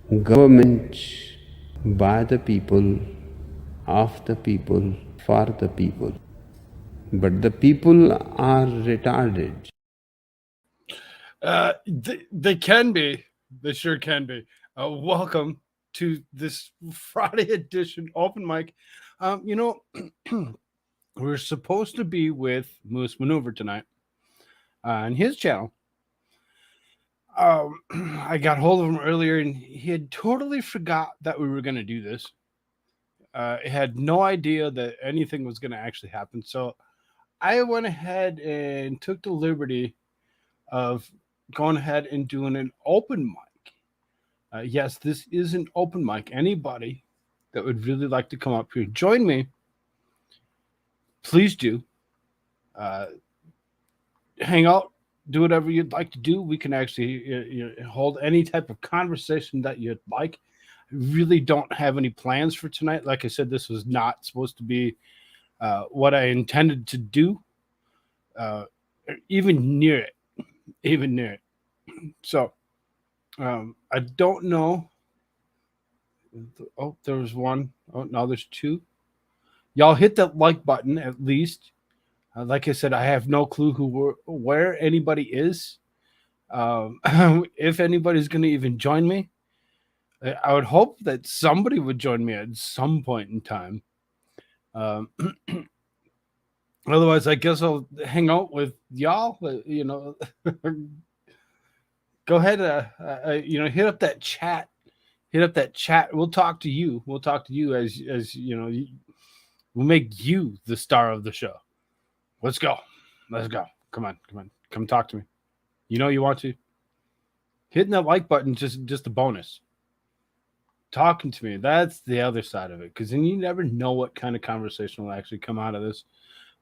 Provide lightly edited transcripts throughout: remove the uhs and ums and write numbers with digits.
Government by the people, of the people, for the people. But the people are retarded. They can be. They sure can be. Welcome to this Friday edition open mic. You know, we're supposed to be with Moose Maneuver tonight on his channel. I got hold of him earlier, and he had totally forgot that we were going to do this. Had no idea that anything was going to actually happen. So I went ahead and took the liberty of going ahead and doing an open mic. Yes, this is an open mic. Anybody that would really like to come up here, join me. Please do. Uh, Hang out, do whatever you'd like to do. We can actually hold any type of conversation that you'd like. I really don't have any plans for tonight. Like I said, this was not supposed to be what I intended to do, uh, even near it. Even near it. So I don't know. Oh, there was one. Oh, now there's two. Y'all hit that like button at least. Like I said, I have no clue where anybody is. If anybody's going to even join me, I would hope that somebody would join me at some point in time. Um, Otherwise, I guess I'll hang out with y'all. Go ahead. Hit up that chat. Hit up that chat. We'll talk to you. We'll talk to you as you know. We'll make you the star of the show. Let's go. Let's go. Come on. Come on. Come talk to me. You know you want to. Hitting that like button just a bonus. Talking to me, that's the other side of it. Because then you never know what kind of conversation will actually come out of this,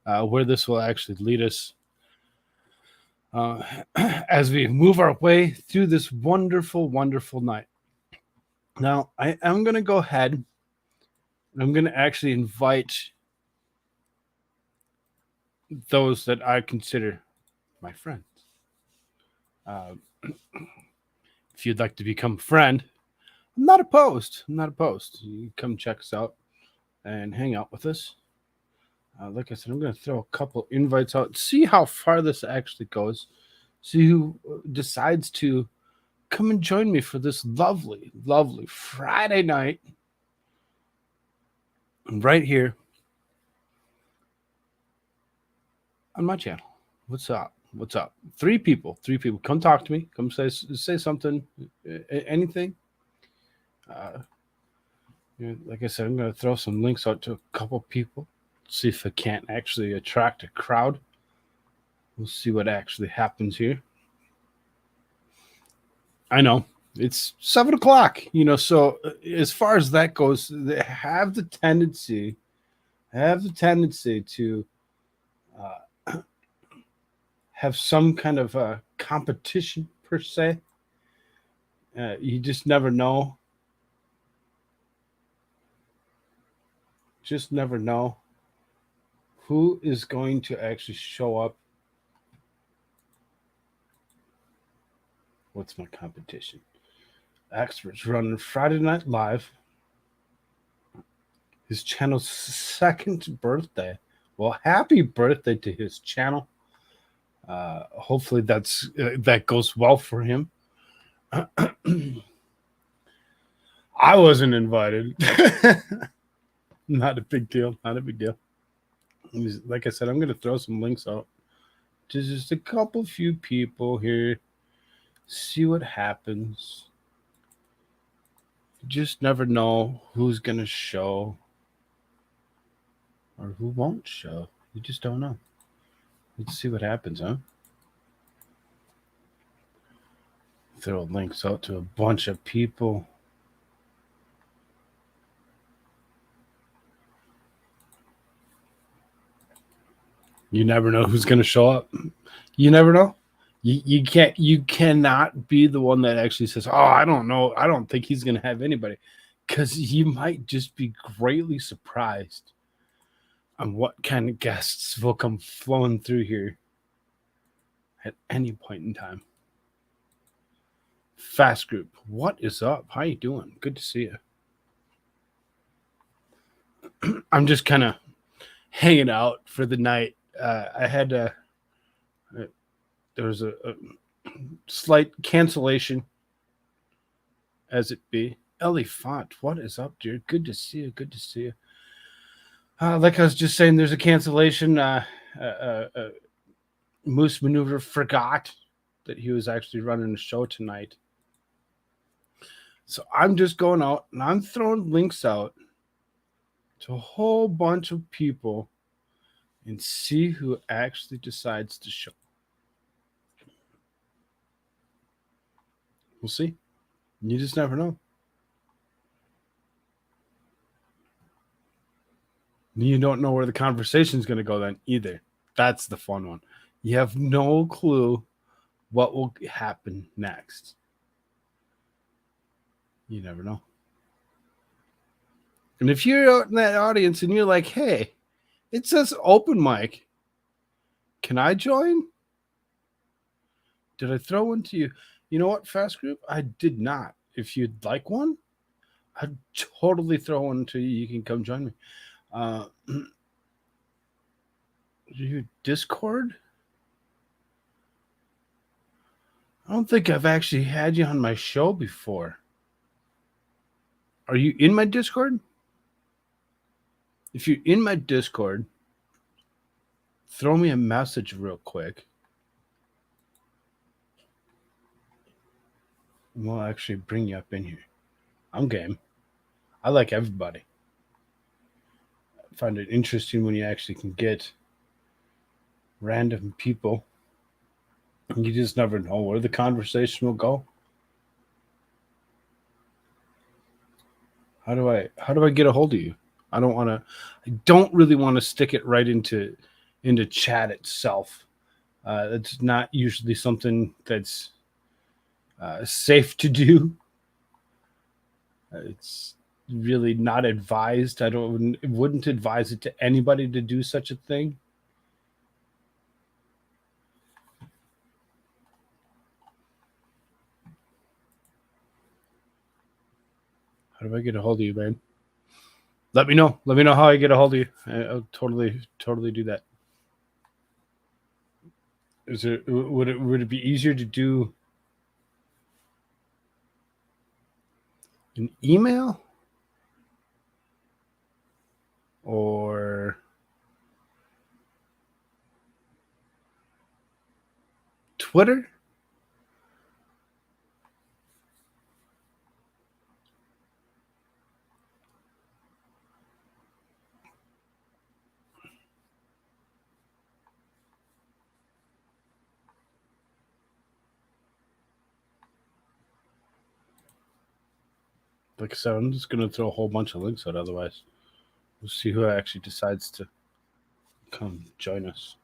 where this will actually lead us as we move our way through this wonderful, wonderful night. Now, I am going to go ahead and I'm going to actually invite those that I consider my friends. If you'd like to become a friend, I'm not opposed. I'm not opposed. You come check us out and hang out with us. Like I said, I'm going to throw a couple invites out, see how far this actually goes, see who decides to come and join me for this lovely, lovely Friday night right here on my channel. What's up? What's up? Three people. Come talk to me. Come say something, anything. Like I said, I'm going to throw some links out to a couple people. See if I can't actually attract a crowd. We'll see what actually happens here. I know it's 7 o'clock, so as far as that goes, they have the tendency to have some kind of a competition per se. You just never know. Just never know who is going to actually show up. What's my competition? Experts running Friday Night Live. His channel's second birthday. Well, happy birthday to his channel. Hopefully that goes well for him. I wasn't invited. Not a big deal. Not a big deal. Like I said, I'm going to throw some links out to just a couple few people here. See what happens. You just never know who's going to show or who won't show. You just don't know. Let's see what happens, huh? Throw links out to a bunch of people. You never know who's going to show up. You never know. You cannot be the one that actually says, "Oh, I don't know. I don't think he's going to have anybody," because you might just be greatly surprised on what kind of guests will come flowing through here at any point in time. Fast Group, what is up? How you doing? Good to see you. I'm just kind of hanging out for the night. I had there was a slight cancellation, as it be. Ellie Font, what is up, dude? Good to see you. Good to see you. Like I was just saying, there's a cancellation. Moose Maneuver forgot that he was actually running a show tonight. So I'm just going out and I'm throwing links out to a whole bunch of people and see who actually decides to show. We'll see. You just never know. You don't know where the conversation's going to go then either. That's the fun one. You have no clue what will happen next. You never know. And if you're out in that audience and you're like, hey, it says open mic, can I join? Did I throw one to you? You know what, Fast Group? I did not. If you'd like one, I'd totally throw one to you. You can come join me. Your Discord? I don't think I've actually had you on my show before. Are you in my Discord? If you're in my Discord, throw me a message real quick. And we'll actually bring you up in here. I'm game. I like everybody. I find it interesting when you actually can get random people. You just never know where the conversation will go. How do I get a hold of you? I don't really want to stick it right into chat itself. That's not usually something that's safe to do. It's really not advised. I wouldn't advise it to anybody to do such a thing. How do I get a hold of you, man? Let me know. Let me know how I get a hold of you. I'll totally do that. Would it be easier to do an email or Twitter? Like I said, I'm just going to throw a whole bunch of links out. Otherwise, we'll see who actually decides to come join us.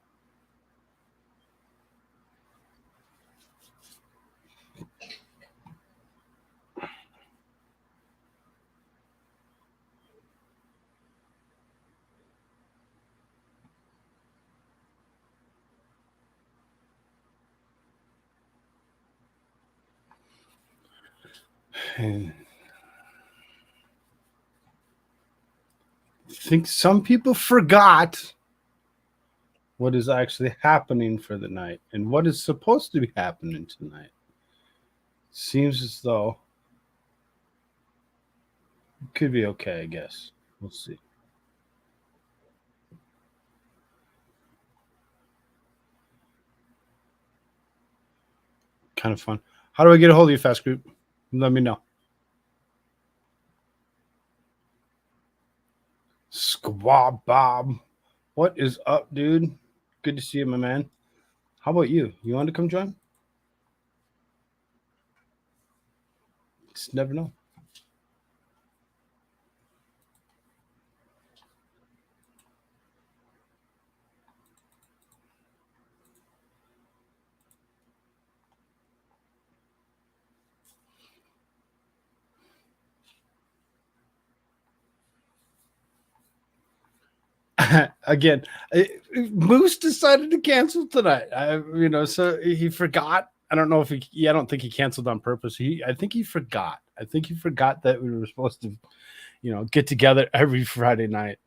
And I think some people forgot what is actually happening for the night and what is supposed to be happening tonight. Seems as though it could be okay, I guess. We'll see. Kind of fun. How do I get a hold of you, Fast Group? Let me know. Squab Bob. What is up, dude? Good to see you, my man. How about you? You want to come join? Just never know. Again, Moose decided to cancel tonight. So he forgot. I don't know if I don't think he canceled on purpose. I think he forgot. I think he forgot that we were supposed to, get together every Friday night,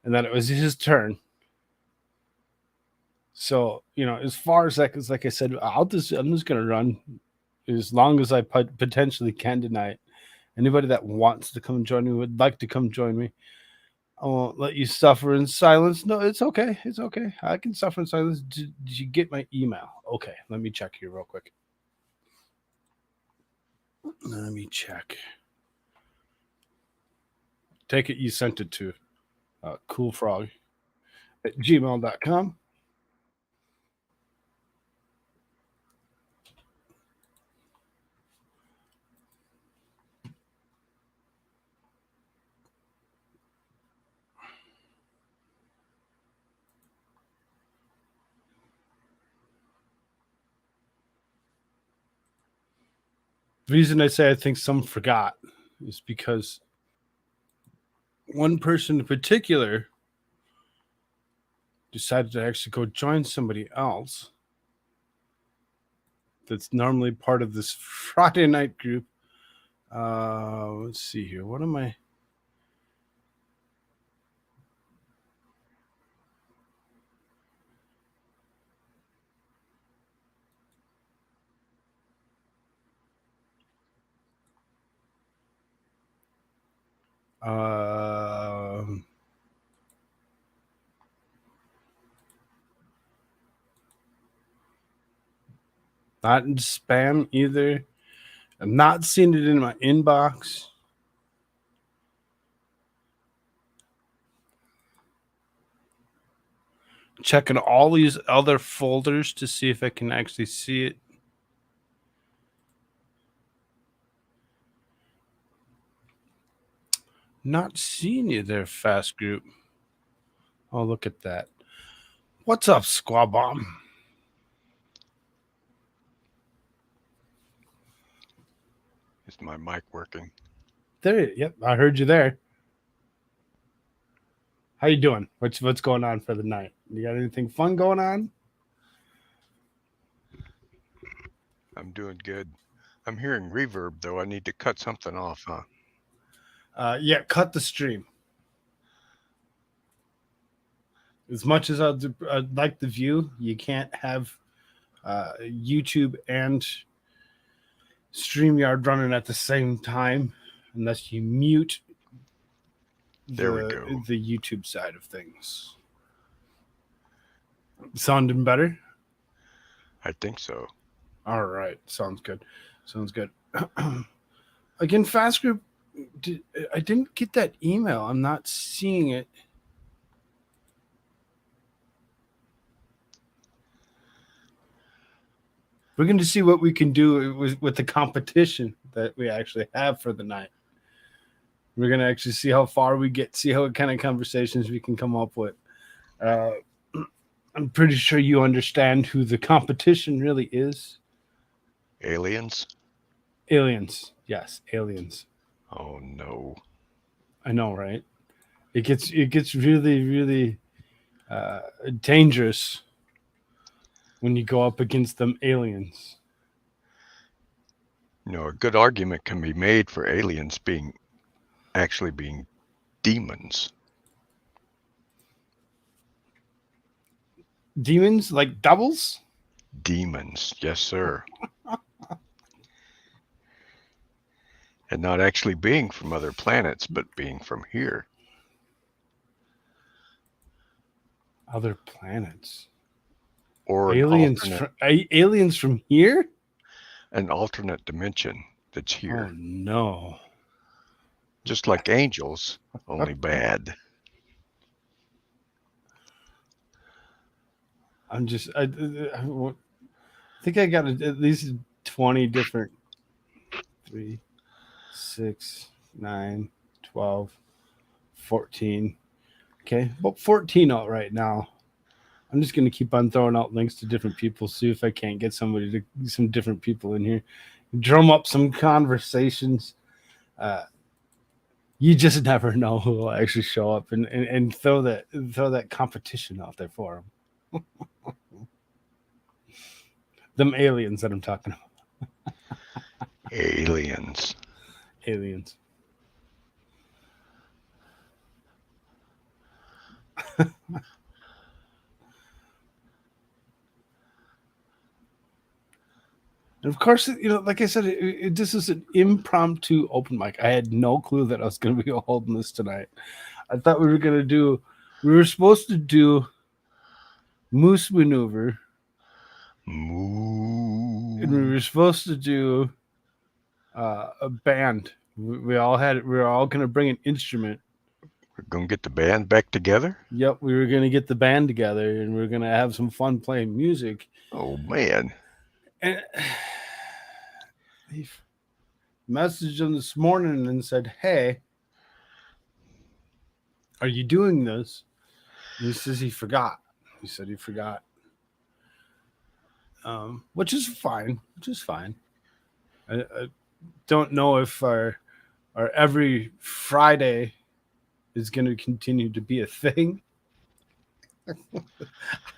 and that it was his turn. So, as far as that, because like I said, I'm just gonna run as long as I potentially can tonight. Anybody that wants to come join me would like to come join me. I won't let you suffer in silence. No, it's okay. It's okay. I can suffer in silence. Did you get my email? Okay, let me check here real quick. Let me check. Take it you sent it to Koolfrogg at gmail.com. The reason I say I think some forgot is because one person in particular decided to actually go join somebody else that's normally part of this Friday night group. Let's see here. What am I? Not in spam either. I'm not seeing it in my inbox. Checking all these other folders to see if I can actually see it. Not seeing you there, Fast Group. Oh, look at that. What's up, Squaw Bomb? Is my mic working? There, yep, I heard you there. How you doing? What's going on for the night? You got anything fun going on? I'm doing good. I'm hearing reverb, though. I need to cut something off, huh? Yeah, cut the stream. As much as I'd like the view, you can't have YouTube and StreamYard running at the same time unless you mute There we go. the YouTube side of things. Sounding better? I think so. All right. Sounds good. Sounds good. Again, Fast Group, I didn't get that email. I'm not seeing it. We're going to see what we can do with the competition that we actually have for the night. We're going to actually see how far we get, see what kind of conversations we can come up with. I'm pretty sure you understand who the competition really is. Aliens? Aliens. Yes, aliens. Oh, no. I know, right? It gets really, really dangerous when you go up against them aliens. A good argument can be made for aliens actually being demons. Demons like doubles? Demons, yes, sir. And not actually being from other planets, but being from here. Other planets. Or aliens from here? An alternate dimension that's here. Oh, no. Just like angels, only bad. I think I got at least 20 different 3, 6, 9, 12, 14. Okay, about 14 out right now. I'm just going to keep on throwing out links to different people, see if I can't get some different people in here, drum up some conversations. You just never know who will actually show up and throw that competition out there for them. Them aliens that I'm talking about. Aliens. Aliens. And of course, like I said, this is an impromptu open mic. I had no clue that I was going to be holding this tonight. I thought we were supposed to do Moose Maneuver, Moo. and we were supposed to do a band. We were all going to bring an instrument. We're going to get the band back together? Yep, we were going to get the band together, and we were going to have some fun playing music. Oh, man. And he messaged him this morning and said, "Hey, are you doing this?" And he says he forgot. He said he forgot. Which is fine. I don't know if our every Friday is going to continue to be a thing. I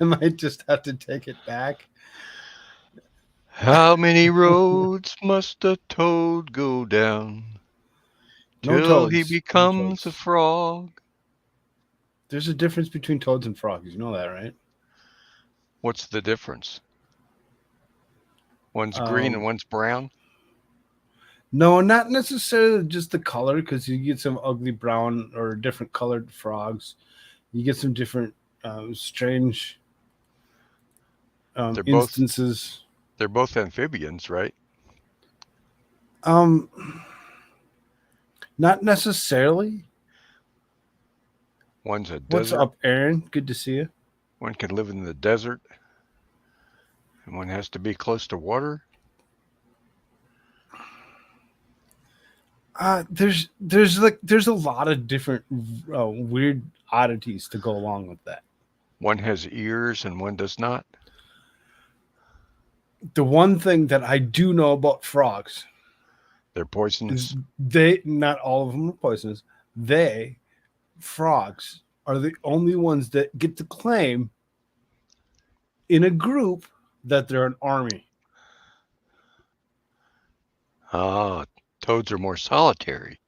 might just have to take it back. How many roads must a toad go down No till he toads. becomes a frog? There's a difference between toads and frogs. You know that, right? What's the difference? One's green and one's brown? No, not necessarily just the color, because you get some ugly brown or different colored frogs. You get some different strange instances. They're both amphibians, right? Not necessarily. One's a desert. What's up, Aaron? Good to see you. One can live in the desert, and one has to be close to water. There's a lot of different weird oddities to go along with that. One has ears and one does not. The one thing that I do know about frogs, they're poisonous. Not all of them are poisonous. Frogs are the only ones that get to claim in a group that they're an army. Ah, toads are more solitary.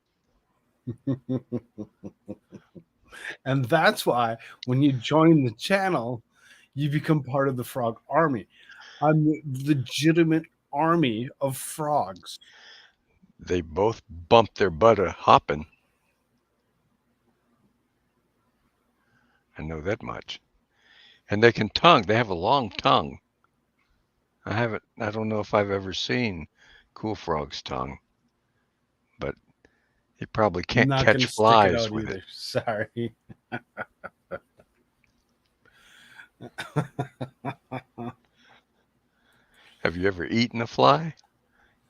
And that's why when you join the channel, you become part of the frog army. I'm the legitimate army of frogs. They both bump their butt a hopping. I know that much. And they can tongue. They have a long tongue. I don't know if I've ever seen Koolfrogg's tongue, but he probably can't catch flies with it. Sorry. Have you ever eaten a fly?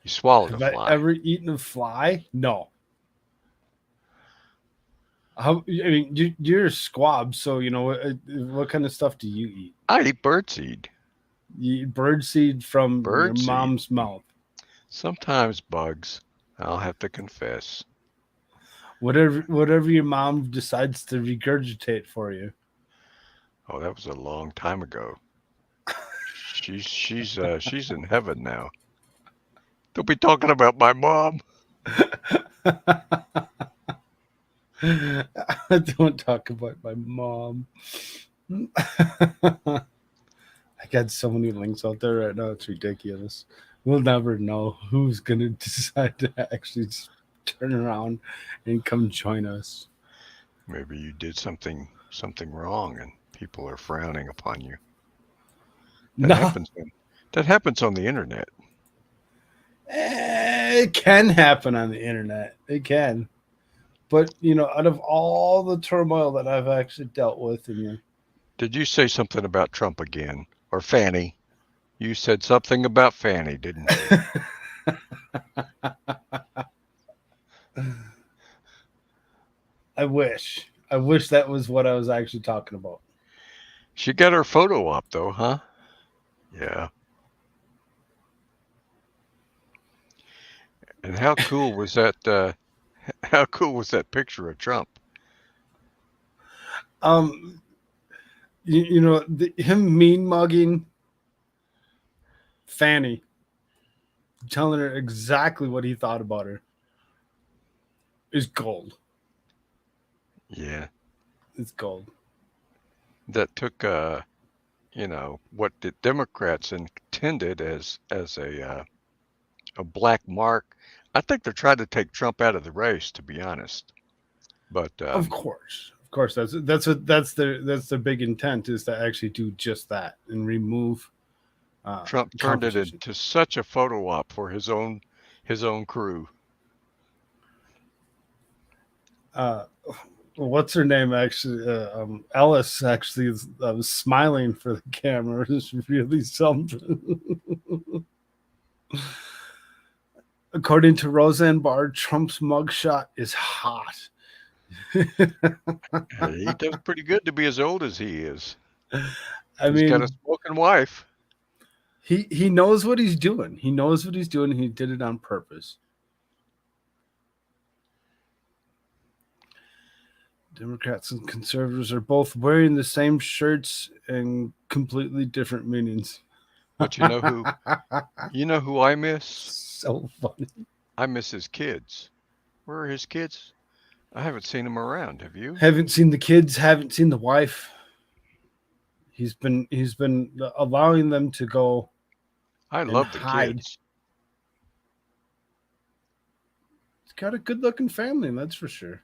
You swallowed a fly. Have I ever eaten a fly? No. You're a squab, so what kind of stuff do you eat? I eat birdseed. You eat birdseed from your mom's mouth. Sometimes bugs. I'll have to confess. Whatever your mom decides to regurgitate for you. Oh, that was a long time ago. She's in heaven now. Don't be talking about my mom. Don't talk about my mom. I got so many links out there right now. It's ridiculous. We'll never know who's going to decide to actually turn around and come join us. Maybe you did something wrong and people are frowning upon you. That happens on the internet. It can happen on the internet. It can. But, out of all the turmoil that I've actually dealt with Did you say something about Trump again? Or Fanny? You said something about Fanny, didn't you? I wish that was what I was actually talking about. She got her photo up, though, huh? Yeah. And how cool was that? How cool was that picture of Trump? Him mean mugging Fanny, telling her exactly what he thought about her, is gold. Yeah. It's gold. That took what the Democrats intended as a black mark. I think they're trying to take Trump out of the race, to be honest. But Of course, that's their big intent, is to actually do just that and remove Trump turned it competition. into such a photo op for his own crew. What's her name? Actually, Ellis actually is smiling for the camera. Is really something. According to Roseanne Barr, Trump's mugshot is hot. He does pretty good to be as old as he is. I He's got a mean, smoking wife. he knows what he's doing. He knows what he's doing. And he did it on purpose. Democrats and conservatives are both wearing the same shirts and completely different meanings. But you know who? You know who I miss? So funny. I miss his kids. Where are his kids? I haven't seen them around. Have you? Haven't seen the kids. Haven't seen the wife. He's been allowing them to go. I and love the hide. kids. He's got a good-looking family, that's for sure.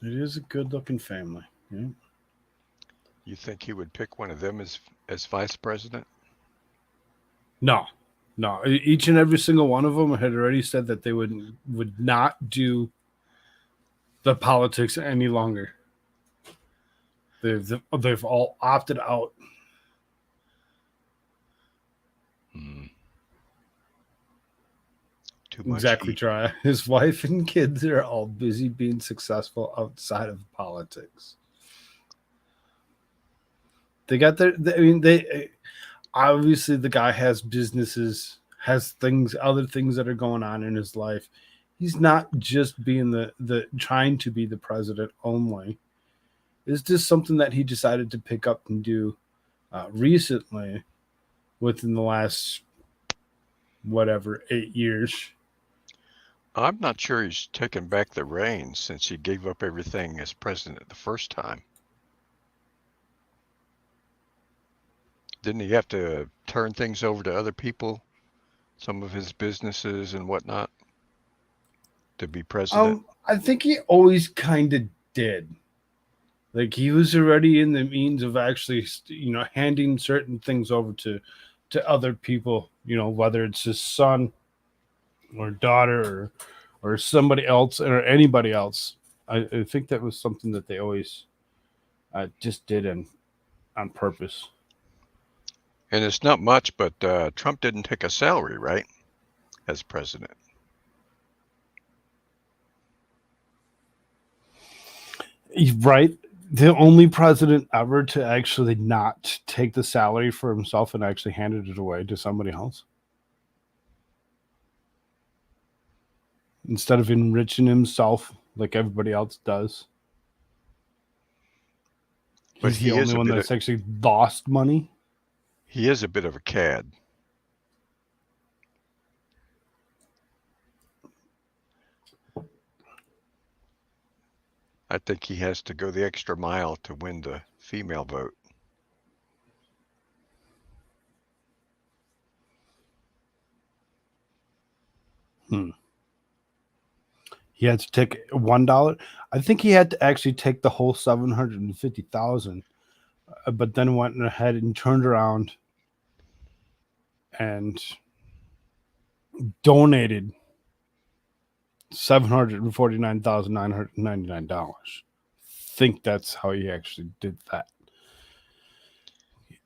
It is a good-looking family. Yeah. You think he would pick one of them as vice president? No. Each and every single one of them had already said that they would not do the politics any longer. They've all opted out. Too much Exactly, heat. Try. His wife and kids are all busy being successful outside of politics. They got they obviously, the guy has businesses, has other things that are going on in his life. He's not just being the trying to be the president only. It's just something that he decided to pick up and do recently, within the last 8 years. I'm not sure he's taken back the reins since he gave up everything as president the first time. Didn't he have to turn things over to other people, some of his businesses and whatnot, to be president? I think he always kind of did. Like, he was already in the means of actually, handing certain things over to other people, whether it's his son or daughter or somebody else or anybody else. I think that was something that they always just did on purpose. And it's not much, but Trump didn't take a salary, right, as president? Right. The only president ever to actually not take the salary for himself and actually handed it away to somebody else, instead of enriching himself like everybody else does. But He's the he is only a one bit that's actually lost money. He is a bit of a cad. I think he has to go the extra mile to win the female vote. He had to take $1. I think he had to actually take the whole 750,000, but then went ahead and turned around and donated $749,999. Think that's how he actually did that. It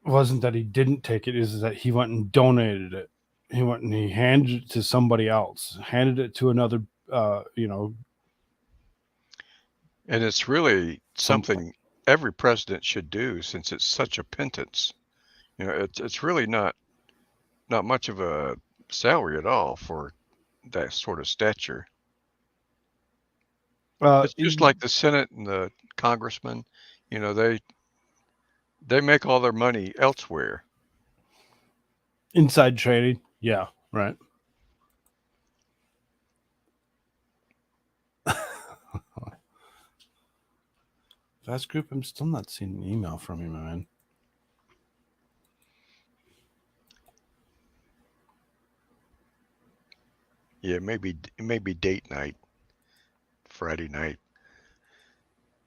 wasn't that he didn't take it, is that he went and donated it. He went and he handed it to somebody else, handed it to another, And it's really something every president should do, since it's such a pittance. It's really not much of a salary at all for that sort of stature. It's just like the Senate and the congressmen. You know, they make all their money elsewhere. Inside trading. Yeah, right. Fast group, I'm still not seeing an email from you, man. Yeah, it may be date night, Friday night.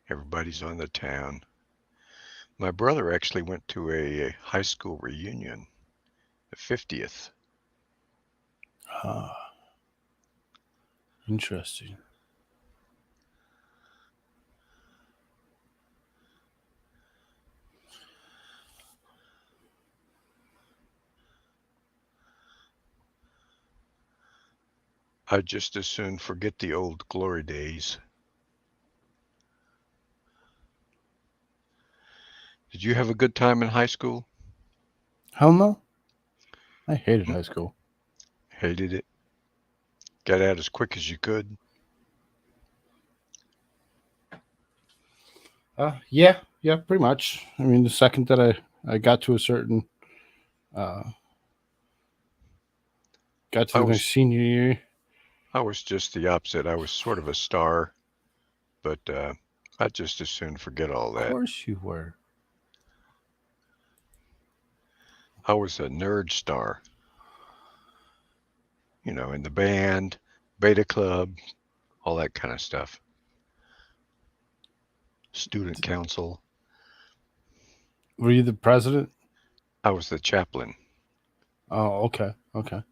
Everybody's on the town. My brother actually went to a high school reunion, the 50th. Ah, interesting. I'd just as soon forget the old glory days. Did you have a good time in high school? Hell no. I hated high school. Hated it. Got out as quick as you could. Yeah, pretty much. I mean, the second that I got to a certain, got to I my was senior year. I was just the opposite. I was sort of a star, but I'd just as soon forget all Of that. course you were. I was a nerd star. You know, in the band, beta club, all that kind of stuff. Student council. Were you the president? I was the chaplain. Oh, okay. Okay.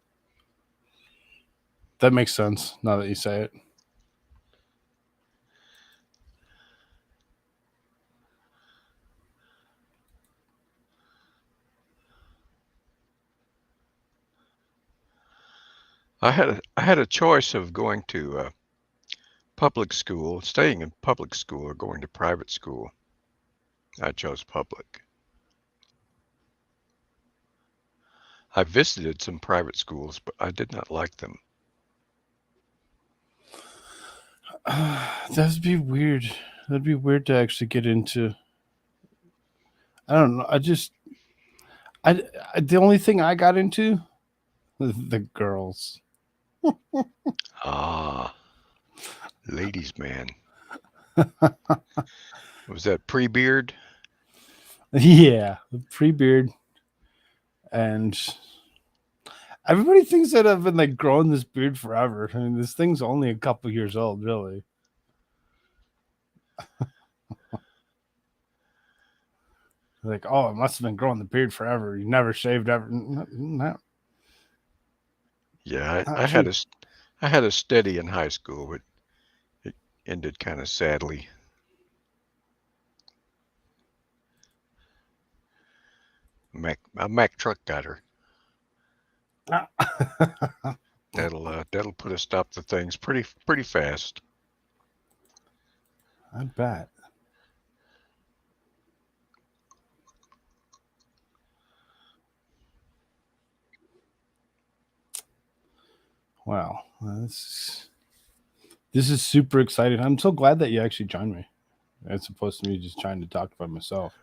That makes sense now that you say it. I had a choice of going to public school, staying in public school, or going to private school. I chose public. I visited some private schools, but I did not like them. That'd be weird. That'd be weird to actually get into. I don't know. The only thing I got into, the girls. Ah, ladies' man. Was that pre-beard? Yeah, the pre-beard, and everybody thinks that I've been like growing this beard forever. I mean, this thing's only a couple years old, really. Like, oh, it must have been growing the beard forever. You never shaved ever. No, Yeah, not I true. had a steady in high school, but it ended kind of sadly. A Mack truck got her. That'll put a stop to things pretty fast. I bet. Wow, this is super exciting. I'm so glad that you actually joined me, as opposed to me just trying to talk by myself.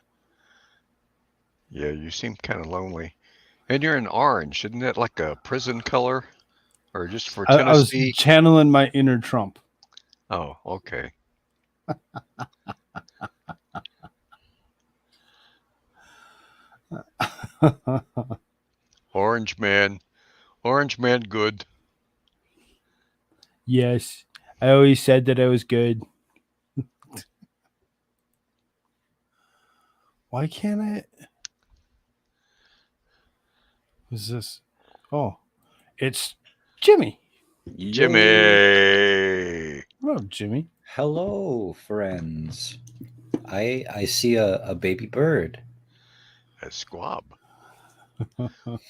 Yeah, you seem kind of lonely. And you're in orange. Isn't that like a prison color? Or just for I was Tennessee? channeling my inner Trump. Oh, okay. Orange man. Orange man good. Yes, I always said that I was good. Why can't I? Who's this? Oh, it's Jimmy. Yo. Jimmy. Hello, Jimmy. Hello, friends. I see a baby bird. A squab.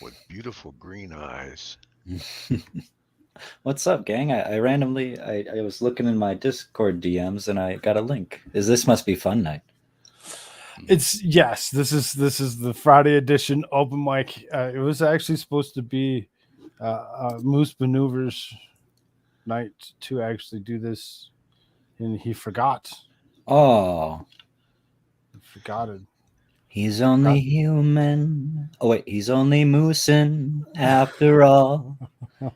With beautiful green eyes. What's up, gang? I randomly I was looking in my Discord DMs and I got a link. This must be fun night? Yes. This is the Friday edition open mic. It was actually supposed to be Moose Maneuvers night to actually do this, and he forgot. Oh, He forgot it. he's only human. Oh wait, he's only moosing after all. You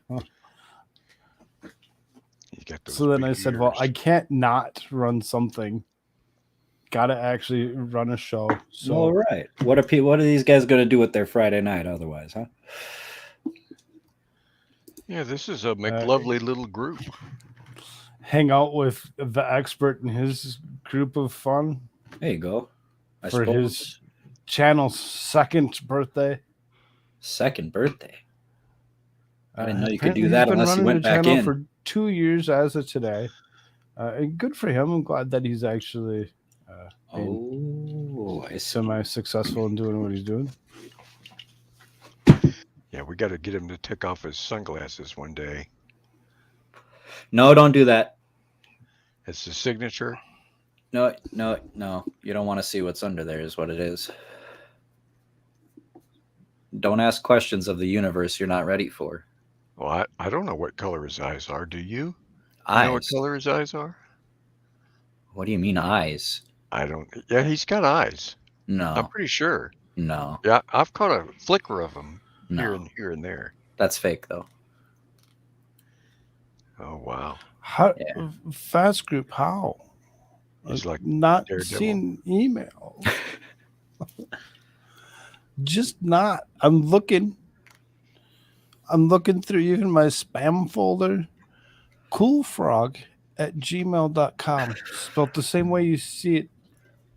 got those So then big I said, well, ears. I can't not run something. Got to actually run a show. So All right. What are these guys going to do with their Friday night otherwise, huh? Yeah, this is a McLovely little group. hang out with the expert and his group of fun There you go. I for suppose. his channel's second birthday. Second birthday. I didn't know you could Apparently do he's that been unless you running went the back channel in. for 2 years as of today. And good for him. I'm glad that he's actually Oh, I see. semi-successful in doing what he's doing. Yeah, we got to get him to take off his sunglasses one day. No, don't do that. It's the signature. No. You don't want to see what's under there is what it is. Don't ask questions of the universe you're not ready for. Well, I don't know what color his eyes are. Do you? Eyes. You know what color his eyes are? What do you mean eyes? I don't. Yeah, he's got eyes. I'm No. pretty sure. No. Yeah, I've caught a flicker of them No. here and there. That's fake though. Oh wow. How Yeah. fast group? How? He's like not Daredevil. seeing email. Just not. I'm looking through even my spam folder. Koolfrogg at gmail.com. Spelled the same way you see it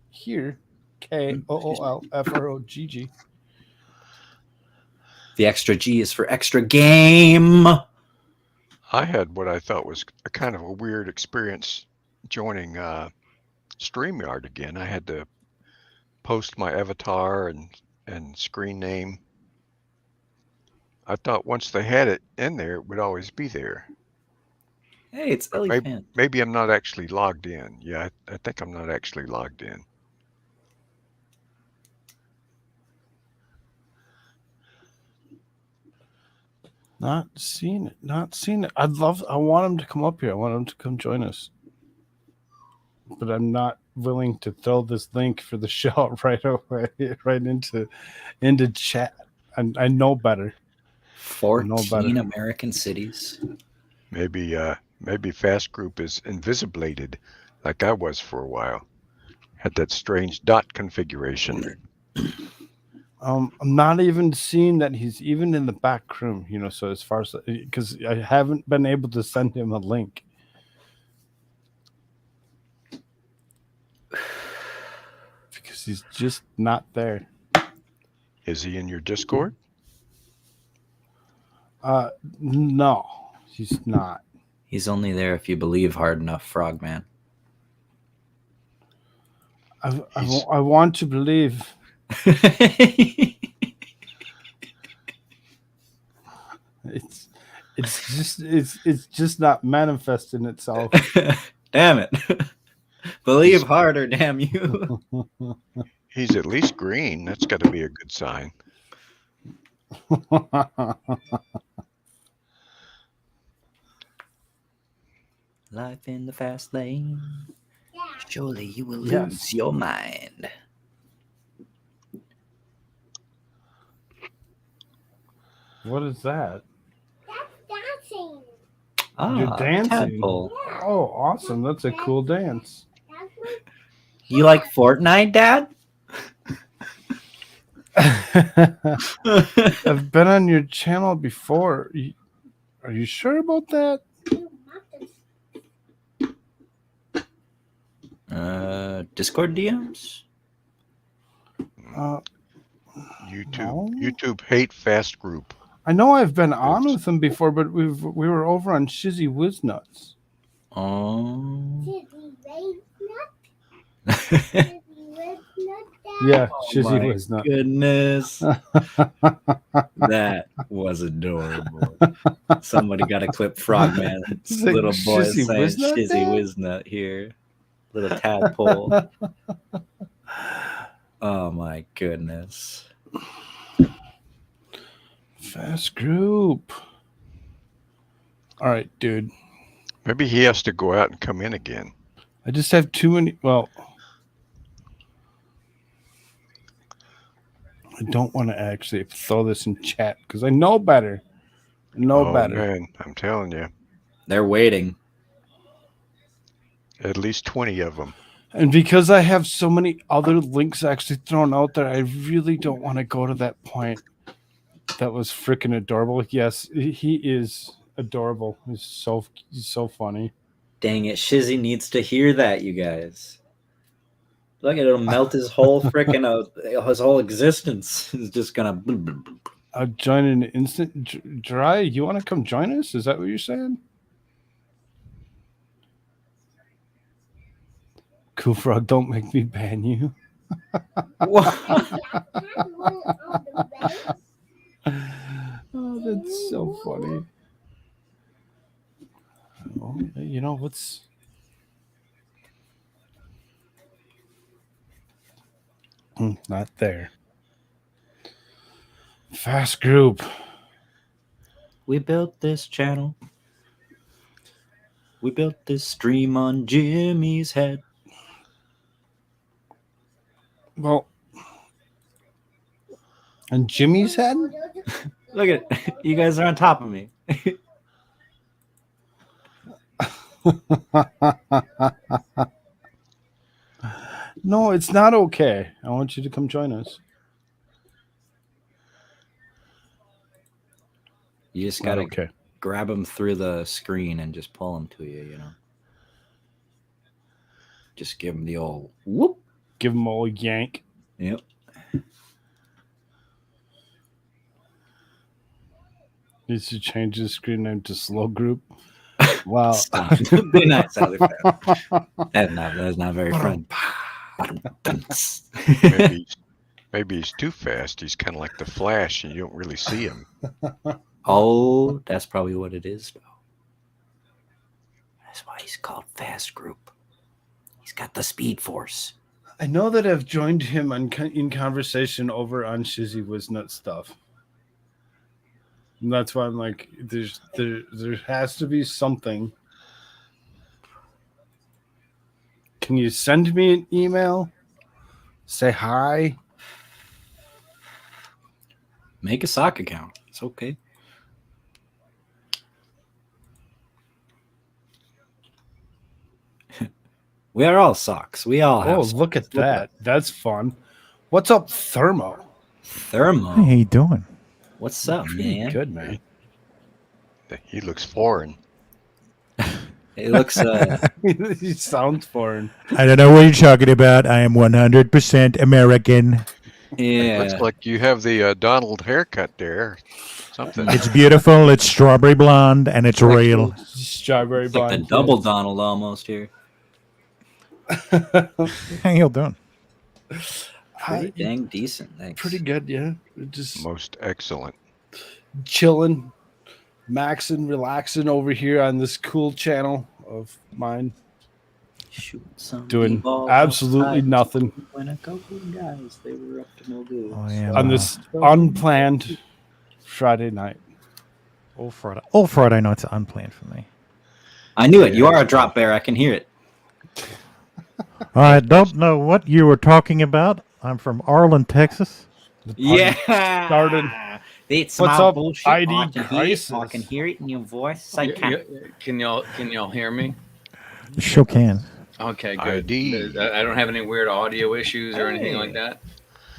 here. Koolfrogg. The extra G is for extra game. I had what I thought was a kind of a weird experience joining StreamYard again. I had to post my avatar and screen name. I thought once they had it in there, it would always be there. Hey, it's Ellie Fan. Maybe I'm not actually logged in. Yeah, I think I'm not actually logged in. Not seen it. I want him to come up here. I want him to come join us. But I'm not willing to throw this link for the show right away, right into chat. I know better. 14 American cities. Maybe Fast Group is invisiblated like I was for a while. Had that strange dot configuration. I'm not even seeing that he's even in the back room, so as far as because I haven't been able to send him a link. Because he's just not there. Is he in your Discord? No, he's not. He's only there if you believe hard enough, Frogman. I want to believe. It's just not manifesting itself. Damn it. Believe harder, damn you. He's at least green. That's got to be a good sign. Life in the fast lane. Surely you will Yes. lose your mind. What is that? Dancing. You're dancing. Tadpole. Oh, awesome. That's a cool dance. You like Fortnite, Dad? I've been on your channel before. Are you sure about that? Discord DMs? YouTube hate Fast Group. I know I've been on with them before, but we were over on Shizzy Wiznut's. Oh. Yeah, Oh Shizzy my Wiznut. goodness. That was adorable. Somebody got to clip Frogman. It's like Little boy Shizzy saying Wiznut, Shizzy Dad? Wiznut here. Little tadpole. Oh my goodness. Fast group. All right, dude. Maybe he has to go out and come in again. I just have too many. Well, I don't want to actually throw this in chat because I know better. Better. Man, I'm telling you, They're waiting. at least 20 of them. And because I have so many other links actually thrown out there, I really don't want to go to that point. That was freaking adorable. Yes, he is adorable. He's so funny. Dang it, Shizzy needs to hear that, you guys. Look, it'll melt his whole freaking his whole existence is just gonna. I'll join in an instant. Dry, you want to come join us? Is that what you're saying? Koolfrogg, don't make me ban you. Oh, that's so funny. Oh, you know what's. Not there. Fast group. We built this channel. We built this stream on Jimmy's head. Well, and Jimmy's head? Look at it. You guys are on top of me. No, it's not okay. I want you to come join us. You just Not gotta okay. grab them through the screen and just pull them to you, you know. Just give them the old whoop. Give them all a yank. Yep. Needs to change the screen name to Slow Group. Wow. Stop. Be nice, Sally. That's not very fun. Maybe he's too fast. He's kind of like the Flash, and you don't really see him. Oh, that's probably what it is, though. That's why he's called Fast Group. He's got the Speed Force. I know that I've joined him in conversation over on Shizzy Wiznut stuff. And that's why I'm like, there has to be something. Can you send me an email? Say hi. Make a sock account. It's okay. We are all socks. We all have. Oh, socks. look at that. That's fun. What's up, Thermo? Thermo. Hey, how you doing? What's up, man? Good, man. He looks foreign. It looks. He sounds foreign. I don't know what you're talking about. I am 100% American. Yeah. Looks like you have the Donald haircut there. Something. It's beautiful. It's strawberry blonde, and it's real. Strawberry It's like the blonde. double Donald almost here. How you doing? Pretty dang decent. Thanks. Pretty good, yeah. Just Most excellent. chilling, maxing, relaxing over here on this cool channel of mine. Shoot some Doing b-ball absolutely outside. nothing When a couple of guys, they were up to no good. Oh, yeah. on this unplanned Friday night. All Friday nights are unplanned for me. I knew it. You are a drop bear. I can hear it. I don't know what you were talking about. I'm from Arlen, Texas. Yeah. started. It's What's my up, bullshit. ID I can hear it. Crisis? I can hear it in your voice. I can. Can y'all hear me? Sure can. Okay, good. ID. I don't have any weird audio issues or anything like that.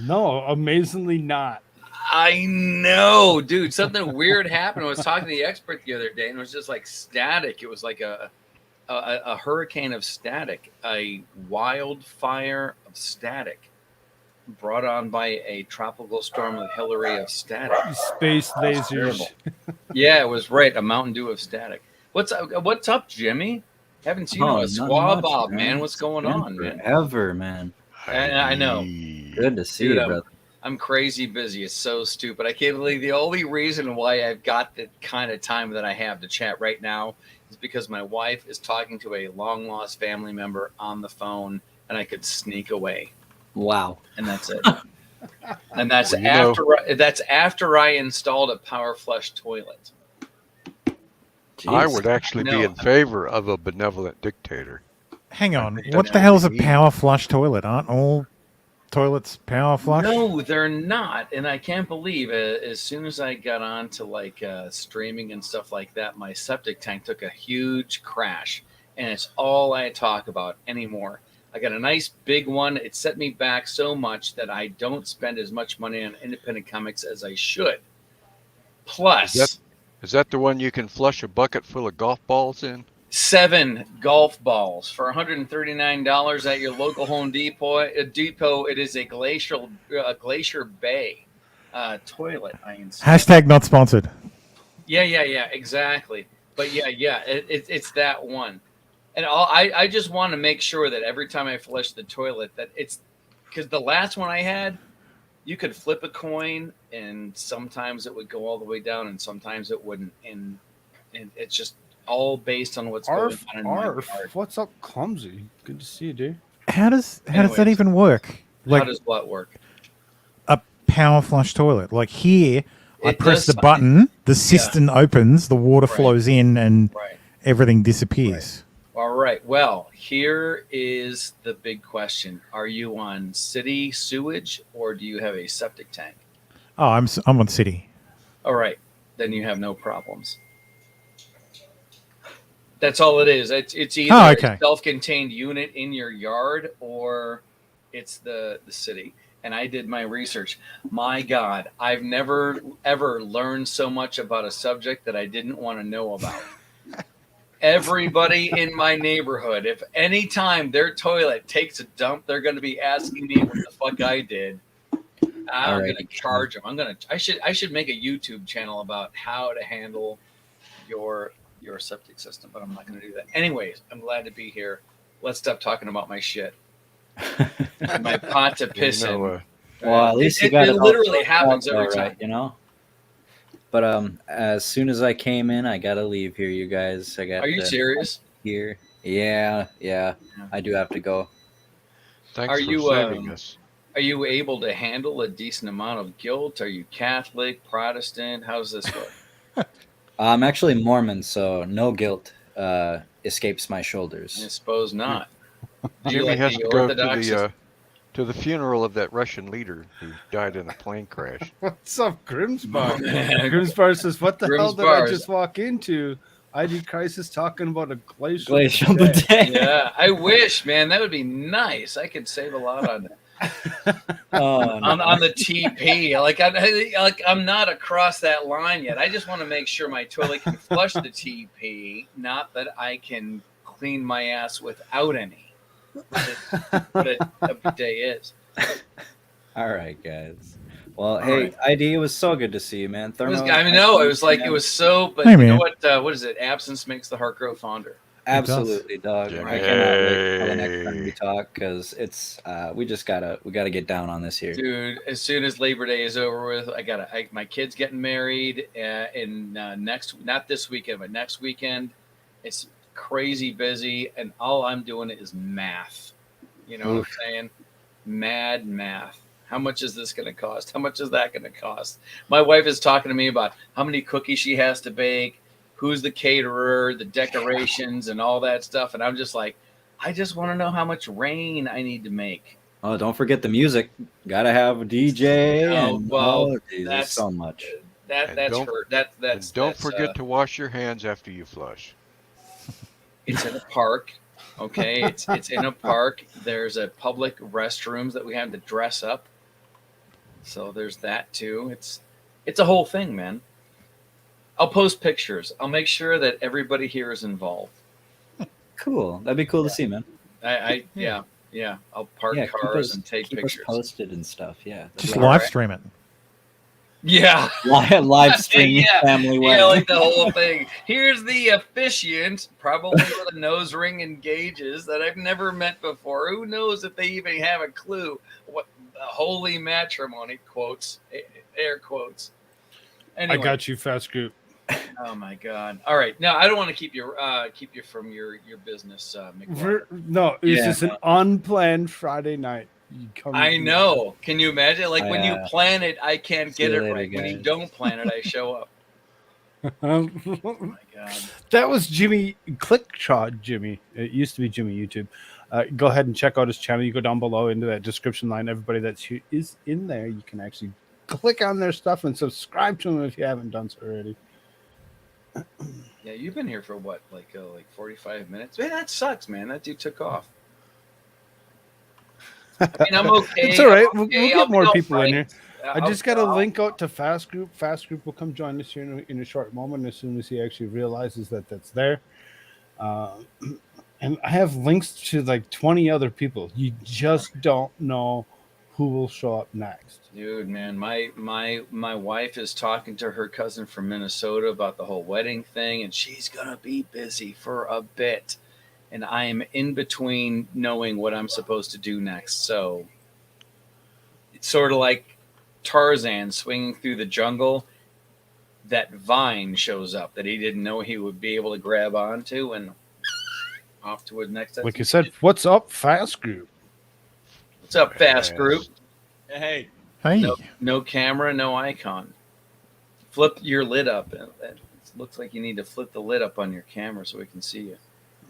No, amazingly not. I know, dude. Something weird happened. I was talking to the expert the other day, and it was just like static. It was like a hurricane of static, a wildfire of static, brought on by a tropical storm with Hillary of static. Space That's lasers. terrible. Yeah, it was right. A Mountain Dew of static. What's up, Jimmy? Haven't seen you in a nothing squad, much, Bob, man. What's going on, man? Forever, man. I know. Good to see Dude, you, brother. I'm crazy busy. It's so stupid. I can't believe the only reason why I've got the kind of time that I have to chat right now is because my wife is talking to a long lost family member on the phone, and I could sneak away, Wow. and that's it. And that's Well, that's after I installed a power flush toilet. I Jeez. would actually be No. in favor of a benevolent dictator. Hang on. think What that's the what hell's we a need. power flush toilet? Aren't all toilets power flush? No, they're not, and I can't believe it. As soon as I got on to like streaming and stuff like that, my septic tank took a huge crash, and it's all I talk about anymore. I got a nice big one. It set me back so much that I don't spend as much money on independent comics as I should. Plus, Is that the one you can flush a bucket full of golf balls in? 7 golf balls for $139 at your local Home Depot. It is a Glacier Bay toilet. I installed. Hashtag not sponsored. Yeah, exactly. But yeah, it's that one. And I just want to make sure that every time I flush the toilet, that it's because the last one I had, you could flip a coin, and sometimes it would go all the way down, and sometimes it wouldn't. And it's just all based on what's going on in my yard. What's up, Clumsy? Good to see you, dude. How does that Anyways, even work? How does what work? A power flush toilet. Like here, I It press does the button, the cistern opens, the water Right. flows in, and Right. everything disappears. All right. Well, here is the big question: are you on city sewage or do you have a septic tank? Oh, I'm on city. All right, then you have no problems. That's all it is. It's either a self-contained unit in your yard or it's the city. And I did my research. My God, I've never ever learned so much about a subject that I didn't want to know about. Everybody in my neighborhood, if any time their toilet takes a dump, they're going to be asking me what the fuck I did. I'm going to charge them. I should make a YouTube channel about how to handle your septic system, but I'm not going to do that. Anyways, I'm glad to be here. Let's stop talking about my shit. My pot to piss in. Well, at least you got it literally happens every time. Right, you know. But as soon as I came in, I gotta leave here, you guys. I got. Are you serious? Here, yeah. I do have to go. Thanks for saving us. Are you able to handle a decent amount of guilt? Are you Catholic, Protestant? How's this work? I'm actually Mormon, so no guilt escapes my shoulders. I suppose not. Jimmy has to go to the funeral of that Russian leader who died in a plane crash. What's up, Grimsbar? Grimsbar says, "What the hell did I just walk into?" ID Crisis talking about a glacial bidet. Yeah, I wish, man. That would be nice. I could save a lot on that. On the TP. Like I'm not across that line yet. I just want to make sure my toilet can flush the TP, not that I can clean my ass without any. What a bidet is. All right, guys. Well, hey, ID, it was so good to see you, man. It was so, but you know what is it? Absence makes the heart grow fonder. Absolutely, dog. I cannot wait for the next time we talk because it's we gotta get down on this here, dude. As soon as Labor Day is over with, my kid's getting married in not this weekend, but next weekend. It's crazy busy, and all I'm doing is math. You know what I'm saying? Mad math. How much is this going to cost? How much is that going to cost? My wife is talking to me about how many cookies she has to bake, who's the caterer, the decorations, and all that stuff. And I'm just like, I just want to know how much rain I need to make. Oh, don't forget the music. Gotta have a DJ. That's so much. Don't forget to wash your hands after you flush. It's in a park. Okay, it's in a park. There's a public restrooms that we have to dress up. So there's that too. It's a whole thing, man. I'll post pictures. I'll make sure that everybody here is involved. Cool. That'd be cool to see, man. Yeah. I'll park cars and take pictures. Keep us posted and stuff. Yeah. Just live stream it. Yeah. Live stream family wedding. Yeah, like the whole thing. Here's the officiant, probably with a nose ring and gauges that I've never met before. Who knows if they even have a clue what holy matrimony quotes, air quotes. Anyway. I got you, Fast Group. Oh my God! All right, now I don't want to keep you from your business. No, it's just an unplanned Friday night. I know. Can you imagine? Like when you plan it, I can't get it right. When you don't plan it, I show up. Oh my God. That was Jimmy Clickshaw. Jimmy. It used to be Jimmy YouTube. Go ahead and check out his channel. You go down below into that description line. Everybody is in there, you can actually click on their stuff and subscribe to them if you haven't done so already. Yeah, you've been here for what, like 45 minutes? Man, that sucks, man. That dude took off. I mean, I'm okay. It's all right. I'm okay. We'll I'll get be more all people in right. here. I just got a link out to Fast Group. Fast Group will come join us here in a short moment as soon as he actually realizes that that's there. And I have links to like 20 other people. You just don't know who will show up next. Dude, man, my wife is talking to her cousin from Minnesota about the whole wedding thing, and she's gonna be busy for a bit. And I am in between knowing what I'm supposed to do next. So it's sort of like Tarzan swinging through the jungle. That vine shows up that he didn't know he would be able to grab onto, and off to his next. Like you said, what's up, Fast Group? What's up, Fast Group? Hey, Hey, No camera, no icon. Flip your lid up. It looks like you need to flip the lid up on your camera so we can see you.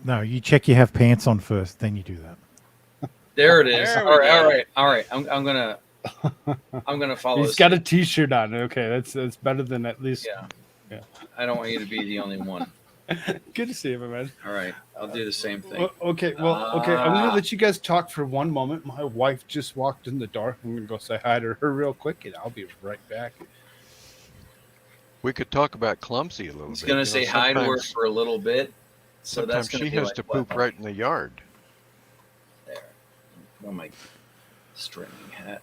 no, you check you have pants on first, then you do that. There it is. There All we right, go. all right. I'm gonna follow. He's this. got a T-shirt on. Okay, that's better than at least. Yeah. I don't want you to be the only one. Good to see you, my man. All right, I'll do the same thing. Okay. I'm gonna let you guys talk for one moment. My wife just walked in the door. I'm gonna go say hi to her real quick, and I'll be right back. We could talk about Clumsy a little He's bit. gonna You say know, hi to her sometimes- for a little bit. So that's Sometimes gonna she be has like, to what, poop right in the yard. there. Oh my stringing hat.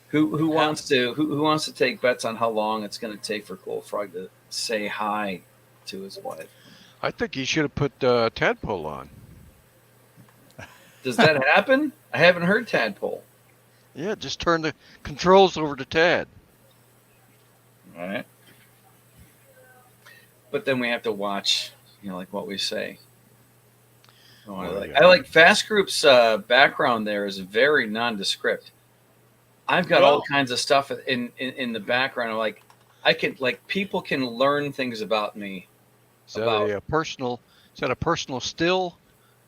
Who wants to take bets on how long it's going to take for Koolfrogg to say hi to his wife? I think he should have put Tadpole on. Does that happen? I haven't heard Tadpole. Yeah, just turn the controls over to Tad. All right. But then we have to watch, like what we say. Oh, I like Fast Group's background there is very nondescript. I've got all kinds of stuff in the background. Like people can learn things about me. Is that a personal? Is that a personal still?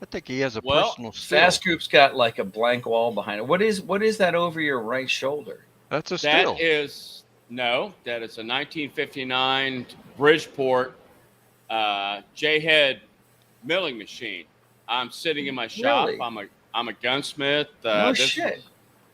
I think he has a personal still. Fast Group's got like a blank wall behind it. What is that over your right shoulder? That's a still. that is a 1959 Bridgeport J-head milling machine. I'm sitting in my shop. Really? I'm a gunsmith. No shit.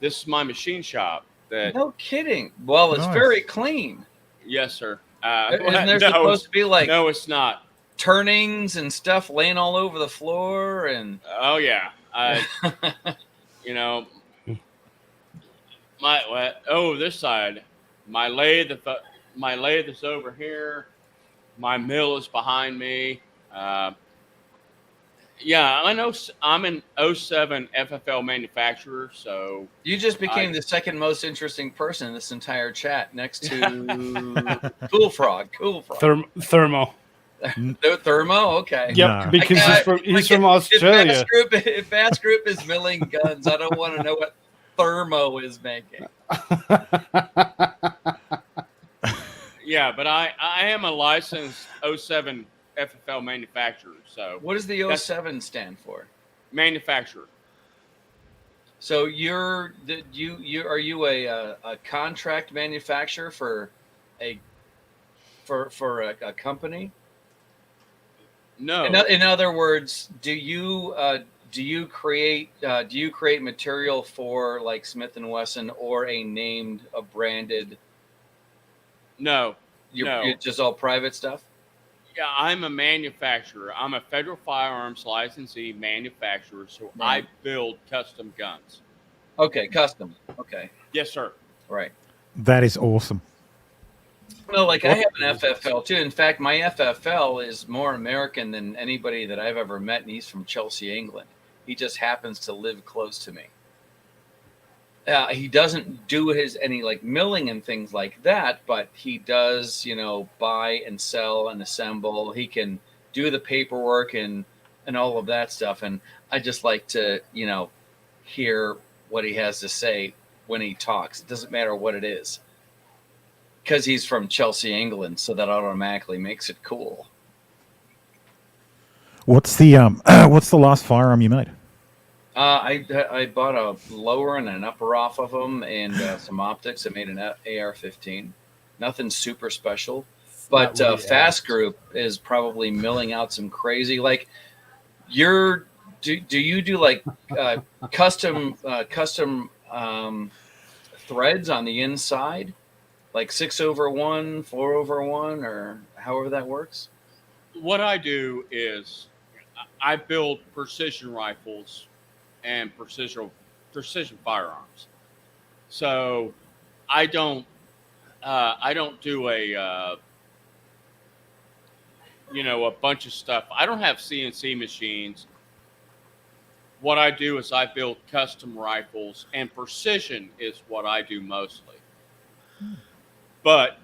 This is my machine shop. No kidding. Well, it's Nice. very clean. Yes, sir. Isn't there supposed to be like No, it's not. turnings and stuff laying all over the floor and Oh yeah. This side, my lathe is over here. My mill is behind me. I know I'm an 07 FFL manufacturer, so you just became the second most interesting person in this entire chat next to Koolfrogg. Thermo. Thermo, okay. Yep, No. because he's from Australia. If Fast Group is milling guns, I don't want to know what Thermo is making. yeah, but I am a licensed 07 FFL manufacturer. So What does the 07 stand for? manufacturer. So are you a contract manufacturer for a company? No, In other words, do you create material for like Smith and Wesson or a branded? no. You're just all private stuff. Yeah, I'm a manufacturer. I'm a federal firearms licensee manufacturer, so Right. I build custom guns. Okay, custom. Okay, Yes, sir. right. That is awesome. Well, like I have an FFL too. In fact, my FFL is more American than anybody that I've ever met, and he's from Chelsea, England. He just happens to live close to me. He doesn't do any like milling and things like that, but he does, buy and sell and assemble. He can do the paperwork and all of that stuff. And I just like to, hear what he has to say when he talks. It doesn't matter what it is. because he's from Chelsea, England, so that automatically makes it cool. What's the last firearm you made? I bought a lower and an upper off of them and some optics. I made an AR-15. Nothing super special, but Not what he Fast asked. Group is probably milling out some crazy. Like, do you do like custom threads on the inside, like 6/1, 4/1, or however that works? What I do is I build precision rifles and precision firearms. So I don't do a a bunch of stuff. I don't have CNC machines. What I do is I build custom rifles, and precision is what I do mostly. But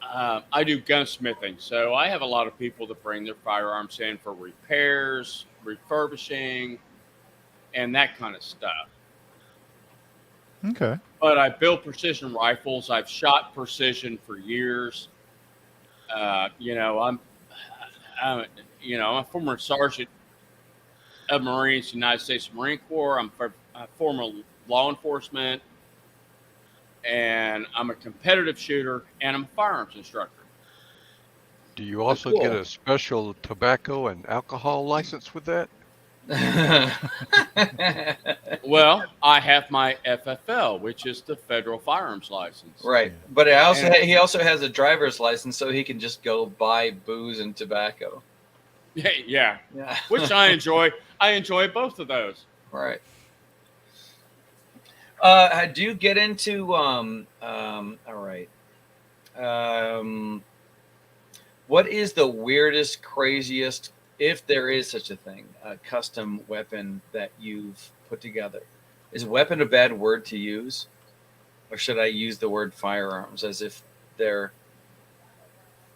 I do gunsmithing, so I have a lot of people that bring their firearms in for repairs, refurbishing, and that kind of stuff. Okay. But I build precision rifles. I've shot precision for years. I'm I'm a former sergeant of Marines, United States Marine Corps. I'm a former law enforcement, and I'm a competitive shooter, and I'm a firearms instructor. Do you also cool. get a special tobacco and alcohol license with that? Well, I have my FFL, which is the federal firearms license. Right, but he also has a driver's license, so he can just go buy booze and tobacco. Yeah, Yeah, which I enjoy. I enjoy both of those. right. Do you get into all right? What is the weirdest, craziest, if there is such a thing, custom weapon that you've put together? Is weapon a bad word to use, or should I use the word firearms as if they're?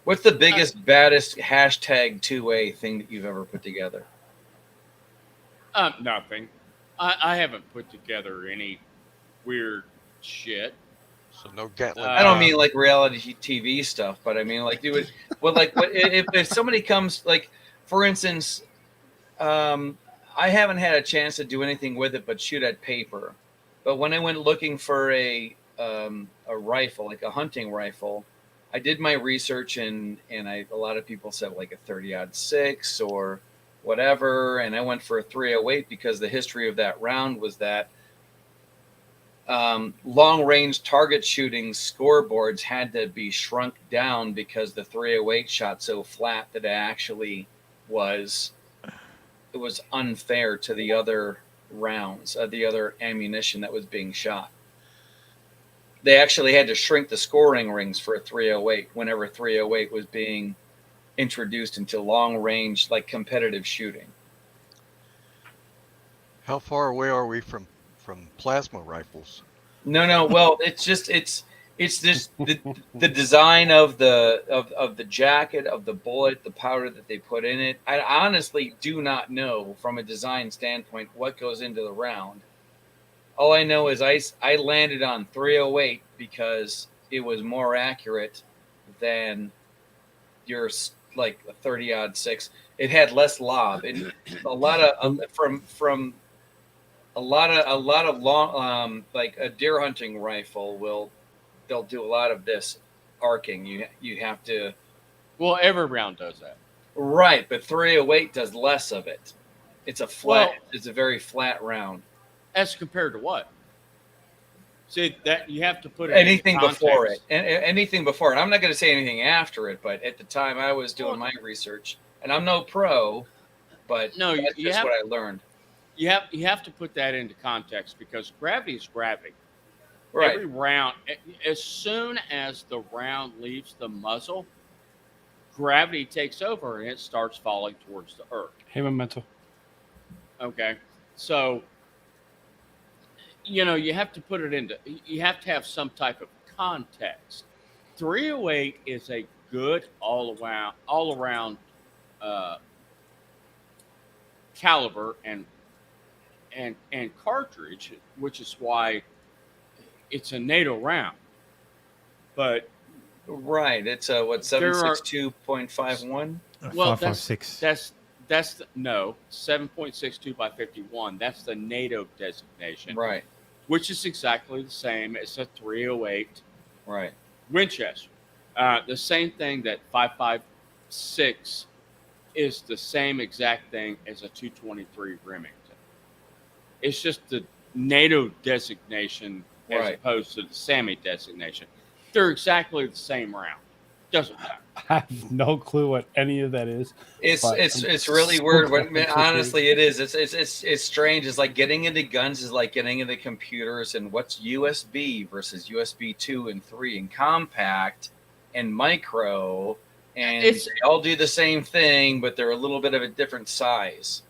What's the biggest, baddest hashtag 2A thing that you've ever put together? Nothing. I haven't put together any weird shit. So no Gatling. I don't mean like reality TV stuff, but I mean like what if somebody comes, like, for instance, I haven't had a chance to do anything with it but shoot at paper. But when I went looking for a rifle, like a hunting rifle, I did my research and a lot of people said like a 30-06 or whatever, and I went for a 308 because the history of that round was that long range target shooting scoreboards had to be shrunk down because the 308 shot so flat that it was unfair to the other rounds, the other ammunition that was being shot. They actually had to shrink the scoring rings for a 308 whenever 308 was being introduced into long range, like competitive shooting. How far away are we from plasma rifles? No. Well, it's just the design of the jacket, of the bullet, the powder that they put in it. I honestly do not know from a design standpoint what goes into the round. All I know is I landed on 308 because it was more accurate than your like a 30-06. It had less lob, and a lot of from a lot of long like a deer hunting rifle they'll do a lot of this arcing. You have to. Well, every round does that. Right, but 308 does less of it. It's a very flat round. As compared to what? See, that you have to put it Anything into before it. context. Anything before it. I'm not going to say anything after it, but at the time I was doing my research, and I'm no pro, but No, that's you just have- what I learned. You have to put that into context because gravity is gravity. Right. Every round, as soon as the round leaves the muzzle, gravity takes over and it starts falling towards the earth. Hey, Memento. Okay, so you have to put it into. You have to have some type of context. 308 is a good all around caliber and cartridge, which is why it's a NATO round. But Right. It's what, There are 762.51? well, 556. that's no 7.62 by 51. That's the NATO designation, Right. which is exactly the same as a 308 Right. Winchester. The same thing that 556 is the same exact thing as a 223 Remington. It's just the NATO designation as Right. opposed to the SAMI designation. They're exactly the same round. Doesn't matter. I have no clue what any of that is. It's but it's I'm really so weird. glad But to honestly, it is. It's strange. It's like getting into guns is like getting into computers and what's USB versus USB 2 and 3 and compact and micro, and It's- they all do the same thing, but they're a little bit of a different size.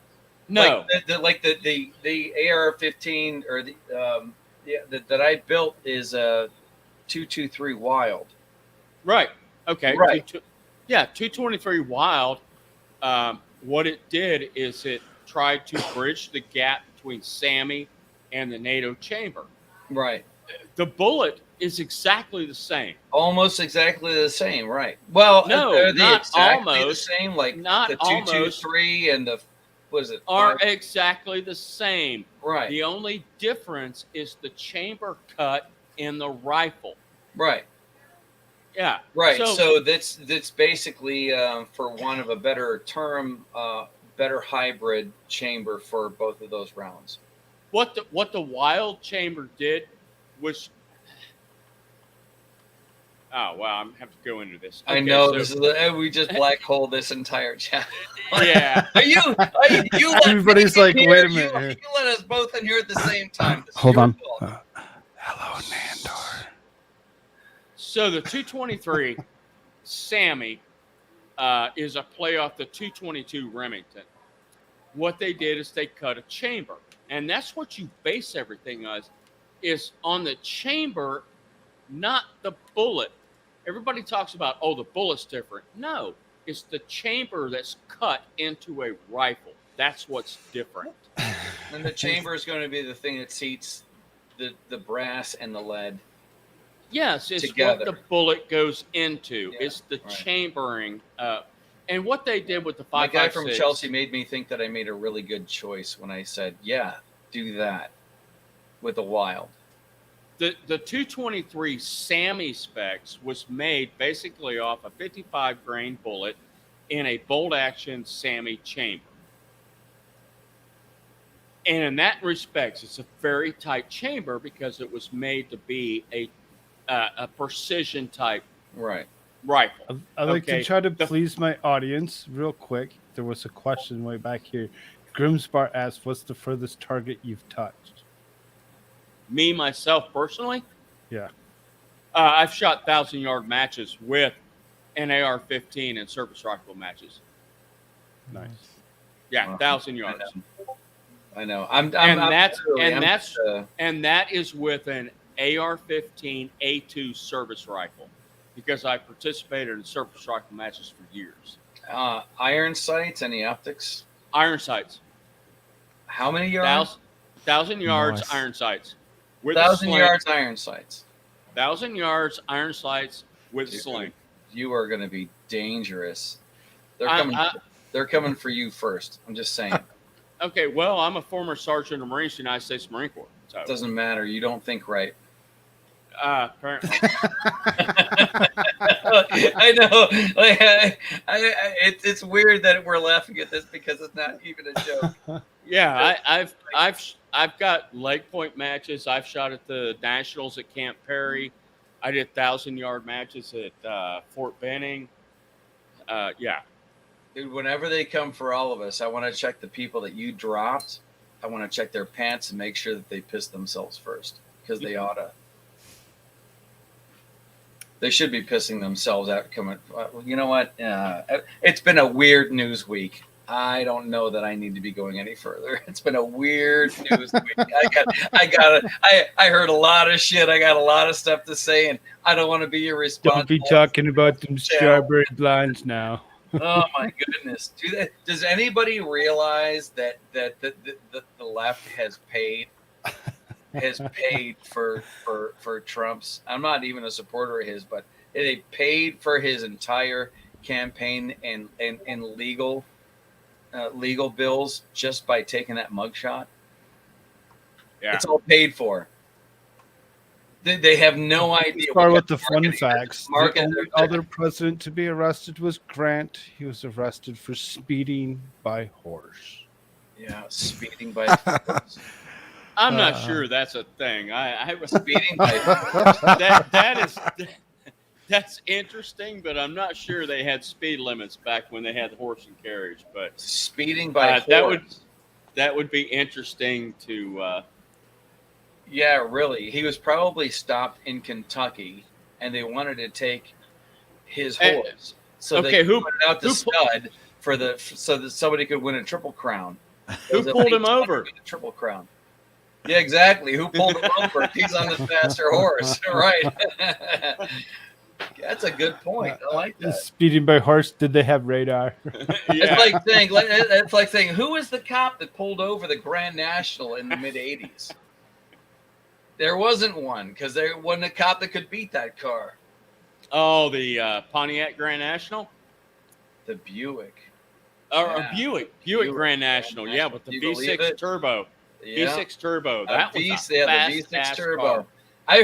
No, Like the AR-15 or that I built is a 223 Wild. right. Okay. Right. 223 Wild. What it did is it tried to bridge the gap between SAMI and the NATO chamber. Right. The bullet is exactly the same. Almost exactly the same, right? Well, No, are they not exactly almost. the same? Like Not the almost. 223 and the what is it? Are 5? exactly the same. Right. The only difference is the chamber cut in the rifle. Right. Yeah. Right. So that's basically, for want of a better term, better hybrid chamber for both of those rounds. what the Wild chamber did was. Oh wow, I'm have to go into this. I Okay, know so- this is we just black hole this entire chat. Yeah. you let Everybody's me like, in wait a here. minute. You let us both in here at the same time. This is Hold your on. fault. Hello, Nandor. So the 223 SAMI is a play off the 222 Remington. What they did is they cut a chamber, and that's what you base everything on, is on the chamber, not the bullet. Everybody talks about, oh, the bullet's different. No, it's the chamber that's cut into a rifle. That's what's different. And the chamber is going to be the thing that seats the brass and the lead. Yes, it's Together. what the bullet goes into. Yeah, It's the right. chambering. And what they did with the My guy from 5.56 Chelsea made me think that I made a really good choice when I said, yeah, do that with the Wild. The 223 SAMI specs was made basically off a 55 grain bullet in a bolt action SAMI chamber. And in that respect, it's a very tight chamber because it was made to be a precision type Right. rifle. I like Okay, to try to the- please my audience real quick. There was a question way back here. Grimspar asked, "What's the furthest target you've touched?" Me, myself, personally, Yeah. I've shot 1,000-yard matches with an AR-15 and surface rifle matches. Nice. Yeah, Wow. 1,000 yards. I know. And that is with an AR-15 A2 service rifle, because I participated in surface rifle matches for years. Iron sights, any optics? Iron sights, How many yards? 1,000 yards, Nice. iron sights. With a 1,000 sling. yards iron sights. 1,000 yards, iron sights with a Dude, sling. You are going to be dangerous. They're I- coming. I- They're coming for you first. I'm just saying. Okay, well, I'm a former sergeant of Marines, United States Marine Corps. So, It doesn't matter. You don't think right. apparently. I know. Like, it's weird that we're laughing at this because it's not even a joke. Yeah, I've got leg point matches. I've shot at the Nationals at Camp Perry. I did 1,000-yard matches at Fort Benning. Yeah, Dude, whenever they come for all of us, I want to check the people that you dropped. I want to check their pants and make sure that they piss themselves first, because they oughta. They should be pissing themselves out. Coming, you know what? It's been a weird news week. I don't know that I need to be going any further. It's been a weird news week. I heard a lot of shit. I got a lot of stuff to say, and I don't want to be irresponsible. Don't be talking about them strawberry blinds now. Oh my goodness! Does anybody realize that the left has paid for Trump's? I'm not even a supporter of his, but They paid for his entire campaign and legal legal bills just by taking that mugshot. Yeah. It's all paid for. They have no idea. Let's start with the fun marketing- facts. The marketing- only other president to be arrested was Grant. He was arrested for speeding by horse. Yeah, speeding by horse. I'm not sure that's a thing. I was Speeding by that's interesting, but I'm not sure they had speed limits back when they had the horse and carriage. But speeding by that would be interesting to. Yeah, really. He was probably stopped in Kentucky, and they wanted to take his horse. So okay, they put out the stud so that somebody could win a triple crown. Who pulled him over? A triple crown. Yeah, exactly. Who pulled him over? He's on the faster horse, right? That's a good point. I like that. Speeding by horse. Did they have radar? It's like saying, who was the cop that pulled over the Grand National in the mid '80s? There wasn't one because there wasn't a cop that could beat that car. Oh, the Pontiac Grand National, the Buick, Buick Grand National, yeah, with the V6 turbo. Yeah. V6 turbo. That was the V6 turbo. Car. I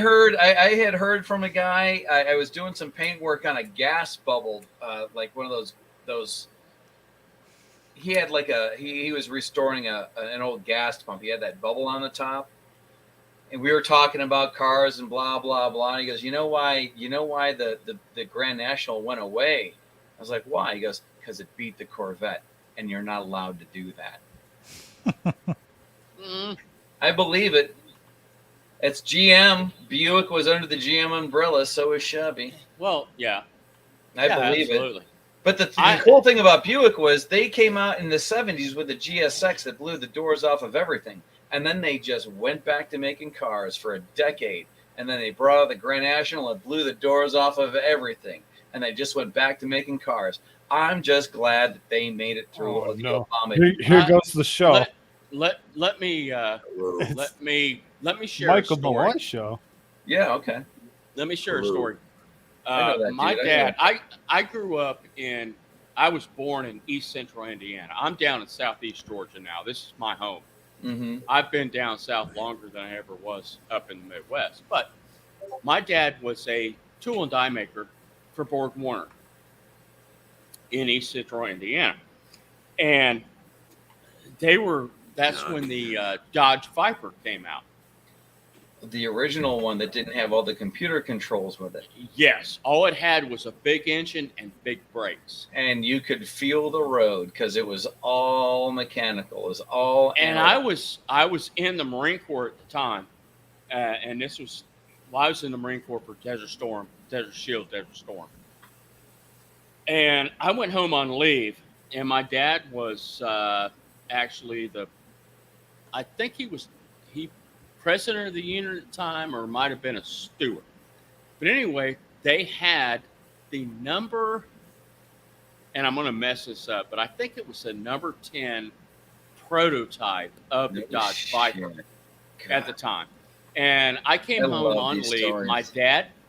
had heard from a guy. I was doing some paint work on a gas bubble, like one of those. He had like he was restoring an old gas pump. He had that bubble on the top, and we were talking about cars and blah blah blah. And he goes, you know why the Grand National went away? I was like, why? He goes, because it beat the Corvette, and you're not allowed to do that. I believe it. It's GM. Buick was under the GM umbrella, so is Chevy. Well, yeah. I believe absolutely. it. But the cool thing about Buick was they came out in the 70s with the GSX that blew the doors off of everything. And then they just went back to making cars for a decade. And then they brought out the Grand National and blew the doors off of everything. And they just went back to making cars. I'm just glad that they made it through the Obama. Here goes the show. Let me share Michael a story. Malloy show. Yeah, okay. Let me share a story. My dad, I grew up I was born in East Central Indiana. I'm down in Southeast Georgia now. This is my home. Mm-hmm. I've been down south longer than I ever was up in the Midwest. But my dad was a tool and die maker for Borg Warner in East Central Indiana. And that's when the Dodge Viper came out. The original one that didn't have all the computer controls with it. Yes. All it had was a big engine and big brakes. And you could feel the road because it was all mechanical. It was all analog. I was in the Marine Corps at the time. And I was in the Marine Corps for Desert Shield, Desert Storm. And I went home on leave, and my dad was actually I think he president of the unit at the time, or might have been a steward. But anyway, they had the number, and I'm going to mess this up, but I think it was the number 10 prototype of the Dodge Viper at the time. And I came home on leave. Stories.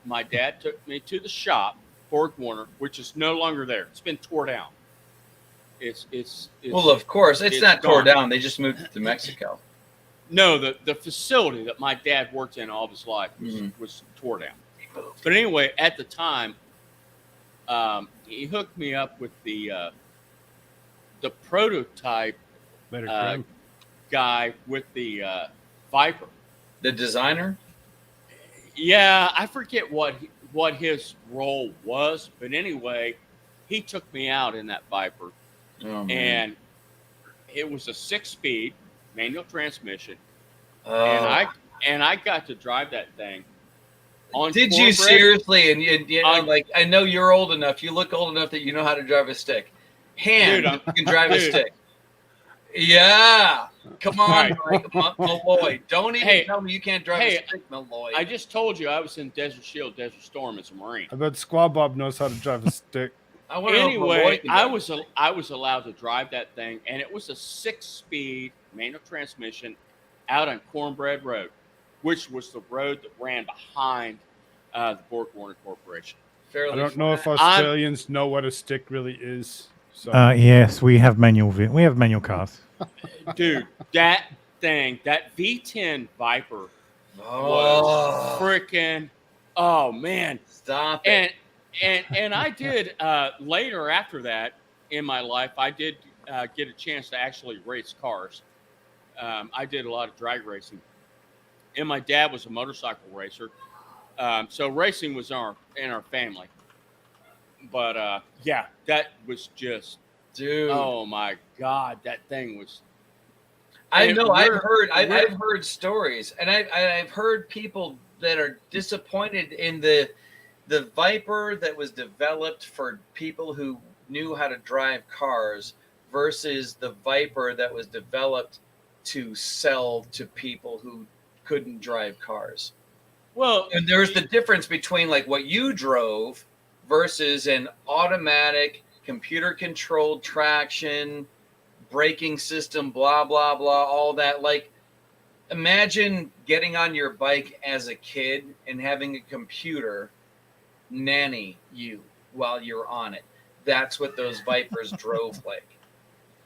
My dad took me to the shop, Borg Warner, which is no longer there. It's been tore down. It's well, of course, it's not gone. tore down. They just moved it to Mexico. No, the facility that my dad worked in all of his life was tore down. But anyway, at the time, he hooked me up with the prototype guy with the Viper. The designer? Yeah, I forget what his role was, but anyway, he took me out in that Viper, and it was a 6-speed manual transmission, and I got to drive that thing. Did you seriously? And like, I know you're old enough. You look old enough that you know how to drive a stick. You can drive a stick. Yeah. Come on, Mike, Malloy. Don't even tell me you can't drive a stick, Malloy. I just told you I was in Desert Shield, Desert Storm as a Marine. I bet Squad Bob knows how to drive a stick. Anyway, I was allowed to drive that thing, and it was a 6-speed manual transmission out on Cornbread Road, which was the road that ran behind the Borg Warner Corporation. I don't know if Australians know what a stick really is. So Yes, we have manual cars. Dude, that thing, that V10 Viper was Oh, freaking. Oh man, stop it. and I did later after that in my life, I did get a chance to actually race cars. I did a lot of drag racing, and my dad was a motorcycle racer, so racing was in our family. But yeah, that was just, Dude. oh my god, that thing was. I and know. we're- I've heard stories, and I've heard people that are disappointed in the Viper that was developed for people who knew how to drive cars versus the Viper that was developed to sell to people who couldn't drive cars. Well, And there's the difference between like what you drove versus an automatic computer controlled traction braking system, blah blah blah, all that. Like, imagine getting on your bike as a kid and having a computer nanny you while you're on it. That's what those Vipers drove like.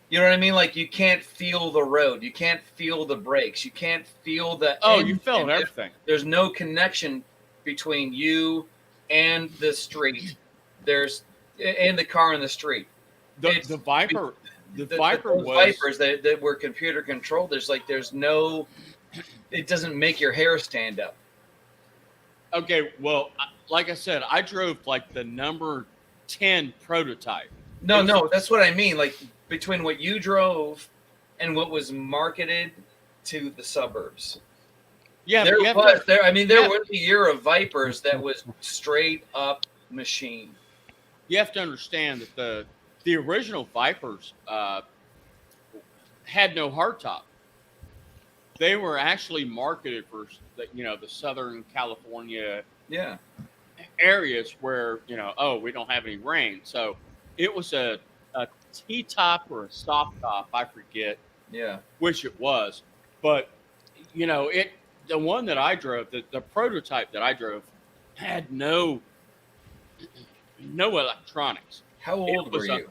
You know what I mean? Like, you can't feel the road, you can't feel the brakes, you can't feel the you felt everything. There's no connection between you and the street. And the car in the street. The Viper. The Viper those was Vipers that were computer controlled. There's no, it doesn't make your hair stand up. okay. Well, like I said, I drove like the number 10 prototype. No, that's what I mean. Like, between what you drove and what was marketed to the suburbs. Yeah, There but you have was to- there. I mean, there yeah. was a year of Vipers that was straight up machine. you have to understand that the original Vipers had no hardtop. They were actually marketed for the Southern California Yeah. areas where we don't have any rain, so it was a T-top or a soft top, I forget Yeah. which it was, but the one that I drove, the prototype that I drove, had no electronics. How old were you?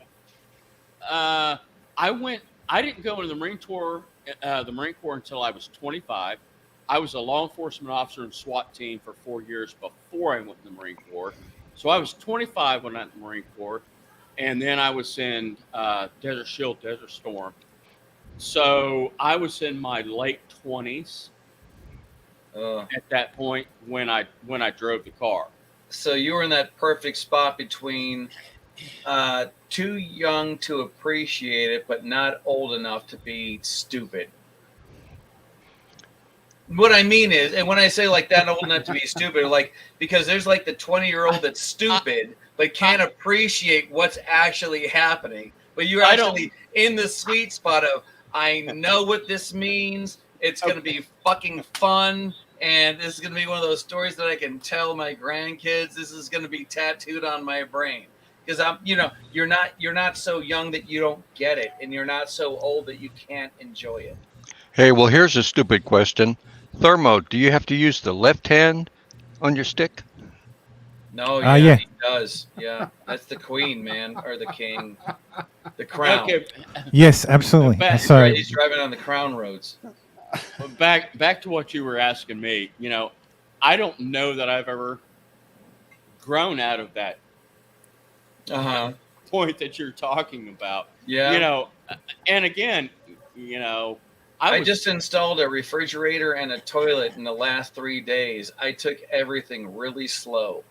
I didn't go into the Marine Corps until I was 25. I was a law enforcement officer in SWAT team for 4 years before I went in the Marine Corps. So I was 25 when I went in the Marine Corps, and then I was in Desert Shield, Desert Storm. So I was in my late 20s at that point when I drove the car. So you were in that perfect spot between too young to appreciate it, but not old enough to be stupid. What I mean is, and when I say like that, old enough to be stupid, like, because there's like the 20-year-old that's stupid but can't appreciate what's actually happening. But you're actually in the sweet spot of, I know what this means. It's going to be fucking fun. And this is going to be one of those stories that I can tell my grandkids. This is going to be tattooed on my brain. Because you're not so young that you don't get it, and you're not so old that you can't enjoy it. Hey, well, here's a stupid question. Thermo, do you have to use the left hand on your stick? No, yeah. He does. Yeah, that's the queen, man, or the king, the crown. Okay, Yes, absolutely. Back- So, Right, he's driving on the crown roads. back to what you were asking me. I don't know that I've ever grown out of that point that you're talking about. Yeah. And again, I just installed a refrigerator and a toilet in the last 3 days. I took everything really slow.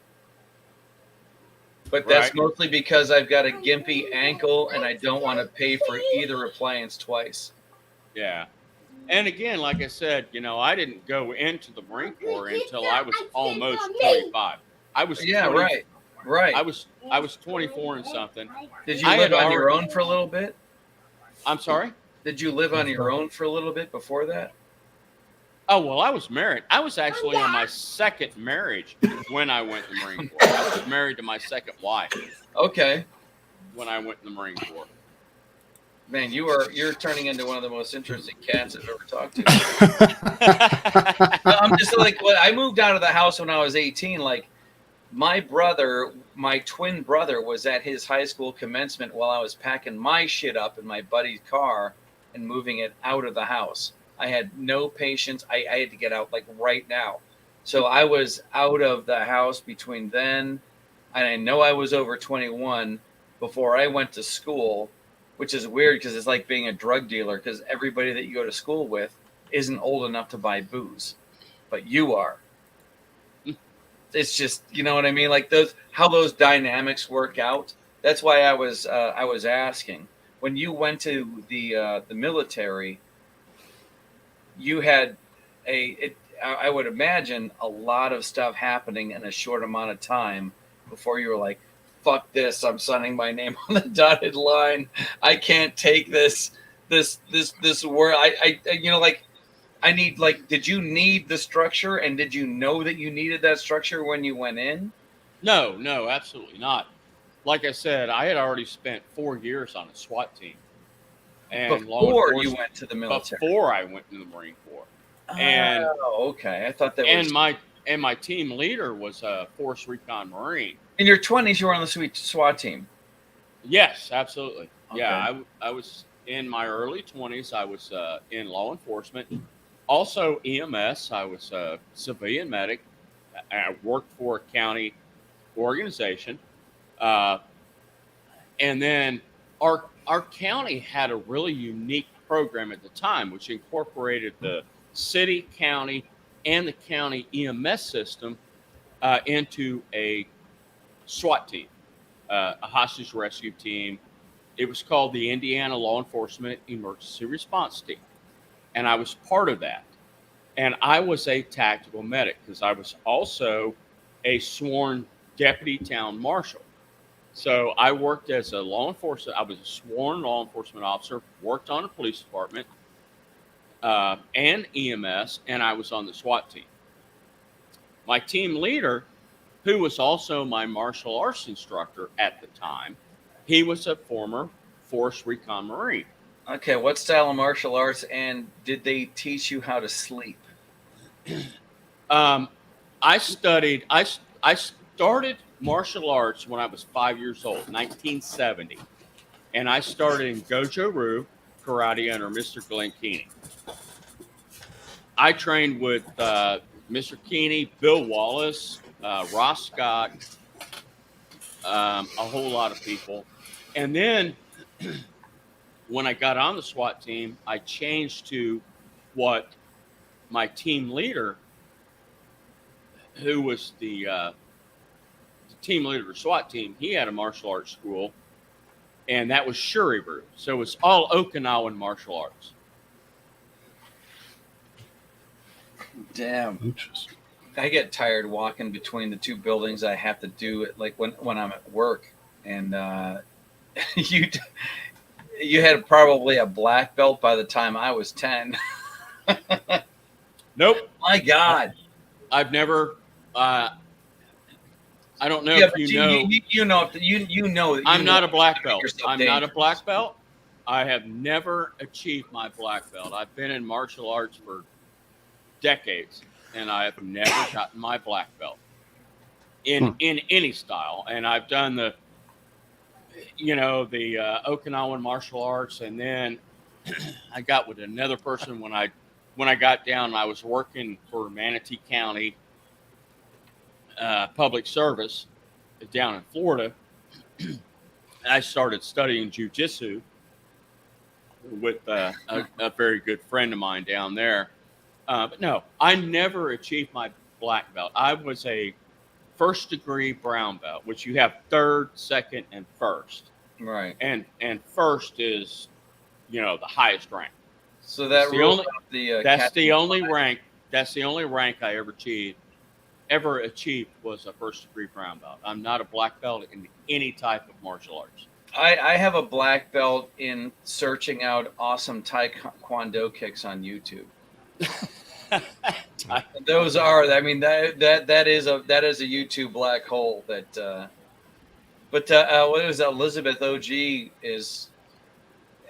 But that's Right. mostly because I've got a gimpy ankle and I don't want to pay for either appliance twice. Yeah. And again, like I said, I didn't go into the Marine Corps until I was almost 25. I was 20 Right. I was 24 and something. Did you I live had on your already- own for a little bit? I'm sorry? Did you live on your own for a little bit before that? Oh, well, I was married. I was actually on my second marriage when I went in the Marine Corps. I was married to my second wife Okay. when I went in the Marine Corps. Man, you're turning into one of the most interesting cats I've ever talked to. I'm just like, I moved out of the house when I was 18. Like, my brother, my twin brother, was at his high school commencement while I was packing my shit up in my buddy's car and moving it out of the house. I had no patience. I had to get out like right now. So I was out of the house between then, and I know I was over 21 before I went to school, which is weird because it's like being a drug dealer because everybody that you go to school with isn't old enough to buy booze, but you are. It's just, you know what I mean? Like how those dynamics work out. That's why I was asking, when you went to the military, you had I would imagine a lot of stuff happening in a short amount of time before you were like, fuck this, I'm signing my name on the dotted line. I can't take this word. I you know, like, I need, like, did you need the structure, and did you know that you needed that structure when you went in? No, absolutely not. Like I said, I had already spent 4 years on a SWAT team. And before you went to the military? Before I went to the Marine Corps. And okay. I thought that and was... And my team leader was a Force Recon Marine. In your 20s, you were on the SWAT team? Yes, absolutely. Okay. Yeah, I was in my early 20s. I was in law enforcement. Also EMS. I was a civilian medic. I worked for a county organization. And then our county had a really unique program at the time, which incorporated the city, county, and the county EMS system into a SWAT team, a hostage rescue team. It was called the Indiana Law Enforcement Emergency Response Team. And I was part of that. And I was a tactical medic because I was also a sworn deputy town marshal. So I worked as a law enforcement. I was a sworn law enforcement officer, worked on a police department and EMS, and I was on the SWAT team. My team leader, who was also my martial arts instructor at the time, he was a former Force Recon Marine. Okay, what style of martial arts, and did they teach you how to sleep? I started martial arts when I was 5 years old, 1970. And I started in Gojo-Ryu karate under Mr. Glenn Keeney. I trained with Mr. Keeney, Bill Wallace, Ross Scott, a whole lot of people. And then when I got on the SWAT team, I changed to what my team leader, who was the team leader of the SWAT team, he had a martial arts school, and that was Shuri-Ryu. So it's all Okinawan martial arts. Damn. Interesting. I get tired walking between the two buildings. I have to do it like when I'm at work, and you had probably a black belt by the time I was 10. Nope. My God. I've never. I don't know if you know. You know. I'm not a black belt. I'm not a black belt. I have never achieved my black belt. I've been in martial arts for decades, and I have never gotten my black belt in any style. And I've done the Okinawan martial arts, and then I got with another person when I got down. I was working for Manatee County Public Service down in Florida. I started studying jiu-jitsu with a very good friend of mine down there. But no, I never achieved my black belt. I was a first degree brown belt, which you have third, second, and first. Right. And first is, the highest rank. So that's the only rank. That's the only rank I ever achieved was a first degree brown belt. I'm not a black belt in any type of martial arts. I have a black belt in searching out awesome Taekwondo kicks on YouTube. Those are, I mean, that is a YouTube black hole that. But what is Elizabeth OG is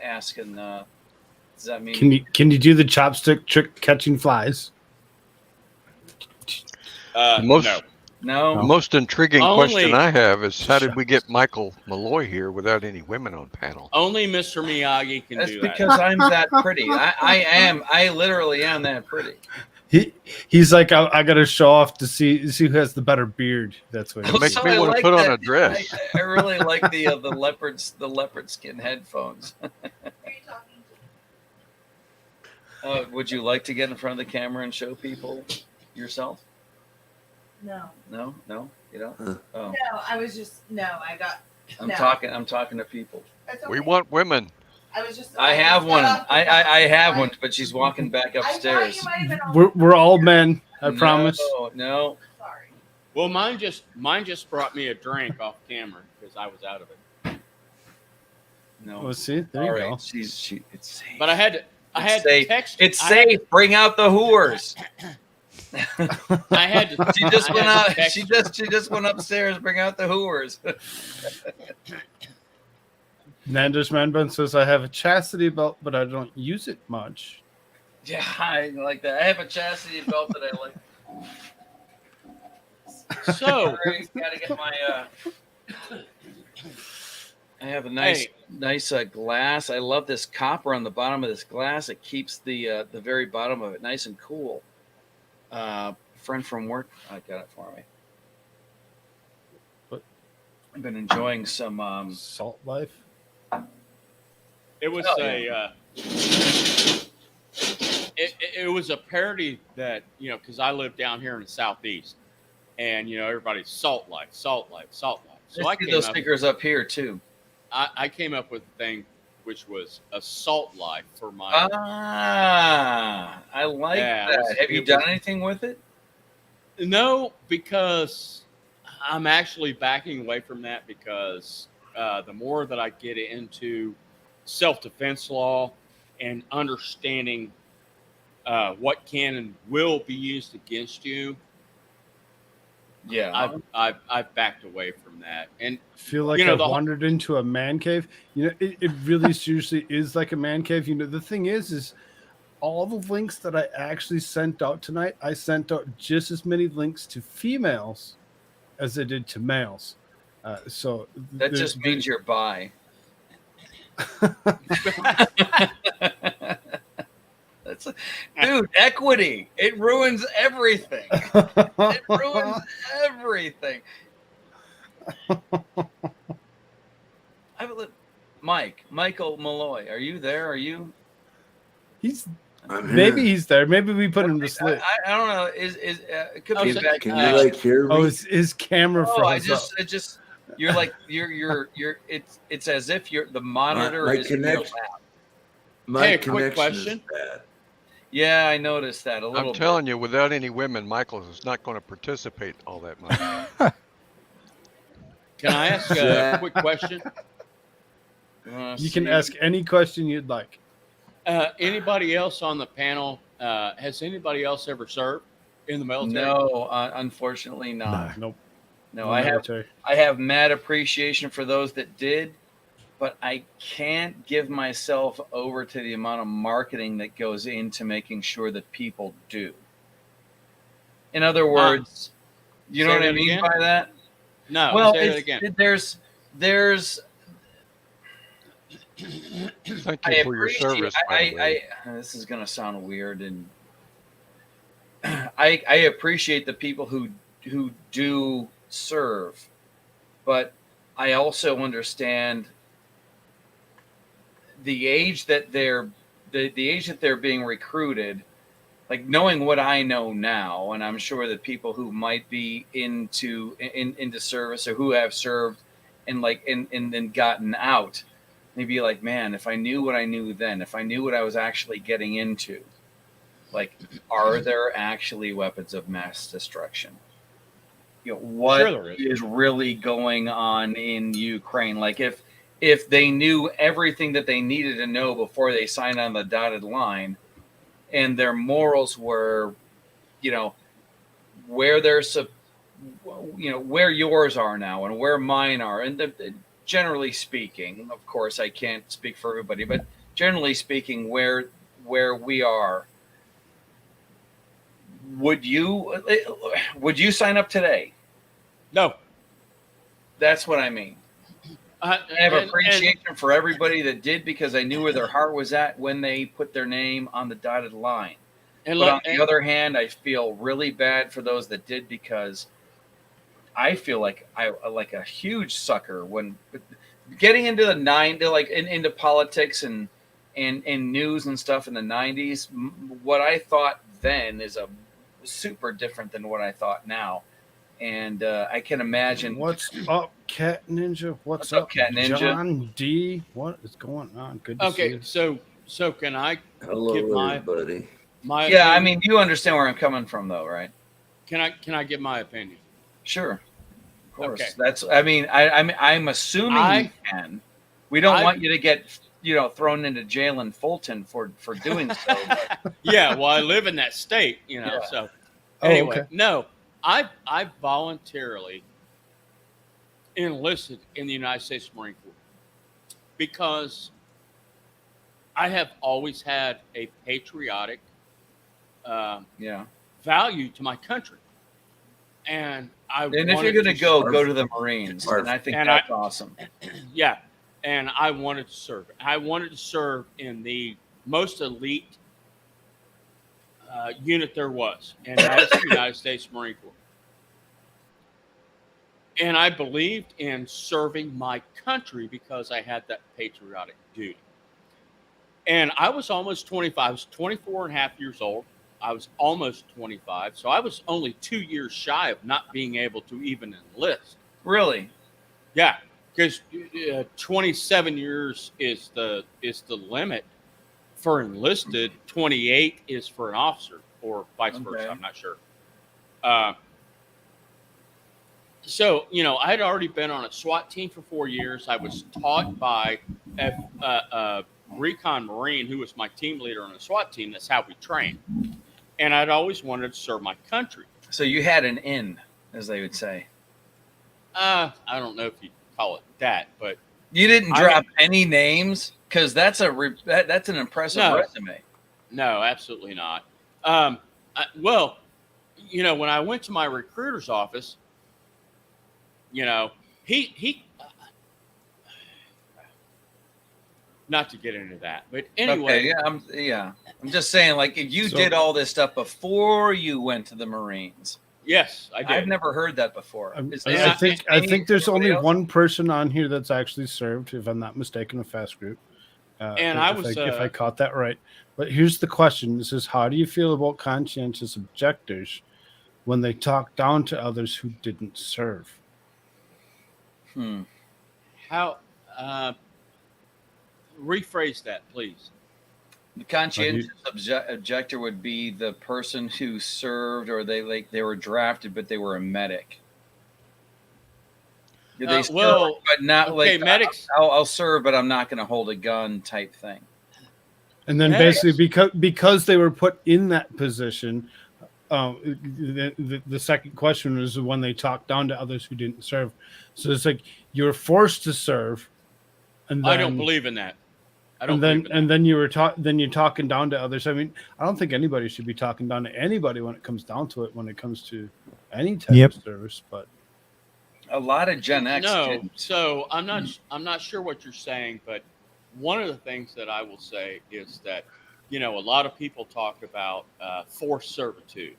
asking? Does that mean can you do the chopstick trick catching flies? No. No. The most intriguing Only- question I have is how did we get Michael Malloy here without any women on panel? Only Mr. Miyagi can That's do because I'm that pretty. I literally am that pretty. He's like, I got to show off to see who has the better beard. That's what It he makes said. me I want to like put on that. a dress. I really like the leopard skin headphones. Would you like to get in front of the camera and show people yourself? No. No, you don't. Oh, No, I was just I got. I'm no. talking to people. That's We okay. want women. I was just. I have just one. got off the I have phone. one, but she's walking back I thought upstairs. you might have been on. We're all men. I promise. No. Sorry. Well, mine just brought me a drink off camera because I was out of it. No. Let's see. There All you right. go. It's safe. But I had It's to safe. text. It's I safe. Bring out the whores. I had to. She just I went had to out. text She just went upstairs. Bring out the whores. Nando's Manbun says, I have a chastity belt, but I don't use it much. Yeah, I like that. I have a chastity belt that I like. So Gotta get my. I have a nice glass. I love this copper on the bottom of this glass. It keeps the very bottom of it nice and cool. Friend from work got it for me. What? I've been enjoying some. Salt Life. it was Oh, it was a parody that because I live down here in the southeast, and everybody's salt life. So I see came those up. stickers up here too. I came up with a thing which was a salt life for my. I like Yeah, that. Have you it done was- anything with it? No, because I'm actually backing away from that because the more that I get into self-defense law and understanding what can and will be used against you, Yeah. I've backed away from that. And Feel like I've wandered into a man cave. It really seriously is like a man cave. The thing is all the links that I actually sent out tonight, I sent out just as many links to females as I did to males. So That just means you're bi. Dude, equity. It ruins everything. It ruins everything. Michael Malloy, are you there? Are you? Maybe he's there. Maybe we put him to sleep. I don't know. It could be a bad Can you hear me? Oh, his camera froze up. it just you're like you're it's as if the monitor My is in your connection. lap. My Hey, a quick connection is question. bad. Yeah, I noticed that a little. I'm telling you, without any women, Michael is not going to participate all that much. can I ask a quick question? You can ask any question you'd like. Anybody else on the panel? Has anybody else ever served in the military? No, unfortunately not. Nope. No, I have mad appreciation for those that did, but I can't give myself over to the amount of marketing that goes into making sure that people do. In other words, you know Say what I that mean again? by that? No. Well, say that again. there's Thank I you for your appreciate. service. by the way. This is gonna sound weird, and I appreciate the people who do serve, but I also understand the age that they're being recruited. Like knowing what I know now, and I'm sure that people who might be into service or who have served and then gotten out. Maybe like, man, if I knew what I knew then, if I knew what I was actually getting into, like, are there actually weapons of mass destruction? What Sure there is really going on in Ukraine? Like, if they knew everything that they needed to know before they signed on the dotted line, and their morals were, where where yours are now and where mine are, and generally speaking, of course, I can't speak for everybody, but generally speaking, where we are, would you sign up today? No. That's what I mean. I have And- appreciation for everybody that did because I knew where their heart was at when they put their name on the dotted line. and But let- on the other hand, I feel really bad for those that did because I feel like I like a huge sucker when getting into the into politics and news and stuff in the 90s. What I thought then is a super different than what I thought now. And I can imagine. What's up, Cat Ninja? What's up, up, Cat Ninja? John D? What is going on? Good to see Okay, you. so can I Hello, give my everybody. my Yeah, I opinion? mean, you understand where I'm coming from, though, right? Can I give my opinion? Sure, of course. Okay. That's. I mean, I'm assuming you can. We don't want you to get thrown into jail in Fulton for doing so. Yeah, well, I live in that state, Yeah. So Oh, anyway, okay. no, I voluntarily enlisted in the United States Marine Corps because I have always had a patriotic Yeah. value to my country, and And if you're wanted going to go serve. to the Marines, and I think And that's awesome. yeah, and I wanted to serve. I wanted to serve in the most elite unit there was, and that is the United States Marine Corps. And I believed in serving my country because I had that patriotic duty. And I was almost 25. I was 24 and a half years old. I was almost 25. So I was only 2 years shy of not being able to even enlist. Really? Yeah, because 27 years is the limit for enlisted. 28 is for an officer, or vice versa. Okay. I'm not sure. So I had already been on a SWAT team for 4 years. I was taught by a recon Marine who was my team leader on a SWAT team. That's how we trained. And I'd always wanted to serve my country. So you had an in, as they would say. I don't know if you'd call it that, but You didn't drop any names because that's an impressive No. resume. no, absolutely not. Well, when I went to my recruiter's office, he not to get into that, but anyway, Okay, I'm just saying, like, if you So- did all this stuff before you went to the Marines, yes, I did. I've never heard that before. Is I there think there's anybody only else? one person on here that's actually served, if I'm not mistaken, a fast group. And if I caught that right. But here's the question: This is how do you feel about conscientious objectors when they talk down to others who didn't serve? How rephrase that, please. The conscientious objector would be the person who served, or they were drafted, but they were a medic. They served, but not okay, like medics. I'll serve, but I'm not going to hold a gun type thing. And then Yes. basically because they were put in that position, the second question is when they talk down to others who didn't serve. So it's like you're forced to serve, and then, I don't believe in that. I don't believe in that. then you're talking down to others. I mean, I don't think anybody should be talking down to anybody when it comes down to it. When it comes to any type Yep. of service, but A lot of Gen X No, didn't. so I'm not sure what you're saying, but one of the things that I will say is that a lot of people talk about forced servitude.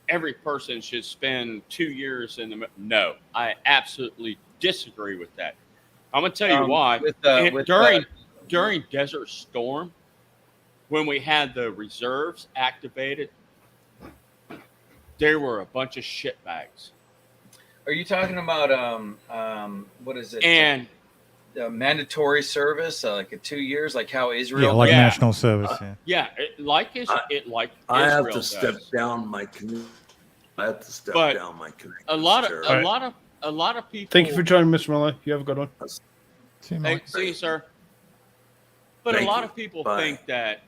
Every person should spend 2 years in the. No, I absolutely disagree with that. I'm gonna tell you why. During Desert Storm, when we had the reserves activated, there were a bunch of shitbags. Are you talking about what is it? And mandatory service, like a 2 years, like how Israel? Yeah, like Yeah. national service. Yeah. yeah, like I Israel have to does. step down my canoe. I have to step But down my canoe. A lot of Right. a lot of people. thank you for joining, Mr. Muller. You have a good one. See, Hey, Mike? see you, sir. But Thank a lot you. of people Bye. think that,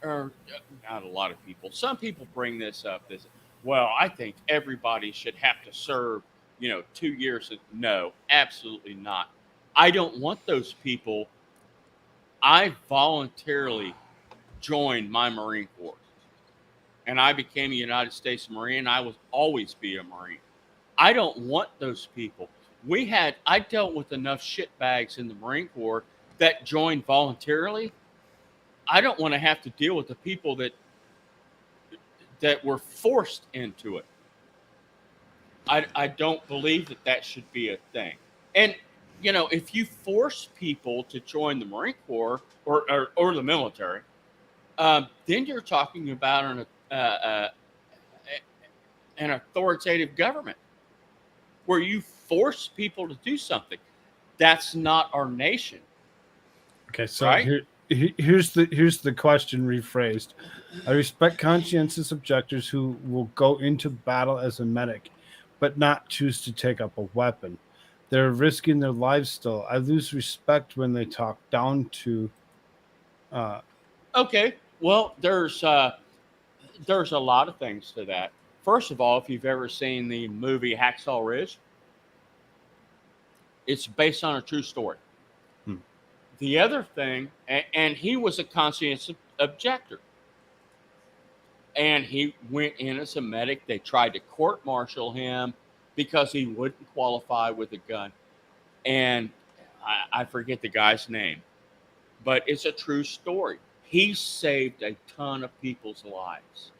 or not a lot of people. Some people bring this up as, well, I think everybody should have to serve, 2 years. No, absolutely not. I don't want those people. I voluntarily joined my Marine Corps. and I became a United States Marine, I will always be a Marine. I don't want those people. I dealt with enough shitbags in the Marine Corps that joined voluntarily. I don't want to have to deal with the people that were forced into it. I don't believe that should be a thing. And if you force people to join the Marine Corps or the military, then you're talking about an authoritative government where you force people to do something. That's not our nation. Okay, so Right? here's the question rephrased. I respect conscientious objectors who will go into battle as a medic, but not choose to take up a weapon. They're risking their lives still. I lose respect when they talk down to. Okay. Well, there's a lot of things to that. First of all, if you've ever seen the movie Hacksaw Ridge, it's based on a true story. The other thing, and he was a conscientious objector, and he went in as a medic. They tried to court-martial him because he wouldn't qualify with a gun. And I forget the guy's name, but it's a true story. He saved a ton of people's lives.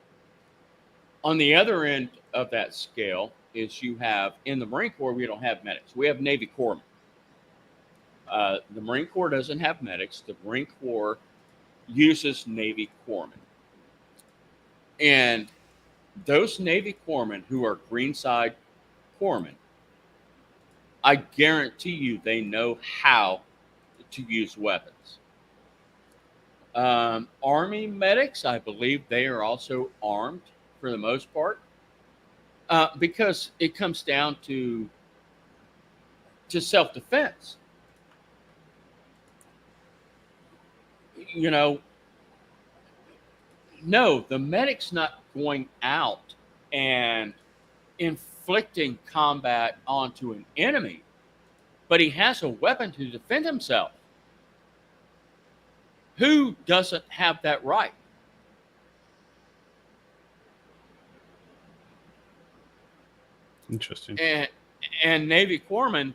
On the other end of that scale is you have, in the Marine Corps, we don't have medics. We have Navy corpsmen. The Marine Corps doesn't have medics. The Marine Corps uses Navy corpsmen. And those Navy corpsmen who are greenside corpsmen, I guarantee you they know how to use weapons. Army medics, I believe they are also armed for the most part, because it comes down to self-defense. No, the medic's not going out and inflicting combat onto an enemy, but he has a weapon to defend himself. Who doesn't have that right? Interesting. And Navy corpsmen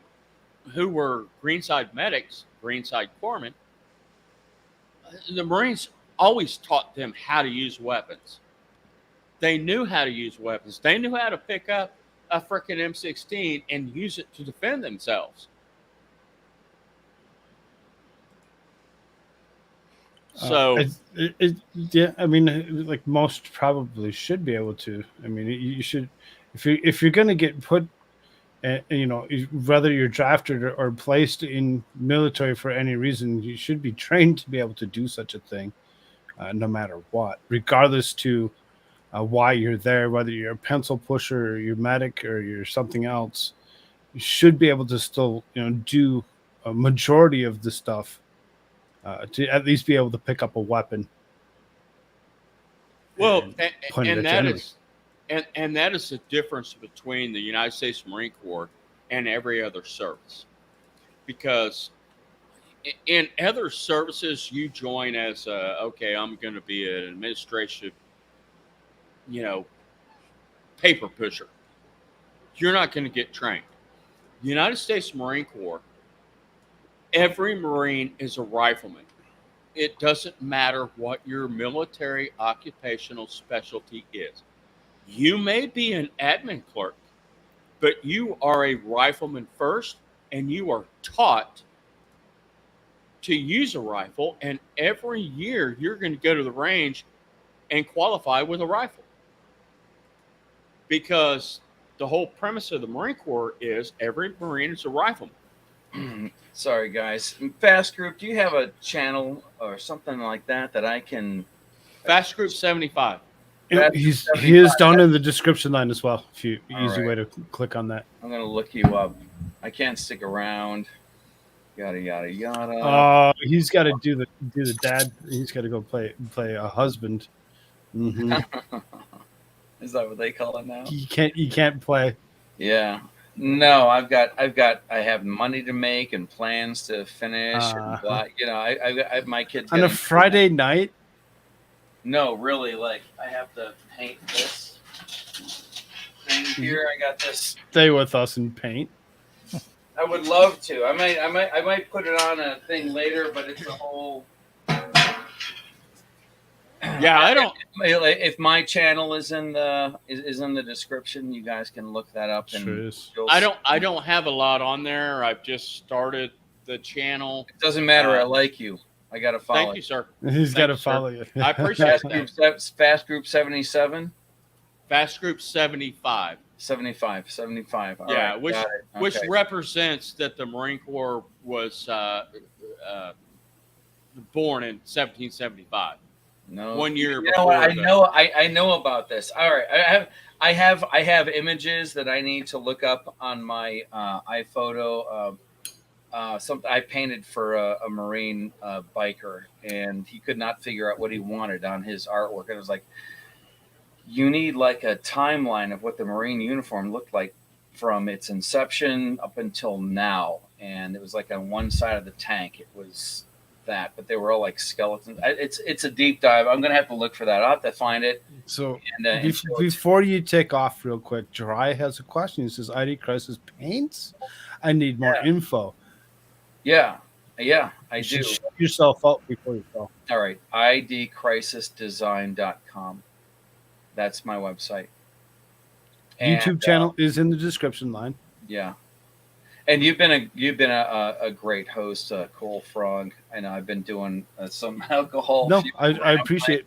who were greenside medics, greenside corpsmen, the Marines always taught them how to use weapons. They knew how to use weapons. They knew how to pick up a frickin' M16 and use it to defend themselves. So, yeah, I mean, like most probably should be able to. I mean, you should, if you're going to get put, whether you're drafted or placed in military for any reason, you should be trained to be able to do such a thing, no matter what, regardless to why you're there, whether you're a pencil pusher or you're medic or you're something else. You should be able to still, do a majority of the stuff. To at least be able to pick up a weapon. Well, and that is the difference between the United States Marine Corps and every other service. Because in other services, you join as okay, I'm going to be an administrative, paper pusher. You're not going to get trained. The United States Marine Corps, every Marine is a rifleman. It doesn't matter what your military occupational specialty is. You may be an admin clerk, but you are a rifleman first, and you are taught to use a rifle. And every year you're going to go to the range and qualify with a rifle. Because the whole premise of the Marine Corps is every Marine is a rifleman. Sorry, guys. Fast Group, do you have a channel or something like that I can? Fast Group 75. He is down in the description line as well. Easy way to click on that. I'm gonna look you up. I can't stick around. Yada yada yada. He's got to do the dad. He's got to go play a husband. Mm-hmm. Is that what they call it now? You can't play. Yeah. No, I have money to make and plans to finish. And blah, I my kids on a Friday night. No, really, like I have to paint this thing here. I got this. Stay with us and paint. I would love to. I might put it on a thing later, but it's a whole. Yeah, I don't. If my channel is in the description, you guys can look that up. And Sure is. I don't have a lot on there. I've just started the channel. It doesn't matter. I like you. I got to follow. Thank you, sir. He's got to you, sir. follow you. I appreciate Fast Group 77. Fast Group 75. 75. All Yeah, right, which got it. which Okay. represents that the Marine Corps was born in 1775. No, 1 year You know what? before I know about this. All right, I have images that I need to look up on my iPhoto. Something I painted for a Marine biker, and he could not figure out what he wanted on his artwork. And it was like, you need like a timeline of what the Marine uniform looked like from its inception up until now. And it was like on one side of the tank, it was that, but they were all like skeletons. It's a deep dive. I'm gonna have to look for that. I'll have to find it. So And before you take off real quick, Jari has a question. He says, ID Crisis paints? I need more info. yeah, I You do. should show yourself out before you go. All right, idcrisisdesign.com. That's my website. YouTube channel is in the description line. Yeah, and you've been a great host, Koolfrogg. I know I've been doing some alcohol. No, I appreciate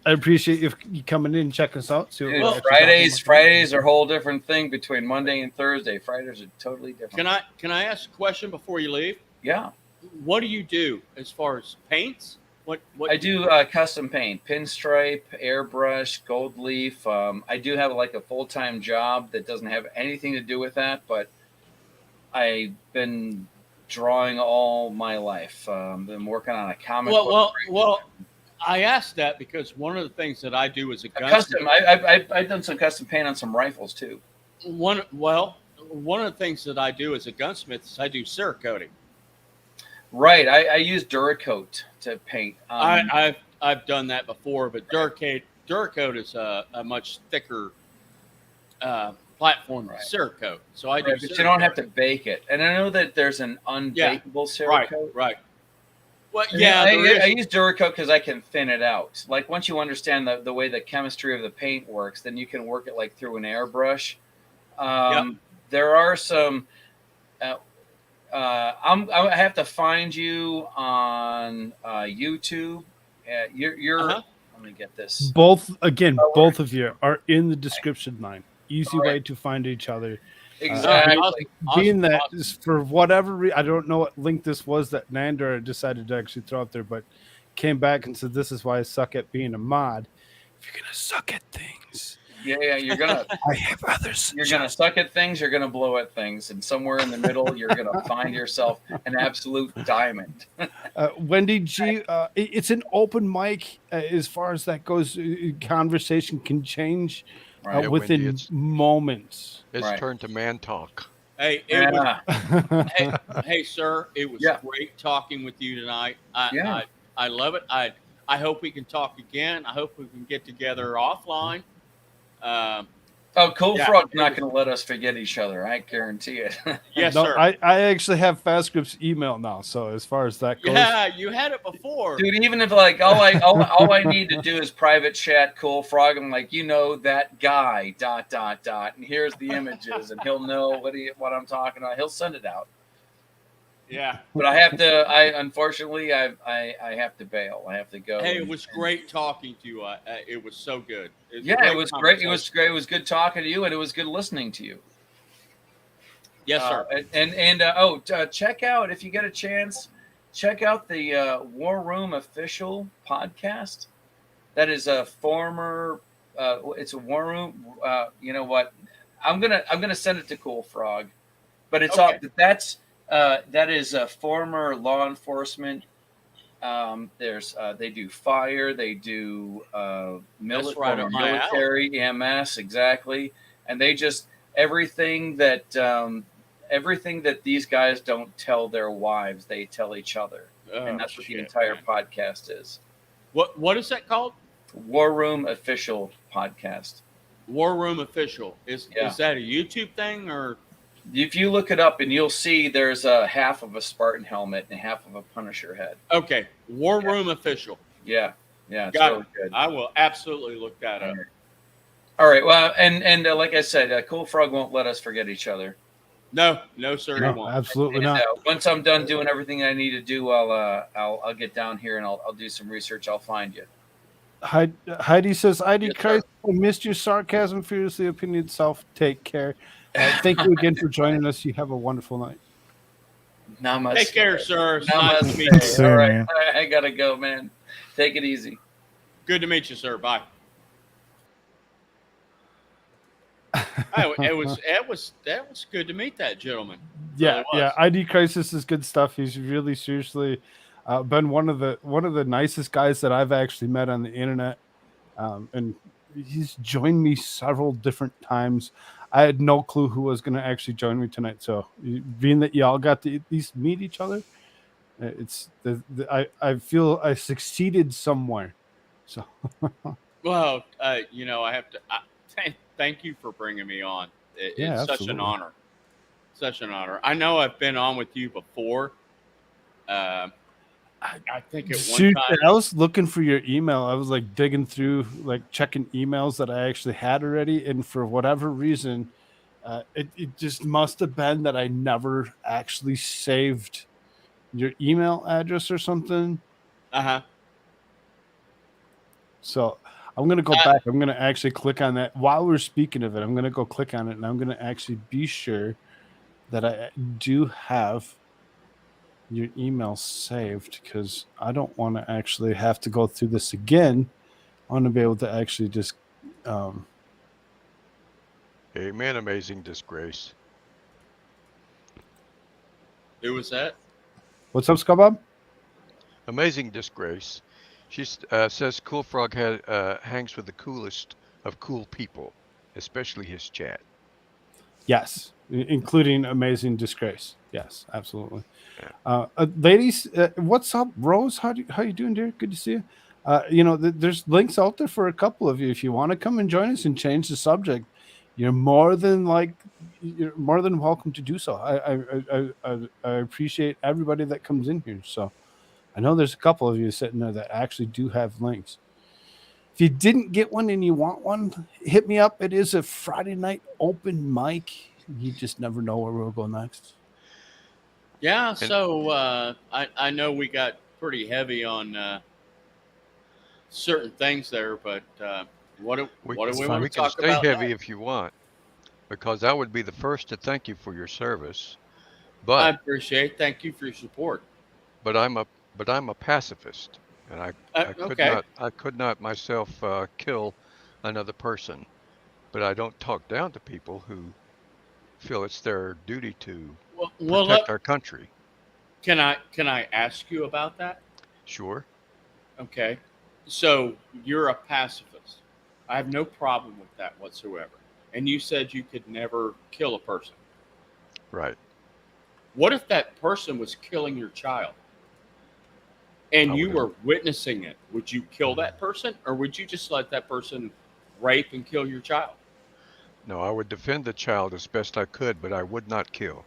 you coming in and checking us out. See what Dude, we're actually talking about. Fridays are a whole different thing between Monday and Thursday. Fridays are totally different. Can I ask a question before you leave? Yeah. What do you do as far as paints? What I do custom paint, pinstripe, airbrush, gold leaf. I do have like a full-time job that doesn't have anything to do with that, but I've been drawing all my life. Been working on a comic book. Well, I asked that because one of the things that I do as a Custom. gunsmith, I've done some custom paint on some rifles too. one of the things that I do as a gunsmith is I do Cerakoting. Right. I use Duracoat to paint. I've done that before, but Duracoat is a much thicker platform than Cerakote. So I do. But you don't have to bake it, and I know that there's an unbakeable Cerakote. Right. Well, And yeah, I use Duracoat because I can thin it out. Like once you understand the way the chemistry of the paint works, then you can work it like through an airbrush. There are some. I have to find you on YouTube. You're. Let me get this. Both of you are in the description line. Easy way to find each other. Exactly. Being that is for whatever reason, I don't know what link this was that Nander decided to actually throw out there, but came back and said, "This is why I suck at being a mod. If you're gonna suck at things, you're gonna. I have others. You're gonna suck at things. You're gonna blow at things, and somewhere in the middle, you're gonna find yourself an absolute diamond." Wendy G, it's an open mic as far as that goes. Conversation can change within Wendy, moments. It's turned to man talk. Hey, hey, sir, it was great talking with you tonight. I love it. I hope we can talk again. I hope we can get together offline. Koolfrogg's not going to let us forget each other. I guarantee it. Yes, no, sir. I actually have Fast Group's email now. So as far as that goes, Yeah, you had it before, dude. Even if like all I need to do is private chat Koolfrogg. I'm like, that guy. ... And here's the images, and he'll know what I'm talking about. He'll send it out. Yeah, but I have to. Unfortunately, I have to bail. I have to go. Hey, it was great talking to you. It was so good. It was great. It was great. It was good talking to you, and it was good listening to you. Yes, sir. Check out if you get a chance. Check out the War Room official podcast. That is a former. It's a War Room. You know what? I'm gonna send it to Koolfrogg, but it's all that's. That is a former law enforcement. They do fire, they do military, EMS, exactly, and they just everything that these guys don't tell their wives, they tell each other, and that's what the entire podcast is. What is that called? War Room Official Podcast. War Room Official. Is that a YouTube thing or? If you look it up, and you'll see there's a half of a Spartan helmet and half of a Punisher head. Okay, War Room Official. Yeah, it's Got really it. good. I will absolutely look that up. All right. Well, and like I said, Koolfrogg won't let us forget each other. No, sir, he won't. Absolutely not. Once I'm done doing everything I need to do, I'll get down here and I'll do some research. I'll find you. Heidi says, "ID Yes, Christ, I missed your sarcasm, fearlessly opinion self. Take care. Thank you again for joining us. You have a wonderful night." Namaste. Take care, sir. It's Namaste. nice to meet you. See All you, right, man. I gotta go, man. Take it easy. Good to meet you, sir. Bye. That was good to meet that gentleman. Yeah, Really was. ID Crisis is good stuff. He's really seriously been one of the nicest guys that I've actually met on the internet, and he's joined me several different times. I had no clue who was going to actually join me tonight. So, being that y'all got to at least meet each other, it's I feel I succeeded somewhere. So, Well, I have to thank you for bringing me on. It's such absolutely. an honor. Such an honor. I know I've been on with you before. I think at one Shoot, time. I was looking for your email. I was like digging through, like checking emails that I actually had already, and for whatever reason, it just must have been that I never actually saved your email address or something. Uh-huh. So I'm gonna go back. I'm gonna actually click on that while we're speaking of it. I'm gonna go click on it, and I'm gonna actually be sure that I do have your email saved, because I don't want to actually have to go through this again. I want to be able to actually just Amen. Amazing disgrace. Who was that? what's up, Scubob? Amazing disgrace. She says Koolfrogg hangs with the coolest of cool people, especially his chat. Yes, including Amazing Disgrace. Yes, absolutely. Yeah. Ladies, what's up, Rose? How you doing, dear? Good to see you. There's links out there for a couple of you. If you want to come and join us and change the subject, you're more than welcome to do so. I appreciate everybody that comes in here. So I know there's a couple of you sitting there that actually do have links. If you didn't get one and you want one, hit me up. It is a Friday night open mic. You just never know where we'll go next. Yeah, so I know we got pretty heavy on certain things there, but what do we want to can talk stay about? heavy if you want, because I would be the first to thank you for your service. I But appreciate. Thank you for your support. but I'm a pacifist, and I could not myself kill another person. But I don't talk down to people who feel it's their duty to protect our country. Can I ask you about that? Sure. Okay, so you're a pacifist. I have no problem with that whatsoever. And you said you could never kill a person. Right. What if that person was killing your child and you were witnessing it? Would you kill that person, or would you just let that person rape and kill your child? No, I would defend the child as best I could, but I would not kill.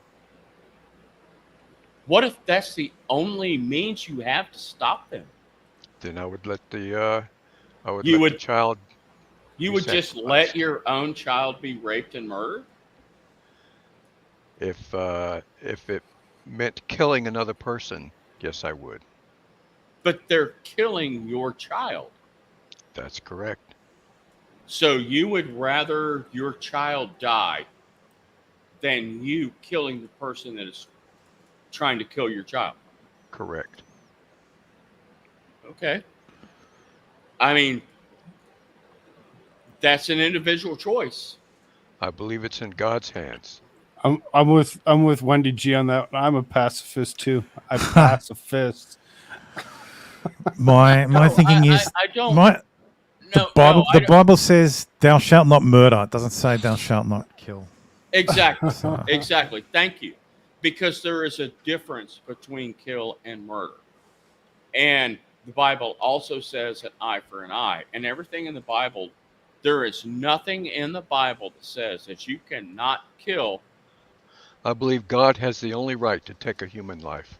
What if that's the only means you have to stop them? Then I would let the child. You be would just sacrificed. let your own child be raped and murdered? If it meant killing another person, yes, I would. But they're killing your child. That's correct. So you would rather your child die than you killing the person that is trying to kill your child? Correct. Okay. I mean, that's an individual choice. I believe it's in God's hands. I'm with Wendy G on that. I'm a pacifist too. I pacifist. My thinking is I don't. the Bible says thou shalt not murder. It doesn't say thou shalt not kill. Exactly. Exactly. Thank you. Because there is a difference between kill and murder. And the Bible also says an eye for an eye. And everything in the Bible, there is nothing in the Bible that says that you cannot kill. I believe God has the only right to take a human life.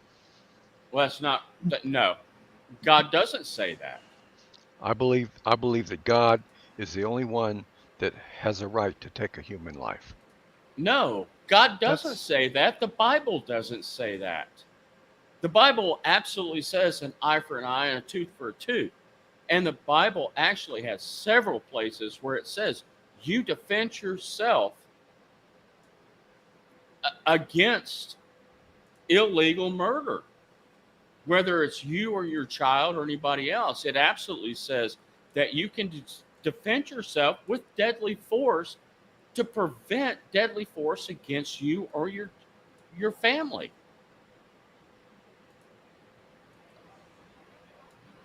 Well, that's not, no, God doesn't say that. I believe that God is the only one that has a right to take a human life. No, God doesn't That's- say that. The Bible doesn't say that. The Bible absolutely says an eye for an eye and a tooth for a tooth. And the Bible actually has several places where it says you defend yourself against illegal murder, whether it's you or your child or anybody else. It absolutely says that you can defend yourself with deadly force to prevent deadly force against you or your family.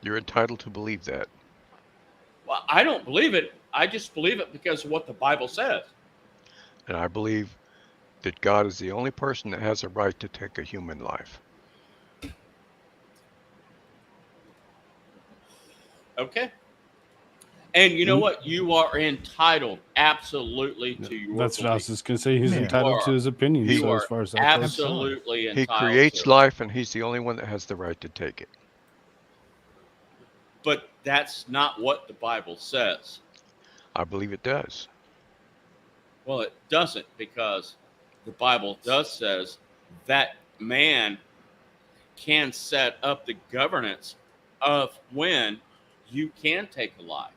You're entitled to believe that. Well, I don't believe it. I just believe it because of what the Bible says. And I believe that God is the only person that has a right to take a human life. Okay. And you know what? You are entitled absolutely to your That's what I was belief. just going to say. He's Yeah. entitled to his opinion. You So are as far as that goes, absolutely He entitled creates to it. life, and he's the only one that has the right to take it. But that's not what the Bible says. I believe it does. Well, it doesn't, because the Bible does says that man can set up the governance of when you can take a life.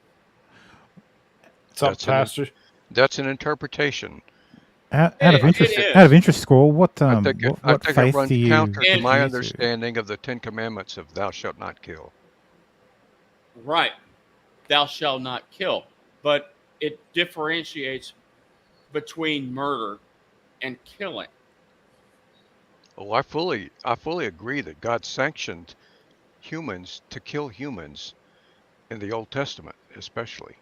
what's up, That's an- Pastor? That's an interpretation. Out It- of interest, it out of is. interest, Squirrel, what I think it faith runs do you counter to my adhere to? understanding of the Ten Commandments of "Thou shalt not kill." Right. Thou shalt not kill. But it differentiates between murder and killing. Oh, I fully agree that God sanctioned humans to kill humans in the Old Testament, especially.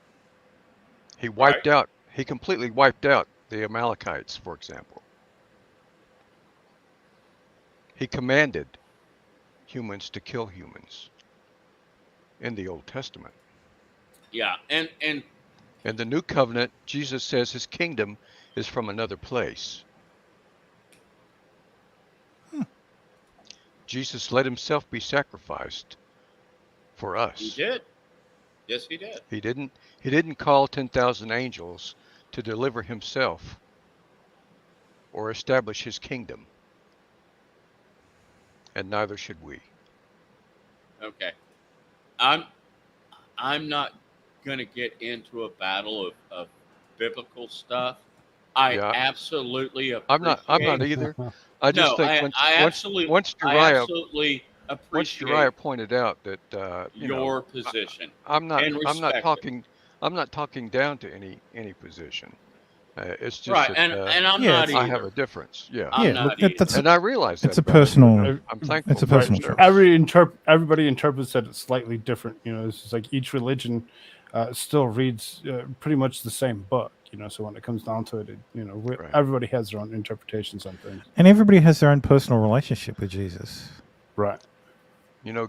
He completely wiped out the Amalekites, for example. He commanded humans to kill humans in the Old Testament. Yeah. And In the New Covenant, Jesus says his kingdom is from another place. Jesus let himself be sacrificed for he us. did. Yes, he did. He didn't call 10,000 angels to deliver himself or establish his kingdom. And neither should we. Okay. I'm not gonna get into a battle of biblical stuff. I Yeah, absolutely I'm not appreciate. either. I just No, think I absolutely, once I Uriah absolutely once appreciate Uriah pointed out that your position I'm and respect it. I'm not talking down to any position. It's just Right, that and I'm Yeah, not I have either. a difference. Yeah, I'm Yeah, not look, either. that's and I realize it's that a about it, but personal. I'm thankful It's a for your personal service. choice. Everybody interprets it slightly different. You know, it's just like each religion still reads pretty much the same book. You know, so when it comes down to it, Right. everybody has their own interpretations on things. And everybody has their own personal relationship with Jesus. Right. You know,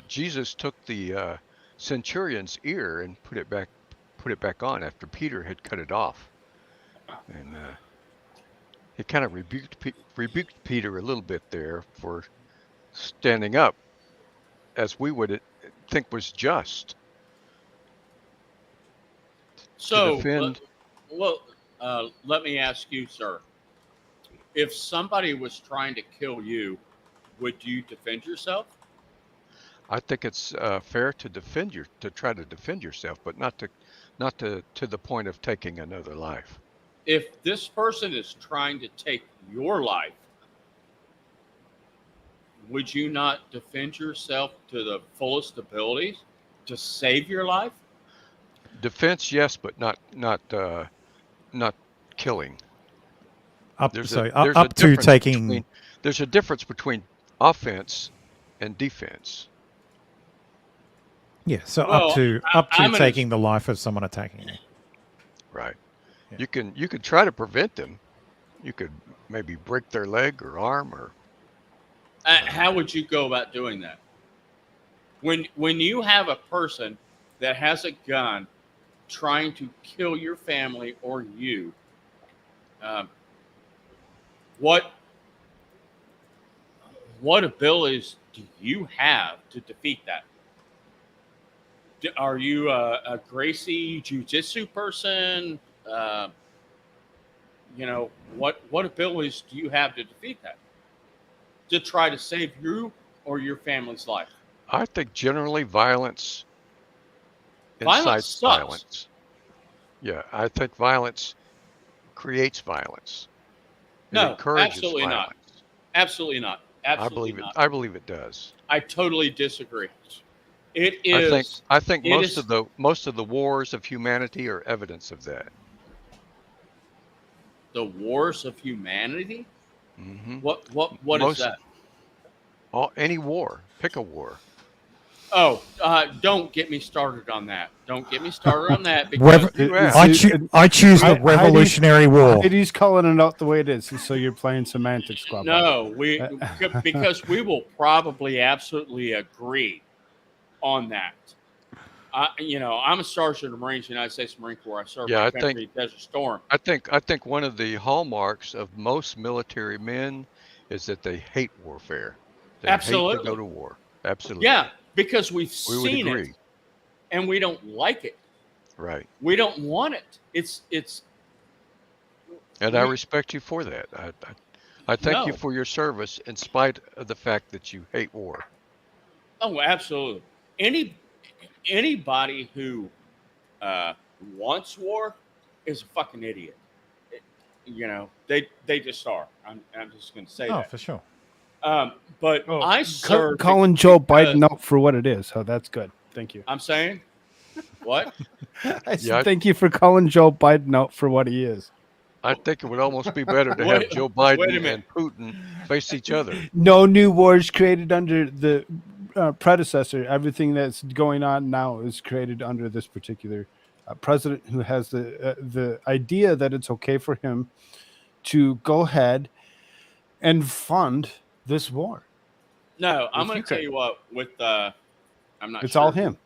Jesus took the centurion's ear and put it back on after Peter had cut it off, and he kind of rebuked Peter a little bit there for standing up, as we would think was just to So, defend. let me ask you, sir. If somebody was trying to kill you, would you defend yourself? I think it's fair to try to defend yourself, but not to the point of taking another life. If this person is trying to take your life, would you not defend yourself to the fullest abilities to save your life? Defense, yes, but not killing. Up There's so a up, there's a up to difference taking. between there's a difference between offense and defense. Yeah, so Well, up to I'm gonna- taking the life of someone attacking you. Right. Yeah. You could try to prevent them. You could maybe break their leg or arm or How would you go about doing that? when you have a person that has a gun trying to kill your family or you, what abilities do you have to defeat that? Are you a Gracie jiu-jitsu person? What abilities do you have to defeat that? To try to save you or your family's life? I think generally violence Violence incites sucks. violence. Yeah, I think violence creates violence. It No, encourages absolutely not. violence. Absolutely not. Absolutely not. I believe it does. I totally disagree. It is. I think it most is- of the wars of humanity are evidence of that. the wars of humanity. Mm-hmm. What is that? Any war. Pick a war. Oh, don't get me started on that. Don't get me started on that because I choose the Heidi's- Revolutionary War. Heidi's calling it out the way it is, so you're playing semantics, Squab. no, because we will probably absolutely agree on that. I'm a sergeant of Marines, United States Marine Corps. I served my country at Desert Storm. I think one of the hallmarks of most military men is that they hate warfare. They hate to go to war. Absolutely. Yeah, because we've seen agree. it, and we don't like it. Right. We don't want it. And I respect you for that. I thank you No. for your service in spite of the fact that you hate war. Oh, absolutely. Anybody who wants war is a fucking idiot. They just are. I'm just going to say that. Oh, for sure. But I served. Calling Joe Biden out for what it is. So that's good. Thank you. I'm saying, what? I said, thank you for calling Joe Biden out for what he is. I think it would almost be better to have Joe Biden and Putin face each other. No new wars created under the predecessor. Everything that's going on now is created under this particular president who has the idea that it's okay for him to go ahead and fund this war. No, I'm With going to tell Ukraine. you what. I'm not. It's sure all him.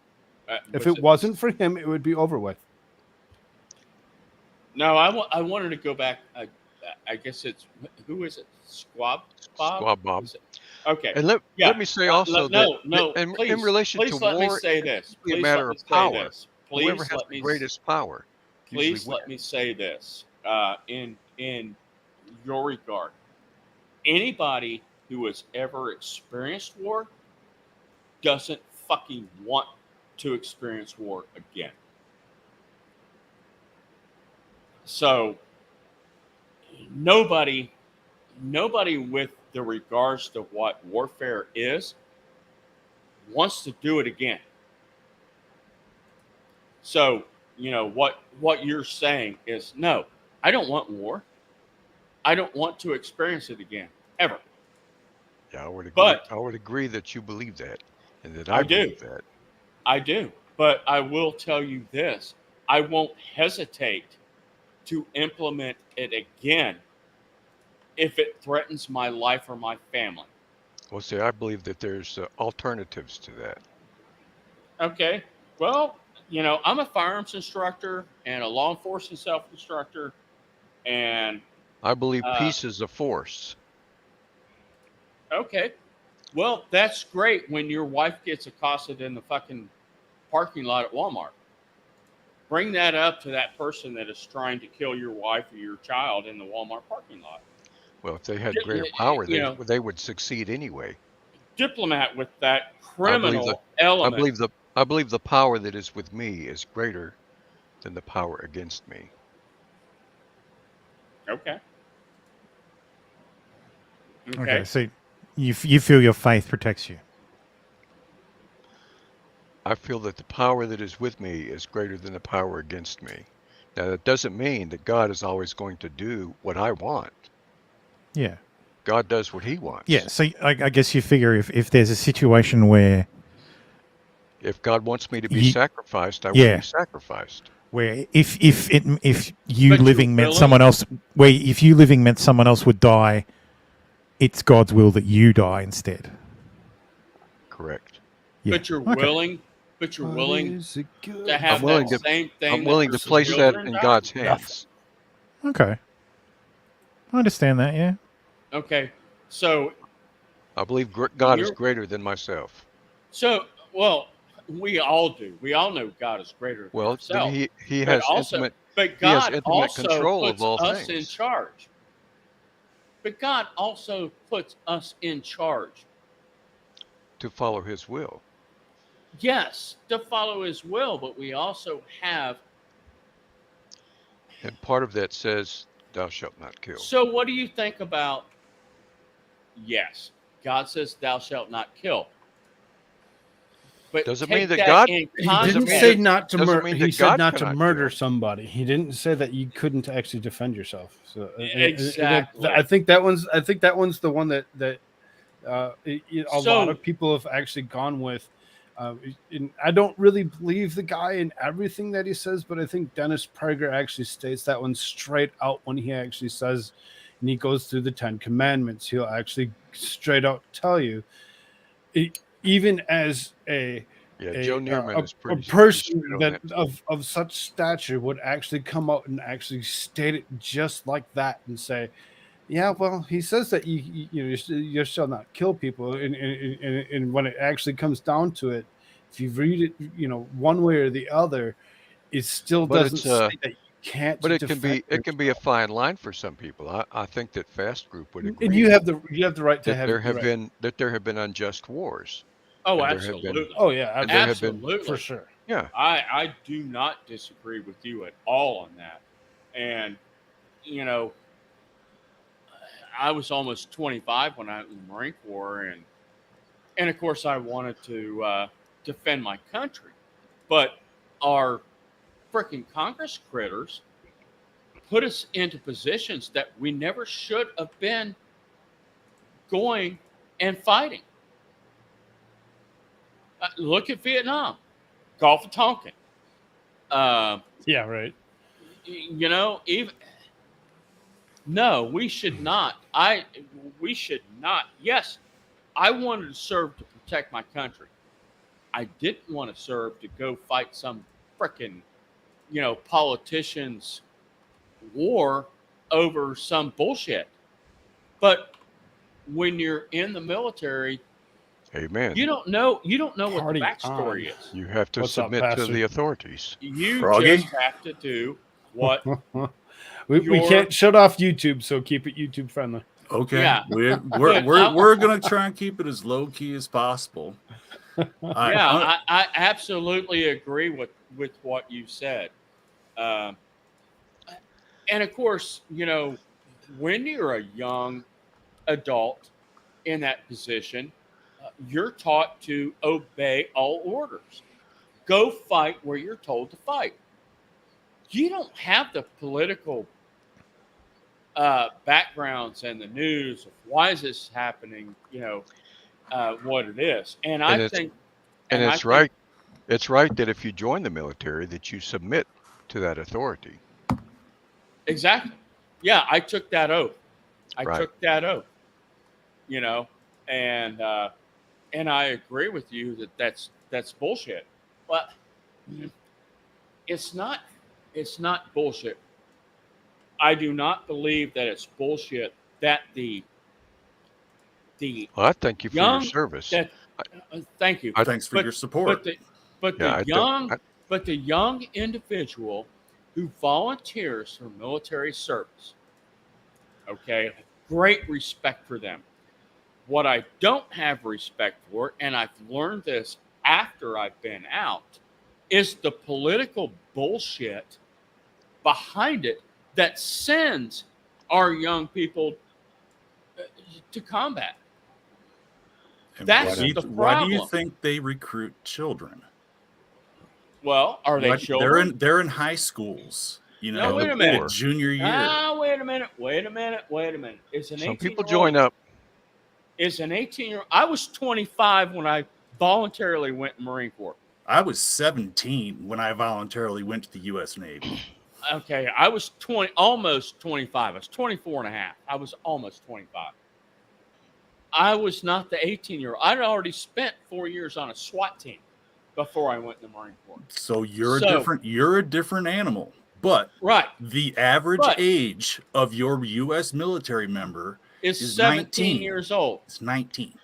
If it wasn't for him, it would be over with. No, I wanted to go back. I guess it's who is it? Squab Bob. Squab Bob. Is it? Okay. And let me say also no, that please, in relation please to let war, me say this. it's a Please matter let me of say power. this. Whoever Please has let the me. greatest power. usually Please let me say this. In your regard, anybody who has ever experienced war doesn't fucking want to experience war again. So nobody with the regards to what warfare is wants to do it again. So, what you're saying is, no, I don't want war. I don't want to experience it again, ever. Yeah, I would agree. But- I would agree that you believe that, and that I I do. believe that. I do. But I will tell you this. I won't hesitate to implement it again if it threatens my life or my family. Well, see, I believe that there's alternatives to that. Okay. Well, I'm a firearms instructor and a law enforcement self-instructor, and I believe peace is a force. okay. Well, that's great when your wife gets accosted in the fucking parking lot at Walmart. Bring that up to that person that is trying to kill your wife or your child in the Walmart parking lot. Well, if they had Yeah, greater power, they would succeed anyway. Diplomat with that criminal element. I believe the power that is with me is greater than the power against me. Okay. Okay, so you feel your faith protects you. I feel that the power that is with me is greater than the power against me. Now, that doesn't mean that God is always going to do what I want. Yeah. God does what he wants. Yeah, so I guess you figure if there's a situation where... If God wants me to be sacrificed, I will be sacrificed. Where if you But living you're meant willing? someone else... Where if you living meant someone else would die, it's God's will that you die instead. Correct. but you're Okay. willing Is it good? to have I'm willing that to- same thing. I'm willing to that place that children in die? God's hands. Okay. I understand that. Yeah. Okay, so I believe God is You're- greater than myself. well, we all do. We all know God is greater than Well, then himself. he But has also, intimate but he has God intimate also control puts of all us in things charge. But God also puts us in charge. to follow his will. Yes, to follow His will, but we also have. And part of that says, thou shalt not kill. So, what do you think about? Yes, God says, "Thou shalt not kill." But Doesn't take mean that that God- in He Doesn't didn't mean say that- not to doesn't murder. mean He that said God not to cannot murder kill. somebody. He didn't say that you couldn't actually defend yourself. So Exactly. I think that one's the one that a lot So- of people have actually gone with. And I don't really believe the guy in everything that he says, but I think Dennis Prager actually states that one straight out when he actually says, and he goes through the 10 Commandments. He'll actually straight out tell you, even as Yeah, Joe Neerman is a pretty person straight on that too. of such stature would actually come out and actually state it just like that and say, yeah, well, he says that you shall not kill people, and when it actually comes down to it, if you read it, one way or the other, it still But doesn't it's say that you can't. But it can defend be a fine line for some people. I think that Fast Group would yourself. agree And you have the right to that have there it. have Right. been unjust wars. Oh, And there have been- absolutely. Oh yeah, and there have been- Absolutely. for sure. Yeah, I do not disagree with you at all on that. And I was almost 25 when I was in the Marine Corps, and of course I wanted to defend my country, but our freaking Congress critters put us into positions that we never should have been going and fighting. Look at Vietnam, Gulf of Tonkin. Yeah, right. Even no, we should not. We should not. Yes, I wanted to serve to protect my country. I didn't want to serve to go fight some frickin', politician's war over some bullshit. But when you're in the military, amen. you don't know what Party the backstory on. is. You have to What's up, submit to Pastor? the authorities. You Froggy? just have to do what we your- can't shut off YouTube, so keep it YouTube friendly. Okay. Yeah. We're gonna try and keep it as low key as possible. I absolutely agree with what you said. And of course, when you're a young adult in that position, you're taught to obey all orders. Go fight where you're told to fight. You don't have the political backgrounds and the news of why is this happening, what it is. And I think it's right. It's right that if you join the military, that you submit to that authority. Exactly. Yeah, I took that oath. Right. And I agree with you that's bullshit. But it's not bullshit. I do not believe that it's bullshit that the Well, I thank you for young your service. thank you. Thanks for your support. But Yeah, the young individual who volunteers for military service, okay, great respect for them. What I don't have respect for, and I've learned this after I've been out, is the political bullshit behind it that sends our young people to combat. And That's the why do you problem. think they recruit children? Well, are they children? They're in high schools. No, wait a minute. the junior year. Wait a minute. It's an 18-year-old. Some people join up. It's an 18-year-old. I was 25 when I voluntarily went in Marine Corps. I was 17 when I voluntarily went to the U.S. Navy. Okay, I was almost 25. I was 24 and a half. I was almost 25. I was not the 18-year-old. I'd already spent 4 years on a SWAT team before I went in the Marine Corps. So you're a different animal. But right, the average age of your U.S. military member is 17 19 years old. It's 19.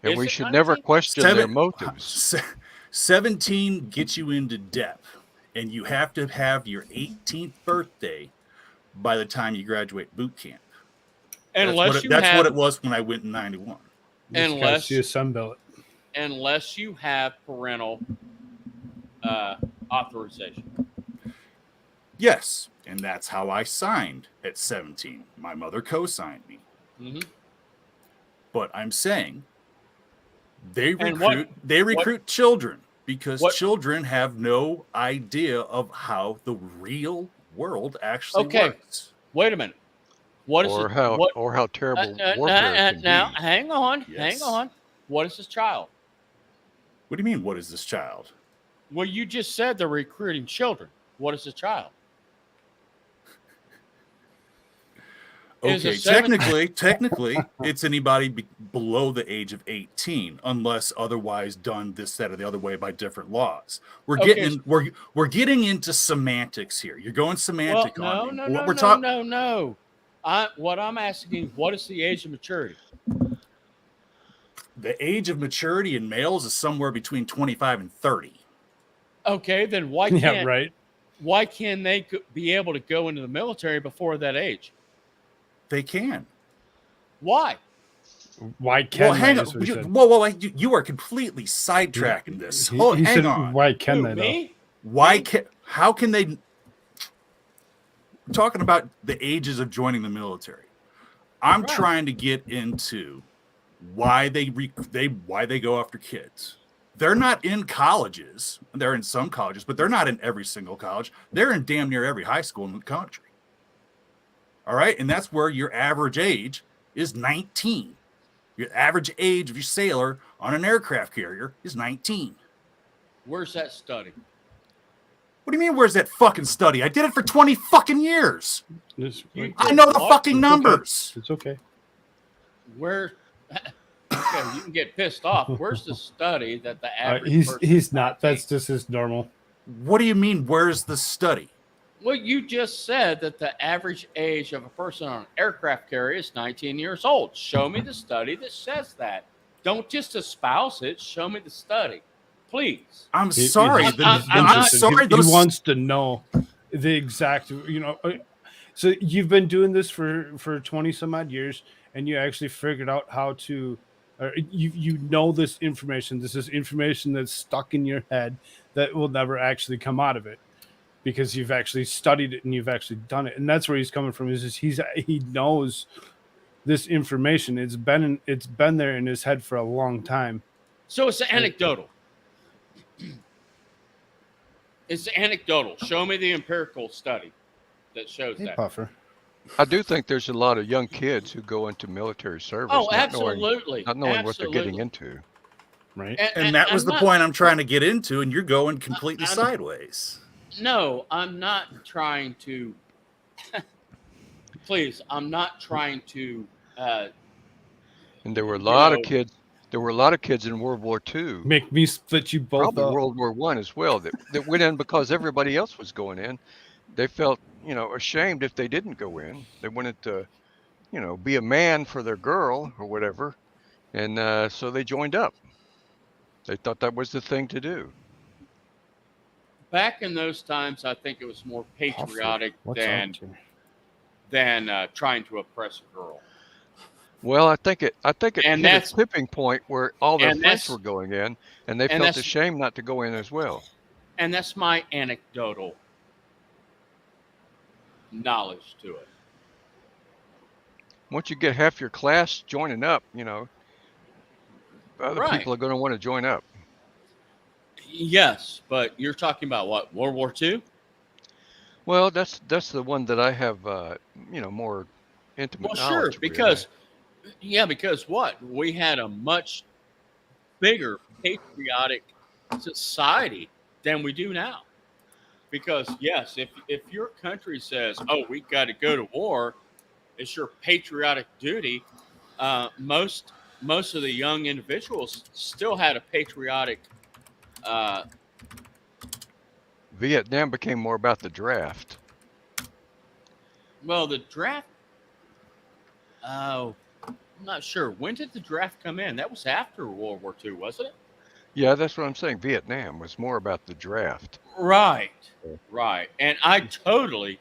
And we should never question their motives. 17 gets you into depth, and you have to have your 18th birthday by the time you graduate boot camp. That's what it was when I went in 91. Unless you Sunbelt. Unless you have parental authorization. Yes, and that's how I signed at 17. My mother co-signed me. Mm-hmm. But I'm saying they recruit children because children have no idea of how the real world actually works. Wait a minute. What is how terrible warfare can now, be. hang on. What is this child? What do you mean, what is this child? Well, you just said they're recruiting children. What is a child? Okay, technically, it's anybody below the age of 18, unless otherwise done this, that, or the other way by different laws. We're getting into semantics here. You're going semantic on me. No. What I'm asking, what is the age of maturity? The age of maturity in males is somewhere between 25 and 30. Okay, then why can't they be able to go into the military before that age? They can. Why? Why can well, hang on. You are completely sidetracking this. Hang on. Why can they? Me? How can they? We're talking about the ages of joining the military. I'm trying to get into why they go after kids. They're not in colleges. They're in some colleges, but they're not in every single college. They're in damn near every high school in the country. All right. And that's where your average age is 19. Your average age of your sailor on an aircraft carrier is 19. Where's that study? What do you mean, where's that fucking study? I did it for 20 fucking years. I know the fucking numbers. It's okay. Okay, you can get pissed off. Where's the study that the average he's not. That's just his normal. What do you mean, where's the study? Well, you just said that the average age of a person on an aircraft carrier is 19 years old. Show me the study that says that. Don't just espouse it. Show me the study, please. I'm sorry. I'm sorry. He wants to know the exact. So you've been doing this for 20 some odd years, and you actually figured out how to. You know this information. This is information that's stuck in your head that will never actually come out of it. Because you've actually studied it and you've actually done it, and that's where he's coming from. Is he knows this information? It's been there in his head for a long time. So it's anecdotal. It's anecdotal. Show me the empirical study that shows that. Puffer. I do think there's a lot of young kids who go into military service. Oh, absolutely. Not knowing what they're getting into. Right. And that was the point I'm trying to get into, and you're going completely sideways. No, I'm not trying to. Please, I'm not trying to. And there were a lot of kids. There were a lot of kids in World War II. Make me split you both Probably up. World War I as well. That went in because everybody else was going in. They felt, ashamed if they didn't go in. They wanted to, be a man for their girl or whatever, and so they joined up. They thought that was the thing to do. Back in those times, I think it was more patriotic than trying to oppress a girl. Well, I think it hit a tipping point where all their friends were going in, and they felt ashamed not to go in as well. And that's my anecdotal knowledge to it. Once you get half your class joining up, other people are going to want to join up. Yes, but you're talking about what, World War II? Well, that's the one that I have, more intimate knowledge. Sure, because what? We had a much bigger patriotic society than we do now. Because yes, if your country says, "Oh, we got to go to war," it's your patriotic duty. Most most of the young individuals still had a patriotic. Vietnam became more about the draft. Well, the draft. Oh, I'm not sure. When did the draft come in? That was after World War II, wasn't it? Yeah, that's what I'm saying. Vietnam was more about the draft. Right. Right. And I totally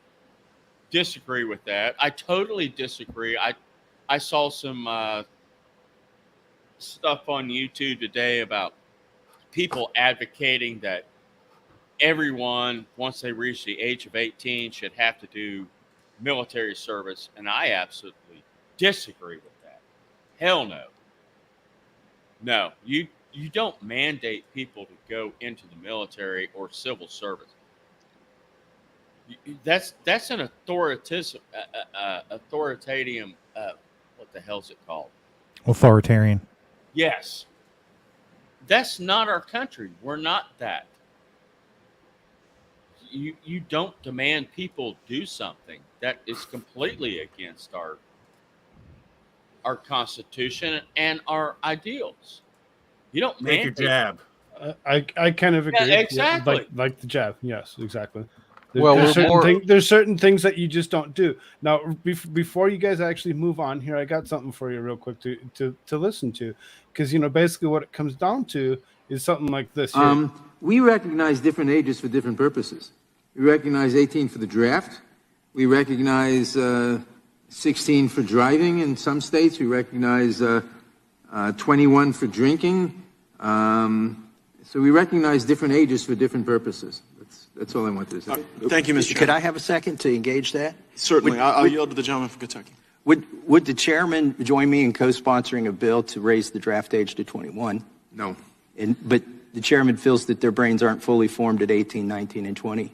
disagree with that. I totally disagree. I saw some stuff on YouTube today about people advocating that everyone, once they reach the age of 18, should have to do military service. And I absolutely disagree with that. Hell no. No, you don't mandate people to go into the military or civil service. That's an authoritarian. What the hell's it called? Authoritarian. Yes, that's not our country. We're not that. You don't demand people do something that is completely against our Constitution and our ideals. You don't Take a mandate. jab. I kind of agree. Yeah, exactly. Like the jab. Yes, exactly. Well, There's certain things that you just don't do. Now, before you guys actually move on here, I got something for you real quick to listen to, because basically what it comes down to is something like this. Here. We recognize different ages for different purposes. We recognize 18 for the draft. We recognize 16 for driving in some states. We recognize 21 for drinking. So we recognize different ages for different purposes. That's all I wanted to say. Thank you, Mr. Chairman. Could I have a second to engage that? Certainly. I'll yield to the gentleman from Kentucky. Would the chairman join me in co-sponsoring a bill to raise the draft age to 21? No. But the chairman feels that their brains aren't fully formed at 18, 19, and 20.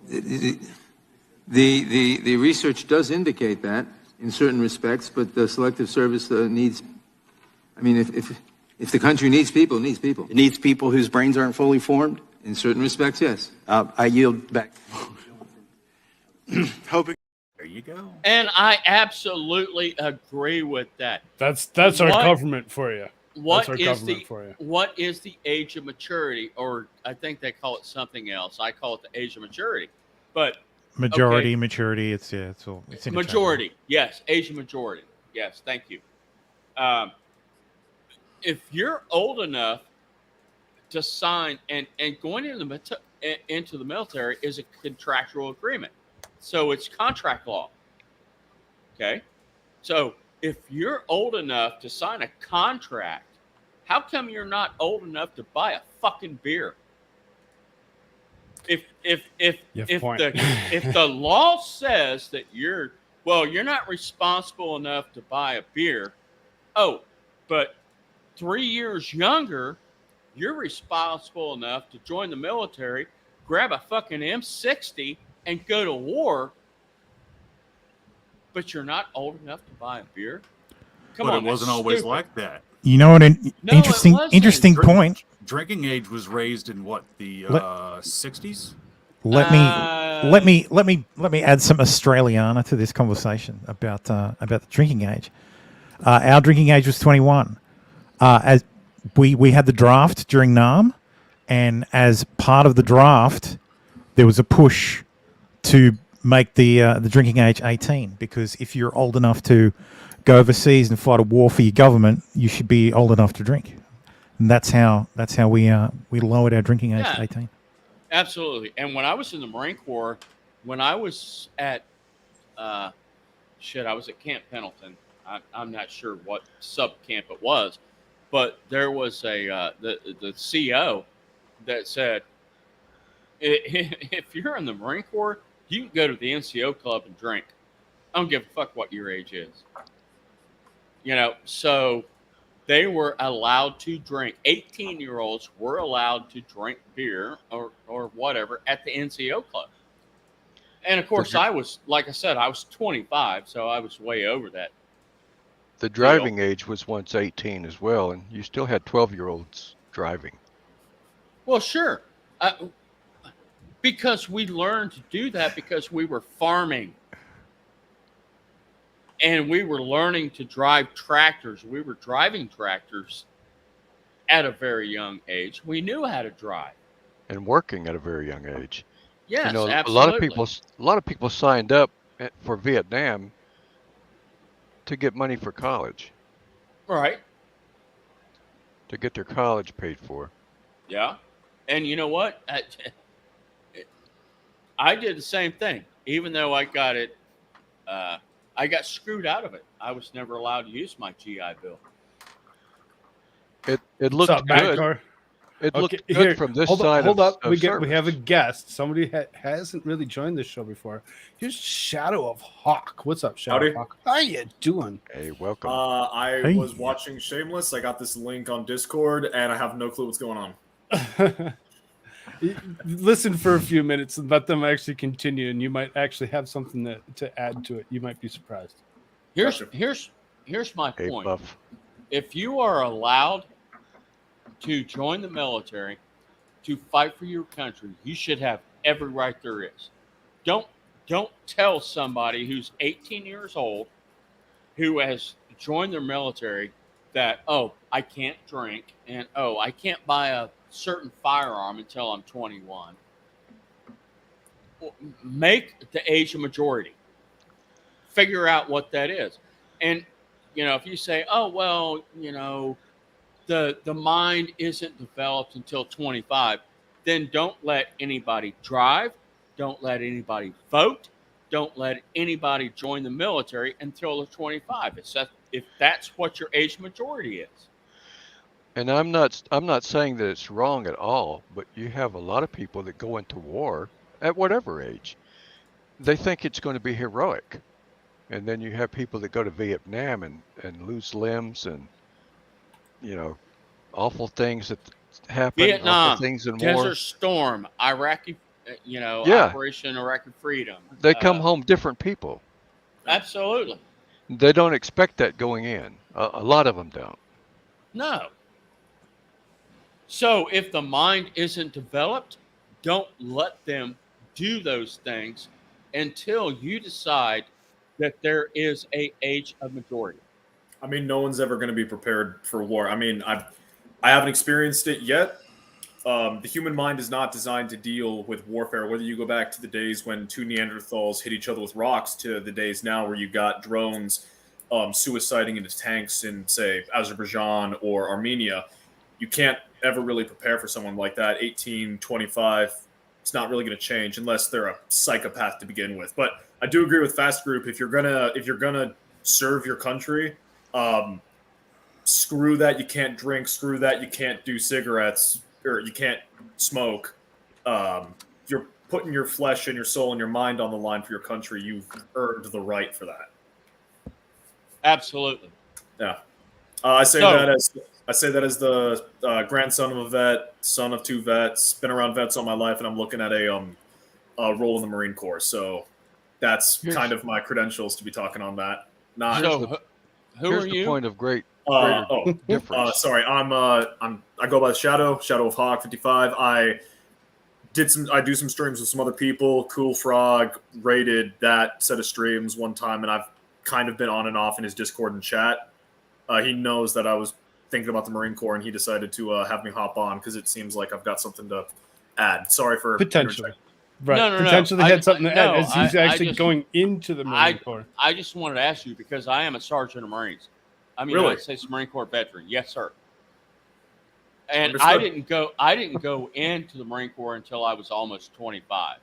The research does indicate that in certain respects, but the selective service needs. I mean, if the country needs people, it needs people. It needs people whose brains aren't fully formed. In certain respects, yes. I yield back. Hoping. There you go. And I absolutely agree with that. That's our government for you. What is the age of maturity? Or I think they call it something else. I call it the age of maturity. But Maturity, it's majority. Yes, age of majority. Yes, thank you. If you're old enough to sign and going into the military is a contractual agreement. So it's contract law. Okay. So if you're old enough to sign a contract, how come you're not old enough to buy a fucking beer? If the law says that you're not responsible enough to buy a beer. Oh, but 3 years younger, you're responsible enough to join the military, grab a fucking M60 and go to war, but you're not old enough to buy a beer? Come on, it wasn't always like that. You know what? Interesting point. Drinking age was raised in what, the 60s? Let me add some Australiana to this conversation about the drinking age. Our drinking age was 21. As we had the draft during NAM, and as part of the draft, there was a push to make the drinking age 18, because if you're old enough to go overseas and fight a war for your government, you should be old enough to drink. And that's how we lowered our drinking age to 18. Absolutely. And when I was in the Marine Corps, when I was at I was at Camp Pendleton. I'm not sure what sub camp it was, but there was the CO that said, if you're in the Marine Corps, you can go to the NCO club and drink. I don't give a fuck what your age is. So they were allowed to drink. 18-year-olds were allowed to drink beer or whatever at the NCO club. And of course, I was 25, so I was way over that. The driving age was once 18 as well, and you still had 12-year-olds driving. Well, sure. Because we learned to do that because we were farming. and we were learning to drive tractors. We were driving tractors at a very young age. We knew how to drive. And working at a very young age. Yes, You know, absolutely. a lot of people signed up for Vietnam to get money for college, Right. to get their college paid for. Yeah. And you know what? I did the same thing, even though I got it. I got screwed out of it. I was never allowed to use my GI Bill. It What's looked up, good. Backdoor? It looked Okay, good here. from this hold side hold up. of We service. have a guest. Somebody hasn't really joined this show before. Here's Shadow of Hawk. What's up, Shadow Howdy. of Hawk? How you doing? Hey, welcome. I Hey. was watching Shameless. I got this link on Discord, and I have no clue what's going on. Listen for a few minutes and let them actually continue, and you might actually have something to add to it. You might be surprised. Here's Gotcha. here's my Hey, point. Buff. If you are allowed to join the military to fight for your country, you should have every right there is. Don't tell somebody who's 18 years old who has joined their military that, oh, I can't drink, and oh, I can't buy a certain firearm until I'm 21. Make the age a majority. Figure out what that is. And if you say, oh, well, the mind isn't developed until 25, then don't let anybody drive, don't let anybody vote, don't let anybody join the military until they're 25. If that's what your age majority is. And I'm not saying that it's wrong at all, but you have a lot of people that go into war at whatever age. They think it's going to be heroic. And then you have people that go to Vietnam and lose limbs and, awful things that happen, Vietnam, awful things in Desert war. Storm, Iraqi, Yeah. Operation Iraqi Freedom. They come home different people. Absolutely. They don't expect that going in. A lot of them don't. No. So if the mind isn't developed, don't let them do those things until you decide that there is a age of majority. I mean, no one's ever going to be prepared for war. I mean, I haven't experienced it yet. The human mind is not designed to deal with warfare. Whether you go back to the days when two Neanderthals hit each other with rocks to the days now where you got drones suiciding into tanks in, say, Azerbaijan or Armenia, you can't ever really prepare for someone like that. 18, 25, it's not really going to change unless they're a psychopath to begin with. But I do agree with Fast Group. If you're gonna serve your country, screw that you can't drink. Screw that you can't do cigarettes or you can't smoke. You're putting your flesh and your soul and your mind on the line for your country. You've earned the right for that. Absolutely. Yeah. I say that as the grandson of a vet, son of two vets, been around vets all my life, and I'm looking at a role in the Marine Corps. So that's kind of my credentials to be talking on that. Not who are you? The point of greater difference. Sorry, I go by the Shadow of Hawk 55. I do some streams with some other people. Koolfrogg rated that set of streams one time, and I've kind of been on and off in his Discord and chat. He knows that I was thinking about the Marine Corps, and he decided to have me hop on because it seems like I've got something to add. Sorry for potentially. Right. No. Potentially had something to add as he's I actually just- going into the Marine Corps. I just wanted to ask you because I am a sergeant of Marines. I'm a Really? United States Marine Corps veteran. Yes, sir. And Understood. I didn't go into the Marine Corps until I was almost 25.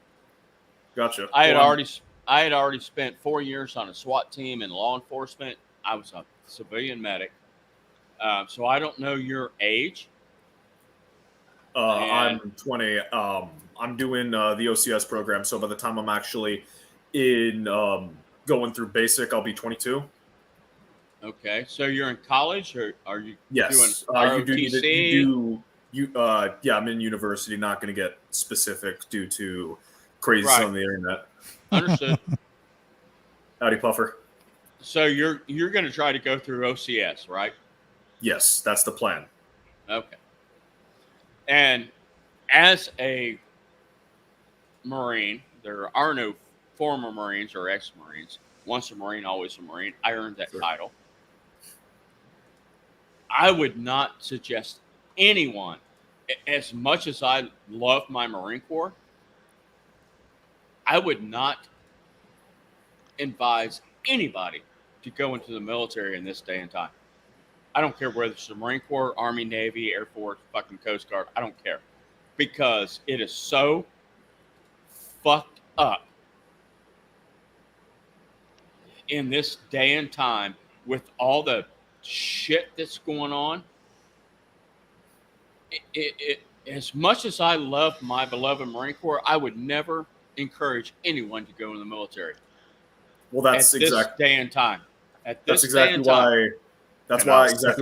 Gotcha. I had already spent 4 years on a SWAT team in law enforcement. I was a civilian medic. So I don't know your age. I'm 20. I'm doing the OCS program, so by the time I'm actually in going through basic, I'll be 22. Okay, so you're in college, or are you Yes, doing ROTC? Yeah, I'm in university. Not going to get specific due to crazy Right. on the internet. Understood. Howdy, Puffer. So you're going to try to go through OCS, right? Yes, that's the plan. Okay. And as a Marine, there are no former Marines or ex-Marines. once a Marine, always a Marine. I earned that title. I would not suggest anyone, as much as I love my Marine Corps, I would not advise anybody to go into the military in this day and time. I don't care whether it's the Marine Corps, Army, Navy, Air Force, fucking Coast Guard. I don't care. Because it is so fucked up in this day and time with all the shit that's going on. As much as I love my beloved Marine Corps, I would never encourage anyone to go in the military. Well, that's at exactly this day and time. At this that's exactly day and time.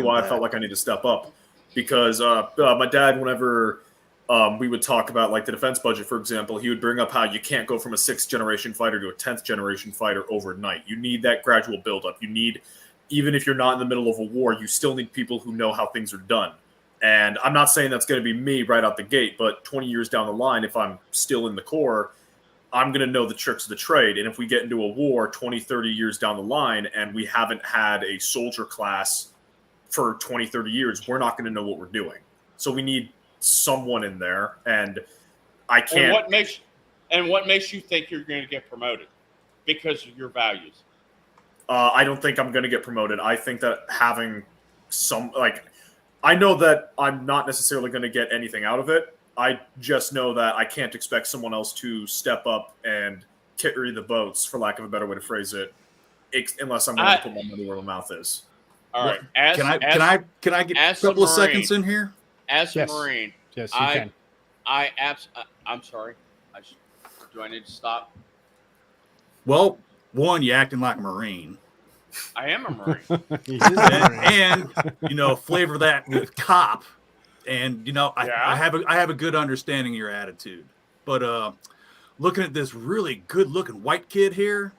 why I felt like I need to step up, because my dad, whenever we would talk about like the defense budget, for example, he would bring up how you can't go from a 6th generation fighter to a 10th generation fighter overnight. You need that gradual buildup. You need, even if you're not in the middle of a war, you still need people who know how things are done. And I'm not saying that's going to be me right out the gate, but 20 years down the line, if I'm still in the Corps, I'm going to know the tricks of the trade. And if we get into a war 20, 30 years down the line and we haven't had a soldier class for 20, 30 years, we're not going to know what we're doing. So we need someone in there. And I can't. And what makes you think you're going to get promoted? Because of your values. I don't think I'm going to get promoted. I think that having some, like, I know that I'm not necessarily going to get anything out of it. I just know that I can't expect someone else to step up and carry the boats, for lack of a better way to phrase it, unless I'm going to put my money where my mouth is. All right. Can I get a couple of seconds in here? As a Marine, yes, you can. I'm sorry. Do I need to stop? Well, one, you acting like a Marine. I am a Marine. and flavor that with cop. And I have a good understanding of your attitude, but looking at this really good-looking white kid here,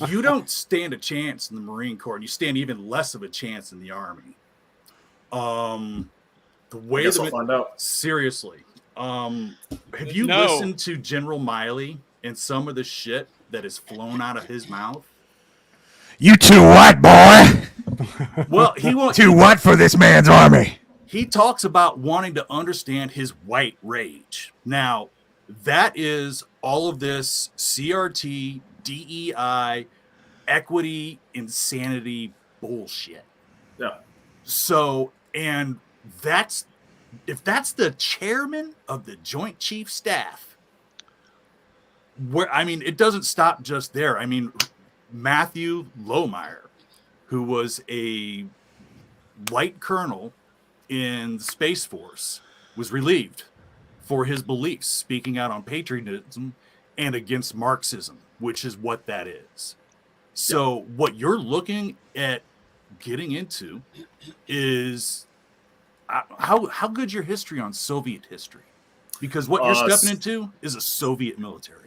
you don't stand a chance in the Marine Corps, and you stand even less of a chance in the Army. The way I'll find out. Seriously, have you listened to General Miley and some of the shit that is flown out of his mouth? You too white, boy. Well, he wants too white for this man's army. He talks about wanting to understand his white rage. Now, that is all of this CRT, DEI, equity, insanity bullshit. Yeah. So, and if that's the chairman of the Joint Chief Staff, it doesn't stop just there. I mean, Matthew Lohmeyer, who was a light colonel in the Space Force, was relieved for his beliefs, speaking out on patriotism and against Marxism, which is what that is. So what you're looking at getting into is how good's your history on Soviet history? Because what you're stepping into is a Soviet military.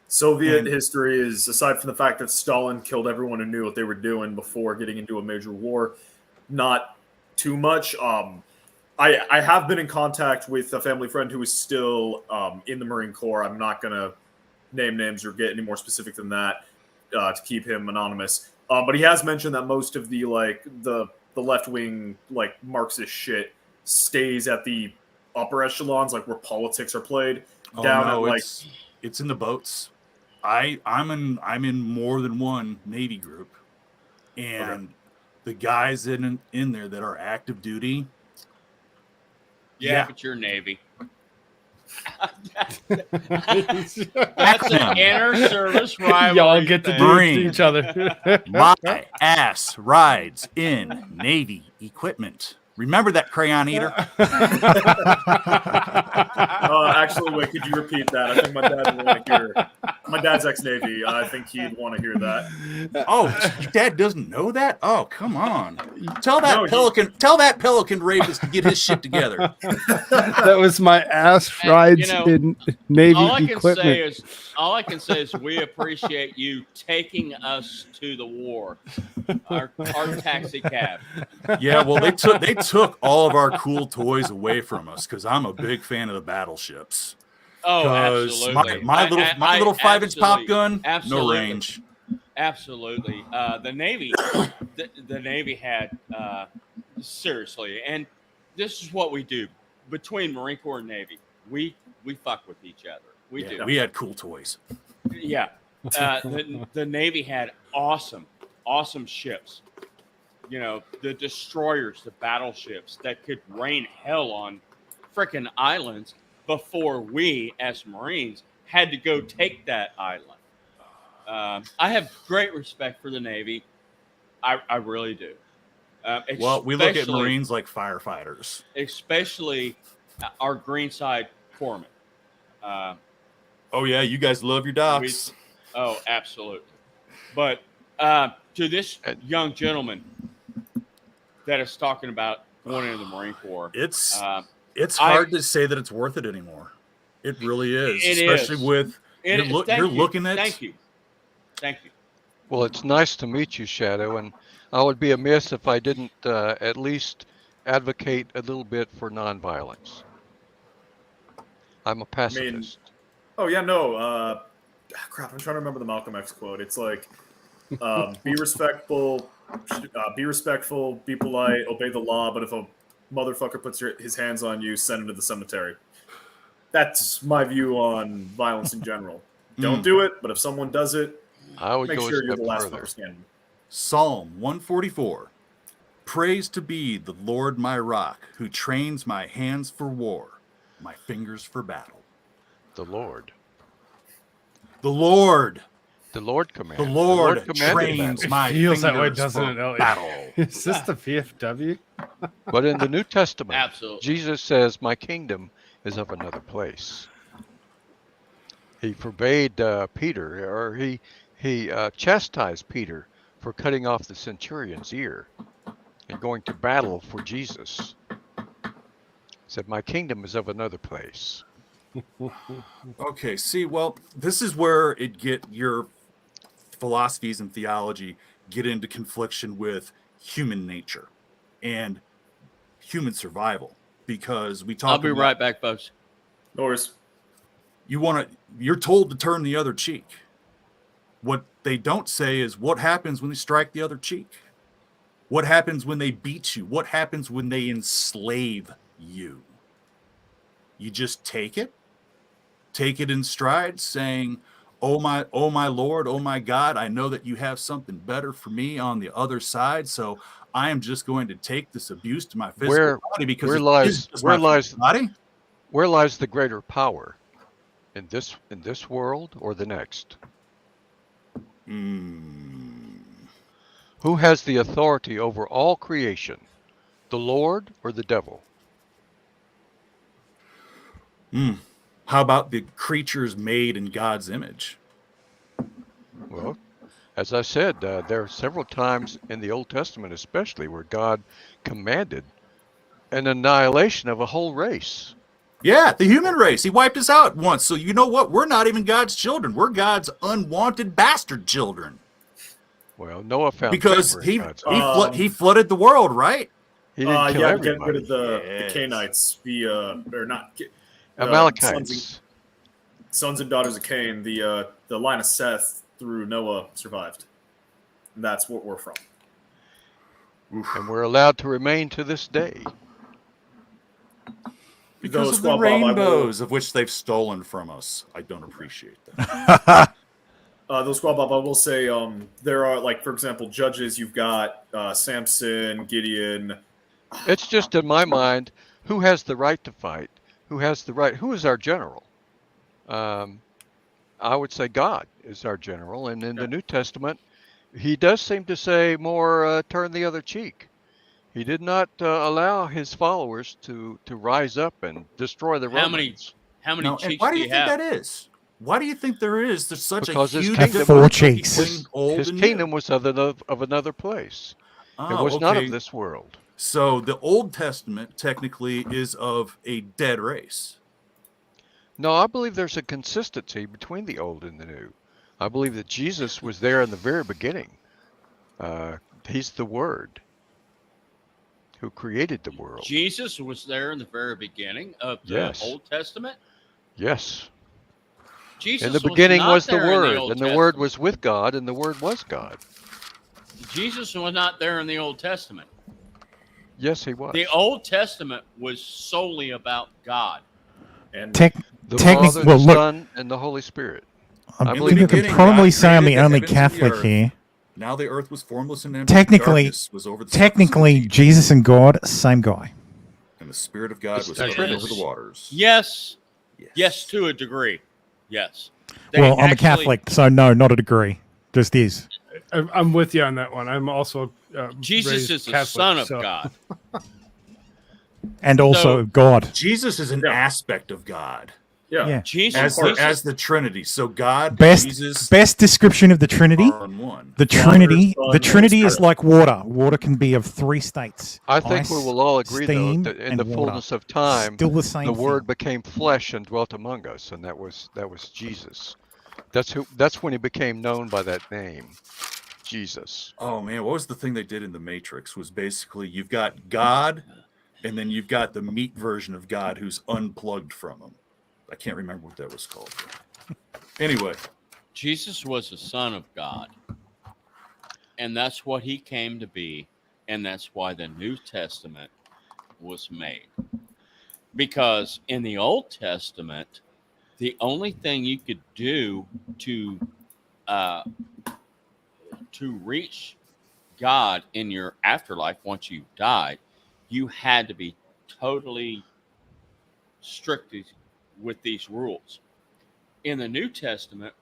Soviet history is, aside from the fact that Stalin killed everyone who knew what they were doing before getting into a major war, not too much. I have been in contact with a family friend who is still in the Marine Corps. I'm not going to name names or get any more specific than that to keep him anonymous. But he has mentioned that most of the left-wing Marxist shit stays at the upper echelons, like where politics are played. It's in the boats. I'm in more than one Navy group, and the guys in there that are active duty. Yeah, but you're Navy. That's an inner service rivalry. Y'all get to do it to each other. My ass rides in Navy equipment. Remember that, crayon eater? Actually, wait, could you repeat that? I think my dad would want to hear. My dad's ex-Navy. I think he'd want to hear that. Oh, your dad doesn't know that? Oh, come on. Tell that pelican rapist to get his shit together. That was my ass rides in Navy equipment. All I can say is we appreciate you taking us to the war. Our taxi cab. Yeah, well, they took all of our cool toys away from us because I'm a big fan of the battleships. Oh, Because absolutely. my little 5-inch pop gun, no absolutely. range. Absolutely. The Navy, the Navy had seriously, and this is what we do between Marine Corps and Navy. We fuck with each other. We do. We had cool toys. Yeah. The Navy had awesome ships. You know, the destroyers, the battleships that could rain hell on frickin' islands before we, as Marines, had to go take that island. I have great respect for the Navy. I really do. Well, we look at Marines like firefighters. Especially our Greenside Corpsmen. Oh, yeah, you guys love your docks. Oh, absolutely. But to this young gentleman that is talking about going into the Marine Corps, it's hard to say that it's worth it anymore. It really is, especially with you're looking at. Thank you. Well, it's nice to meet you, Shadow, and I would be amiss if I didn't at least advocate a little bit for nonviolence. I'm a pacifist. Oh yeah, no. Crap, I'm trying to remember the Malcolm X quote. It's like, be respectful, be polite, obey the law. But if a motherfucker puts his hands on you, send him to the cemetery. That's my view on violence in general. Don't do it, but if someone does it, I would make go sure a you're step the last further. one standing. Psalm 144. Praise to be the Lord my rock, who trains my hands for war, my fingers for battle. The Lord. The Lord. The Lord commands. The Lord commanded trains that. my Feels fingers that way, doesn't for it, Elliot? battle. Is this the VFW? But in the New Testament, Absolutely. Jesus says, "My kingdom is of another place." He forbade Peter, or he chastised Peter for cutting off the centurion's ear and going to battle for Jesus. He said, "My kingdom is of another place." Okay, see, well, this is where your philosophies and theology get into confliction with human nature and human survival, because we talk. I'll be right back, folks. No worries. You're told to turn the other cheek. What they don't say is what happens when they strike the other cheek. What happens when they beat you? What happens when they enslave you? You just take it in stride, saying, oh my Lord, oh my God, I know that you have something better for me on the other side, so I am just going to take this abuse to my physical body because where lies the greater power? In this world or the next? Who has the authority over all creation? The Lord or the devil? How about the creatures made in God's image? Well, as I said, there are several times in the Old Testament especially where God commanded an annihilation of a whole race. Yeah, the human race. He wiped us out once. So you know what? We're not even God's children. We're God's unwanted bastard children. Well, Noah found because favor in he flooded the world, right? He didn't kill everybody. Get rid of the Canaanites, Amalekites. Sons and daughters of Cain. The line of Seth through Noah survived. And that's what we're from. And we're allowed to remain to this day. Because of the rainbows of which they've stolen from us. I don't appreciate that. Those Squad Bob, I will say there are, like, for example, judges. You've got Samson, Gideon. It's just in my mind, who has the right to fight? Who has the right? Who is our general? I would say God is our general. And in the New Testament, he does seem to say more, turn the other cheek. He did not allow his followers to rise up and destroy the Romans. How many cheeks why do you think that is? Why do you think there's such because a huge difference 4 cheeks. His kingdom was of another place. It was not of this world. So the Old Testament technically is of a dead race. No, I believe there's a consistency between the old and the new. I believe that Jesus was there in the very beginning. He's the Word who created the world. Jesus was there in the very beginning of the Old Testament? Yes. In the beginning was the Word, and the Word was with God, and the Word was God. Jesus was not there in the Old Testament. Yes, he was. The Old Testament was solely about God. And the Father, the Son, and the Holy Spirit. I believe think I can probably say I'm the only Catholic here. Now the earth was formless and empty. Technically, Darkness was over the surface of the technically, deep, Jesus and God, same guy. and the Spirit of God was Yes. hovering over the waters. Yes. Yes, to a degree. Yes. Well, I'm a Catholic, so no, not a degree. Just is. I'm with you on that one. I'm also Jesus raised is the Catholic, Son of so- God. And also God. Jesus is an aspect of God. Yeah. Jesus as the Trinity. So God, Jesus, Best description of the Trinity. are in one. The Father, Trinity. Son, The Trinity Holy is Spirit. like water. Water can be of 3 states. I think Ice, we will all agree, steam, though, that in and the water. fullness of time, Still the same Word became flesh and dwelt among us, and that was Jesus. That's when he became known by that name, Jesus. Oh man, what was the thing they did in the Matrix? Was basically you've got God, and then you've got the meat version of God who's unplugged from him. I can't remember what that was called. Anyway, Jesus was the Son of God. And that's what he came to be. And that's why the New Testament was made. Because in the Old Testament, the only thing you could do to reach God in your afterlife once you died, you had to be totally strict with these rules. In the New Testament,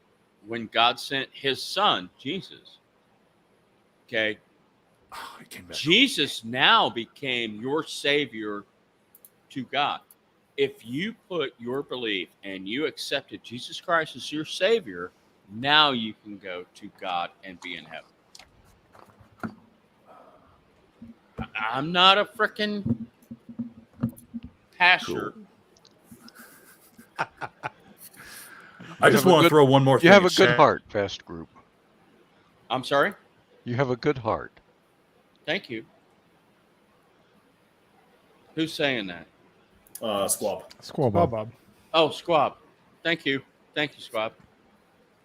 when God sent his son, Jesus, okay, Jesus now became your savior to God. If you put your belief and you accepted Jesus Christ as your savior, now you can go to God and be in heaven. I'm not a freaking pastor. I just want to throw one more thing. You have a at good Shaq. heart, Fast Group. I'm sorry? You have a good heart. Thank you. Who's saying that? Squab. Bob. Oh, Squab. Thank you. Thank you, Squab.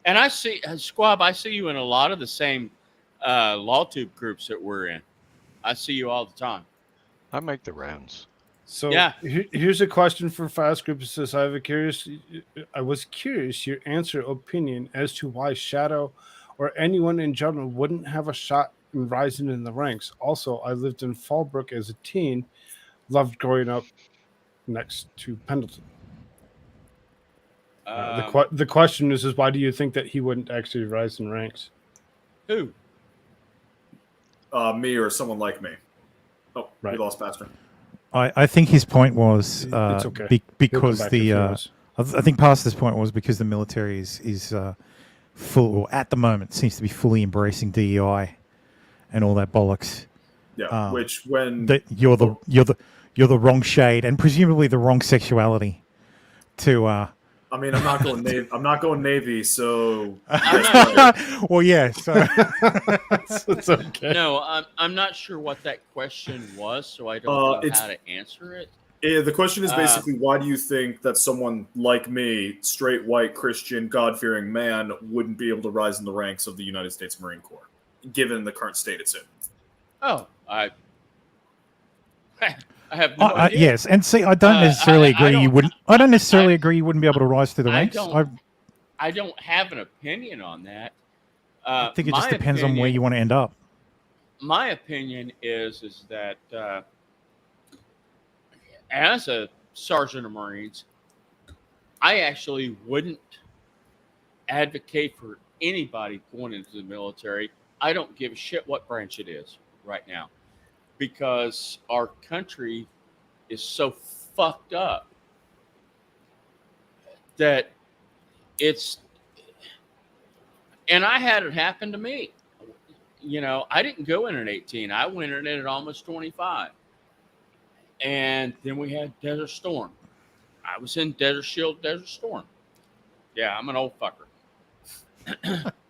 And I see, Squab, I see you in a lot of the same LawTube groups that we're in. I see you all the time. I make the rounds. So Yeah. here's a question for Fast Group. It says, I was curious your opinion as to why Shadow or anyone in general wouldn't have a shot in rising in the ranks. Also, I lived in Fallbrook as a teen, loved growing up next to Pendleton. The question is why do you think that he wouldn't actually rise in ranks? Who? Me or someone like me. Oh, Right. we lost Pastor. I think his point was It's okay. He'll because come back the if he was. I think Pastor's point was because the military is full, or at the moment seems to be fully embracing DEI and all that bollocks. Yeah, which when that you're the wrong shade and presumably the wrong sexuality to. I mean, I'm not going Navy. I'm not going Navy, so. Well, yeah. So it's okay. No, I'm not sure what that question was, so I don't know how to answer it. The question is basically, why do you think that someone like me, straight, white, Christian, God-fearing man, wouldn't be able to rise in the ranks of the United States Marine Corps, given the current state it's in? Oh, I have no idea. Yes, and see, I don't necessarily agree. You wouldn't. I don't necessarily agree. You wouldn't be able to rise through the ranks. I don't have an opinion on that. I think it just depends on where you want to end up. My opinion is that as a sergeant of Marines, I actually wouldn't advocate for anybody going into the military. I don't give a shit what branch it is right now, because our country is so fucked up that and I had it happen to me. You know, I didn't go in at 18. I went in at almost 25. And then we had Desert Storm. I was in Desert Shield, Desert Storm. Yeah, I'm an old fucker.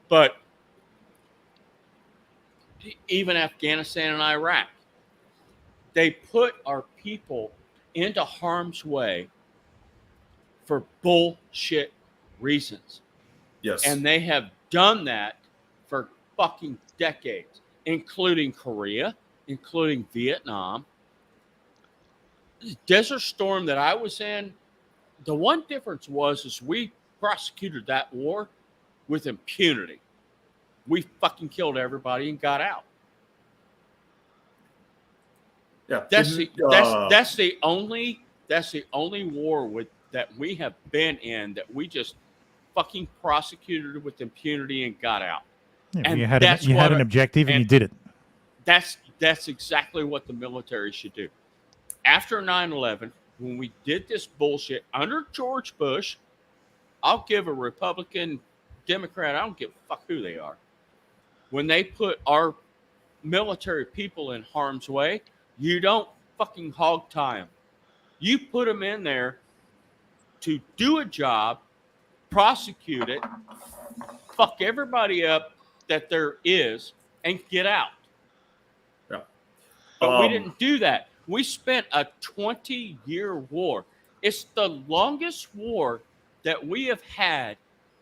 But even Afghanistan and Iraq, they put our people into harm's way for bullshit reasons. Yes. And they have done that for fucking decades, including Korea, including Vietnam. Desert Storm that I was in, the one difference is we prosecuted that war with impunity. We fucking killed everybody and got out. Yeah, that's the only war that we have been in that we just fucking prosecuted with impunity and got out. Yeah, and you had an objective and you did it. That's exactly what the military should do. After 9/11, when we did this bullshit under George Bush, I'll give a Republican, Democrat, I don't give a fuck who they are. When they put our military people in harm's way, you don't fucking hog tie them. You put them in there to do a job, prosecute it, fuck everybody up that there is, and get out. Yeah. But we didn't do that. We spent a 20-year war. It's the longest war that we have had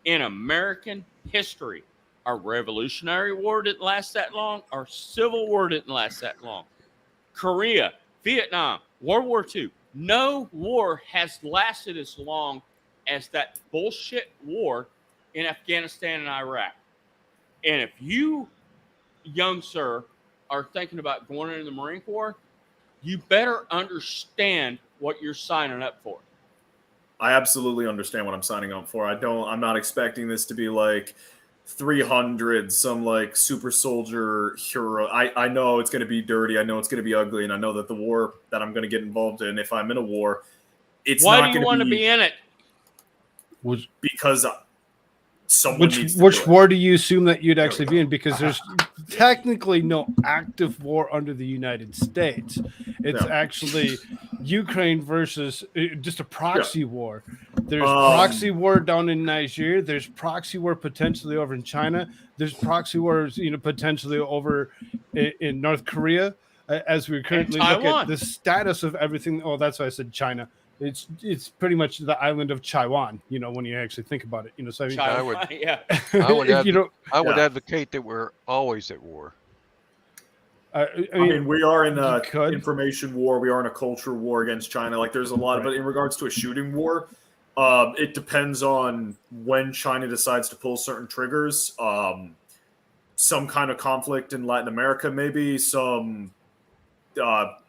in American history. Our Revolutionary War didn't last that long. Our Civil War didn't last that long. Korea, Vietnam, World War II. No war has lasted as long as that bullshit war in Afghanistan and Iraq. And if you, young sir, are thinking about going into the Marine Corps, you better understand what you're signing up for. I absolutely understand what I'm signing up for. I'm not expecting this to be like 300, some like super soldier hero. I know it's going to be dirty. I know it's going to be ugly. And I know that the war that I'm going to get involved in, if I'm in a war, it's Why not do you want to be in it? Because someone needs to which do it. war do you assume that you'd actually be in? Because there's technically no active war under the United States. It's actually Ukraine versus just a proxy war. There's proxy war down in Nigeria. There's proxy war potentially over in China. There's proxy wars, potentially over in North Korea. As we currently look at the status of everything. Oh, that's why I said China. It's pretty much the island of Taiwan, when you actually think about it. So I mean, I would advocate that we're always at war. I mean, we are in an information war. We are in a culture war against China. Like, there's a lot, but in regards to a shooting war, it depends on when China decides to pull certain triggers. Some kind of conflict in Latin America, maybe some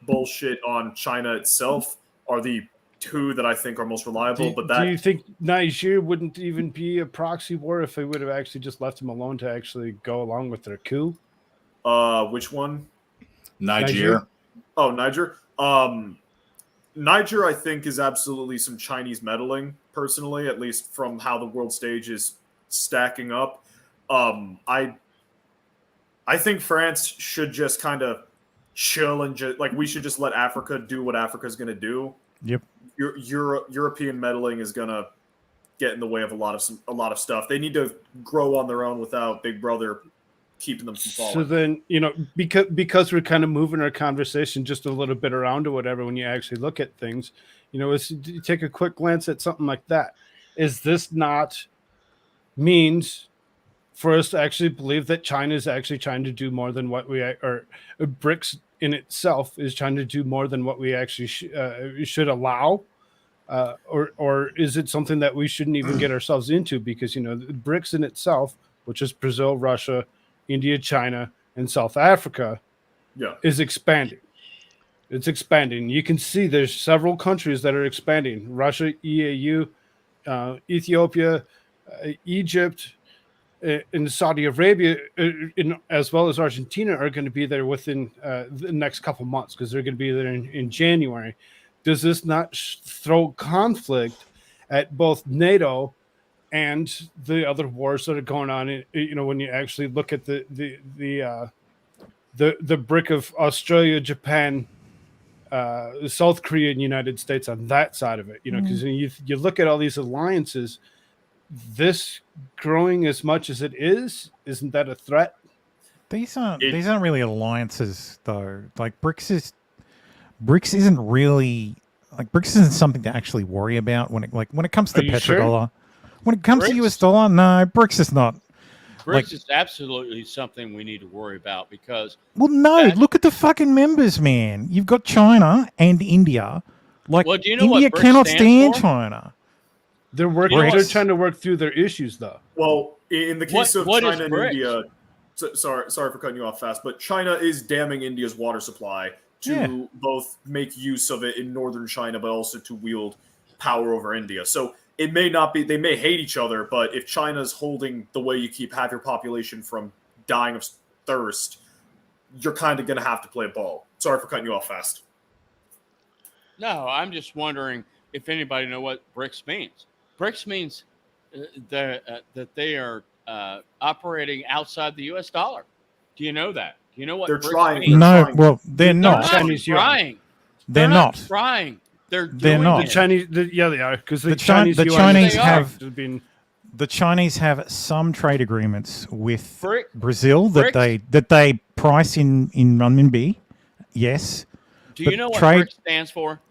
bullshit on China itself are the two that I think are most reliable. Do you think Nigeria wouldn't even be a proxy war if they would have actually just left them alone to actually go along with their coup? Which one? Niger. Oh, Niger. Niger, I think, is absolutely some Chinese meddling, personally, at least from how the world stage is stacking up. I think France should just kind of chill and we should just let Africa do what Africa's going to do. Yep. European meddling is going to get in the way of a lot of stuff. They need to grow on their own without Big Brother keeping them from falling. So then, because we're kind of moving our conversation just a little bit around or whatever, when you actually look at things, you take a quick glance at something like that. Is this not means for us to actually believe that China is actually trying to do more than what we or BRICS in itself is trying to do more than what we actually should allow? Or is it something that we shouldn't even get ourselves into? Because, BRICS in itself, which is Brazil, Russia, India, China, and South Africa, is expanding. It's expanding. You can see there's several countries that are expanding. Russia, EAU, Ethiopia, Egypt, and Saudi Arabia, as well as Argentina, are going to be there within the next couple months because they're going to be there in January. Does this not throw conflict at both NATO and the other wars that are going on? When you actually look at the BRIC of Australia, Japan, South Korea, and United States on that side of it, because you look at all these alliances. This growing as much as it isn't that a threat? These aren't really alliances though. Like BRICS isn't really BRICS isn't something to actually worry about when it comes to the petrodollar. When it comes to BRICS? US dollar, no, BRICS is not. BRICS is absolutely something we need to worry about because Well, no, look at the fucking members, man. You've got China and India. Like, Well, do you know India what BRICS cannot stands stand for? China. They're working. BRICS. They're trying to work through their issues, though. Well, in the case of what is China and BRICS? India, sorry for cutting you off fast, but China is damming India's water supply to both make use of it in northern China, but also to wield power over India. So it may not be, they may hate each other, but if China's holding the way you keep half your population from dying of thirst, you're kind of going to have to play ball. Sorry for cutting you off fast. No, I'm just wondering if anybody know what BRICS means. BRICS means that they are operating outside the U.S. dollar. Do you know that? Do you know what They're BRICS trying. means? No, well, they're They're not. not Chinese yuan. trying. They're not. trying. They're not. The Chinese, yeah, they are because the Chinese Chinese yuan have been. the Chinese have some trade agreements with BRIC- Brazil that they price in renminbi. Yes. Do But you know what trade- BRICS stands for?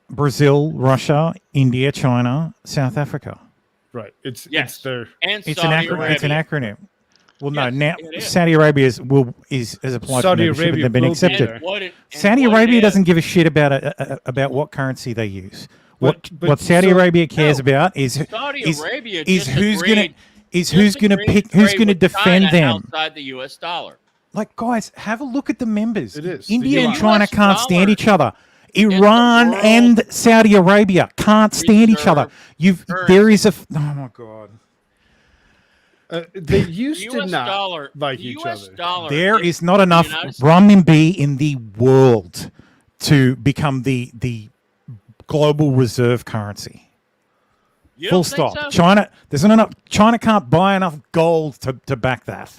Brazil, Russia, India, China, South Africa. Right. It's And It's Saudi an Arabia. acronym. Well, no. Yes, Now it is. Saudi Arabia is applied Saudi for membership, Arabia and they've been will be accepted. there. Saudi Arabia doesn't give a shit about what currency they use. But What Saudi so- Arabia cares about is Saudi is, Arabia is just who's agreed- gonna is just who's gonna agreed pick to who's trade gonna with defend China them. outside the U.S. dollar. Like, guys, have a look at the members. It is. India The and US China can't stand dollar each other. Iran world and Saudi Arabia can't stand each other. reserve There is a oh my god. They used The to US not dollar, like the each US other. dollar There is not the enough United States- renminbi in the world to become the global reserve currency. You Full don't think stop. so? China, there's not enough. China can't buy enough gold to back that.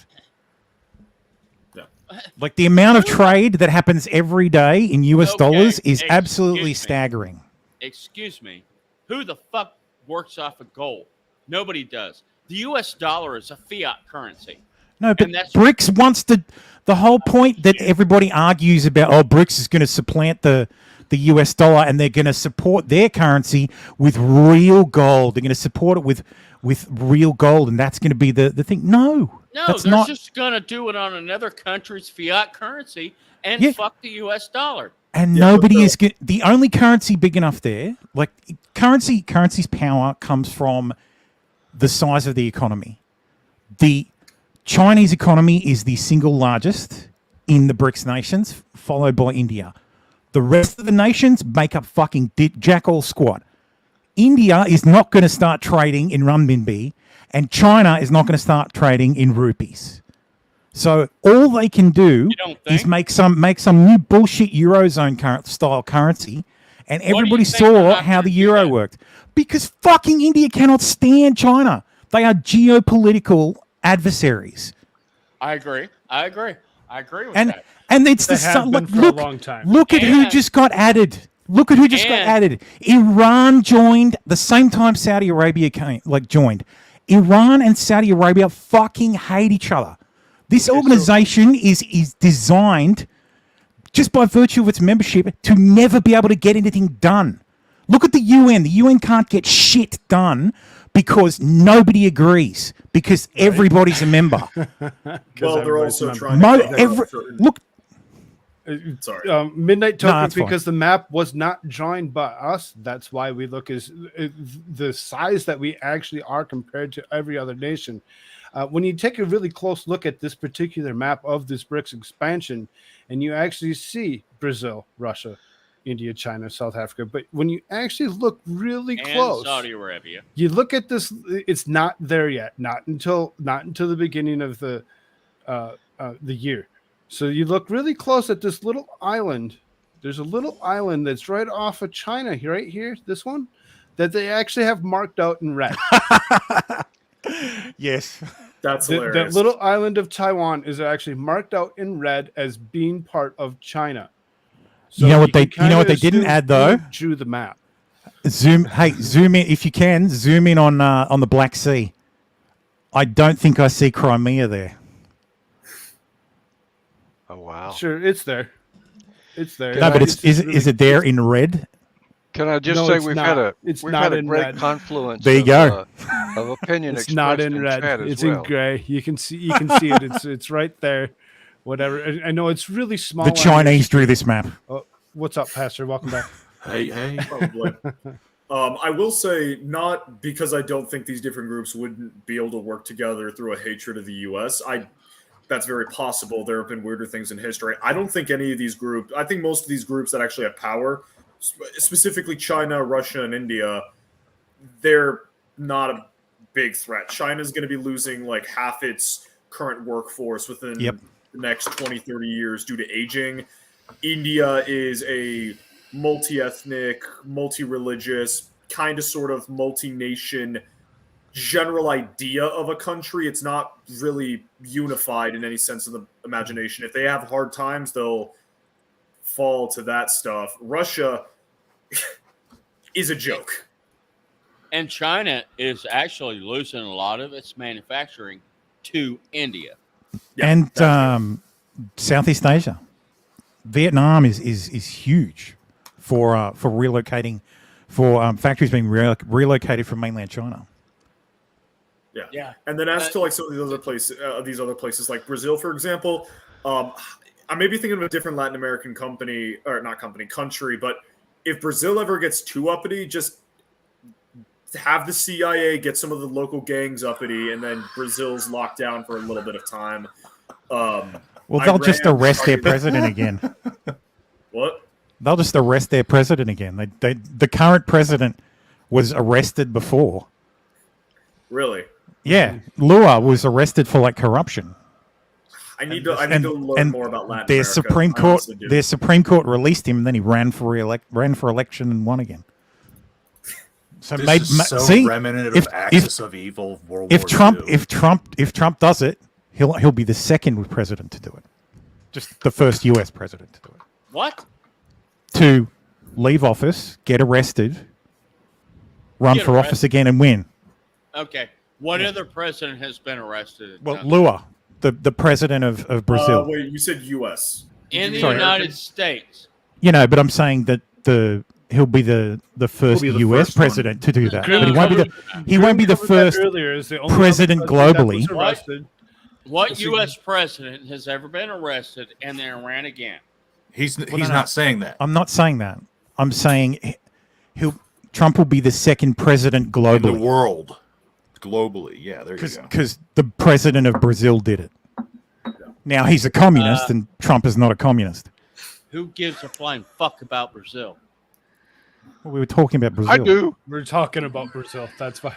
Like the amount of trade that happens every day in US Okay, dollars is excuse absolutely me. staggering. Excuse me. Who the fuck works off of gold? Nobody does. The U.S. dollar is a fiat currency. No, but And that's- BRICS wants the whole point that everybody argues about. Oh, BRICS is going to supplant the US dollar, and they're going to support their currency with real gold. They're going to support it with real gold, and that's going to be the thing. No, No, that's they're not. just going to do it on another country's fiat currency and Yeah. fuck the U.S. dollar. And nobody is the only currency big enough there. Like currency's power comes from the size of the economy. The Chinese economy is the single largest in the BRICS nations, followed by India. The rest of the nations make up fucking jack all squat. India is not going to start trading in renminbi, and China is not going to start trading in rupees. So all they can do is make some new bullshit Eurozone style currency, and everybody saw how the euro worked. Because fucking India cannot stand China. They are geopolitical adversaries. I agree with And that. and it's They the have been for a long time. Look at who just got added. Look at who just got added. Iran joined the same time Saudi Arabia joined. Iran and Saudi Arabia fucking hate each other. This organization is designed, just by virtue of its membership, to never be able to get anything done. Look at the UN. The UN can't get shit done because nobody agrees, because everybody's a member. Well, they're also trying Look, sorry. Midnight No, Token, that's fine. because the map was not joined by us. That's why we look as the size that we actually are compared to every other nation. When you take a really close look at this particular map of this BRICS expansion, and you actually see Brazil, Russia, India, China, South Africa, but when you actually look really And close, Saudi Arabia. you look at this, it's not there yet, not until the beginning of the year. So you look really close at this little island. There's a little island that's right off of China here, right here, this one, that they actually have marked out in red. Yes. That's That hilarious. little island of Taiwan is actually marked out in red as being part of China. So You know what can they kinda didn't assume add, though? who drew the map. Zoom in if you can. Zoom in on the Black Sea. I don't think I see Crimea there. Oh wow! Sure, it's there. It's there. No, but is really- it there in red? Can I just No, say it's we've not. had a It's we've not had a in great red. confluence. There you of, go. of opinion It's not expressed in in red. chat as It's well. in gray. You can see it. It's right there. Whatever. I know it's really small. The on your Chinese drew screen. this map. Oh, what's up, Pastor? Welcome back. Hey. Probably. I will say, not because I don't think these different groups wouldn't be able to work together through a hatred of the U.S. That's very possible. There have been weirder things in history. I don't think any of these groups. I think most of these groups that actually have power, specifically China, Russia, and India, they're not a big threat. China's going to be losing like half its current workforce within the next 20, 30 years due to aging. India is a multi-ethnic, multi-religious, kind of sort of multi-nation general idea of a country. It's not really unified in any sense of the imagination. If they have hard times, they'll fall to that stuff. Russia is a joke. And China is actually losing a lot of its manufacturing to India. And Southeast Asia. Vietnam is huge for relocating, for factories being relocated from mainland China. Yeah. And then as to like some of these other places like Brazil, for example, I may be thinking of a different Latin American country, but if Brazil ever gets too uppity, just have the CIA get some of the local gangs uppity, and then Brazil's locked down for a little bit of time. Well, they'll just arrest their president again. What? They'll just arrest their president again. The current president was arrested before. Really? Yeah, Lula was arrested for like corruption. I need to learn more about Latin their America. Their Supreme Court released him, and then he ran for election and won again. So this is so remnant of Axis of Evil, World War II. If Trump does it, he'll be the second president to do it. Just the first U.S. president to do it. What? To leave office, get arrested, run for office again, and win. Okay. What other president has been arrested? Well, Lula, the president of Brazil. Wait, you said U.S. In the United States. You know, but I'm saying that he'll be the first U.S. president to do that. But he won't be the first president globally. What U.S. president has ever been arrested and then ran again? He's not saying that. I'm not saying that. I'm saying Trump will be the second president globally. In the world. Globally, yeah, there you go. Because the president of Brazil did it. Now he's a communist, and Trump is not a communist. Who gives a flying fuck about Brazil? Well, we were talking about Brazil. I do. We're talking about Brazil. That's why.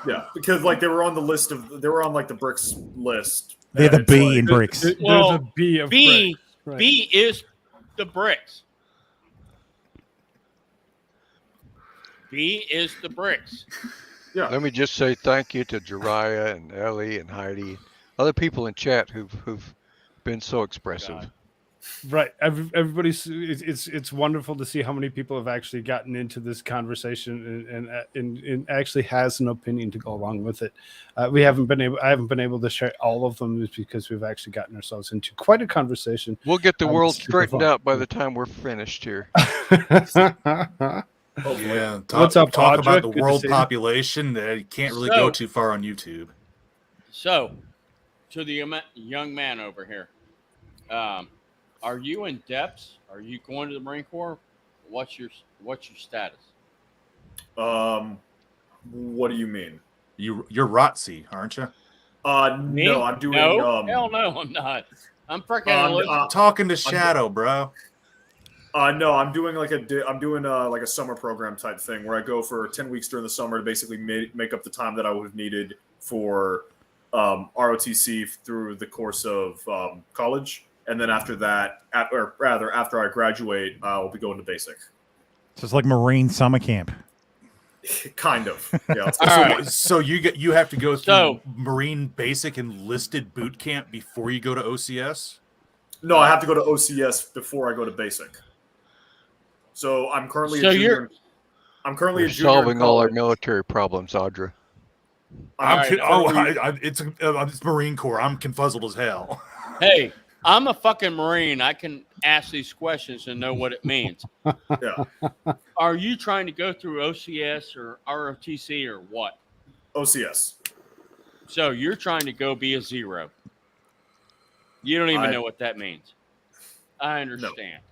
Yeah, because like they were on the BRICS list. They're the B in BRICS. They're the B of BRICS. Right. B is the BRICS. B is the BRICS. Yeah. Let me just say thank you to Jariah and Ellie and Heidi, other people in chat who've been so expressive. Right. Everybody's. It's wonderful to see how many people have actually gotten into this conversation and actually has an opinion to go along with it. I haven't been able to share all of them because we've actually gotten ourselves into quite a conversation. We'll get the world straightened out by the time we're finished here. Oh yeah, What's up, talk Audra? about the Good to world see you. population that you can't really go too far on YouTube. So, to the young man over here, are you in depths? Are you going to the Marine Corps? What's your status? What do you mean? You're ROTC, aren't you? No, I'm doing. No, hell no, I'm not. I'm freaking talking to Shadow, bro. No, I'm doing like a summer program type thing where I go for 10 weeks during the summer to basically make up the time that I would have needed for ROTC through the course of college, and then after that, after I graduate, I'll be going to basic. So it's like Marine summer camp. Kind of, yeah. So you have to go through Marine basic enlisted boot camp before you go to OCS? No, I have to go to OCS before I go to basic. So I'm currently a junior. I'm currently We're a junior. solving all our military problems, Audra. It's Marine Corps. I'm confuzzled as hell. Hey, I'm a fucking Marine. I can ask these questions and know what it means. Yeah. Are you trying to go through OCS or ROTC or what? OCS. So you're trying to go be a zero. You don't even know what that means. I understand.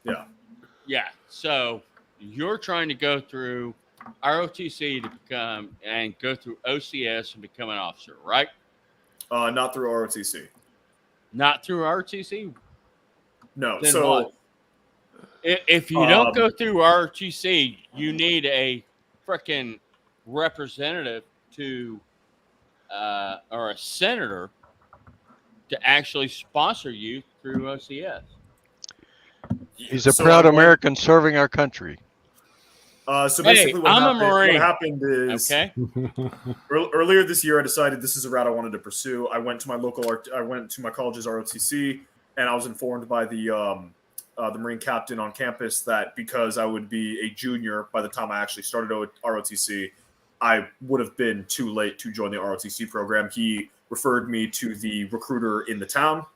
No. Yeah. Yeah. So you're trying to go through ROTC to become and go through OCS and become an officer, right? Not through ROTC. Not through ROTC? No. Then So what? If you don't go through ROTC, you need a freaking representative to or a senator to actually sponsor you through OCS. He's a proud American serving our country. So basically, what happened is, okay. Earlier this year, I decided this is a route I wanted to pursue. I went to my college's ROTC, and I was informed by the Marine captain on campus that because I would be a junior by the time I actually started ROTC, I would have been too late to join the ROTC program. He referred me to the recruiter in the town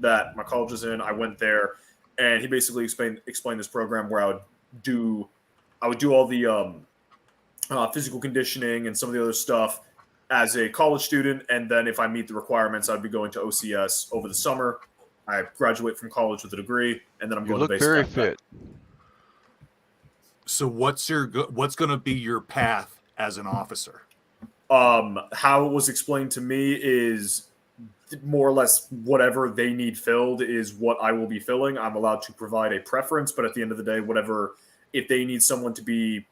that my college is in. I went there, and he basically explained this program where I would do all the physical conditioning and some of the other stuff as a college student, and then if I meet the requirements, I'd be going to OCS over the summer. I graduate from college with a degree, and then I'm going to base very camp. fit. So what's going to be your path as an officer? How it was explained to me is more or less whatever they need filled is what I will be filling. I'm allowed to provide a preference, but at the end of the day, if they need someone to be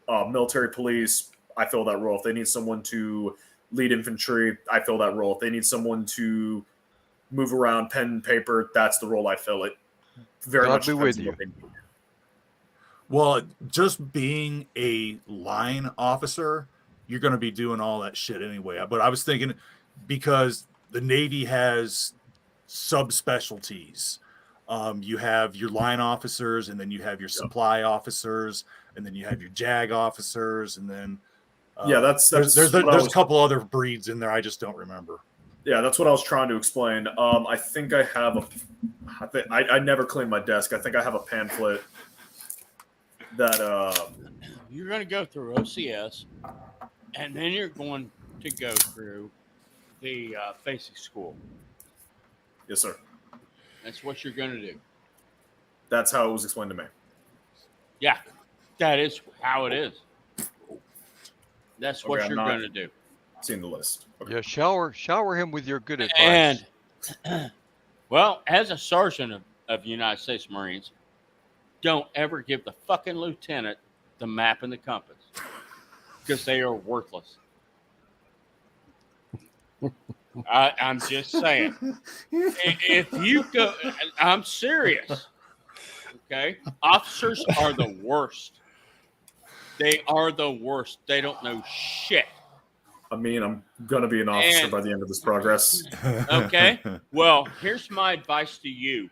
military police, I fill that role. If they need someone to lead infantry, I fill that role. If they need someone to move around, pen and paper, that's the role I fill. It very much depends on what they need. Well, just being a line officer, you're going to be doing all that shit anyway. But I was thinking because the Navy has subspecialties. You have your line officers, and then you have your supply officers, and then you have your JAG officers, and then there's a couple other breeds in there. I just don't remember. Yeah, that's what I was trying to explain. I think I have I never clean my desk. I think I have a pamphlet that you're going to go through OCS, and then you're going to go through the basic school. Yes, sir. That's what you're going to do. That's how it was explained to me. Yeah, that is how it is. That's what you're going to do. Seen the list. Okay. Yeah, shower him with your good advice. And, well, as a sergeant of United States Marines, don't ever give the fucking lieutenant the map and the compass because they are worthless. I'm just saying. If you go, I'm serious. Okay, officers are the worst. They are the worst. They don't know shit. I mean, I'm gonna be an officer by the end of this progress. Okay. Well, here's my advice to you,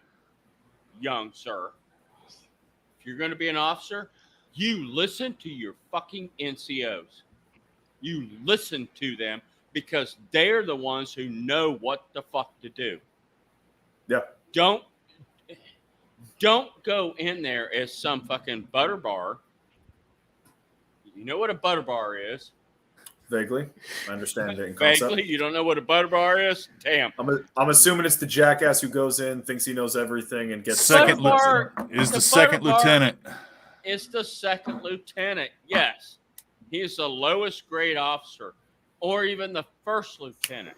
young sir. If you're going to be an officer, you listen to your fucking NCOs. You listen to them because they're the ones who know what the fuck to do. Yep. Don't go in there as some fucking butter bar. You know what a butter bar is? Vaguely. I understand it in concept. Vaguely? You don't know what a butter bar is? Damn. I'm assuming it's the jackass who goes in, thinks he knows everything, and gets second lieutenant. It's the second lieutenant. Yes. He's the lowest grade officer, or even the first lieutenant.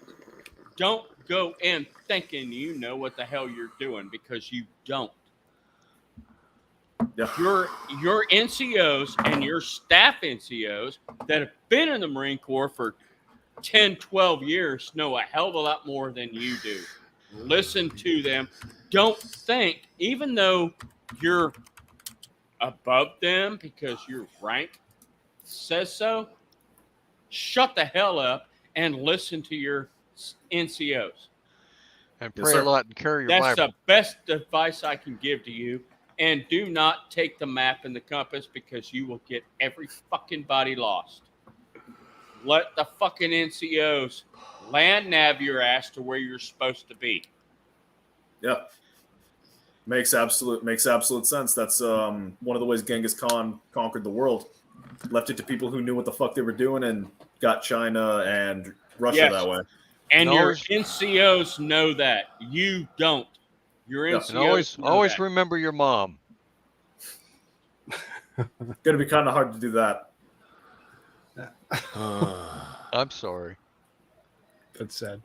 Don't go in thinking you know what the hell you're doing because you don't. Yeah. Your NCOs and your staff NCOs that have been in the Marine Corps for 10, 12 years know a hell of a lot more than you do. Listen to them. Don't think, even though you're above them because your rank says so, shut the hell up and listen to your NCOs. And pray a lot and carry your That's Bible. the best advice I can give to you. And do not take the map and the compass because you will get every fucking body lost. Let the fucking NCOs land nav your ass to where you're supposed to be. Yeah. Makes absolute sense. That's one of the ways Genghis Khan conquered the world. left it to people who knew what the fuck they were doing, and got China and Russia Yes. that way. And And your always- NCOs know that. You don't. Your Yeah. NCOs And know always that. remember your mom. Gonna be kind of hard to do that. I'm sorry. That's sad.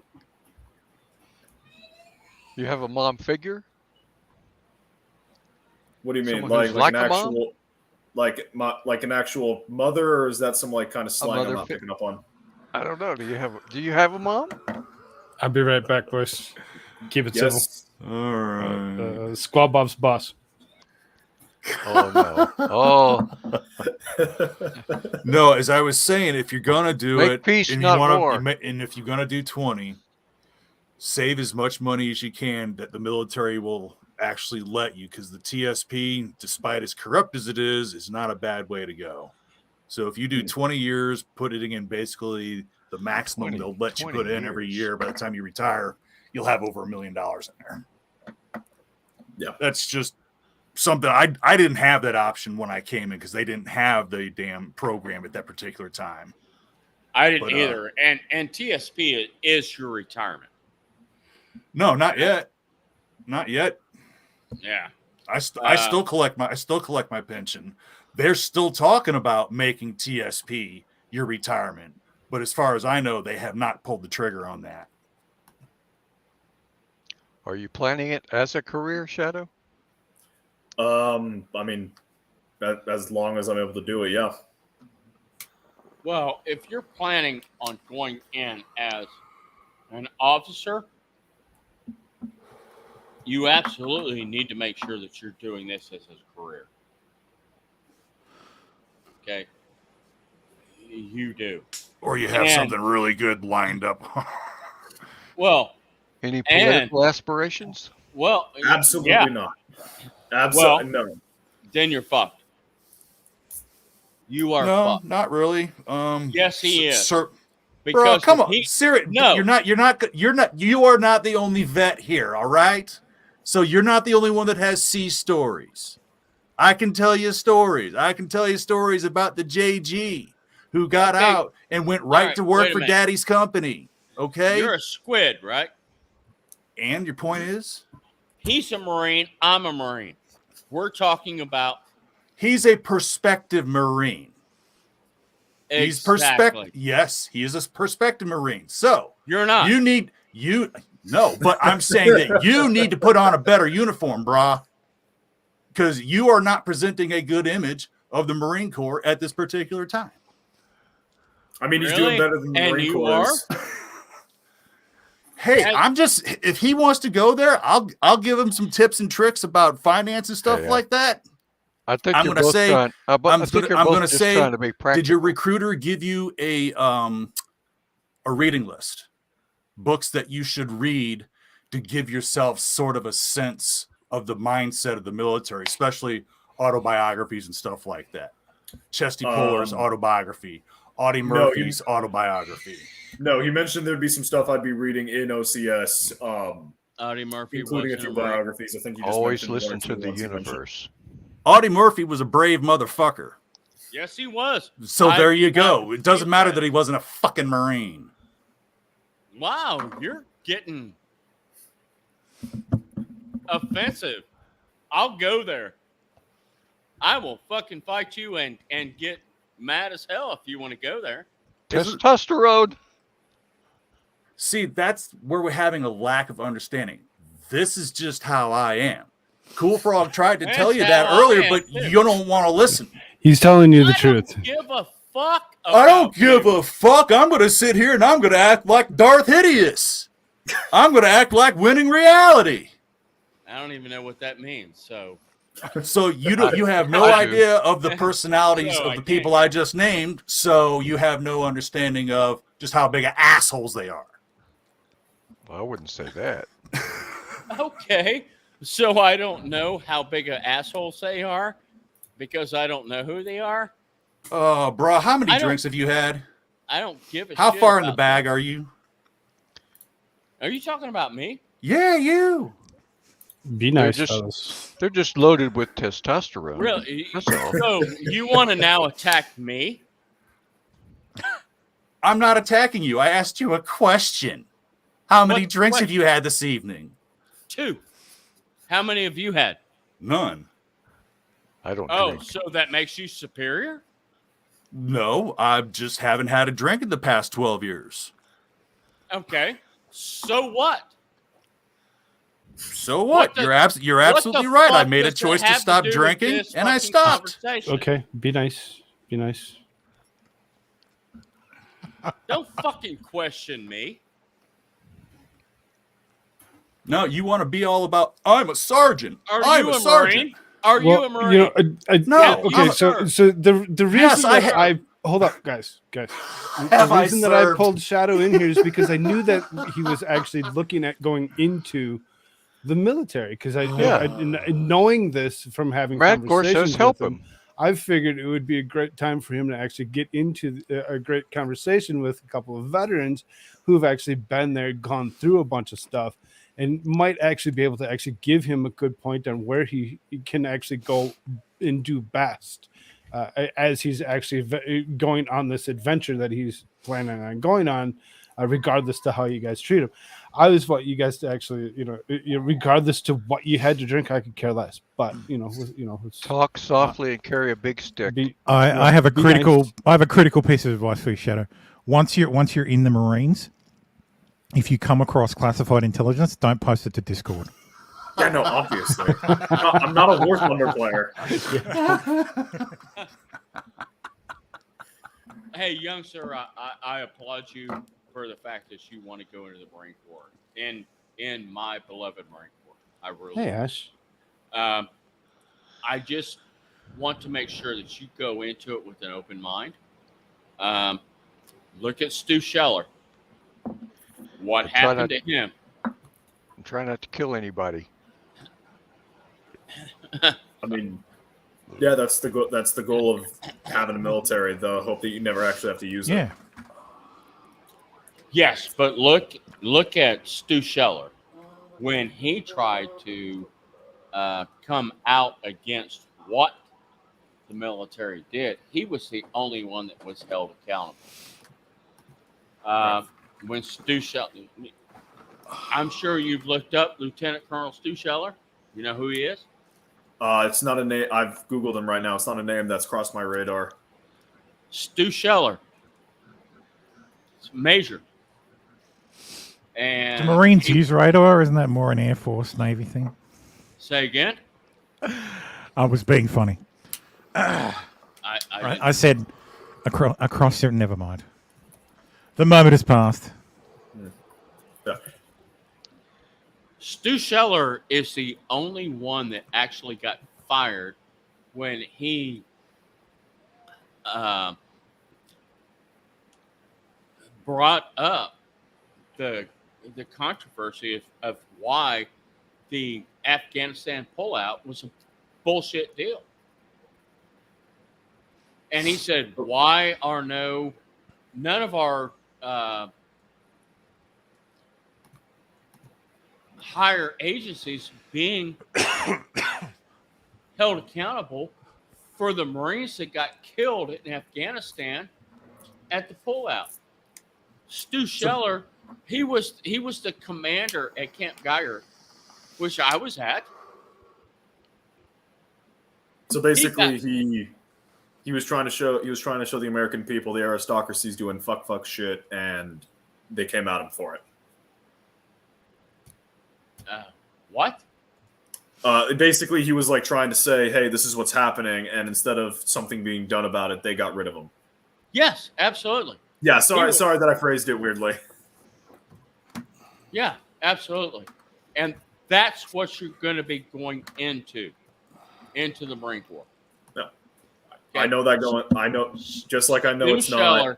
You have a mom figure? What do you mean, Someone who's like an like a mom? actual, like an actual mother, or is that some like kind of slang I'm mother not picking up on? I don't know. Do you have a mom? I'll be right back, boys. Keep it Yes. All right. civil. Squad Bob's boss. Oh no. Oh, No, as I was saying, if you're gonna do Make it, peace, and not you war. and if you're gonna do 20, save as much money as you can that the military will actually let you, because the TSP, despite as corrupt as it is not a bad way to go. So if you do 20 years, put it in basically the maximum 20 they'll let you 20 put in every years. year. By the time you retire, you'll have over $1 million in there. Yeah. That's just something I didn't have that option when I came in, because they didn't have the damn program at that particular time. I didn't But, either. And TSP is your retirement. No, not yet. Not yet. Yeah. I still collect my pension. They're still talking about making TSP your retirement, but as far as I know, they have not pulled the trigger on that. are you planning it as a career, Shadow? I mean, as long as I'm able to do it, yeah. Well, if you're planning on going in as an officer, you absolutely need to make sure that you're doing this as a career. Okay? You do. Or you have And- something really good lined up. Well, Any And- political aspirations? well, Absolutely yeah, not. Absolutely no. then you're fucked. You are No, fucked. not really. Yes, he is. Bro, Because come if on, he- serious. No. You are not the only vet here. All right, so you're not the only one that has C stories. I can tell you stories. I can tell you stories about the JG who got Okay. out and went right right, to work wait a for minute. Daddy's company. Okay, You're a squid, right? and your point is, He's a Marine. I'm a Marine. We're talking about he's a prospective Marine. He's perspective. Yes, he is a prospective Marine. So You're not. No, but I'm saying that you need to put on a better uniform, brah, because you are not presenting a good image of the Marine Corps at this particular time. I mean, he's Really? doing better than the And Marine you Corps are? is. Hey, And- if he wants to go there, I'll give him some tips and tricks about finance and stuff Yeah. like that. I think I'm you're gonna both say- trying. I I'm think you're gonna both just say, trying to be practical. Did your recruiter give you a reading list? Books that you should read to give yourself sort of a sense of the mindset of the military, especially autobiographies and stuff like that. Chesty Puller's autobiography, Audie Murphy's autobiography. No, he mentioned there'd be some stuff I'd be reading in OCS, Audie Murphy, including a wasn't few Marine. biographies. I think he just Always mentioned one or listen to two the ones he mentioned. universe. Audie Murphy was a brave motherfucker. Yes, he was. So there you I- go. It doesn't matter that. that he wasn't a fucking Marine. Wow, you're getting offensive. I'll go there. I will fucking fight you and get mad as hell if you want to go there. Testosterone. See, that's where we're having a lack of understanding. This is just how I am. Koolfrogg tried to That's tell you that how I earlier, am, but too. you don't want to listen. He's telling you the I truth. don't give a fuck. I don't about give you. a fuck. I'm going to sit here and I'm going to act like Darth Hideous. I'm going to act like Winning Reality. I don't even know what that means. So So you have no I do. idea of the personalities No, of I the people I just named, so you have no understanding of just how big of assholes they are. Well, I wouldn't say that. okay, so I don't know how big of assholes they are because I don't know who they are. Oh, bro, how many I don't- drinks have you had? I don't give a How shit far in the about bag are you? them. Are you talking about me? Yeah, you. Be They're nice, just fellas. they're just loaded with testosterone. Really? That's all. So you want to now attack me? I'm not attacking you. I asked you a question. How many What drinks have question? you had this evening? 2. How many have you had? None. I don't Oh, drink. so that makes you superior? No, I just haven't had a drink in the past 12 years. Okay. So what? So what? the- You're what absolutely the right. I fuck made a does that choice to have to stop do with drinking, this and I fucking stopped. conversation? Okay, be nice. Be nice. Don't fucking question me. No, you want to be all about, I'm a sergeant. Are I'm you a a sergeant. Marine? Are you a Marine? No, Yeah, okay. you, So sir. the reason Yes, I that ha- I hold up, guys. The Have I reason that I served? pulled Shadow in here is because I knew that he was actually looking at going into the military. Because knowing this from having Radgor conversations says help with him, him. I figured it would be a great time for him to actually get into a great conversation with a couple of veterans who've actually been there, gone through a bunch of stuff, and might actually be able to actually give him a good point on where he can actually go and do best as he's actually going on this adventure that he's planning on going on, regardless to how you guys treat him. I was want you guys to actually, regardless to what you had to drink, I could care less. But it's, Talk softly and carry a big stick. I have a be critical nice. I have a critical piece of advice for you, Shadow. Once you're in the Marines, if you come across classified intelligence, don't post it to Discord. Yeah, no, obviously. I'm not a War Thunder player. Hey, young sir, I applaud you for the fact that you want to go into the Marine Corps in my beloved Marine Corps. I really Hey, do. Ash. I just want to make sure that you go into it with an open mind. Look at Stu Scheller. What happened to him? I'm trying not to kill anybody. I mean, yeah, that's the goal. That's the goal of having a military. The hope that you never actually have to use it. Yes, but look at Stu Scheller when he tried to come out against what the military did. He was the only one that was held accountable. When Stu Scheller, I'm sure you've looked up Lieutenant Colonel Stu Scheller. You know who he is? It's not a name. I've Googled him right now. It's not a name that's crossed my radar. Stu Scheller. It's Major. And Do Marines use radar? Isn't that more an Air Force, Navy thing? Say again? I was being funny. I said across there. Never mind. The moment has passed. Yeah. Stu Scheller is the only one that actually got fired when he brought up the controversy of why the Afghanistan pullout was a bullshit deal. And he said, why are none of our higher agencies being held accountable for the Marines that got killed in Afghanistan at the pullout? Stu Scheller, he was the commander at Camp Geiger, which I was at. So basically, he was trying to show the American people the aristocracy's doing fuck shit, and they came at him for it. What? Basically, he was like trying to say, "Hey, this is what's happening," and instead of something being done about it, they got rid of him. Yes, absolutely. Yeah, sorry that I phrased it weirdly. Yeah, absolutely. And that's what you're going to be going into the Marine Corps. Yeah. Okay. I know that going. I know, just like I know it's not.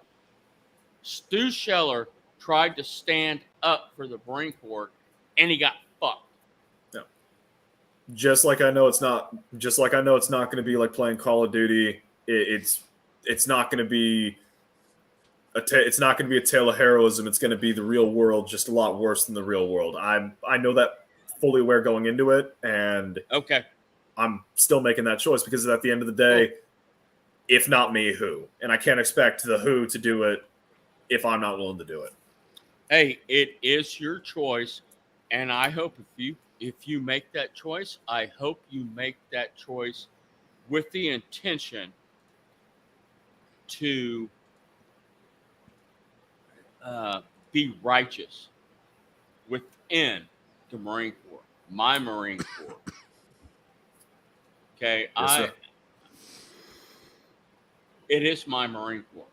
Stu Scheller tried to stand up for the Marine Corps, and he got fucked. Yeah. Just like I know it's not. Just like I know it's not going to be like playing Call of Duty. It's not going to be. It's not going to be a tale of heroism. It's going to be the real world, just a lot worse than the real world. I know that fully aware going into it, and Okay. I'm still making that choice because at the end of the day, if not me, who? And I can't expect the who to do it if I'm not willing to do it. Hey, it is your choice, and I hope if you make that choice, I hope you make that choice with the intention to be righteous within the Marine Corps, my Marine Corps. Okay, Yes, sir. it is my Marine Corps.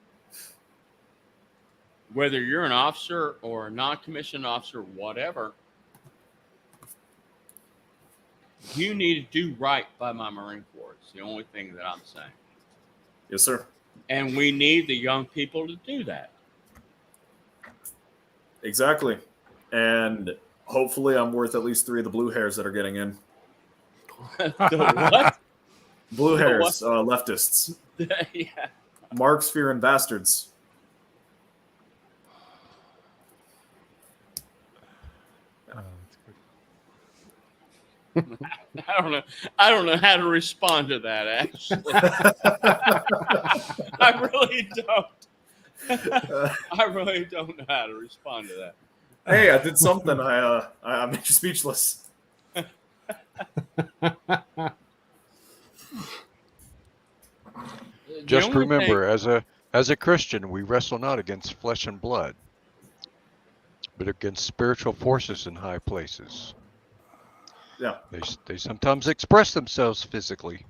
Whether you're an officer or a non-commissioned officer, whatever, you need to do right by my Marine Corps. It's the only thing that I'm saying. Yes, sir. And we need the young people to do that. Exactly. And hopefully I'm worth at least 3 of the blue hairs that are getting in. The what? Blue The hairs, what? leftists. Yeah. Marks, fear, and bastards. I don't know how to respond to that, actually. I really don't. I really don't know how to respond to that. Hey, I did something. I made you speechless. Just remember, as a Christian, we wrestle not against flesh and blood, but against spiritual forces in high places. Yeah. They sometimes express themselves physically,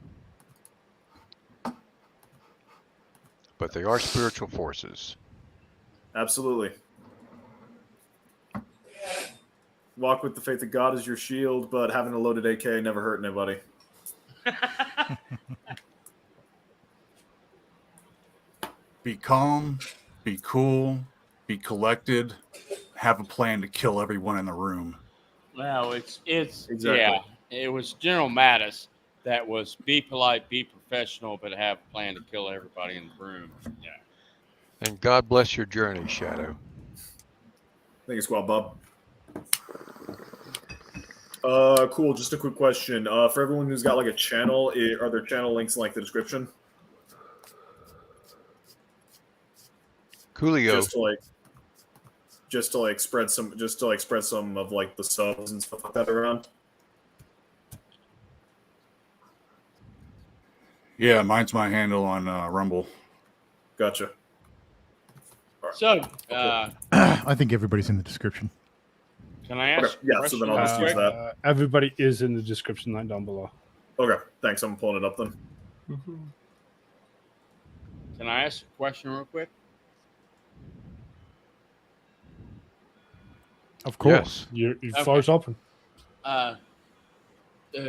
but they are spiritual forces. Absolutely. Walk with the faith that God is your shield, but having a loaded AK never hurt anybody. Be calm, be cool, be collected, have a plan to kill everyone in the room. Well, it's Exactly. yeah. It was General Mattis that was be polite, be professional, but have a plan to kill everybody in the room. Yeah. And God bless your journey, Shadow. Thank you, Squad Bob. Cool. Just a quick question. For everyone who's got like a channel, are there channel links in like the description? Coolio. Just to spread some of like the subs and stuff like that around. Yeah, mine's my handle on Rumble. Gotcha. So, I think everybody's in the description. can I ask? Okay. Yeah, so then I'll just use that. Everybody is in the description line down below. Okay, thanks. I'm pulling it up then. Can I ask a question real quick? Of course. Your floor's open. The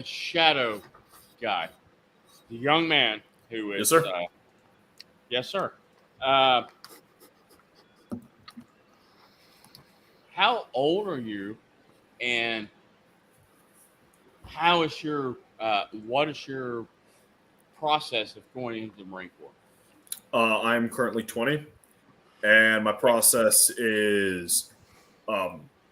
shadow guy, the young man who is. Yes, sir. Yes, sir. How old are you, and how is your what is your process of going into the Marine Corps? I'm currently 20, and my process is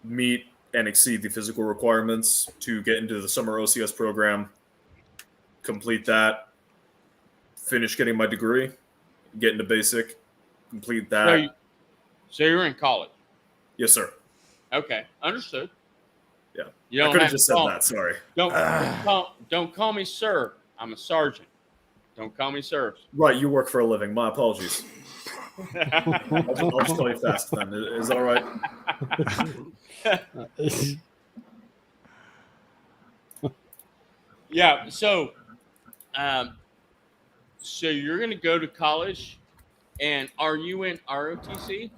meet and exceed the physical requirements to get into the summer OCS program, complete that, finish getting my degree, get into basic, complete that. So you're in college? Yes, sir. Okay, understood. Yeah, You I don't could have have just to said call- that. Sorry. Don't call me sir. I'm a sergeant. Don't call me sir. Right, you work for a living. My apologies. I'll just call you fast then. Is that all right? Yeah. So you're going to go to college, and are you in ROTC?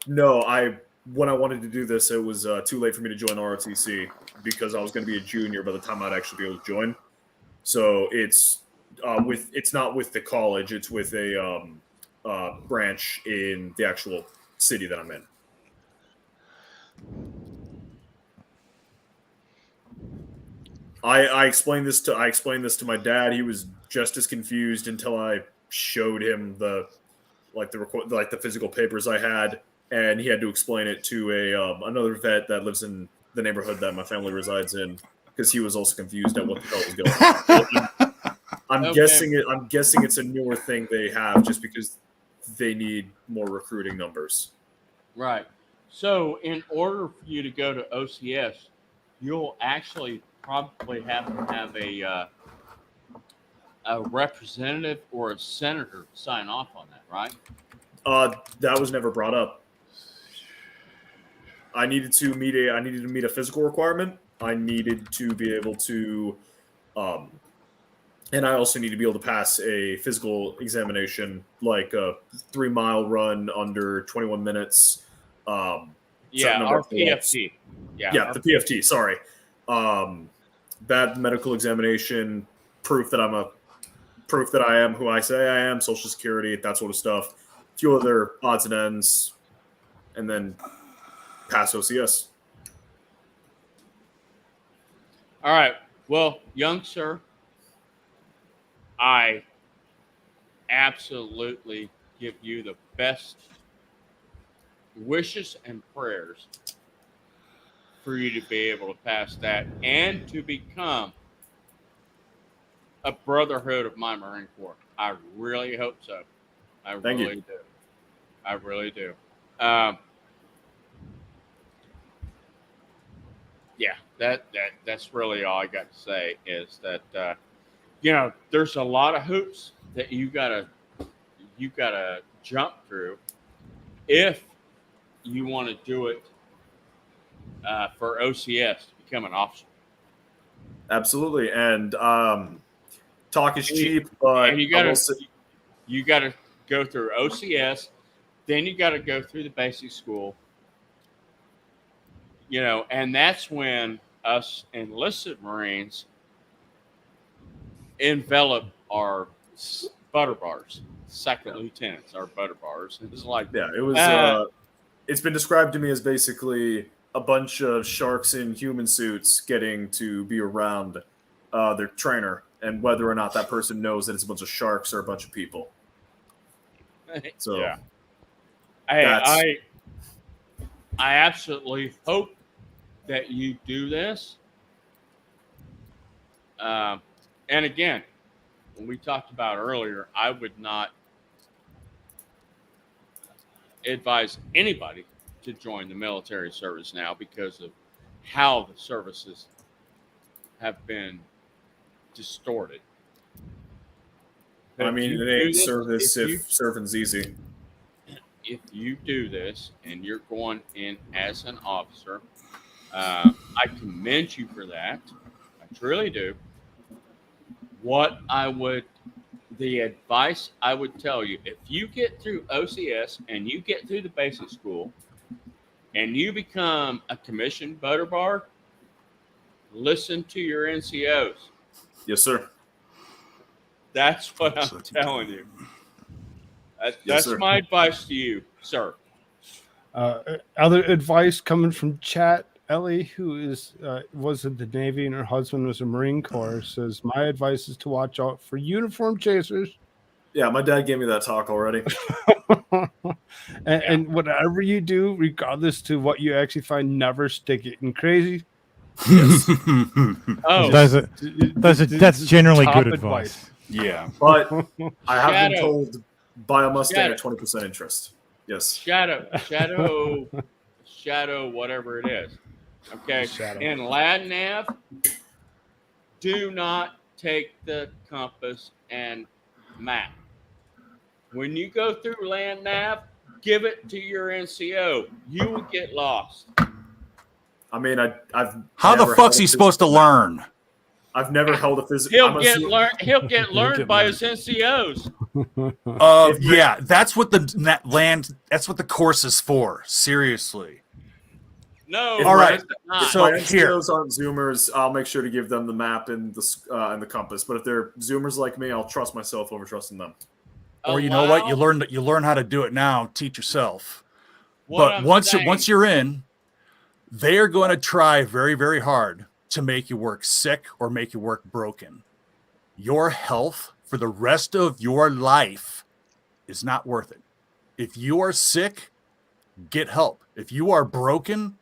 No. When I wanted to do this, it was too late for me to join ROTC because I was going to be a junior by the time I'd actually be able to join. So it's not with the college; it's with a branch in the actual city that I'm in. I explained this to my dad. He was just as confused until I showed him the physical papers I had, and he had to explain it to another vet that lives in the neighborhood that my family resides in because he was also confused at what the hell was going on. I'm Okay. guessing it's a newer thing they have just because they need more recruiting numbers. Right. So, in order for you to go to OCS, you'll actually probably have to have a representative or a senator sign off on that, right? That was never brought up. I needed to meet a physical requirement. I needed to be able to, and I also need to be able to pass a physical examination, like a 3-mile run under 21 minutes. Yeah, our PFT. Yeah, the PFT. Sorry, bad medical examination, proof that I am who I say I am, Social Security, that sort of stuff. A few other odds and ends, and then pass OCS. All right. Well, young sir, I absolutely give you the best wishes and prayers for you to be able to pass that and to become a brotherhood of my Marine Corps. I really hope so. I Thank you. really do. I really do. Yeah, that's really all I got to say is that there's a lot of hoops that you gotta jump through if you want to do it for OCS to become an officer. Absolutely, and talk is cheap, but And you gotta go through OCS, then you gotta go through the basic school. And that's when us enlisted Marines envelop our butter bars, second lieutenants, our butter bars. It's like, it was. It's been described to me as basically a bunch of sharks in human suits getting to be around their trainer, and whether or not that person knows that it's a bunch of sharks or a bunch of people. So, yeah. I absolutely hope that you do this. And again, when we talked about earlier, I would not advise anybody to join the military service now because of how the services have been distorted. But I mean, it ain't service if serving's easy. If you do this and you're going in as an officer, I commend you for that. I truly do. The advice I would tell you, if you get through OCS and you get through the basic school and you become a commissioned butter bar, listen to your NCOs. Yes, sir. That's what I'm telling you. That's Yes, sir. my advice to you, sir. Other advice coming from chat. Ellie, who was in the Navy and her husband was a Marine Corps, says, my advice is to watch out for uniform chasers. Yeah, my dad gave me that talk already. And whatever you do, regardless to what you actually find, never stick it in crazy. Yes. That's generally top good advice. Yeah. But I have been Shadow. told buy a Mustang Shadow. at 20% interest. Yes. Shadow, whatever it is. Okay. Shadow. In LADNAV, do not take the compass and map. When you go through LADNAV, give it to your NCO. You will get lost. I mean, I've How the never fuck's held he a supposed to learn? I've never held a physical. He'll get learned by his NCOs. Yeah, that's what that's what the course is for. Seriously. No. If All my- right. If So my here, NCOs aren't Zoomers, I'll make sure to give them the map and the compass. But if they're Zoomers like me, I'll trust myself over trusting them. or you know what, you learn how to do it now. Teach yourself. What But I'm once you're in, they are going to try very, very hard to make you work sick or make you work broken. Your health for the rest of your life is not worth it. If you are sick, get help. If you are broken,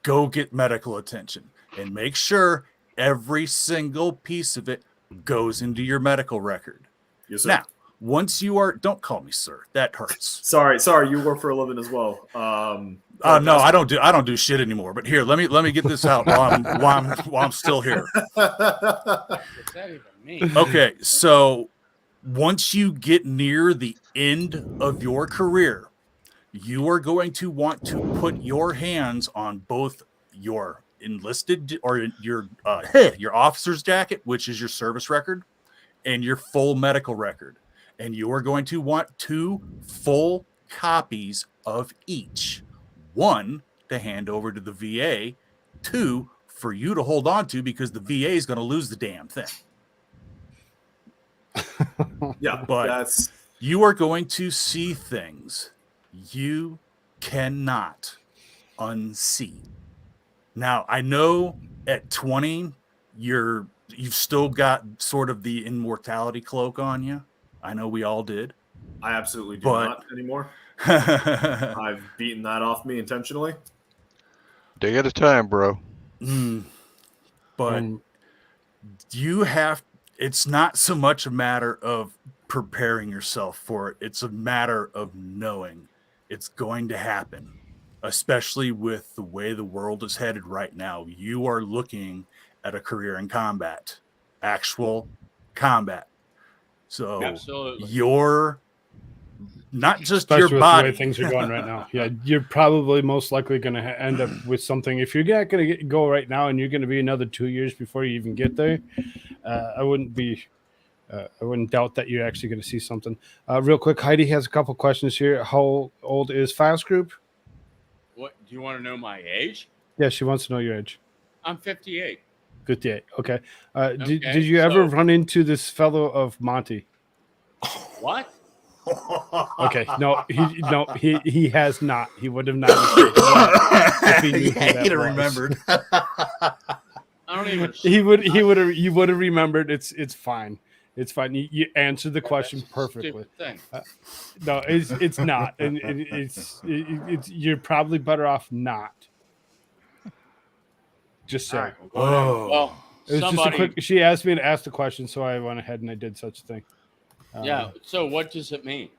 go get medical attention and make sure every single piece of it goes into your medical record. Yes, sir. Now, once you are, don't call me sir. That hurts. Sorry. You work for a living as well. No, I don't do shit anymore. But here, let me get this out while I'm still here. What's that even mean? Okay, so once you get near the end of your career, you are going to want to put your hands on both your enlisted or your officer's jacket, which is your service record, and your full medical record. And you are going to want 2 full copies of each. 1 to hand over to the VA, 2 for you to hold on to because the VA is going to lose the damn thing. Yeah, but you are going to see things you cannot unsee. Now, I know at 20, you've still got sort of the immortality cloak on you. I know we all did. I absolutely do not anymore. I've beaten that off me intentionally. Day at a time, bro. But you have, it's not so much a matter of preparing yourself for it. It's a matter of knowing it's going to happen, especially with the way the world is headed right now. You are looking at a career in combat, actual combat. So Absolutely. you're not just Especially your with body. the way things are going right now. Yeah, you're probably most likely going to end up with something. If you're not going to go right now and you're going to be another 2 years before you even get there, I wouldn't doubt that you're actually going to see something. Real quick, Heidi has a couple questions here. How old is Fast Group? What do you want to know my age? Yeah, she wants to know your age. I'm 58. 58. Okay. Okay, Did you ever run into this fellow of Monty? What? Okay. No, he has not. He would have not. If he knew who that he'd have was. remembered. I don't even. You would have remembered. It's fine. It's fine. You answered the question perfectly. Thing. No, it's not, and it's you're probably better off not. Just saying. All right, well, It was somebody. just a quick. She asked me to ask the question, so I went ahead and I did such a thing. Yeah. So what does it mean?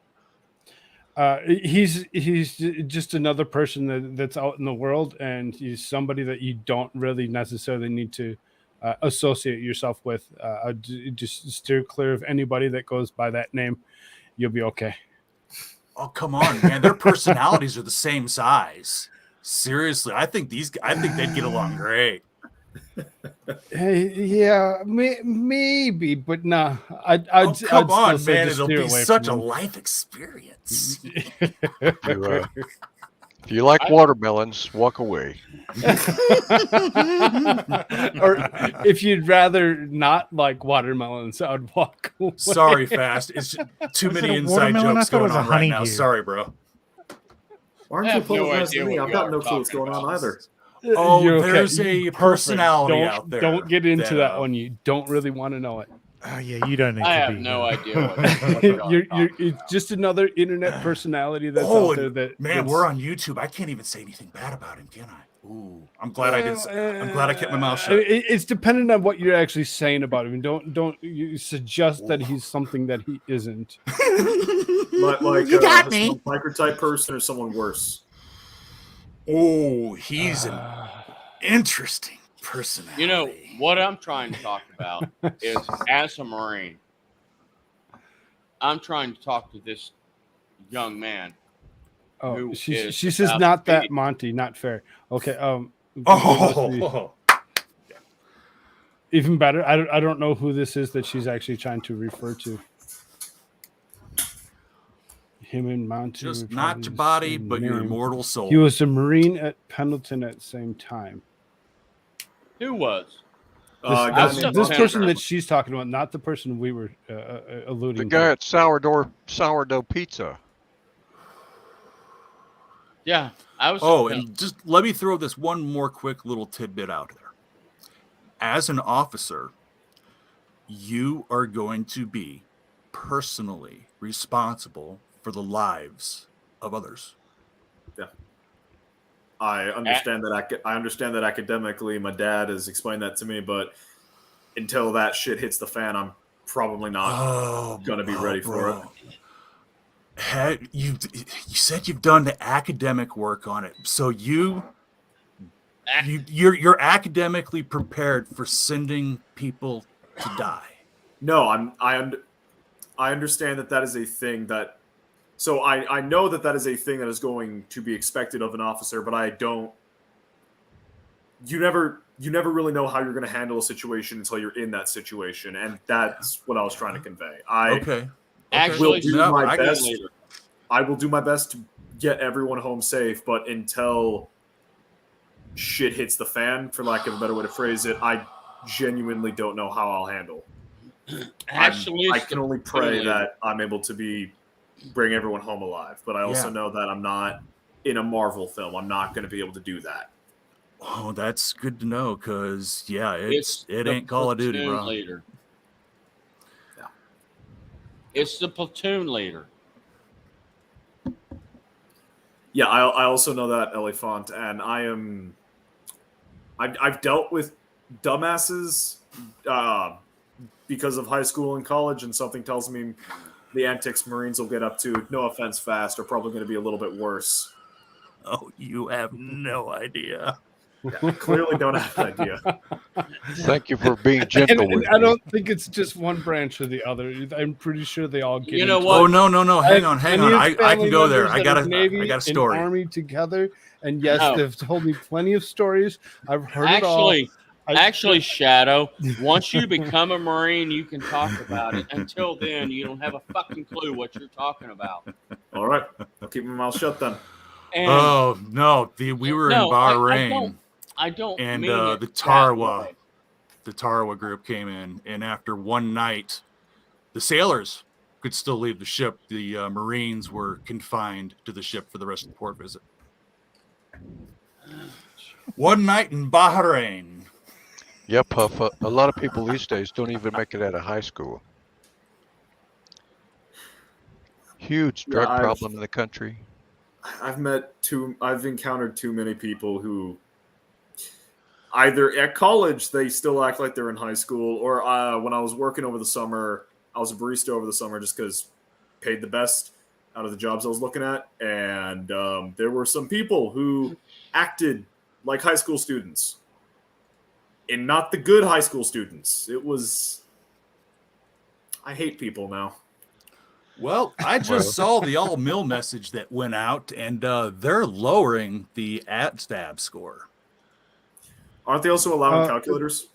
He's just another person that's out in the world, and he's somebody that you don't really necessarily need to associate yourself with. Just steer clear of anybody that goes by that name. You'll be okay. Oh, come on, man. Their personalities are the same size. Seriously, I think they'd get along great. Hey, yeah, maybe, but no. I'd come on, still say man. just It'll steer be away such a from him. life experience. If you like watermelons, walk away. Or if you'd rather not like watermelons, I would walk away. Sorry, Fast. It's too Was many it a inside watermelon? I jokes thought it going was a on right now. honeydew. Sorry, bro. Why I aren't you have no apologizing idea to me? what I've you got are no clue what's talking going on about. either. Oh, You're there's a personality don't, out there. Don't get into that one. You don't really want to know it. Oh yeah, you don't need I to have be. no idea what you're It's just another internet personality that's Oh, out there. That man, that's- we're on YouTube. I can't even say anything bad about him, can I? Ooh, I'm glad I did. I'm glad I kept my mouth shut. It's dependent on what you're actually saying about him. Don't you suggest that he's something that he isn't. Like You got me. some biker type person or someone worse. Oh, he's an interesting personality. You know what I'm trying to talk about is as a Marine, I'm trying to talk to this young man. Oh, who she is says about not to that be- Monty, not fair. Okay. Oh, Even better. I don't know who this is that she's actually trying to refer to. Him and Monty. just were not probably your the body, same but your name. immortal soul. He was a Marine at Pendleton at the same time. Who was? This person that she's talking about, not the person we were alluding The to. guy at sourdough pizza. Yeah, I was. Oh, and just let me throw this one more quick little tidbit out there. As an officer, you are going to be personally responsible for the lives of others. Yeah. I understand that. I understand that academically. My dad has explained that to me, but until that shit hits the fan, I'm probably not going to be ready for it. You said you've done the academic work on it, so you're academically prepared for sending people to die. No, I understand that is a thing that. So I know that is a thing that is going to be expected of an officer, but I don't. You never really know how you're going to handle a situation until you're in that situation, and that's what I was trying to convey. Okay. Will do my best. I will do my best to get everyone home safe, but until shit hits the fan, for lack of a better way to phrase it, I genuinely don't know how I'll handle. I can only pray that I'm able to bring everyone home alive, but I also know that I'm not in a Marvel film. I'm not going to be able to do that. Oh, that's good to know, because it ain't Call of Duty, bro. Leader. Yeah. It's the platoon leader. Yeah, I also know that, Elephant, and I've dealt with dumbasses because of high school and college, and something tells me the antics Marines will get up to, no offense, fast, are probably going to be a little bit worse. Oh, you have no idea. Yeah, I clearly don't have an idea. Thank you for being gentle with I me. don't think it's just one branch or the other. I'm pretty sure they all get. You know into what? Oh no! Hang on. I can go there. I got Navy a story. And Army together, and yes, No. they've told me plenty of stories. I've heard it all. Actually, Shadow, once you become a Marine, you can talk about it. Until then, you don't have a fucking clue what you're talking about. All right, I'll keep my mouth shut then. And oh no! We were in Bahrain. I don't and mean it the that Tarawa group came in, and after one night, the sailors could still leave the ship. The Marines were confined to the ship for the rest of the port visit. One night in Bahrain. Yeah, Puff. A lot of people these days don't even make it out of high school. Huge drug problem in the country. I've encountered too many people who either at college they still act like they're in high school, or when I was working over the summer, I was a barista over the summer just because paid the best out of the jobs I was looking at, and there were some people who acted like high school students, and not the good high school students. It was. I hate people now. Well, I just saw the all-mill message that went out, and they're lowering the ATSTAB score. Aren't they also allowing calculators?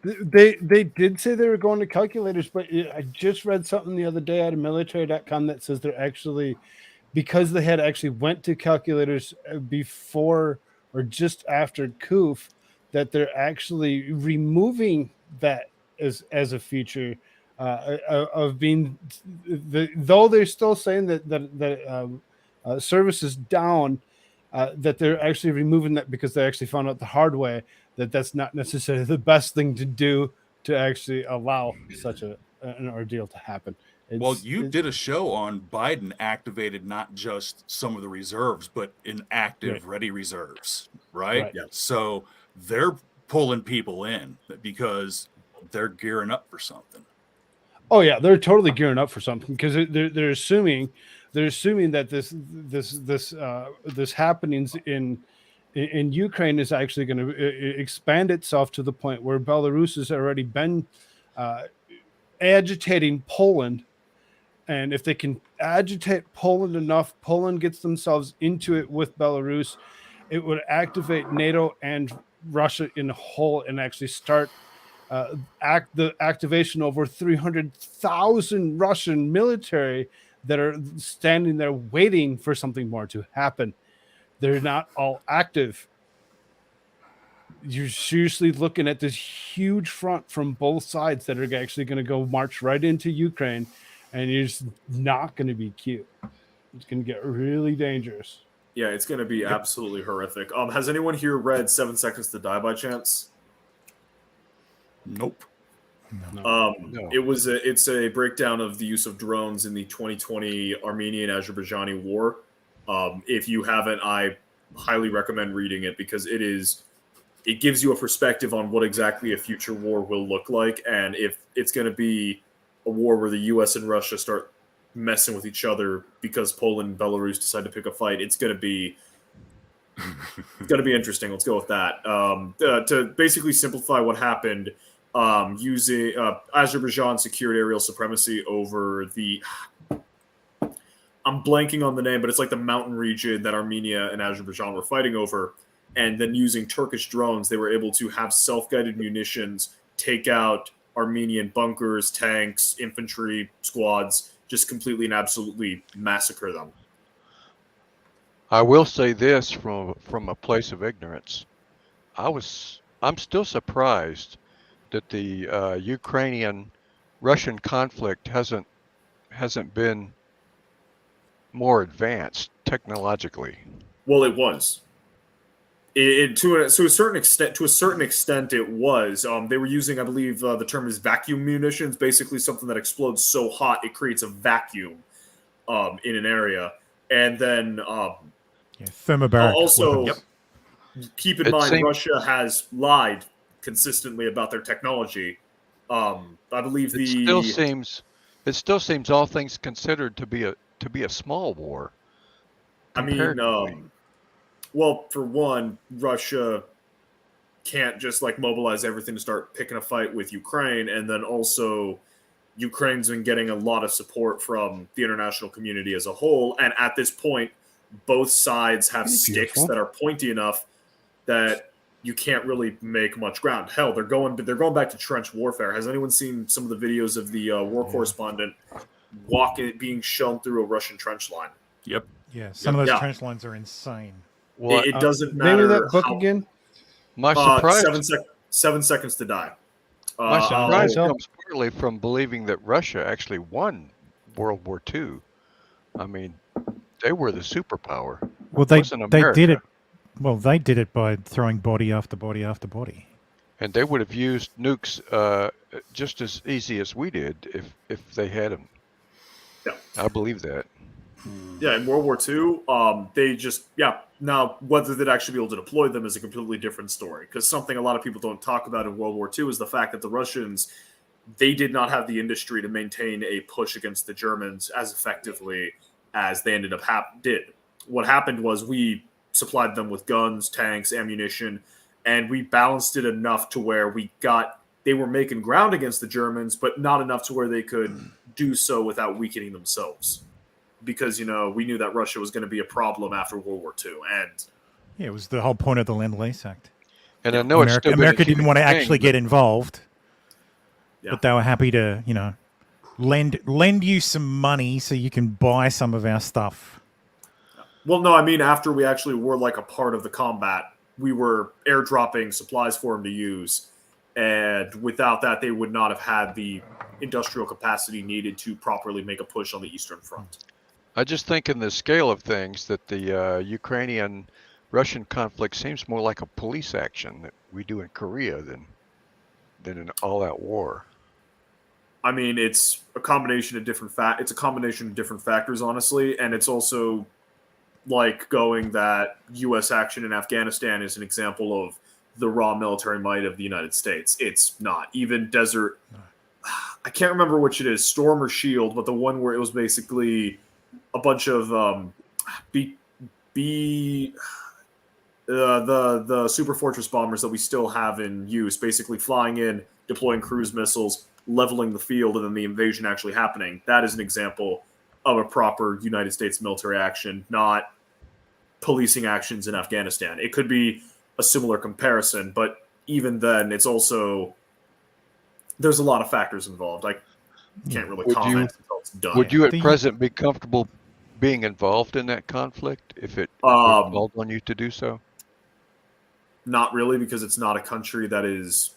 They did say they were going to calculators, but I just read something the other day out of military.com that says they're actually, because they had actually went to calculators before or just after Koof, that they're actually removing that as a feature of being, though they're still saying that service is down, that they're actually removing that because they actually found out the hard way that that's not necessarily the best thing to do to actually allow such an ordeal to happen. Well, you did a show on Biden activated not just some of the reserves, but inactive ready reserves, right? Yeah. So they're pulling people in because they're gearing up for something. Oh yeah, they're totally gearing up for something because they're assuming that this happenings in Ukraine is actually going to expand itself to the point where Belarus has already been agitating Poland, and if they can agitate Poland enough, Poland gets themselves into it with Belarus, it would activate NATO and Russia in whole and actually start the activation over 300,000 Russian military that are standing there waiting for something more to happen. They're not all active. You're seriously looking at this huge front from both sides that are actually going to go march right into Ukraine, and it's not going to be cute. It's going to get really dangerous. Yeah, it's going to be absolutely horrific. Has anyone here read 7 Seconds to Die by chance? Nope. No. It's a breakdown of the use of drones in the 2020 Armenian-Azerbaijani war. If you haven't, I highly recommend reading it because it gives you a perspective on what exactly a future war will look like, and if it's going to be a war where the U.S. and Russia start messing with each other because Poland and Belarus decide to pick a fight, it's going to be interesting. Let's go with that. To basically simplify what happened, using Azerbaijan secured aerial supremacy over the. I'm blanking on the name, but it's like the mountain region that Armenia and Azerbaijan were fighting over. And then using Turkish drones, they were able to have self-guided munitions take out Armenian bunkers, tanks, infantry squads, just completely and absolutely massacre them. I will say this from a place of ignorance. I'm still surprised that the Ukrainian-Russian conflict hasn't been more advanced technologically. Well, it was. To a certain extent, it was. They were using, I believe, the term is vacuum munitions. Basically, something that explodes so hot it creates a vacuum in an area, and then thermobaric also weapons. keep in mind Russia has lied consistently about their technology. I believe it still seems all things considered to be a small war. I mean, well, for one, Russia can't just like mobilize everything to start picking a fight with Ukraine, and then also Ukraine's been getting a lot of support from the international community as a whole, and at this point, both sides have sticks that are pointy enough that you can't really make much ground. Hell, they're going back to trench warfare. Has anyone seen some of the videos of the war correspondent being shown through a Russian trench line? Yep. Yeah, some of those trench lines are insane. Well, it doesn't matter. Name of that book again? My surprise. 7 seconds to die. My surprise comes partly from believing that Russia actually won World War II. I mean, they were the superpower. Well, they did it. Well, they did it by throwing body after body after body. And they would have used nukes just as easy as we did if they had them. Yeah, I believe that. Yeah, in World War II, they just Now, whether they'd actually be able to deploy them is a completely different story. Because something a lot of people don't talk about in World War II is the fact that the Russians, they did not have the industry to maintain a push against the Germans as effectively as they ended up did. What happened was we supplied them with guns, tanks, ammunition, and we balanced it enough to where they were making ground against the Germans, but not enough to where they could do so without weakening themselves. Because, we knew that Russia was going to be a problem after World War II. And yeah, it was the whole point of the Lend-Lease Act. And I know America didn't want to actually get involved, but they were happy to, lend you some money so you can buy some of our stuff. Well, no, I mean, after we actually were like a part of the combat, we were airdropping supplies for them to use. And without that, they would not have had the industrial capacity needed to properly make a push on the Eastern Front. I just think in the scale of things that the Ukrainian-Russian conflict seems more like a police action that we do in Korea than an all-out war. I mean, it's a combination of different factors, honestly, and it's also like going that U.S. action in Afghanistan is an example of the raw military might of the United States. It's not. Even Desert, I can't remember which it is, Storm or Shield, but the one where it was basically a bunch of the Super Fortress bombers that we still have in use, basically flying in, deploying cruise missiles, leveling the field, and then the invasion actually happening. That is an example of a proper United States military action, not policing actions in Afghanistan. It could be a similar comparison, but even then, it's also there's a lot of factors involved. I can't really comment until it's done. Would you at present be comfortable being involved in that conflict if it called on you to do so? Not really, because it's not a country that is.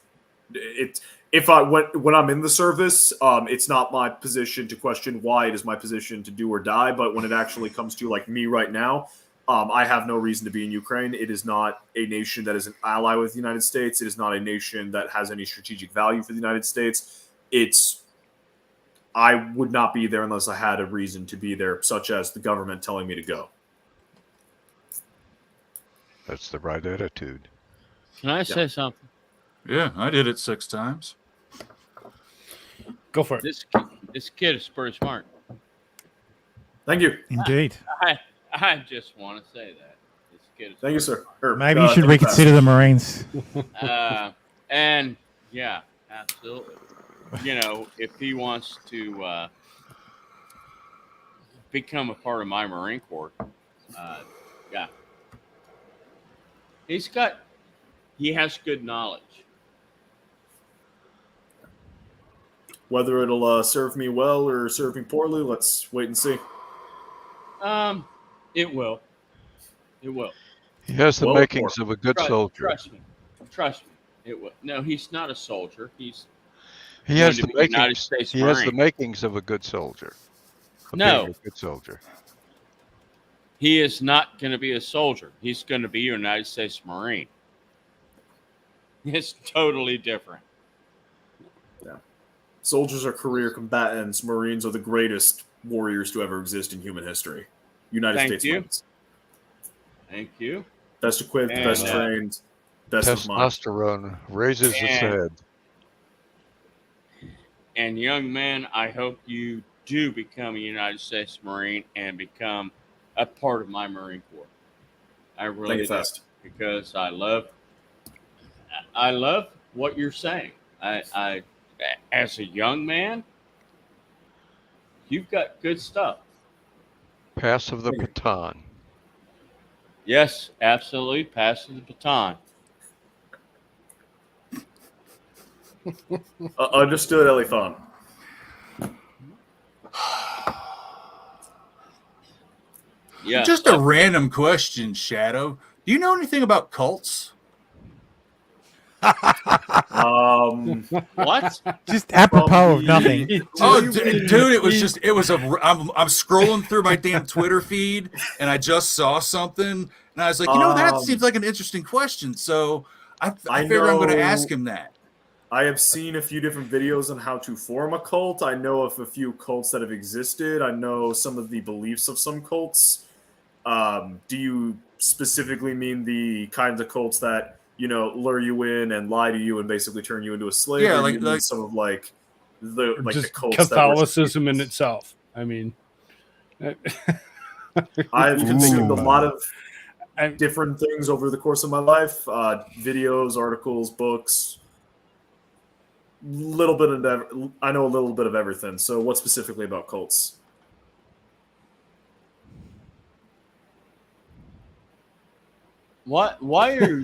When I'm in the service, it's not my position to question why. It is my position to do or die. But when it actually comes to like me right now, I have no reason to be in Ukraine. It is not a nation that is an ally with the United States. It is not a nation that has any strategic value for the United States. I would not be there unless I had a reason to be there, such as the government telling me to go. That's the right attitude. Can I say something? Yeah, I did it 6 times. Go for it. This kid is pretty smart. Thank you. Indeed. I just want to say that this kid is. Thank you, sir. Maybe you should reconsider the Marines. And yeah, absolutely. You know, if he wants to become a part of my Marine Corps, yeah, he has good knowledge. Whether it'll serve me well or serve me poorly, let's wait and see. It will. It will. He has the makings of a good soldier. Trust me. It will. No, he's not a soldier. He has the United makings. States He has the Marine. makings of a good soldier. No. Being a good soldier. He is not going to be a soldier. He's going to be a United States Marine. It's totally different. Yeah. Soldiers are career combatants. Marines are the greatest warriors to ever exist in human history. United Thank States you. Marines. Thank you. Best equipped, And, best trained, best of mind. Testosterone raises its head. And young man, I hope you do become a United States Marine and become a part of my Marine Corps. I really you, do, Fast. because I love what you're saying. I as a young man, you've got good stuff. Pass of the baton. Yes, absolutely. Passing the baton. Understood, Elithon. Yeah. Just a random question, Shadow. Do you know anything about cults? What? Just apropos of nothing. Oh, dude, it was I'm scrolling through my damn Twitter feed and I just saw something and I was like, that seems like an interesting question. So I figure I'm going to ask him that. I have seen a few different videos on how to form a cult. I know of a few cults that have existed. I know some of the beliefs of some cults. Do you specifically mean the kinds of cults that, lure you in and lie to you and basically turn you into a slave? Yeah, or like- you mean like- some of like the Just cults Catholicism in itself. I mean, I've consumed a lot of different things over the course of my life. Videos, articles, books. Little bit of I know a little bit of everything. So what specifically about cults? Why are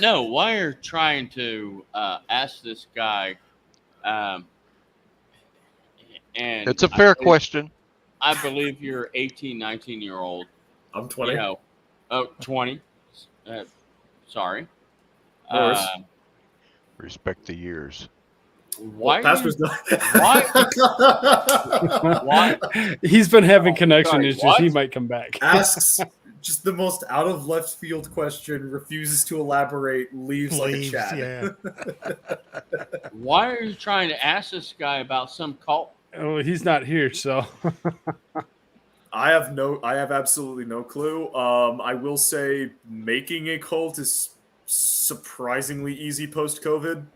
why are you trying to ask this guy? And It's a fair question. I believe you're 18, 19-year-old. I'm 20. 20. Sorry. No worries. Respect the years. Why? Pastor's Why? He's been having connection sorry, issues. what? He might come back. Asks just the most out of left field question, refuses to elaborate, leaves like a chat. Yeah. Why are you trying to ask this guy about some cult? Oh, he's not here, so I have absolutely no clue. I will say making a cult is surprisingly easy post-COVID.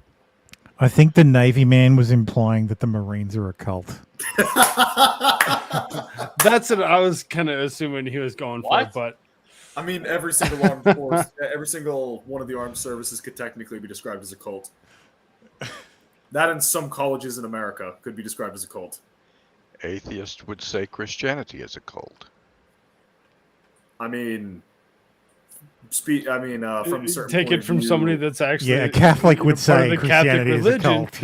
I think the Navy man was implying that the Marines are a cult. that's what I was kind of assuming he was going for. But I mean, every single armed force, every single one of the armed services could technically be described as a cult. That and some colleges in America could be described as a cult. Atheists would say Christianity is a cult. I mean, from a certain take point it of from view, somebody that's actually Yeah, a Catholic would part of say the Catholic Christianity is a religion. cult.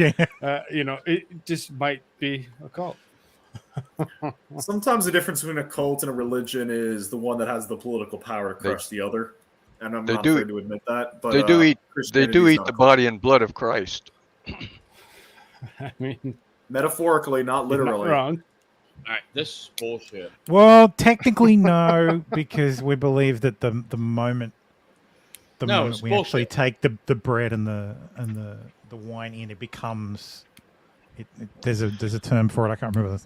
Yeah. It just might be a cult. Sometimes the difference between a cult and a religion is the one that has the political power to crush the other, and I'm not afraid to admit that. But they do eat Christianity is not the a cult. body and blood of Christ. I mean, Metaphorically, not you're literally. not wrong. All right, this is bullshit. Well, technically no, because we believe that the moment it's we bullshit. actually take the bread and the wine in, it becomes there's a term for it. I can't remember.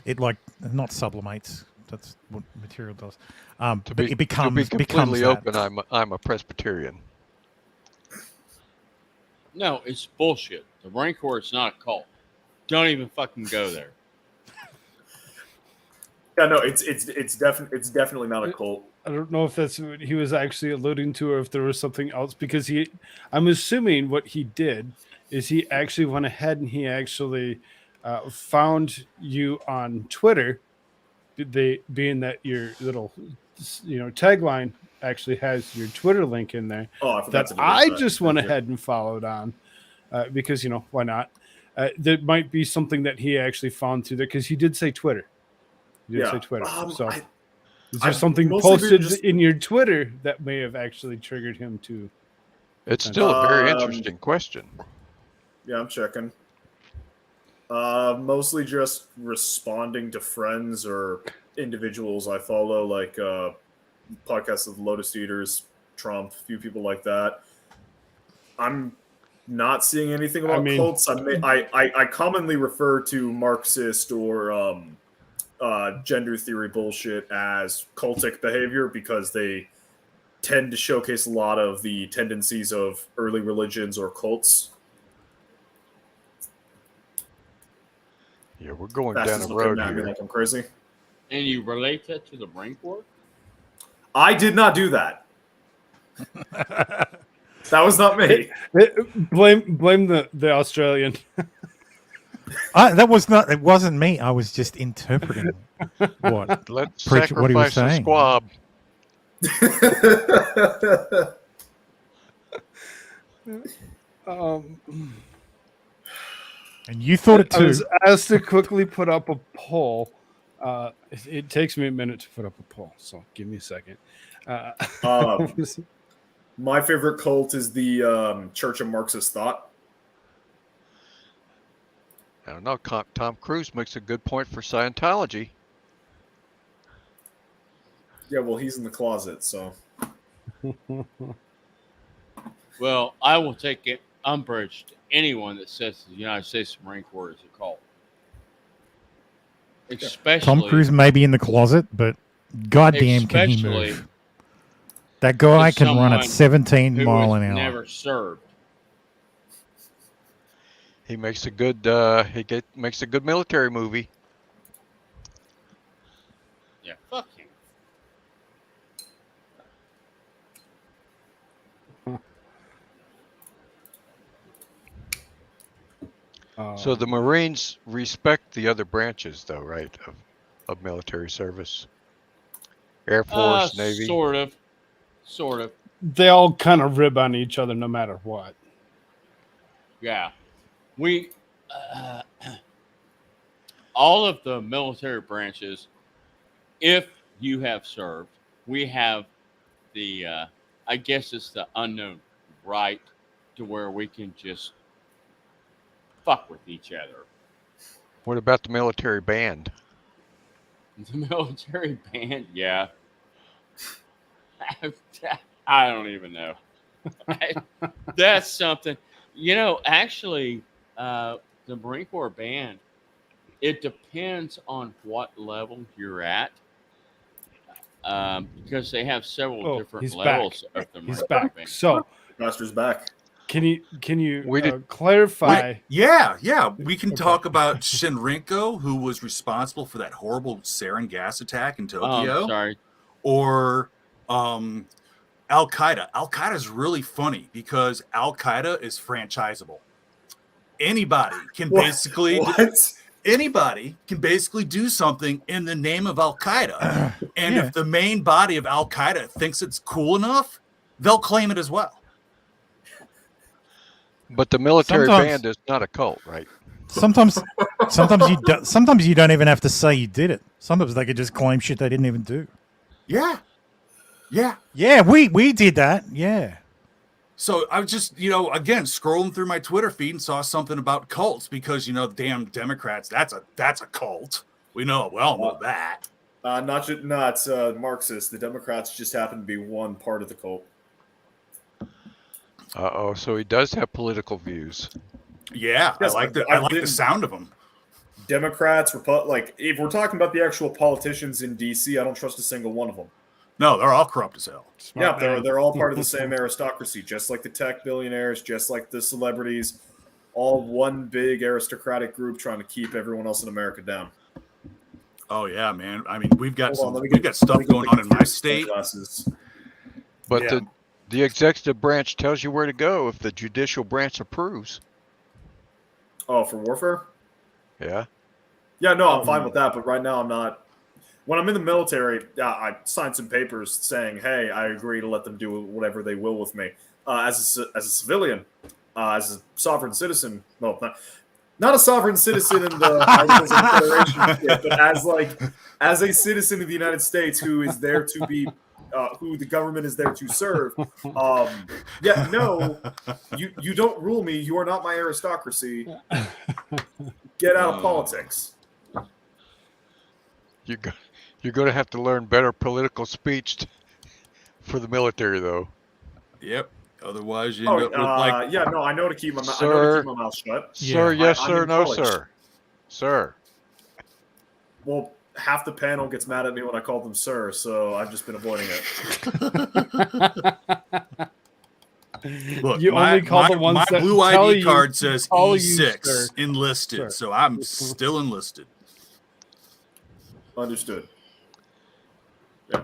It like not sublimates, That's what material does. To But be it becomes completely that. open, I'm a Presbyterian. No, it's bullshit. The Marine Corps is not a cult. Don't even fucking go there. Yeah, no, it's definitely not a cult. I don't know if that's what he was actually alluding to, or if there was something else. Because I'm assuming what he did is he actually went ahead and he actually found you on Twitter. Being that your little, tagline actually has your Twitter link in there. Oh, I forgot that to delete I that. just Thank went you. ahead and followed on because why not? There might be something that he actually found through there because he did say Twitter. He did say Twitter. So is there I've something mostly been posted just- in your Twitter that may have actually triggered him to? It's still a very interesting question. Yeah, I'm checking. Mostly just responding to friends or individuals I follow, like podcasts of Lotus Eaters, Trump, a few people like that. I'm not seeing anything about cults. I commonly refer to Marxist or gender theory bullshit as cultic behavior because they tend to showcase a lot of the tendencies of early religions or cults. Yeah, we're going Fast down is a looking road at me here. like I'm crazy. And you relate that to the Marine Corps? I did not do that. That was not me. Blame the Australian. That was not. It wasn't me. I was just interpreting what Let's what he was sacrifice the saying. squab. And you thought it I too. was asked to quickly put up a poll. It takes me a minute to put up a poll, so give me a second. My favorite cult is the Church of Marxist Thought. I don't know. Tom Cruise makes a good point for Scientology. Yeah, well, he's in the closet, so. Well, I will take it umbrage to anyone that says the United States Marine Corps is a cult. Especially Tom Cruise may be in the closet, but goddamn, can he move? That guy can run at 17 mile an hour. Never served. He makes a good makes a good military movie. Yeah, fuck him. So the Marines respect the other branches, though, right? Of military service. Air Force, Navy. Sort of. They all kind of rib on each other no matter what. Yeah. We, all of the military branches, if you have served, we have the, I guess it's the unknown right to where we can just fuck with each other. What about the military band? The military band, yeah. I don't even know. That's something. Actually, the Marine Corps band, it depends on what level you're at. Because they have several different levels of the Marine Corps band. So, Master's back. Can you clarify? Yeah. We can talk about Shinrenko, who was responsible for that horrible sarin gas attack in Tokyo. Sorry. Or Al Qaeda. Al Qaeda is really funny because Al Qaeda is franchisable. Anybody can basically do something in the name of Al Qaeda, and if the main body of Al Qaeda thinks it's cool enough, they'll claim it as well. But the military band is not a cult, right? Sometimes you don't even have to say you did it. Sometimes they could just claim shit they didn't even do. Yeah. We did that. Yeah. So I was just, again, scrolling through my Twitter feed and saw something about cults because, damn Democrats, that's a cult. We all know that. Not Marxist. The Democrats just happen to be one part of the cult. So he does have political views. Yeah, Yes, I like the sound of them. Democrats, like if we're talking about the actual politicians in DC, I don't trust a single one of them. No, they're all corrupt as hell. Yeah, they're all part of the same aristocracy, just like the tech billionaires, just like the celebrities, all one big aristocratic group trying to keep everyone else in America down. Oh yeah, man. I mean, we've got Hold on, we've got stuff going on in my state. But Yeah. the executive branch tells you where to go if the judicial branch approves. Oh, for warfare? Yeah. Yeah, no, I'm fine with that, but right now I'm not. When I'm in the military, I signed some papers saying, "Hey, I agree to let them do whatever they will with me." As a civilian, as a sovereign citizen, well, not a sovereign citizen in the Articles of Confederation shit, but as a citizen of the United States who is there to be, who the government is there to serve. Yeah, no, you don't rule me. You are not my aristocracy. Get out of politics. You're going to have to learn better political speech for the military, though. Yep. Otherwise, you end up with like. Yeah, no, I know to keep my Sir, mouth shut. Sir, yes, I'm sir, in no, college. sir. Sir. Well, half the panel gets mad at me when I call them sir, so I've just been avoiding it. Look, You only call the ones my that blue tell ID you- card says call you, E6 sir. enlisted, Sir. so I'm still enlisted. Understood. Yeah.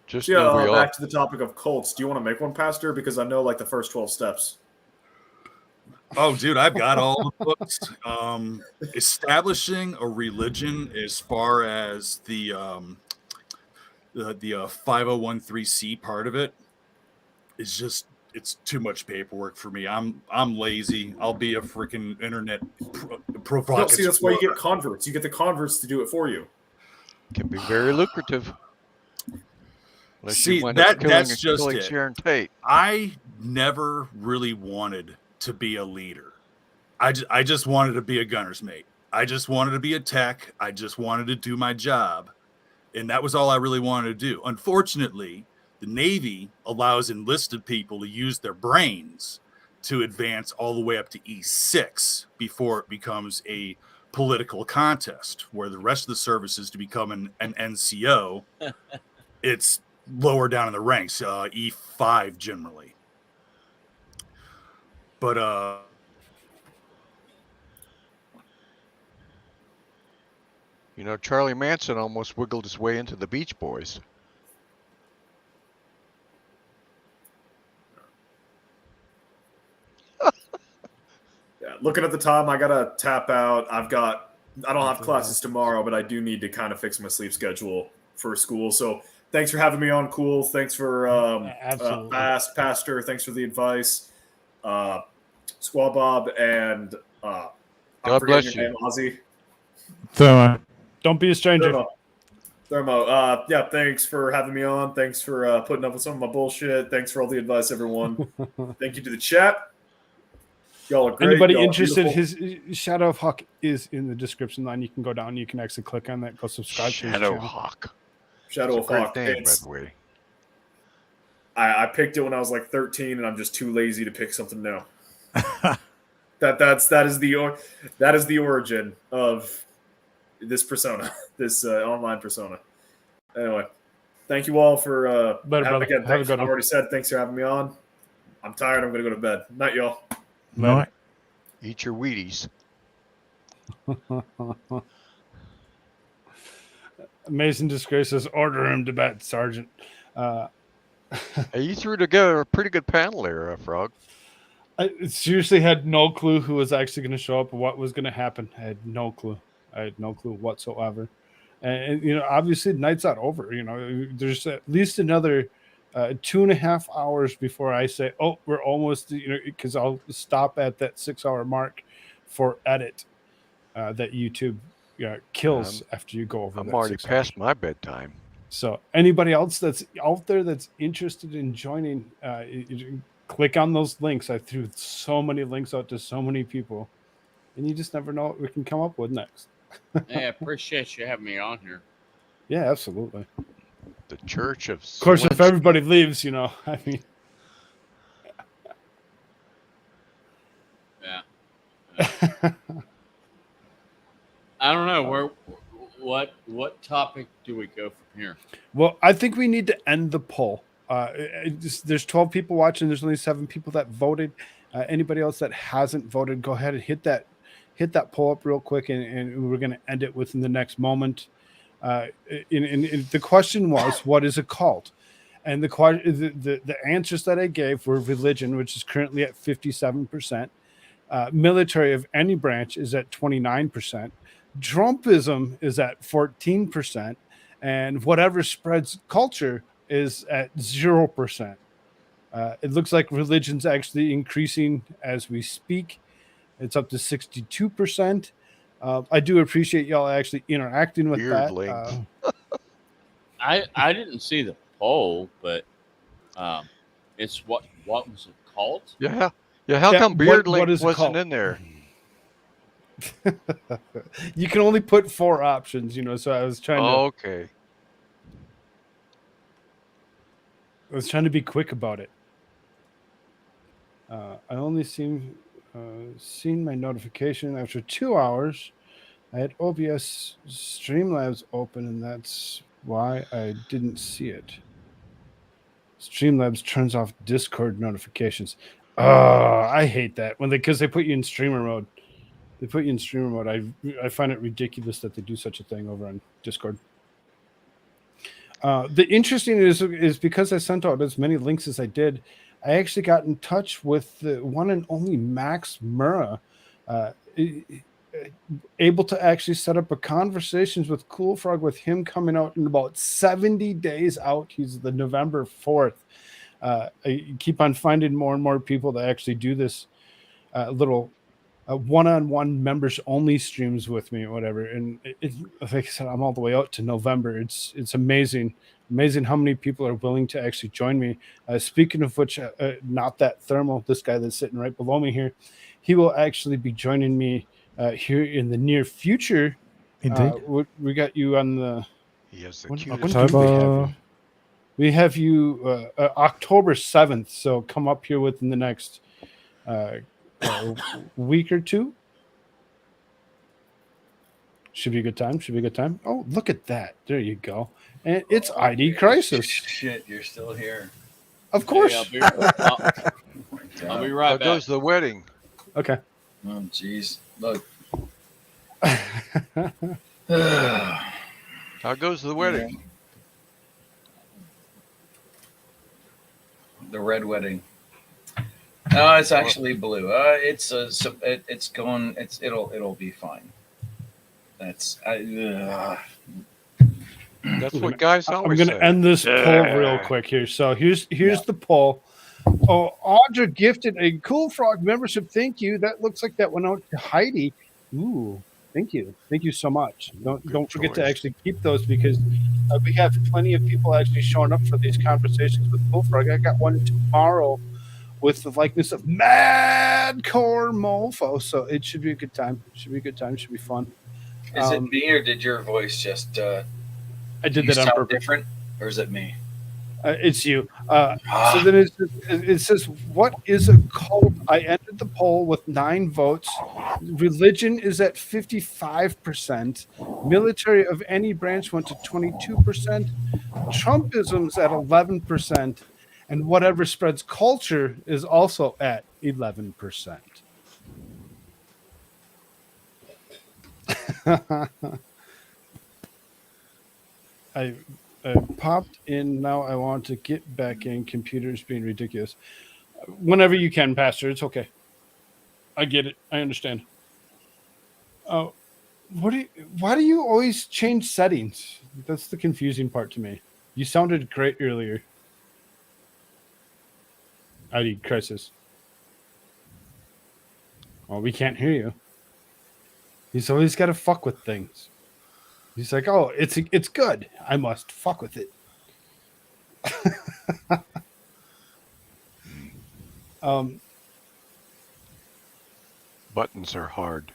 Just Yeah, know we all. back to the topic of cults. Do you want to make one, Pastor? Because I know like the first 12 steps. Oh, dude, I've got all the books. Establishing a religion as far as the 5013C part of it is just it's too much paperwork for me. I'm lazy. I'll be a freaking internet provocateur. No, see, that's why you get converts. You get the converts to do it for you. Can be very lucrative. Unless See, you wind up that's just killing it. Sharon Tate. I never really wanted to be a leader. I just wanted to be a gunner's mate. I just wanted to be a tech. I just wanted to do my job. And that was all I really wanted to do. Unfortunately, the Navy allows enlisted people to use their brains to advance all the way up to E6 before it becomes a political contest, where the rest of the service is to become an NCO. It's lower down in the ranks, E5 generally. But You know, Charlie Manson almost wiggled his way into the Beach Boys. Yeah, looking at the time, I gotta tap out. I don't have classes tomorrow, but I do need to kind of fix my sleep schedule for school. So thanks for having me on, Cool. Thanks for Absolutely. Pastor. Thanks for the advice, Squaw Bob, and I'm God forgetting bless your you. name, Ozzy. So, Don't be a stranger. Thermo. Yeah, thanks for having me on. Thanks for putting up with some of my bullshit. Thanks for all the advice, everyone. Thank you to the chat. Y'all are great. Anybody Y'all are interested? beautiful. His Shadow of Hawk is in the description line. You can go down. You can actually click on that. Go subscribe to his Shadow channel. Hawk. Shadow It's of a great Hawk. name, by It's- the way. I picked it when I was like 13, and I'm just too lazy to pick something new. that is the origin of this persona, this online persona. Anyway, thank you all for Later, brother. again. Have a Thanks, good I've one. already said thanks for having me on. I'm tired. I'm gonna go to bed. Night, y'all. night. Eat your Wheaties. Mason Disgrace says, order him to bat, Sergeant. Hey, you threw together a pretty good panel there, Frog. I seriously had no clue who was actually going to show up or what was going to happen. I had no clue. Whatsoever. And you know, obviously, the night's not over. You know, there's at least another 2.5 hours before I say, "Oh, we're almost." You know, because I'll stop at that 6-hour mark for edit that YouTube kills after you go over. I'm that already 6 hours. past my bedtime. So anybody else that's out there that's interested in joining, you click on those links. I threw so many links out to so many people, and you just never know what we can come up with next. Yeah, appreciate you having me on here. Yeah, absolutely. The Church of Of course, if Zelensky. everybody leaves, you know, I mean, Yeah. I don't know what topic do we go from here? Well, I think we need to end the poll. There's 12 people watching. There's only 7 people that voted. Anybody else that hasn't voted, go ahead and hit that poll up real quick, and we're going to end it within the next moment. The question was, what is a cult? And the answers that I gave were religion, which is currently at 57%. Military of any branch is at 29%. Trumpism is at 14%. And whatever spreads culture is at 0%. It looks like religion's actually increasing as we speak. It's up to 62%. I do appreciate y'all actually interacting with that. I didn't see the poll, but it's what was it called? Yeah. How come Beardlink wasn't in there? You can only put 4 options, so I was trying to. Okay. I was trying to be quick about it. I only seen my notification after 2 hours. I had OBS Streamlabs open, and that's why I didn't see it. Streamlabs turns off Discord notifications. I hate that because they put you in streamer mode. They put you in streamer mode. I find it ridiculous that they do such a thing over on Discord. The interesting is because I sent out as many links as I did, I actually got in touch with the one and only Max Murrah, able to actually set up a conversations with Koolfrogg with him coming out in about 70 days out. He's the November 4th. I keep on finding more and more people that actually do this little one-on-one members only streams with me or whatever. And like I said, I'm all the way out to November. It's amazing how many people are willing to actually join me. Speaking of which, not that thermal, this guy that's sitting right below me here, he will actually be joining me here in the near future. Indeed. We got you on the. He has the October. We have you October 7th. So come up here within the next week or two. Should be a good time. Oh, look at that. There you go. And it's ID Crisis. Shit, you're still here. Of course. Hey, I'll be right How back. goes the wedding? Okay. Oh, jeez. Look. How goes the wedding? The red wedding. No, it's actually blue. It'll be fine. That's what guys always I'm going to end this poll real quick here. So here's the poll. Oh, Audra gifted a Koolfrogg membership. Thank you. That looks like that went out to Heidi. Ooh, thank you so much. Don't forget to actually keep those because we have plenty of people actually showing up for these conversations with Koolfrogg. I got one tomorrow with the likeness of Madcore Mofo, so it should be a good time. Should be fun. Is it me or did your voice just? I did that on purpose. Different, or is it me? It's you. So then it says, what is a cult? I entered the poll with 9 votes. Religion is at 55%. Military of any branch went to 22%. Trumpism's at 11%. And whatever spreads culture is also at 11%. I popped in. Now I want to get back in. Computers being ridiculous. Whenever you can, Pastor. It's okay. I get it. I understand. Why do you always change settings? That's the confusing part to me. You sounded great earlier. ID Crisis. Well, we can't hear you. He's always got to fuck with things. He's like, oh, it's good. I must fuck with it. Buttons are hard.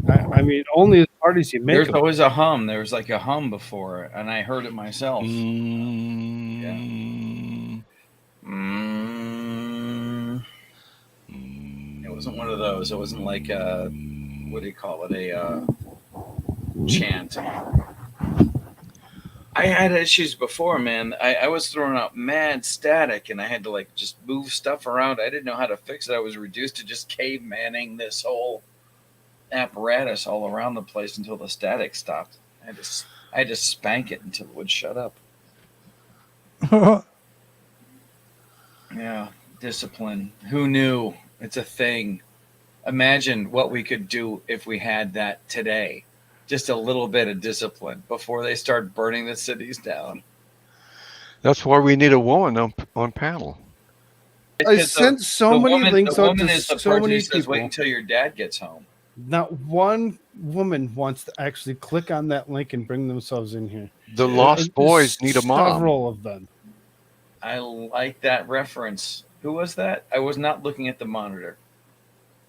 I mean, only as hard as you make There's them. always a hum. There was like a hum before, and I heard it myself. It wasn't one of those. It wasn't like a. what do you call it? A chant. I had issues before, man. I was throwing out mad static, and I had to like just move stuff around. I didn't know how to fix it. I was reduced to just cavemaning this whole apparatus all around the place until the static stopped. I had to spank it until it would shut up. Yeah, discipline. Who knew? It's a thing. Imagine what we could do if we had that today. Just a little bit of discipline before they start burning the cities down. That's why we need a woman on panel. I sent so many links the out woman to is the so person many who says, "Wait people. until your dad gets home." Not one woman wants to actually click on that link and bring themselves in here. The Lost Boys need a mom. Several of them. I like that reference. Who was that? I was not looking at the monitor.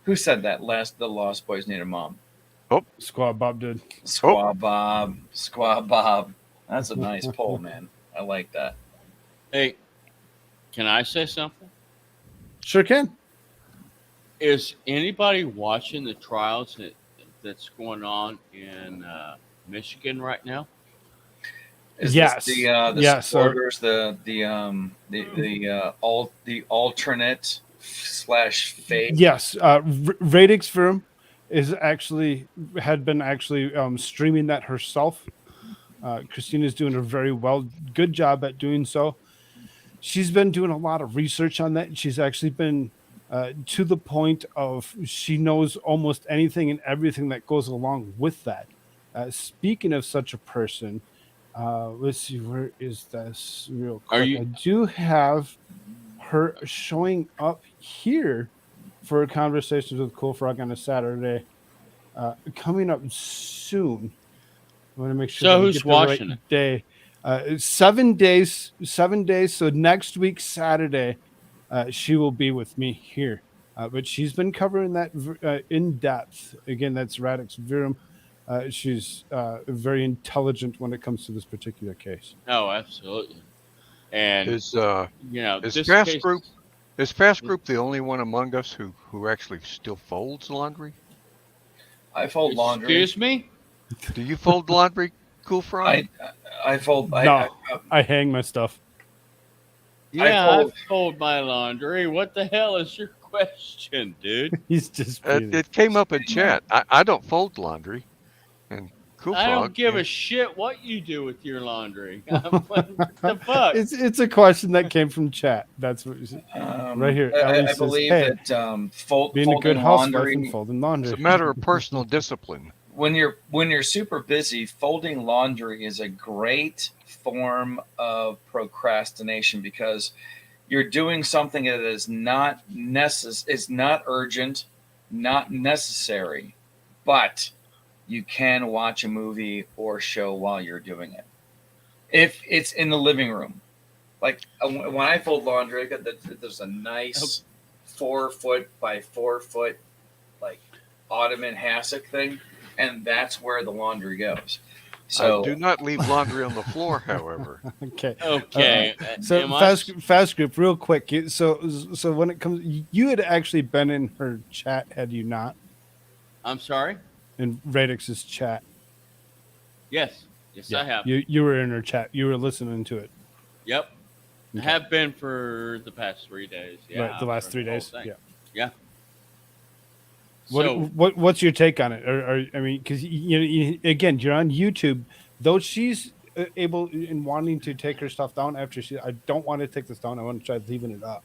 Who said that? The Lost Boys need a mom. Oh, Squaw Bob did. Squaw Bob. Squaw Bob. That's a nice poll, man. I like that. Hey, can I say something? Sure can. Is anybody watching the trials that's going on in Michigan right now? Is Yes. this the Yes, sir. supporters, the alternate / fake? Yes, Radix Firm had been streaming that herself. Christina's doing a good job at doing so. She's been doing a lot of research on that. She's actually been to the point of she knows almost anything and everything that goes along with that. Speaking of such a person, let's see, where is this real quick? I do have her showing up here for conversations with Koolfrogg on a Saturday, coming up soon. I want to make sure. So that we who's get the watching right it? day? 7 days. 7 days. So next week Saturday, she will be with me here. But she's been covering that in depth. Again, that's Radix Virum. She's very intelligent when it comes to this particular case. Oh, absolutely. And Is this Fast case- Group is Fast Group the only one among us who actually still folds laundry? I fold laundry. Excuse me? Do you fold laundry, Koolfrogg? I fold. No, I hang my stuff. Yeah, I fold my laundry. What the hell is your question, dude? He's just. It came up in chat. I don't fold laundry, and Koolfrogg. I don't give a shit what you do with your laundry. What the fuck? It's a question that came from chat. That's what right here. Ellie I says, believe hey, that being a good folding housewife laundry. and folding laundry. It's a matter of personal discipline. When you're super busy, folding laundry is a great form of procrastination because you're doing something that is not is not urgent, not necessary, but you can watch a movie or show while you're doing it. If it's in the living room, like when I fold laundry, I got there's a nice 4 foot by 4 foot like ottoman hassock thing. And that's where the laundry goes. So do not leave laundry on the floor, however. Okay. Okay. So fast group, real quick. So when it comes, you had actually been in her chat, had you not? I'm sorry? In Radix's chat. Yes. Yes, I have. You were in her chat. You were listening to it. Yep. I have been for the past 3 days. Yeah. Right, the last 3 whole days. thing. Yeah. Yeah. What's your take on it? I mean, because again, you're on YouTube. Though she's able in wanting to take her stuff down after I don't want to take this down. I want to try leaving it up.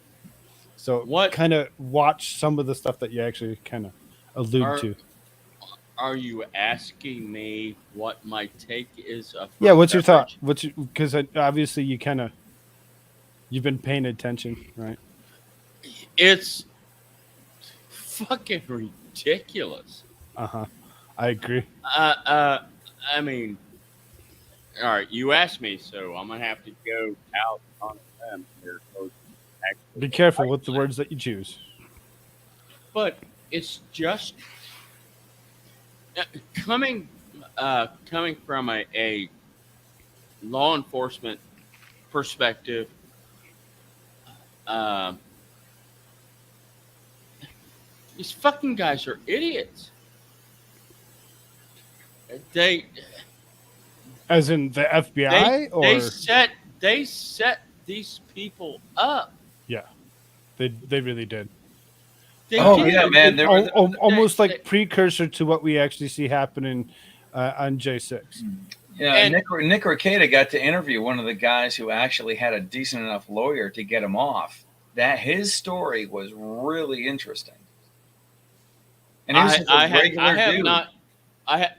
So kind of watch some of the stuff that you actually kind of allude to. Are you asking me what my take is? Yeah. What's your thought? Because obviously you've been paying attention, right? It's fucking ridiculous. I agree. I mean, all right, you asked me, so I'm gonna have to go out on them here. Be careful with the words that you choose. But it's just coming from a law enforcement perspective. These fucking guys are idiots. They As in the FBI, or they set these people up. yeah, they really did. They Oh, did. yeah, man. There was Almost like precursor to what we actually see happening on J6. Yeah, And- Nick Rekieta got to interview one of the guys who actually had a decent enough lawyer to get him off. That his story was really interesting. And he was just a regular I have dude. not.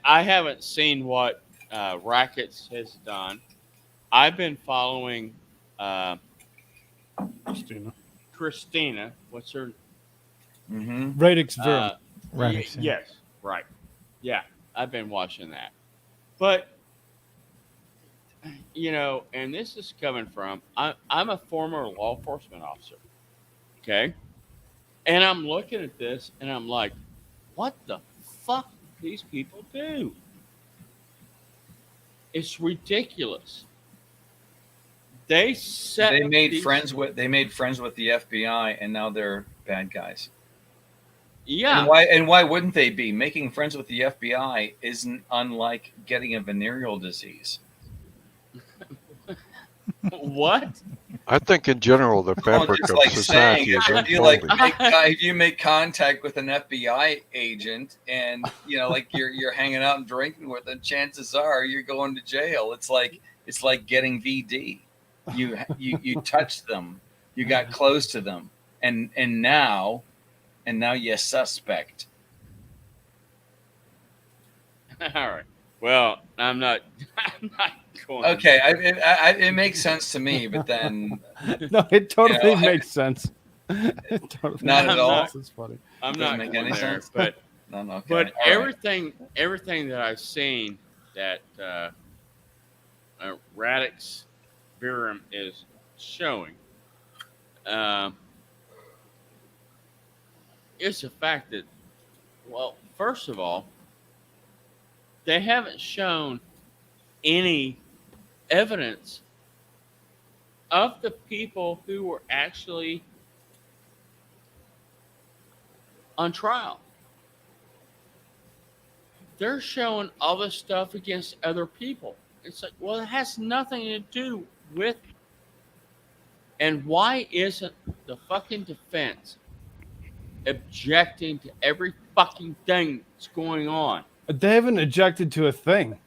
I haven't seen what Rackets has done. I've been following Christina. What's her? Radix Vera. Radix, yeah. Yes, right. Yeah, I've been watching that. But you know, and this is coming from I'm a former law enforcement officer. Okay, and I'm looking at this and I'm like, what the fuck do these people do? It's ridiculous. They made friends with the FBI, and now they're bad guys. Yeah. And why wouldn't they be? Making friends with the FBI isn't unlike getting a venereal disease. What? I think in general the fabric just of like society saying, is if you make contact with an FBI agent and like you're hanging out and drinking with them, chances are you're going to jail. It's like getting VD. You touched them, you got close to them, and now you suspect. All right. Well, I'm not going. Okay, it makes sense to me, but then No, it totally makes sense. Not at all. It's funny. I'm Doesn't not make going any there, sense. but No, okay. but All right. everything that I've seen that Radix Verum is showing is the fact that, well, first of all, they haven't shown any evidence of the people who were actually on trial. They're showing all this stuff against other people. It's like, well, it has nothing to do with. And why isn't the fucking defense objecting to every fucking thing that's going on? They haven't objected to a thing.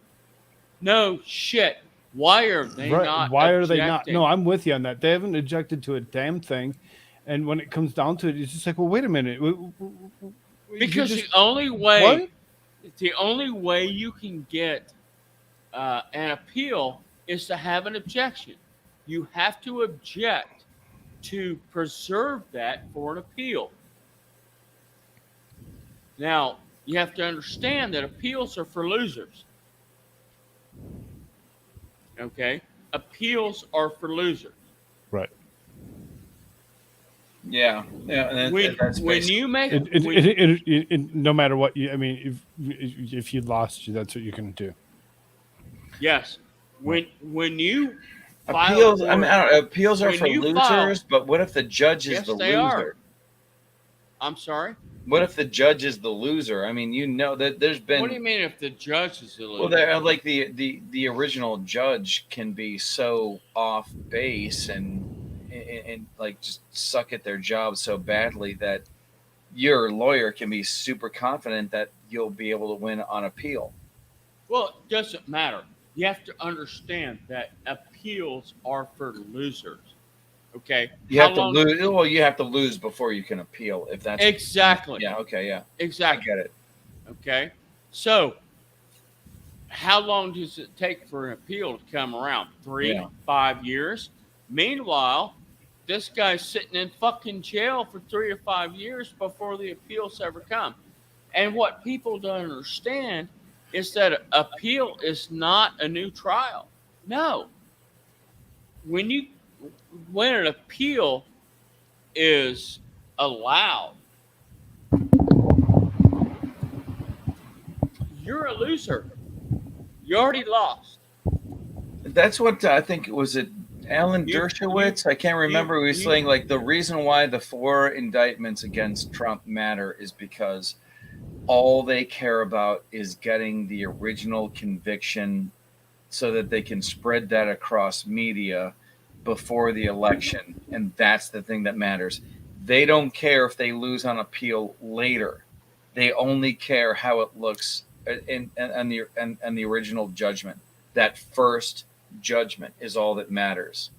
No shit. Why are they not? Why are they not? objecting? No, I'm with you on that. They haven't objected to a damn thing. And when it comes down to it, it's just like, well, wait a minute. Because You just- the only way, What? the only way you can get an appeal is to have an objection. You have to object to preserve that for an appeal. Now, you have to understand that appeals are for losers. Okay? Appeals are for losers. Right. Yeah. And When that's you make No matter what you, I mean, if you lost, that's what you're going to do. yes, when you file appeals. for- I mean, I don't know, appeals are when for you losers, file- but what if the judge is Yes, the they loser? are. I'm sorry. What if the judge is the loser? I mean, that there's been. What do you mean if the judge is the loser? Well, they're like the original judge can be so off base and like just suck at their job so badly that your lawyer can be super confident that you'll be able to win on appeal. Well, it doesn't matter. You have to understand that appeals are for losers. Okay. You have to lose. Well, you have to lose before you can appeal. If that's Exactly. Yeah. Okay. Yeah. Exactly. I get it. Okay. So, how long does it take for an appeal to come around? 3, Yeah. 5 years. Meanwhile, this guy's sitting in fucking jail for 3 to 5 years before the appeals ever come. And what people don't understand is that appeal is not a new trial. No. When an appeal is allowed, you're a loser. You already lost. That's what I think. Was it Alan Dershowitz? I can't remember. He was saying like the reason why the 4 indictments against Trump matter is because all they care about is getting the original conviction so that they can spread that across media before the election. And that's the thing that matters. They don't care if they lose on appeal later. They only care how it looks in the original judgment. That first judgment is all that matters.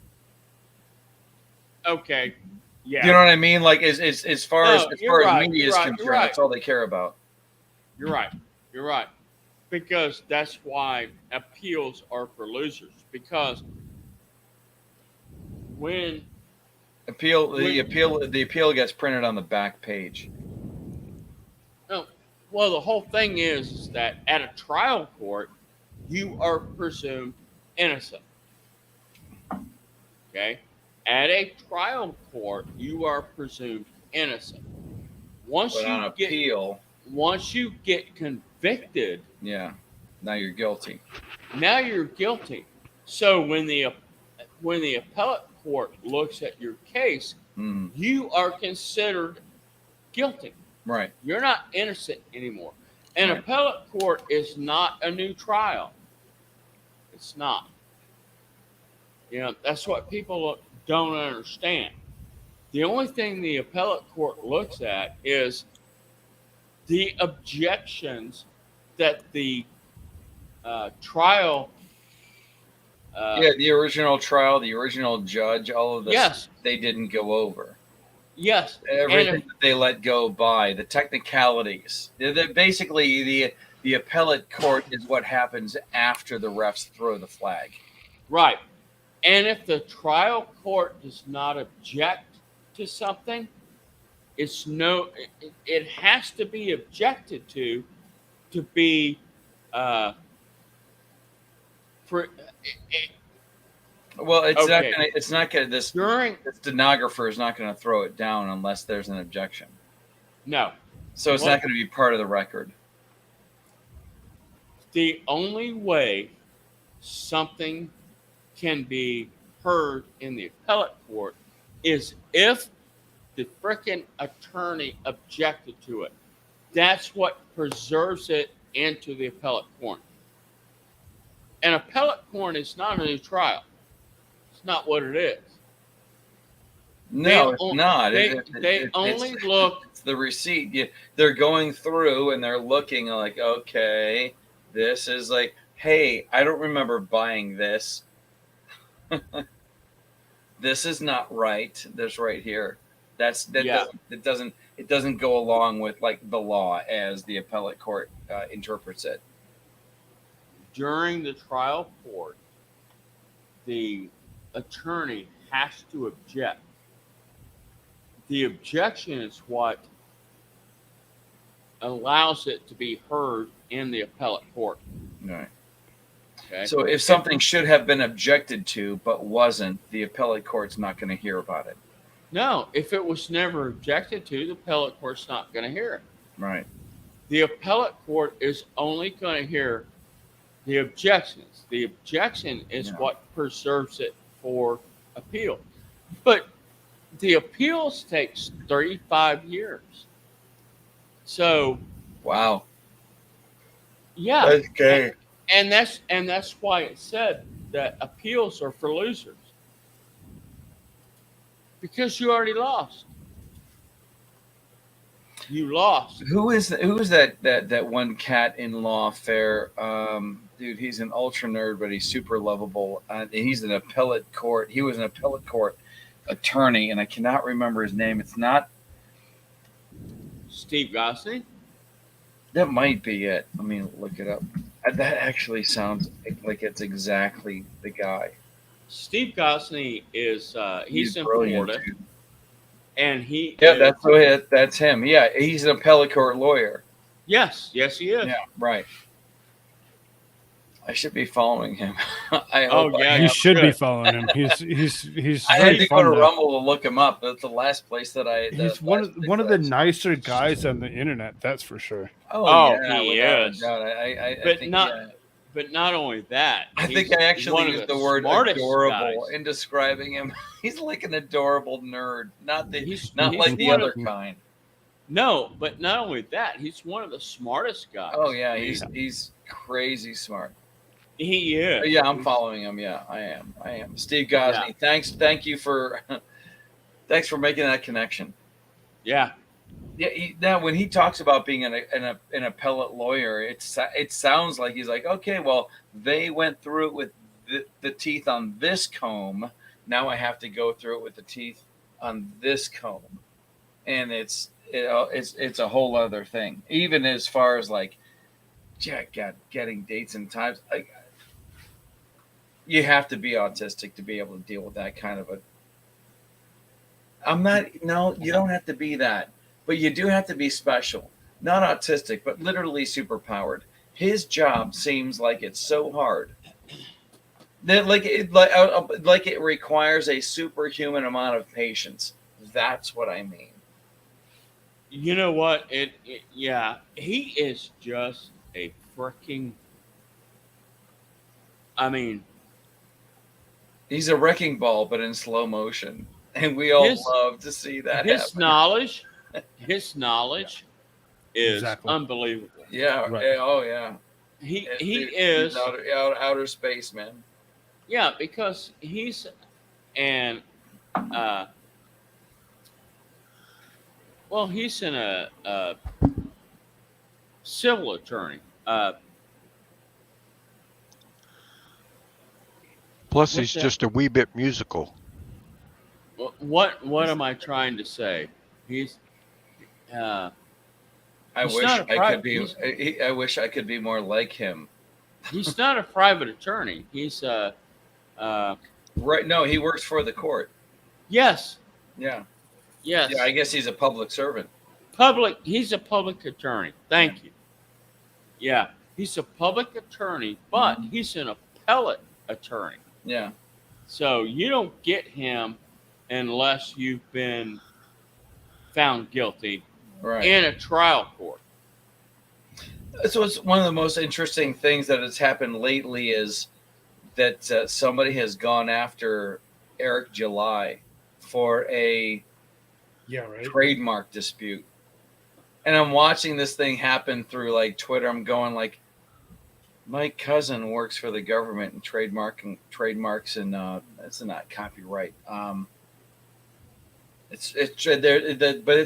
Okay. Yeah. You know what I mean? Like as far as right, media is concerned, that's all they care about. You're right. You're right. Because that's why appeals are for losers. Because when the appeal gets printed on the back page. Oh, well, the whole thing is that at a trial court, you are presumed innocent. Okay? At a trial court, you are presumed innocent. Once you get convicted, yeah, now you're guilty. Now you're guilty. So when the appellate court looks at your case, you are considered guilty. Right. You're not innocent anymore. An appellate court is not a new trial. It's not. You know, that's what people don't understand. The only thing the appellate court looks at is the objections that the trial. The original trial, the original judge, all of this. Yes. They didn't go over. Yes. Everything that they let go by, the technicalities. Basically, the appellate court is what happens after the refs throw the flag. Right. And if the trial court does not object to something, it has to be objected to be well, it's okay. not gonna this stenographer is not gonna throw it down unless there's an objection. No. So it's not gonna be part of the record. The only way something can be heard in the appellate court is if the frickin' attorney objected to it. That's what preserves it into the appellate court. An appellate court is not a new trial. It's not what it is. No, it's not. They only look. It's the receipt. They're going through and they're looking like, okay, this is like, hey, I don't remember buying this. This is not right. This right here. It doesn't go along with like the law as the appellate court interprets it. During the trial court, the attorney has to object. The objection is what allows it to be heard in the appellate court. Right. Okay. So if something should have been objected to but wasn't, the appellate court's not going to hear about it. No, if it was never objected to, the appellate court's not going to hear it. Right. The appellate court is only going to hear the objections. The objection is what preserves it for appeal. But the appeals takes 35 years. So, wow. Yeah. Okay. And that's why it said that appeals are for losers. Because you already lost. You lost. Who is that one cat in lawfare? Dude, he's an ultra nerd, but he's super lovable. He's an appellate court. He was an appellate court attorney, and I cannot remember his name. It's not Steve Gosney. That might be it. Let me look it up. That actually sounds like it's exactly the guy. Steve Gosney is he's in brilliant, Florida, dude. and he that's him. Yeah, he's an appellate court lawyer. Yes, he is. Yeah, right. I should be following him. You should be following him. He's. I had to go to Rumble to look him up. That's the last place that I. He's one of the nicer guys on the internet. That's for sure. He is. But not only that. I think I actually used the word adorable in describing him. He's like an adorable nerd, not like the other kind. No, but not only that, he's one of the smartest guys. Oh yeah, he's crazy smart. He is. Yeah, I'm following him. Yeah, I am. Steve Gosney. Yeah. Thank you for thanks for making that connection. Yeah. Yeah. Now, when he talks about being an appellate lawyer, it sounds like he's like, okay, well, they went through it with the teeth on this comb. Now I have to go through it with the teeth on this comb, and it's a whole other thing. Even as far as like, getting dates and times. Like, you have to be autistic to be able to deal with that kind of a. No, you don't have to be that, but you do have to be special. Not autistic, but literally superpowered. His job seems like it's so hard that like it requires a superhuman amount of patience. That's what I mean. You know what? Yeah, he is just a freaking. I mean, he's a wrecking ball, but in slow motion, and we all love to see that. His happen. knowledge is unbelievable. Yeah. Right. Oh yeah. He he's outer space, man. Yeah, because he's he's a civil attorney. Plus, he's just a wee bit musical. What am I trying to say? He's. I wish I could be more like him. He's not a private attorney. He's right. No, he works for the court. Yes. Yeah. Yes. Yeah, I guess he's a public servant. He's a public attorney. Thank you. Yeah, he's a public attorney, but he's an appellate attorney. Yeah. So you don't get him unless you've been found guilty in a trial court. So it's one of the most interesting things that has happened lately is that somebody has gone after Eric July for a trademark dispute. And I'm watching this thing happen through like Twitter. I'm going like, my cousin works for the government and trademarks and it's not copyright. But it's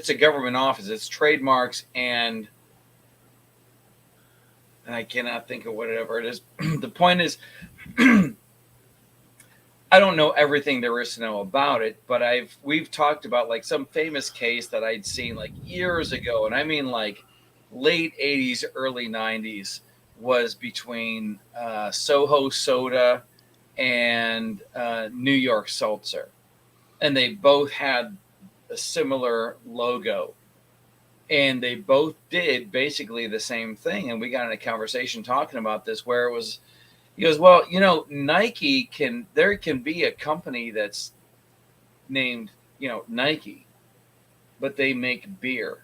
a government office. It's trademarks and I cannot think of whatever it is. The point is, I don't know everything there is to know about it, but we've talked about like some famous case that I'd seen like years ago, and I mean like late 80s, early 90s, was between Soho Soda and New York Seltzer, and they both had a similar logo, and they both did basically the same thing. And we got in a conversation talking about this where it was. He goes, well, Nike there can be a company that's named, Nike, but they make beer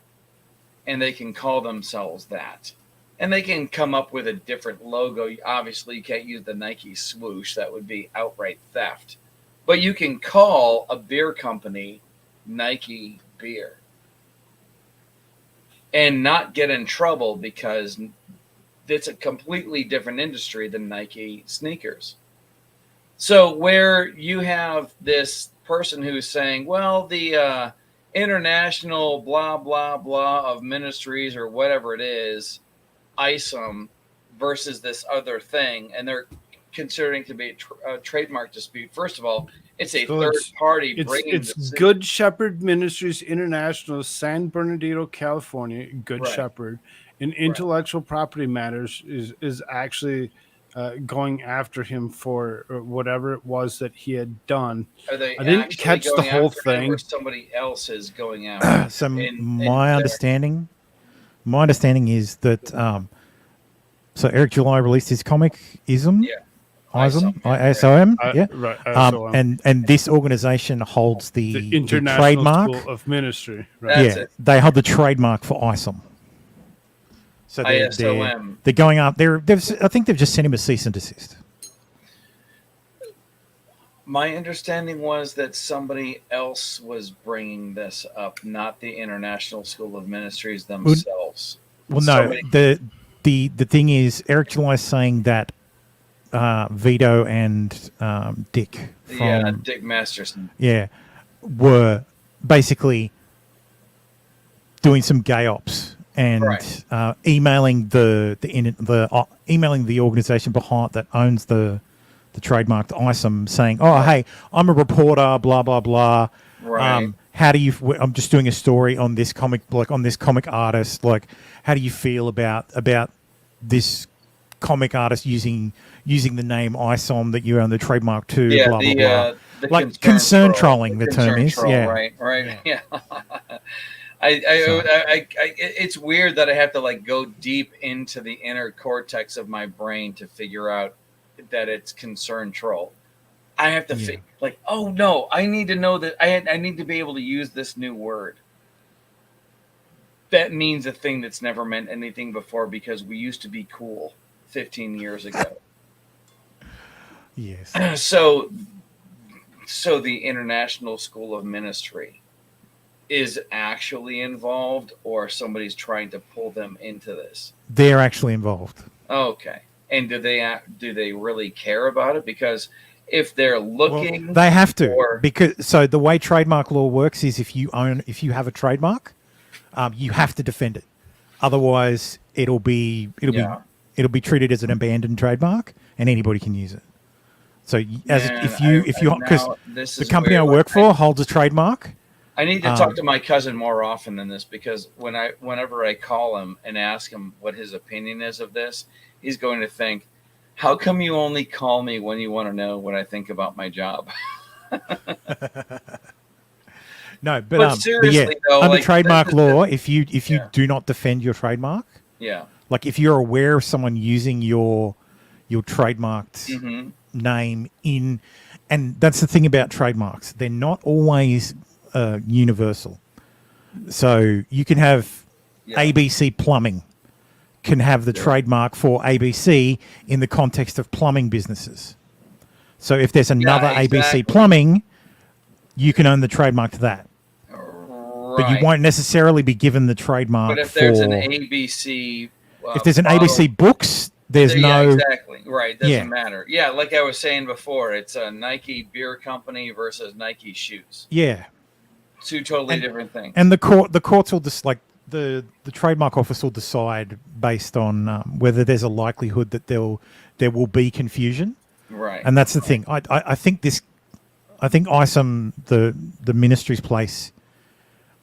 and they can call themselves that. And they can come up with a different logo. Obviously, you can't use the Nike swoosh. That would be outright theft. But you can call a beer company Nike Beer and not get in trouble because it's a completely different industry than Nike sneakers. So where you have this person who's saying, well, the international blah, blah, blah of ministries or whatever it is, ISOM versus this other thing, and they're considering to be a trademark dispute. First of all, it's a third party bringing it's Good Shepherd Ministries International, San Bernardino, California. Good Shepherd. In intellectual property matters is actually going after him for whatever it was that he had done. Are they I didn't catch the whole thing. Or somebody else is going after. So my understanding is that so Eric July released his comic ISM. Yeah. ISOM, ISOM, yeah. Right. ISOM. And this organization holds the International trademark School of Ministry. Right. Yeah, they hold the trademark for ISOM. So they're going up. I think they've just sent him a cease and desist. My understanding was that somebody else was bringing this up, not the International School of Ministries themselves. Well, no. Somebody, The thing is, Eric July is saying that Vito and Dick from Dick Masterson. were basically doing some gay ops and Right. emailing emailing the organization behind that owns the trademark to ISOM saying, "Oh, hey, I'm a reporter, blah blah blah. Right. How do you? I'm just doing a story on this comic, like on this comic artist. Like, how do you feel about this comic artist using the name ISOM that you own the trademark to? Yeah, blah blah blah. the Like concern trolling, the term is. troll, Yeah, right. Yeah. It's weird that I have to like go deep into the inner cortex of my brain to figure out that it's concern troll. I have to like, oh no, I need to know that I need to be able to use this new word. That means a thing that's never meant anything before because we used to be cool 15 years ago. Yes. So the International School of Ministry is actually involved, or somebody's trying to pull them into this? They're actually involved. Okay. And do they really care about it? Because if they're looking, they have to, because so the way trademark law works is if you have a trademark, you have to defend it. Otherwise, it'll be treated as an abandoned trademark, and anybody can use it. So because the company I work for holds a trademark. I need to talk to my cousin more often than this, because whenever I call him and ask him what his opinion is of this, he's going to think, how come you only call me when you want to know what I think about my job? No, but seriously, though, under like, trademark law, if you do not defend your trademark, like if you're aware of someone using your trademarked name in, and that's the thing about trademarks, they're not always universal. So you can have ABC Plumbing can have the trademark for ABC in the context of plumbing businesses. So if there's another ABC Plumbing, you can own the trademark to that. Right. But you won't necessarily be given the trademark. But if there's an ABC, if there's an ABC Books, there's no exactly right. Doesn't matter. Yeah, like I was saying before, it's a Nike beer company versus Nike shoes. Yeah, two totally different things. And the courts will just like the trademark office will decide based on whether there's a likelihood that there will be confusion. Right. And that's the thing. I think ISOM, the ministry's place,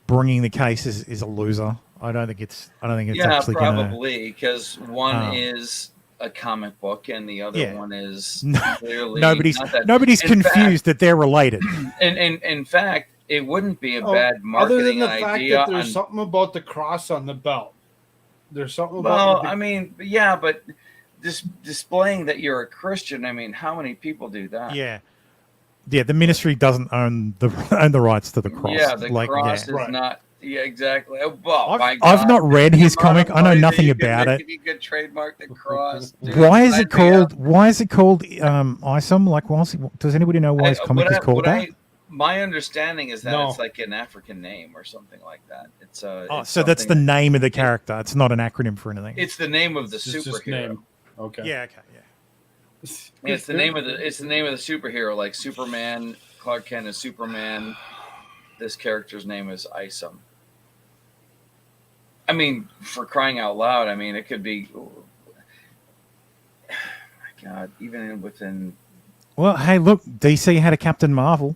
bringing the case is a loser. I don't think it's actually probably because one is a comic book and the other one is clearly nobody's confused that they're related. And in fact, it wouldn't be a bad marketing other than the idea. fact that there's something about the cross on the belt. There's something about. Well, I mean, yeah, but displaying that you're a Christian. I mean, how many people do that? Yeah. The ministry doesn't own the rights to the cross. Yeah, the cross is not. Yeah, exactly. Well, I've not read his comic. I know nothing about it. You could trademark the cross. Dude, Why is it called ISOM? Like, does anybody know why his comic is called that? My understanding is that it's like an African name or something like that. It's so that's the name of the character. It's not an acronym for anything. It's the name of the superhero. Okay. Yeah. Okay. Yeah. It's the name of the superhero. Like Superman, Clark Kent is Superman. This character's name is Isom. I mean, for crying out loud! I mean, it could be. Oh my God, even within. Well, hey, look, DC had a Captain Marvel,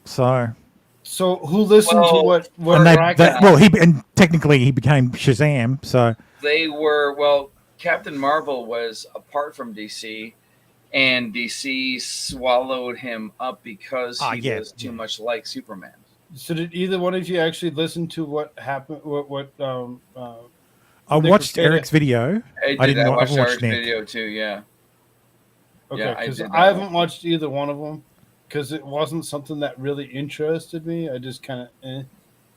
so who listened to what? Technically he became Shazam. So they were Captain Marvel was apart from DC, and DC swallowed him up because he was too much like Superman. So did either one of you actually listen to what happened? I watched Eric's video. I watched Eric's video too. Yeah. Okay, because I haven't watched either one of them because it wasn't something that really interested me. I just kind of.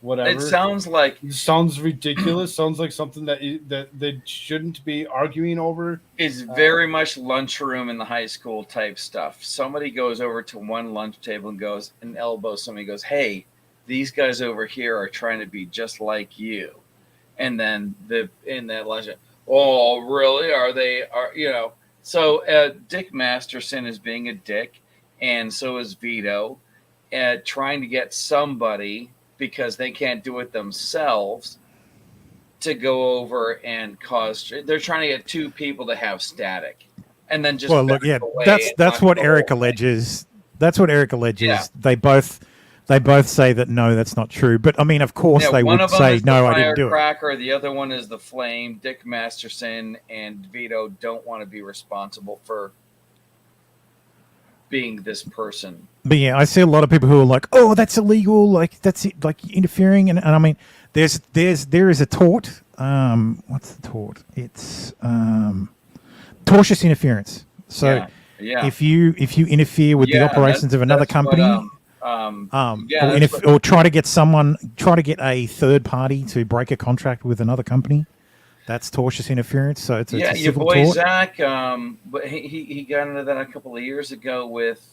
whatever. It sounds like sounds ridiculous. Sounds like something that they shouldn't be arguing over. It's very much lunchroom in the high school type stuff. Somebody goes over to one lunch table and goes and elbows somebody, goes, "Hey, these guys over here are trying to be just like you." And then in that lunch, "Oh, really? Are they? So Dick Masterson is being a dick, and so is Vito, trying to get somebody, because they can't do it themselves, to go over and cause. They're trying to get two people to have static, and then just Well, look, yeah, that's what Eric alleges. That's what Eric alleges. Yeah. They both say that no, that's not true. But I mean, of course, they one would of them say is no, the I didn't do it. firecracker. The other one is the flame. Dick Masterson and Vito don't want to be responsible for being this person. But yeah, I see a lot of people who are like, "Oh, that's illegal. Like that's it, like interfering." And I mean, there is a tort. What's the tort? It's tortious interference. So Yeah. if you interfere with the operations of another company, or try to get a third party to break a contract with another company, that's tortious interference. So it's a your civil boy tort. Zach. But he got into that a couple of years ago with.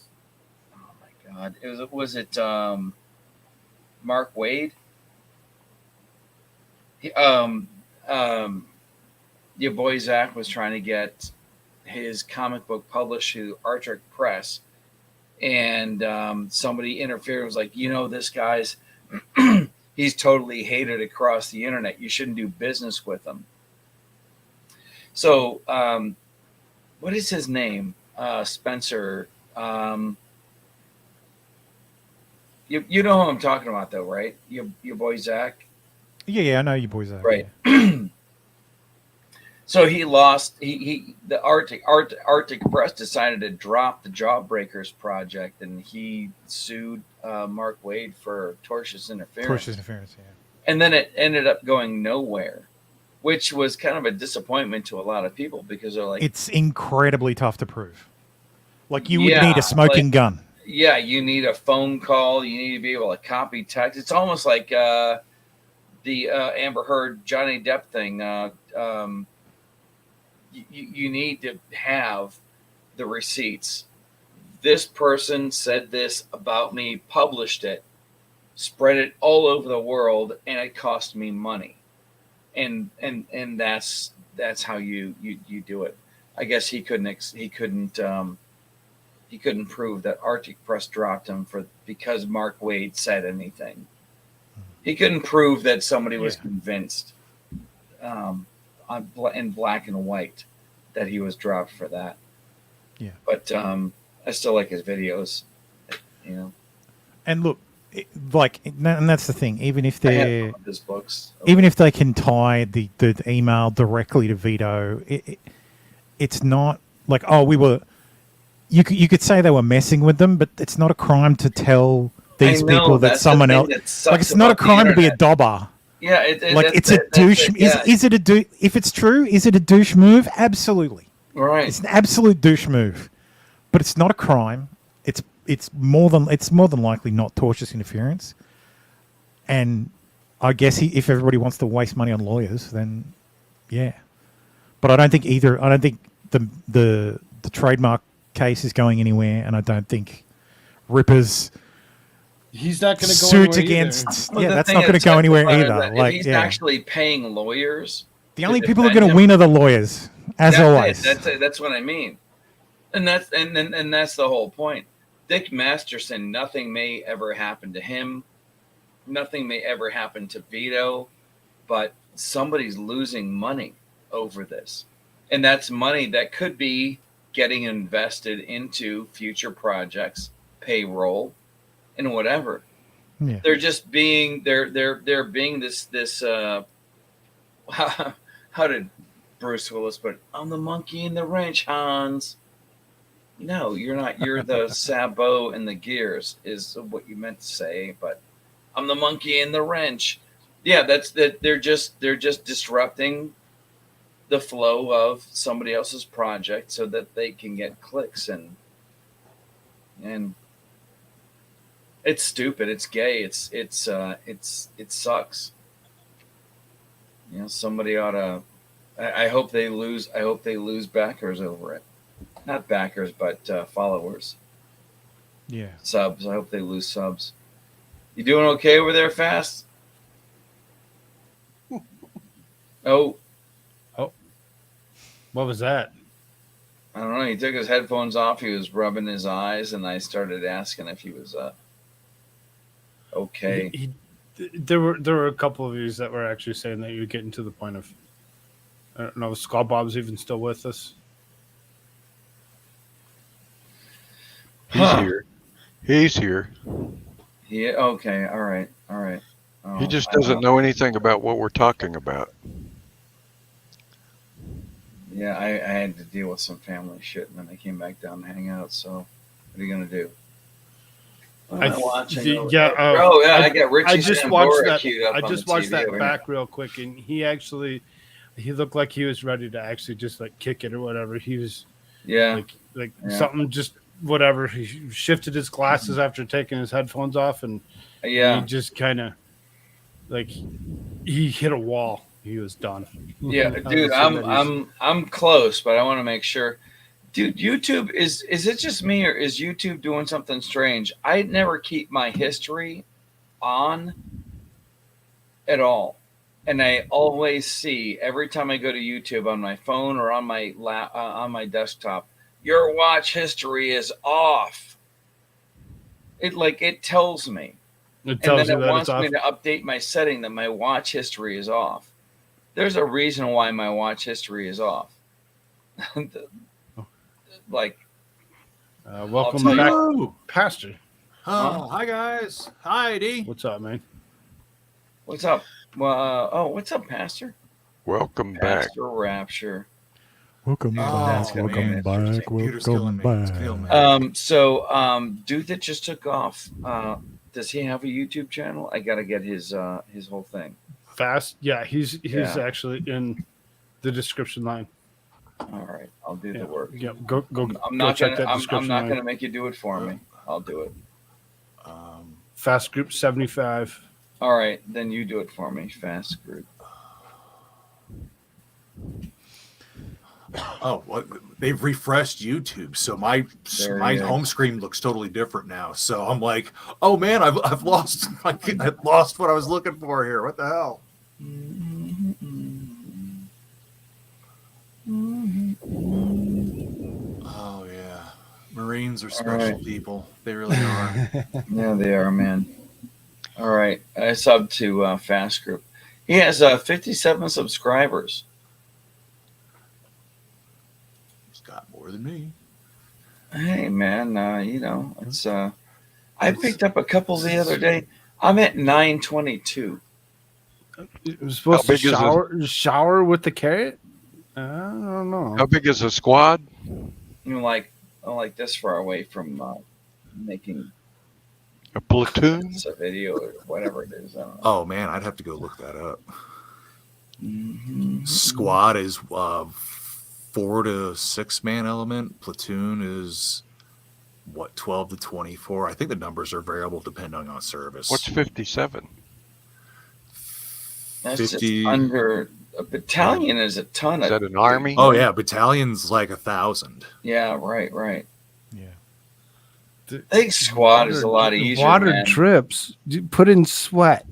Oh my God! Was it Mark Wade? Your boy Zach was trying to get his comic book published through Arctic Press, and somebody interfered and was like, this guy's he's totally hated across the internet. You shouldn't do business with him. So, what is his name? Spencer. You know who I'm talking about, though, right? Your boy Zach. Yeah, I know you boys are right. So he lost. The Arctic Press decided to drop the Jawbreakers project, and he sued Mark Wade for tortious interference. Tortious interference, yeah. And then it ended up going nowhere, which was kind of a disappointment to a lot of people, because they're like, it's incredibly tough to prove. Like you would need a smoking gun. Yeah, you need a phone call. You need to be able to copy text. It's almost like the Amber Heard Johnny Depp thing. You need to have the receipts. This person said this about me, published it, spread it all over the world, and it cost me money. And that's how you do it. I guess he couldn't prove that Arctic Press dropped him because Mark Wade said anything. He couldn't prove that somebody was convinced in black and white that he was dropped for that. Yeah. But I still like his videos, And look, and that's the thing. Even if they're his books, even if they can tie the email directly to Vito, it's not like, oh, we were. You could say they were messing with them, but it's not a crime to tell these people that someone else. Like, it's not a crime to be a dobber. Yeah, it's a douche. Is it a douche? If it's true, is it a douche move? Absolutely. Right. It's an absolute douche move, but it's not a crime. It's more than likely not tortious interference. And I guess if everybody wants to waste money on lawyers, then yeah. But I don't think either. I don't think the trademark case is going anywhere, and I don't think Ripper's he's not going to go suit anywhere against. either. Yeah, that's not going to go anywhere either. If he's actually paying lawyers, the only people who are going to win are the lawyers, as always. That's what I mean, and that's the whole point. Dick Masterson, nothing may ever happen to him. Nothing may ever happen to Vito, but somebody's losing money over this. And that's money that could be getting invested into future projects, payroll, and whatever. Yeah. They're just being they're being this how did Bruce Willis put it? I'm the monkey in the wrench, Hans. No, you're not. You're the sabot and the gears is what you meant to say, but I'm the monkey in the wrench. Yeah, that's that. They're just disrupting the flow of somebody else's project so that they can get clicks and It's stupid. It's gay. It sucks. You know, somebody ought to. I hope they lose. I hope they lose backers over it. Not backers, but followers. Yeah. Subs. I hope they lose subs. You doing okay over there, Fast? Oh. What was that? I don't know. He took his headphones off. He was rubbing his eyes, and I started asking if he was okay. There were a couple of yous that were actually saying that you're getting to the point of. I don't know if Skull Bob's even still with us. He's here. He's here. Yeah. Okay. All right. All right. Oh, He just doesn't know anything about what we're talking about. Yeah, I had to deal with some family shit, and then I came back down to hang out. So, what are you gonna do? I got Richie I just watched Sambora that. queued up I on just the watched TV that over back real quick, and he looked like he was ready to actually just like kick it or whatever. He was like something just whatever. He shifted his glasses after taking his headphones off, and he just kind of like he hit a wall. He was done. Yeah, dude, I'm close, but I want to make sure. Dude, YouTube is it just me, or is YouTube doing something strange? I never keep my history on at all, and I always see every time I go to YouTube on my phone or on my on my desktop, your watch history is off. It tells me, It tells and then you it that wants it's me off. to update my setting that my watch history is off. There's a reason why my watch history is off. Welcome tell you- back, Hello. Pastor. Oh, hi guys. Hi, D. What's up, man? What's up? Well, what's up, Pastor? Welcome back. Pastor Rapture. Welcome that's back. gonna be Welcome interesting. back. Computer's killing Welcome me. It's killing me. back. Dude that just took off. Does he have a YouTube channel? I gotta get his whole thing. Fast. Yeah, he's Yeah. actually in the description line. All right, I'll do the work. Yeah, go. I'm not check gonna. that I'm description not line. gonna make you do it for me. I'll do it. Fast Group 75. All right, then you do it for me. Fast group. Oh, what? They've refreshed YouTube, so my There my he is. home screen looks totally different now. So I'm like, oh man, I've lost I lost what I was looking for here. What the hell? Oh yeah, Marines are special people. They really are. Yeah, they are, man. All right, I subbed to Fast Group. He has 57 subscribers. He's got more than me. Hey, man, it's I picked up a couple the other day. I'm at 922. It was supposed How to big is shower with the carrot. I don't know. How big is the squad? Like this far away from making A platoon? a video or whatever it is. I don't know. Oh man, I'd have to go look that up. Mm-hmm. Squad is 4 to 6 man element. Platoon is 12 to 24. I think the numbers are variable depending on service. What's 57? That's 50 just under a battalion is a ton Is of. that an army? Oh yeah, battalion's like 1,000. Yeah, right. Yeah. I think squad is a lot easier. Water man. drips. Put in sweat.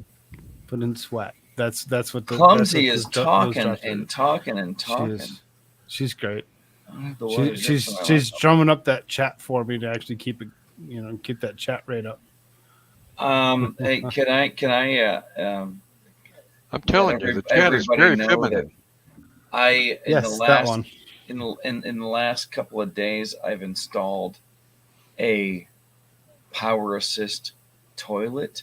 That's what the Clumsy that's is what those talking drops and are. talking and She talking. is. She's great. I don't have to worry She's drumming up that chat for me to actually keep it, keep that chat rate up. Hey, can I? I'm telling you, the chat is very feminine. In the last couple of days, I've installed a power assist toilet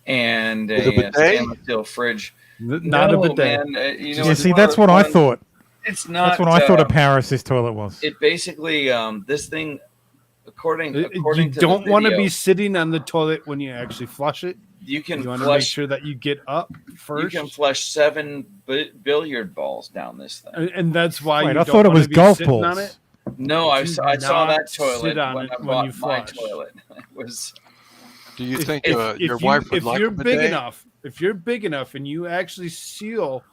and With a a bidet? stainless steel fridge. Not a bidet. Man, Yeah, see, that's what I thought. It's not. That's what I thought a power assist toilet was. It basically, this thing, according You to don't the want to video, be sitting on the toilet when you actually flush it. You can want to make flush. sure that you get up first. You can flush 7 billiard balls down this thing. And that's why Wait, you I don't thought it wanna was be golf sitting balls. on it. No, I Do saw that not toilet sit on when it I when bought you my flush. toilet. It was. Do you If, think if, your if wife you would if like you're a big bidet? enough, if you're big enough and you actually seal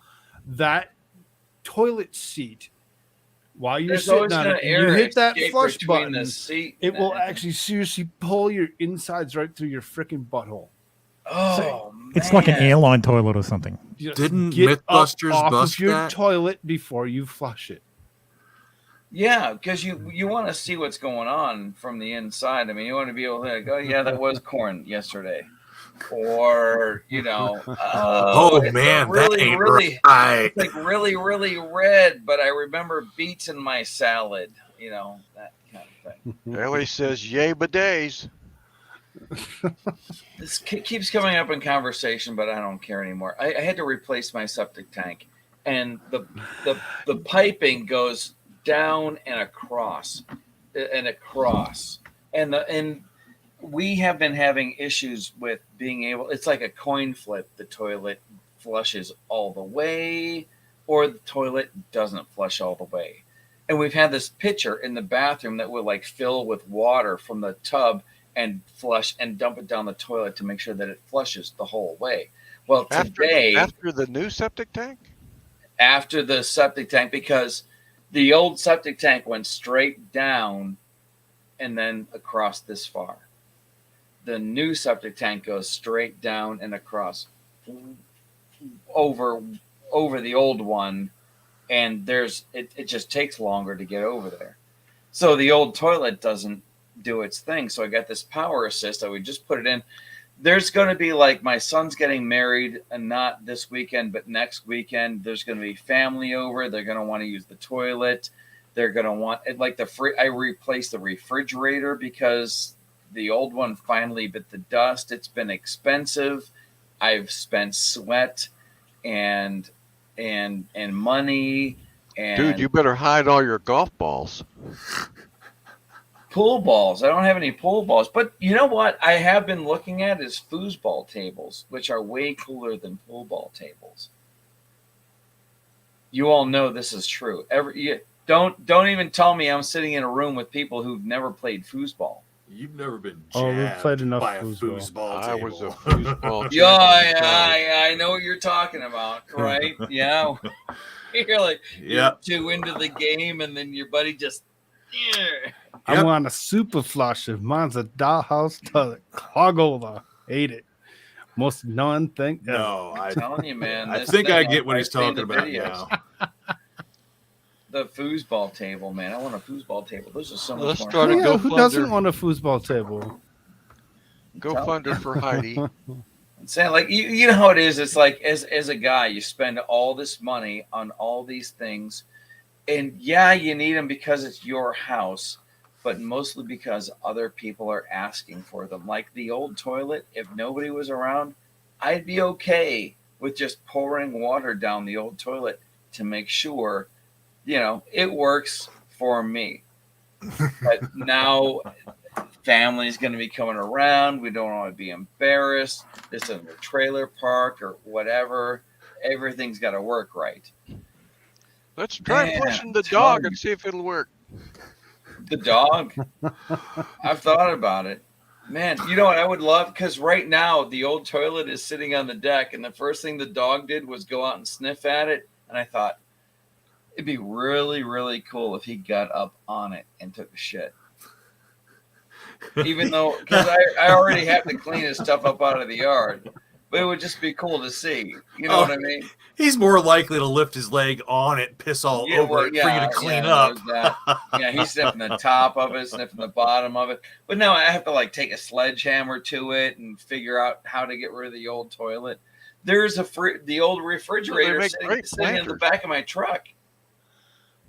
that toilet seat while you're There's sitting always on going it to and you air hit that escape flush between the button, seat. it will actually seriously pull your insides right through your freaking butthole. Oh It's like an man. airline toilet or something. Just Didn't get up Mythbusters off bust of your that? toilet before you flush it. Yeah, because you want to see what's going on from the inside. I mean, you want to be able to go, yeah, that was corn yesterday, or Oh, it's man, that really, ain't really, right. it's like really, really red. But I remember beets in my salad. That kind of thing. Ellie says, "Yay, bidets." This keeps coming up in conversation, but I don't care anymore. I had to replace my septic tank, and the piping goes down and across, and we have been having issues with being able. It's like a coin flip. The toilet flushes all the way, or the toilet doesn't flush all the way. And we've had this pitcher in the bathroom that will like fill with water from the tub and flush and dump it down the toilet to make sure that it flushes the whole way. Well, today after the new septic tank, after the septic tank, because the old septic tank went straight down and then across this far. The new septic tank goes straight down and across over the old one, and it just takes longer to get over there. So the old toilet doesn't do its thing. So I got this power assist. I would just put it in. There's going to be like my son's getting married, and not this weekend, but next weekend. There's going to be family over. They're going to want to use the toilet. They're going to want it like I replaced the refrigerator because the old one finally bit the dust. It's been expensive. I've spent sweat and money. And dude, you better hide all your golf balls. Pool balls. I don't have any pool balls. But you know what I have been looking at is foosball tables, which are way cooler than pool ball tables. You all know this is true. Don't even tell me I'm sitting in a room with people who've never played foosball. You've never been Oh, we've played enough by a foosball. foosball I table. was a foosball. Yeah, I know what you're talking about, right? Yeah. You're like, Yep. you're too into the game, and then your buddy just. Yeah. I want a super flusher. Mine's a dollhouse toilet. Clog over. Hate it. Most annoying thing ever. No, I'm telling you, man. I this think thing, I get what I've he's seen talking the about videos. now. The foosball table, man. I want a foosball table. Those are so much Let's more. start a Yeah, who doesn't GoFunder. want a foosball table? GoFunder for Heidi. I'm saying, like, you know how it is. It's like as a guy, you spend all this money on all these things, and yeah, you need them because it's your house, but mostly because other people are asking for them. Like the old toilet, if nobody was around, I'd be okay with just pouring water down the old toilet to make sure, it works for me. But now family's going to be coming around. We don't want to be embarrassed. This isn't a trailer park or whatever. Everything's got to work right. Let's try Man, pushing the it's dog hard. and see if it'll work. The dog. I've thought about it. Man, you know what I would love? Because right now the old toilet is sitting on the deck, and the first thing the dog did was go out and sniff at it. And I thought it'd be really, really cool if he got up on it and took a shit. Even though, because I already have to clean his stuff up out of the yard, but it would just be cool to see. You know what I mean? He's more likely to lift his leg on it, piss all over it for you to clean up. There's that. Yeah, he's sniffing the top of it, sniffing the bottom of it. But no, I have to like take a sledgehammer to it and figure out how to get rid of the old toilet. There's the old refrigerator sitting in the back of my truck.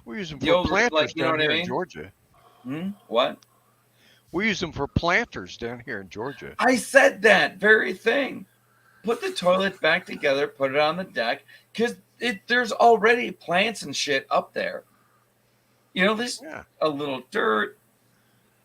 We use them The for old, planters like, you know down what I here in mean? Georgia. What? We use them for planters down here in Georgia. I said that very thing. Put the toilet back together, put it on the deck, because there's already plants and shit up there. There's a little dirt,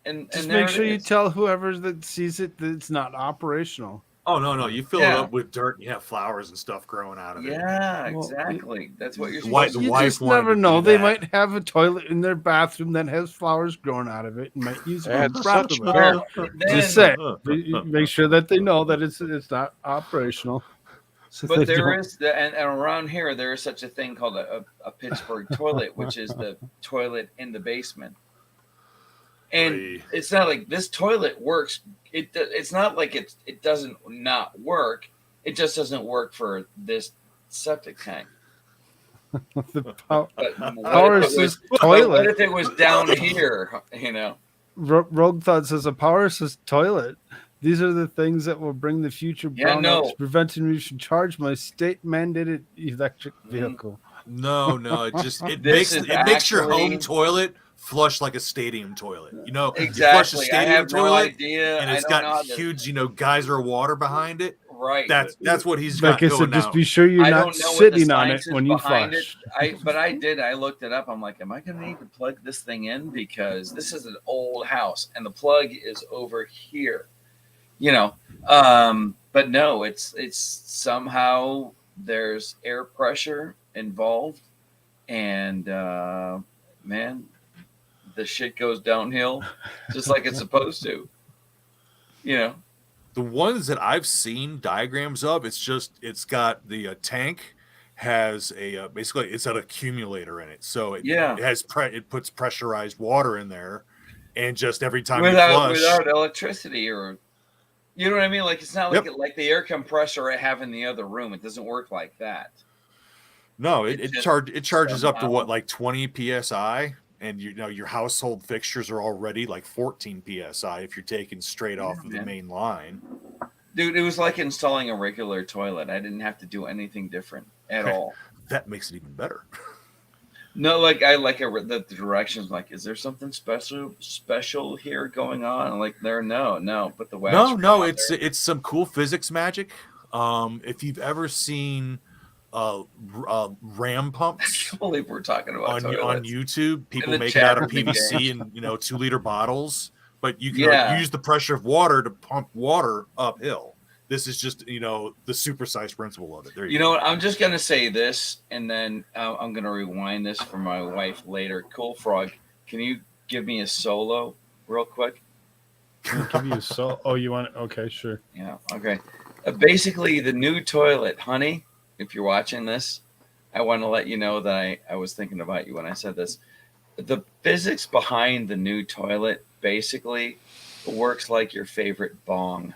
and Just there make sure it you is. tell whoever that sees it that it's not operational. Oh no, you fill it Yeah. up with dirt and you have flowers and stuff growing out of it. Yeah, exactly. That's what you're The wife- supposed You to wife just wanted never to know. do They that. might have a toilet in their bathroom that has flowers growing out of it and might use it for That's such bathroom. a- Well, Just then- say, make sure that they know that it's not operational. So But they there don't- is, and around here, there is such a thing called a Pittsburgh toilet, which is the toilet in the basement. And it's not like this toilet works. It's not like it doesn't not work. It just doesn't work for this septic tank. the power, But power what if it was, assist what toilet. if it was down here? You know. Rogue Thought says a power assist toilet. These are the things that will bring the future Yeah, brownouts, no. preventing me from charge my state mandated electric vehicle. No, it just This makes is your actually- home toilet flush like a stadium toilet. You know, you flush a Exactly. I stadium have no toilet, idea. and I it's don't know how got to- huge, geyser of water behind it. Right. That's what he's Like got I going said, just now. be sure you're I not don't know what the sitting on it science is when you behind flush. But I looked it up. I'm like, am I going to need to plug this thing in? Because this is an old house and the plug is over here, you know. But no, it's somehow there's air pressure involved, and man, the shit goes downhill just like it's supposed to, you know. The ones that I've seen diagrams of, it's got the tank has a basically it's an accumulator in it, so it has it puts pressurized water in there, and just every time you flush, without electricity, or you know what I mean, like it's not like the air compressor I have in the other room. It doesn't work like that. No, it charges up to somehow- what, like 20 psi, and your household fixtures are already like 14 psi if you're taking straight off of the main line. Dude, it was like installing a regular toilet. I didn't have to do anything different at all. That makes it even better. No, like I read the directions. Like, is there something special here going on? I'm like, no. But the No, it's some cool physics magic. If you've ever seen ram pumps, I can't believe we're talking about on YouTube, people the make it out of chat room PVC game. and 2-liter bottles, but you can use the pressure of water to pump water uphill. This is just the supersized principle of it. There You know what? I'm just gonna say this, and then I'm gonna rewind this for my wife later. Koolfrogg, can you give me a solo real quick? Give you a so. Oh, you want it? Okay, sure. Yeah. Okay. Basically, the new toilet, honey. If you're watching this, I want to let you know that I was thinking about you when I said this. The physics behind the new toilet basically works like your favorite bong.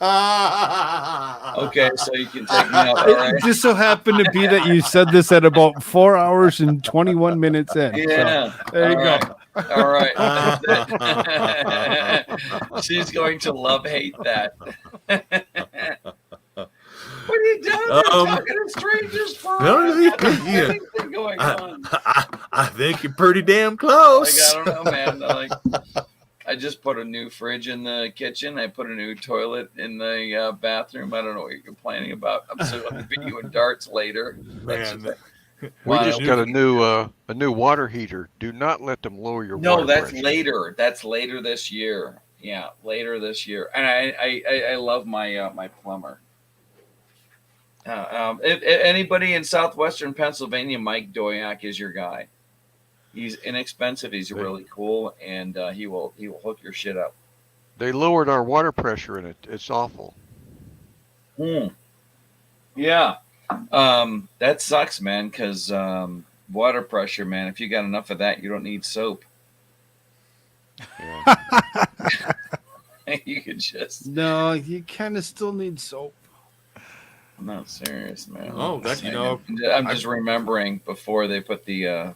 Okay, so you can take me out. All right? It just so happened to be that you said this at about 4 hours and 21 minutes in. Yeah. So, there you All go. right. All right. She's going to love hate that. What are you doing? Talking to strangers for anything going on. I think you're pretty damn close. Like, I don't know, man. Like, I just put a new fridge in the kitchen. I put a new toilet in the bathroom. I don't know what you're complaining about. I'm still going to beat you in darts later. Man, we just got a new water heater. Do not let them lower your water that's pressure. later. That's later this year. Yeah, later this year. And I love my my plumber. If anybody in southwestern Pennsylvania, Mike Doyak is your guy. He's inexpensive. He's really cool, and he will hook your shit up. They lowered our water pressure and it's awful. Yeah, that sucks, man. Because water pressure, man. If you got enough of that, you don't need soap. Yeah. You could just. No, you kind of still need soap. I'm not serious, man. Oh, that I'm just remembering before they put the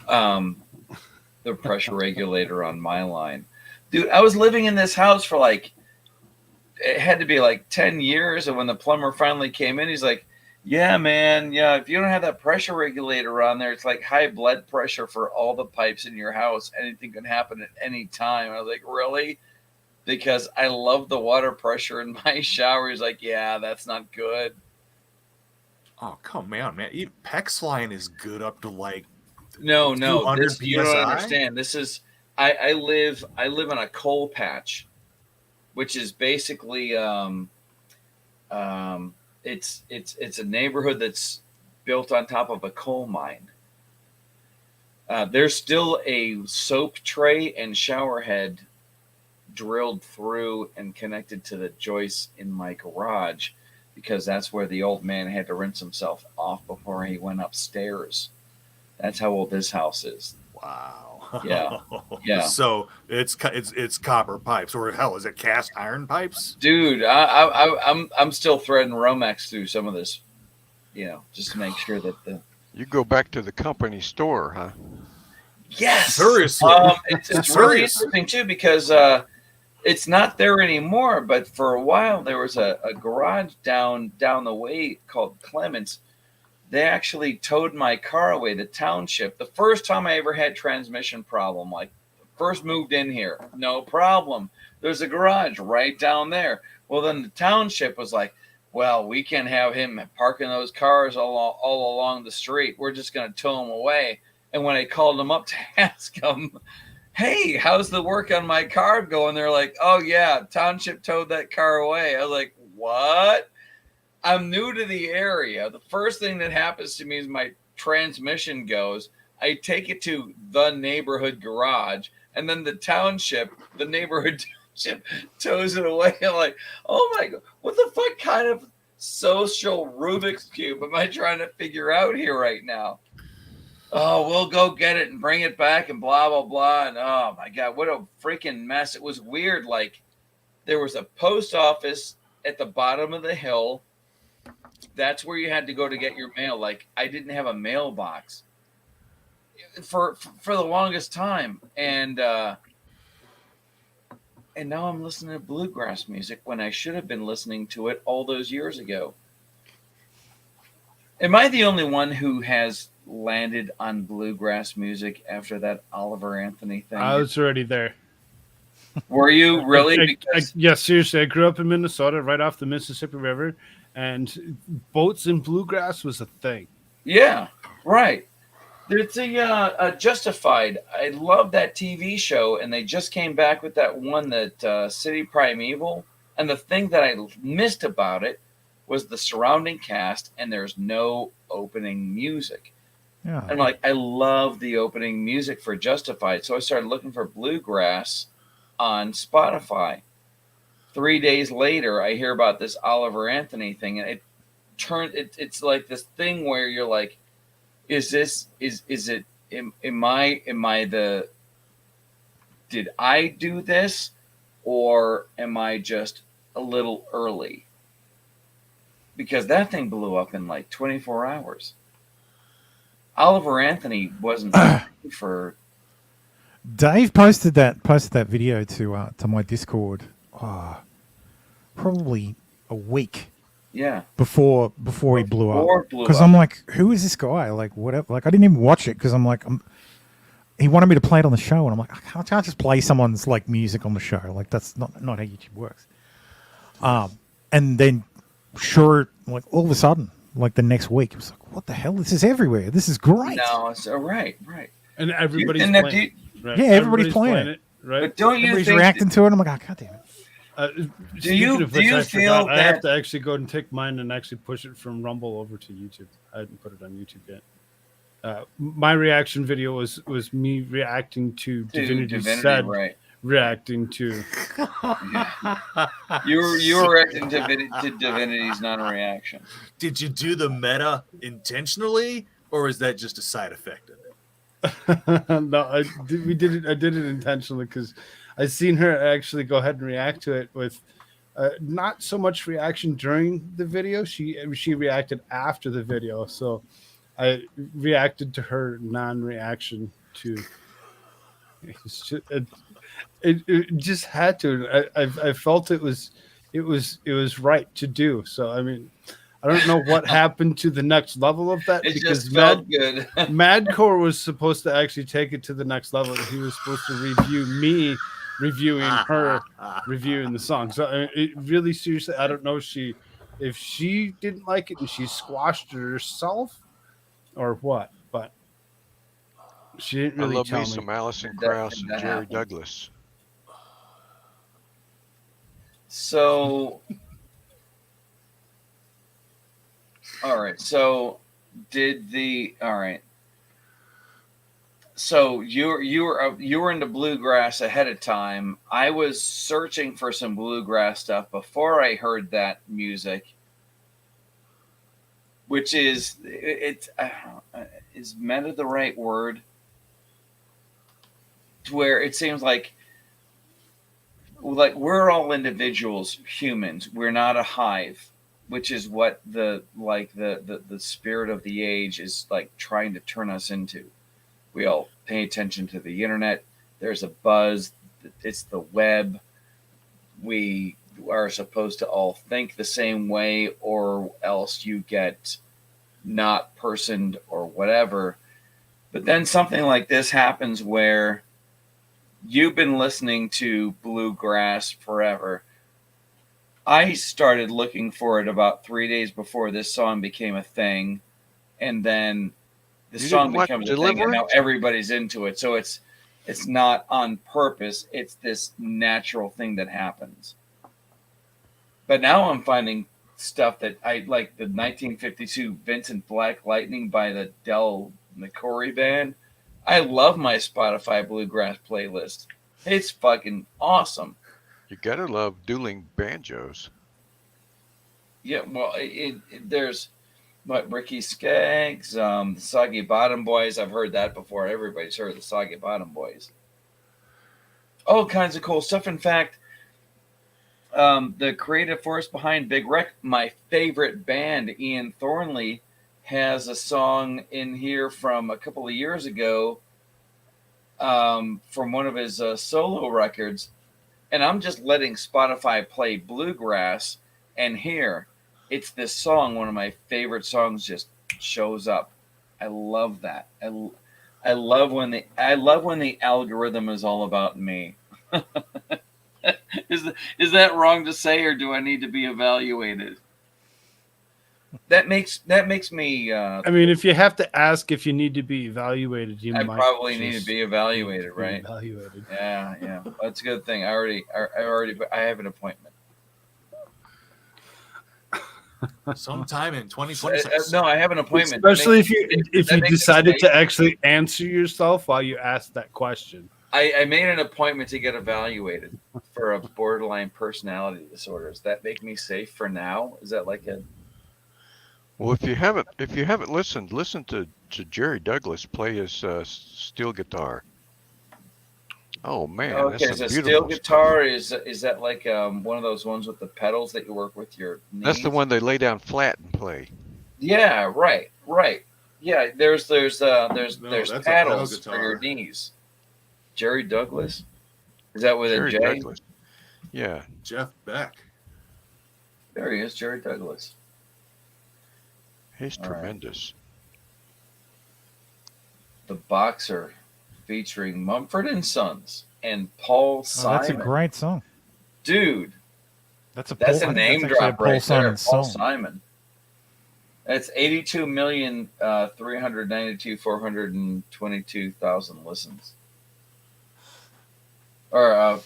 the pressure regulator on my line. Dude, I was living in this house for like, it had to be like 10 years. And when the plumber finally came in, he's like, yeah, man. Yeah. If you don't have that pressure regulator on there, it's like high blood pressure for all the pipes in your house. Anything can happen at any time. I was like, really? Because I love the water pressure in my shower. He's like, yeah, that's not good. Oh, come on, man. PEX line is good up to like No, 200 you don't PSI? understand. This is I live on a coal patch. which is basically it's a neighborhood that's built on top of a coal mine. There's still a soap tray and shower head drilled through and connected to the joists in my garage, because that's where the old man had to rinse himself off before he went upstairs. That's how old this house is. Wow. Yeah. Yeah. So it's copper pipes, or hell, is it cast iron pipes? Dude, I'm still threading Romex through some of this, just to make sure that the. You go back to the company store, huh? Yes. Seriously. It's really interesting too, because it's not there anymore. But for a while, there was a garage down the way called Clements. They actually towed my car away. The township. The first time I ever had transmission problem, like first moved in here, no problem. There's a garage right down there. Well, then the township was like, well, we can't have him parking those cars all along the street. We're just going to tow him away. And when I called them up to ask them, hey, how's the work on my car going? They're like, oh, yeah, township towed that car away. I was like, what? I'm new to the area. The first thing that happens to me is my transmission goes. I take it to the neighborhood garage, and then the neighborhood township tows it away. I'm like, oh my God, what the fuck kind of social Rubik's Cube am I trying to figure out here right now? Oh, we'll go get it and bring it back and blah, blah, blah. And oh my God, what a freaking mess. It was weird. Like, there was a post office at the bottom of the hill. That's where you had to go to get your mail. Like, I didn't have a mailbox for the longest time. And now I'm listening to bluegrass music when I should have been listening to it all those years ago. Am I the only one who has landed on bluegrass music after that Oliver Anthony thing? I was already there. Were you really? Yes, seriously. I grew up in Minnesota, right off the Mississippi River, and boats in bluegrass was a thing. Yeah, right. There's a Justified. I love that TV show, and they just came back with that one, that City Primeval. And the thing that I missed about it was the surrounding cast, and there's no opening music. Yeah. And like, I love the opening music for Justified, so I started looking for bluegrass on Spotify. 3 days later, I hear about this Oliver Anthony thing, and it's like this thing where you're like, did I do this, or am I just a little early? Because that thing blew up in like 24 hours. Oliver Anthony wasn't for. Dave posted that video to my Discord. Probably a week. Yeah. Before he blew up. Because up. I'm like, who is this guy? Like, whatever. Like, I didn't even watch it because I'm like, he wanted me to play it on the show, and I'm like, I can't just play someone's like music on the show. Like, that's not how YouTube works. And then, sure, like all of a sudden, like the next week, it was like, what the hell? This is everywhere. This is great. No, it's right. And everybody's playing it. Right? Yeah, everybody's playing it. Right? But don't you everybody's think reacting to it? I'm like, oh, God damn it. Do you feel I have to actually go and take mine and actually push it from Rumble over to YouTube. I hadn't put it on YouTube yet. My reaction video was me reacting to Divinity said, right. Reacting to. You were reacting to Divinity's non-reaction. Did you do the meta intentionally, or is that just a side effect of it? No, I did it intentionally because I seen her actually go ahead and react to it with not so much reaction during the video. She reacted after the video, so I reacted to her non-reaction to. It just had to. I felt it was right to do. So I mean, I don't know what happened to the next level of that, it because just felt good. Madcore was supposed to actually take it to the next level. He was supposed to review me reviewing her reviewing the song. So it really, seriously, I don't know if she didn't like it and she squashed it herself or what, but she didn't really tell me. Some Alison Krauss and Jerry Douglas. So, all right. So, all right. So you were into bluegrass ahead of time. I was searching for some bluegrass stuff before I heard that music, which is is meta the right word? To where it seems like we're all individuals, humans. We're not a hive, which is what the spirit of the age is like trying to turn us into. We all pay attention to the internet. There's a buzz. It's the web. We are supposed to all think the same way, or else you get not personed or whatever. But then something like this happens where you've been listening to bluegrass forever. I started looking for it about 3 days before this song became a thing, and then the song becomes a thing, and now everybody's into it. So it's not on purpose. It's this natural thing that happens. But now I'm finding stuff that I like, the 1952 Vincent Black Lightning by the Del McCoury Band. I love my Spotify bluegrass playlist. It's fucking awesome. You gotta love dueling banjos. Yeah, well, there's what, Ricky Skaggs, the Soggy Bottom Boys. I've heard that before. Everybody's heard the Soggy Bottom Boys. All kinds of cool stuff. In fact, the creative force behind Big Wreck, my favorite band, Ian Thornley, has a song in here from a couple of years ago, from one of his solo records. And I'm just letting Spotify play bluegrass, and here it's this song, one of my favorite songs, just shows up. I love that. I love when the algorithm is all about me. Is that wrong to say, or do I need to be evaluated? That makes me. I mean, if you have to ask if you need to be evaluated, I probably need to be evaluated, right? Evaluated. Yeah. That's a good thing. I have an appointment. Sometime in 2026. No, I have an appointment. Especially if you decided to actually answer yourself while you asked that question. I made an appointment to get evaluated for a borderline personality disorder. Does that make me safe for now? Is that like a... Well, if you haven't listened, listen to Jerry Douglas play his steel guitar. Oh man! Okay, that's so beautiful steel guitar is that like one of those ones with the pedals that you work with your knees? That's the one they lay down flat and play. Yeah, right. Yeah, there's that's paddles for your knees. Jerry Douglas, is that with Jerry a J? Douglas. Yeah, Jeff Beck. There he is, Jerry Douglas. He's tremendous. The Boxer, featuring Mumford and Sons and Paul Simon. That's a great song, dude. That's a name drop right there. Paul song. Simon. That's 82,392,422,000 listens. Or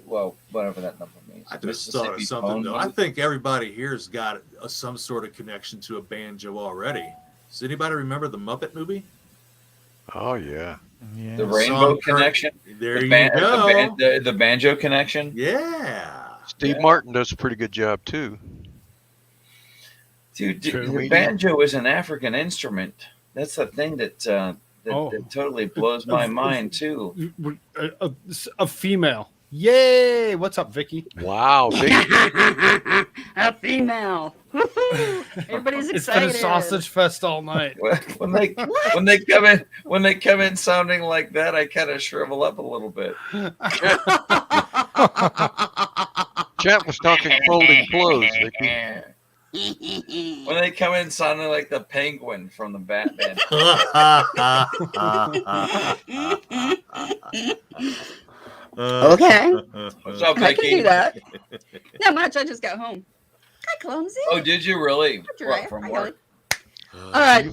well, whatever that number means. I just thought of something though. I think everybody here's got some sort of connection to a banjo already. Does anybody remember the Muppet movie? Oh yeah. The Rainbow Connection. There you go. The banjo connection. Yeah. Steve Martin does a pretty good job too. Dude, the banjo is an African instrument. That's the thing that totally blows my mind too. A female. Yay! What's up, Vicky? Wow, Vicky. A female. Everybody's It's been excited. a sausage fest all night. When they come in sounding like that, I kind of shrivel up a little bit. Chat was talking folding clothes, Vicky. When they come in sounding like the penguin from the Batman. Okay. What's up, I can Vicky? do that. Not much. I just got home. Hi, Clumsy. Oh, did you really? That's What, right. from Hi, work?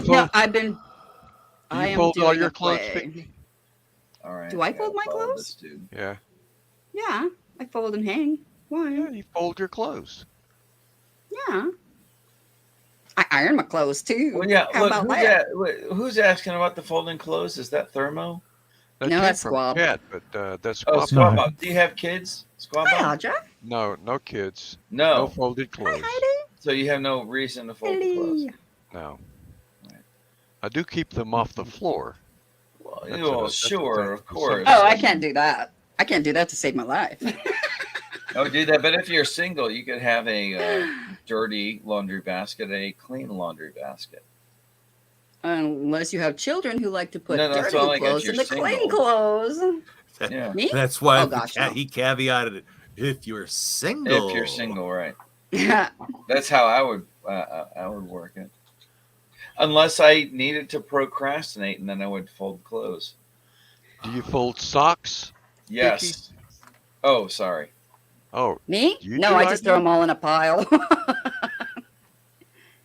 No, I've been. I am fold all doing your a clothes, play. Vicky? All right. Do I fold my clothes? Yeah. Yeah, I fold and hang. Why? Yeah, you fold your clothes. Yeah. I iron my clothes too. Well, yeah. How Look, about that? who's asking about the folding clothes? Is that Thermo? That No, came that's from Squab. Cat, but that's Oh, Squab. No. Squab. Do you have kids, Squab? Hi, Audra. No, no kids. No. No folded clothes. Heidi. So you have no reason to fold the clothes. Hello. No. I do keep them off the floor. Well, That's well, a sure, of course. Oh, I can't do that. I can't do that to save my life. Oh, do that. But if you're single, you could have a dirty laundry basket, a clean laundry basket. Unless you have children who like to put No, that's dirty only 'cause clothes you're in the single. clean clothes. Yeah. Me? That's why Oh, gosh, no. he caveated it. If you're single. If you're single, right? Yeah. That's how I would work it. Unless I needed to procrastinate, and then I would fold clothes. Do you fold socks? Yes. Oh, sorry. Oh, Me? you No, do, I just throw them all in a pile.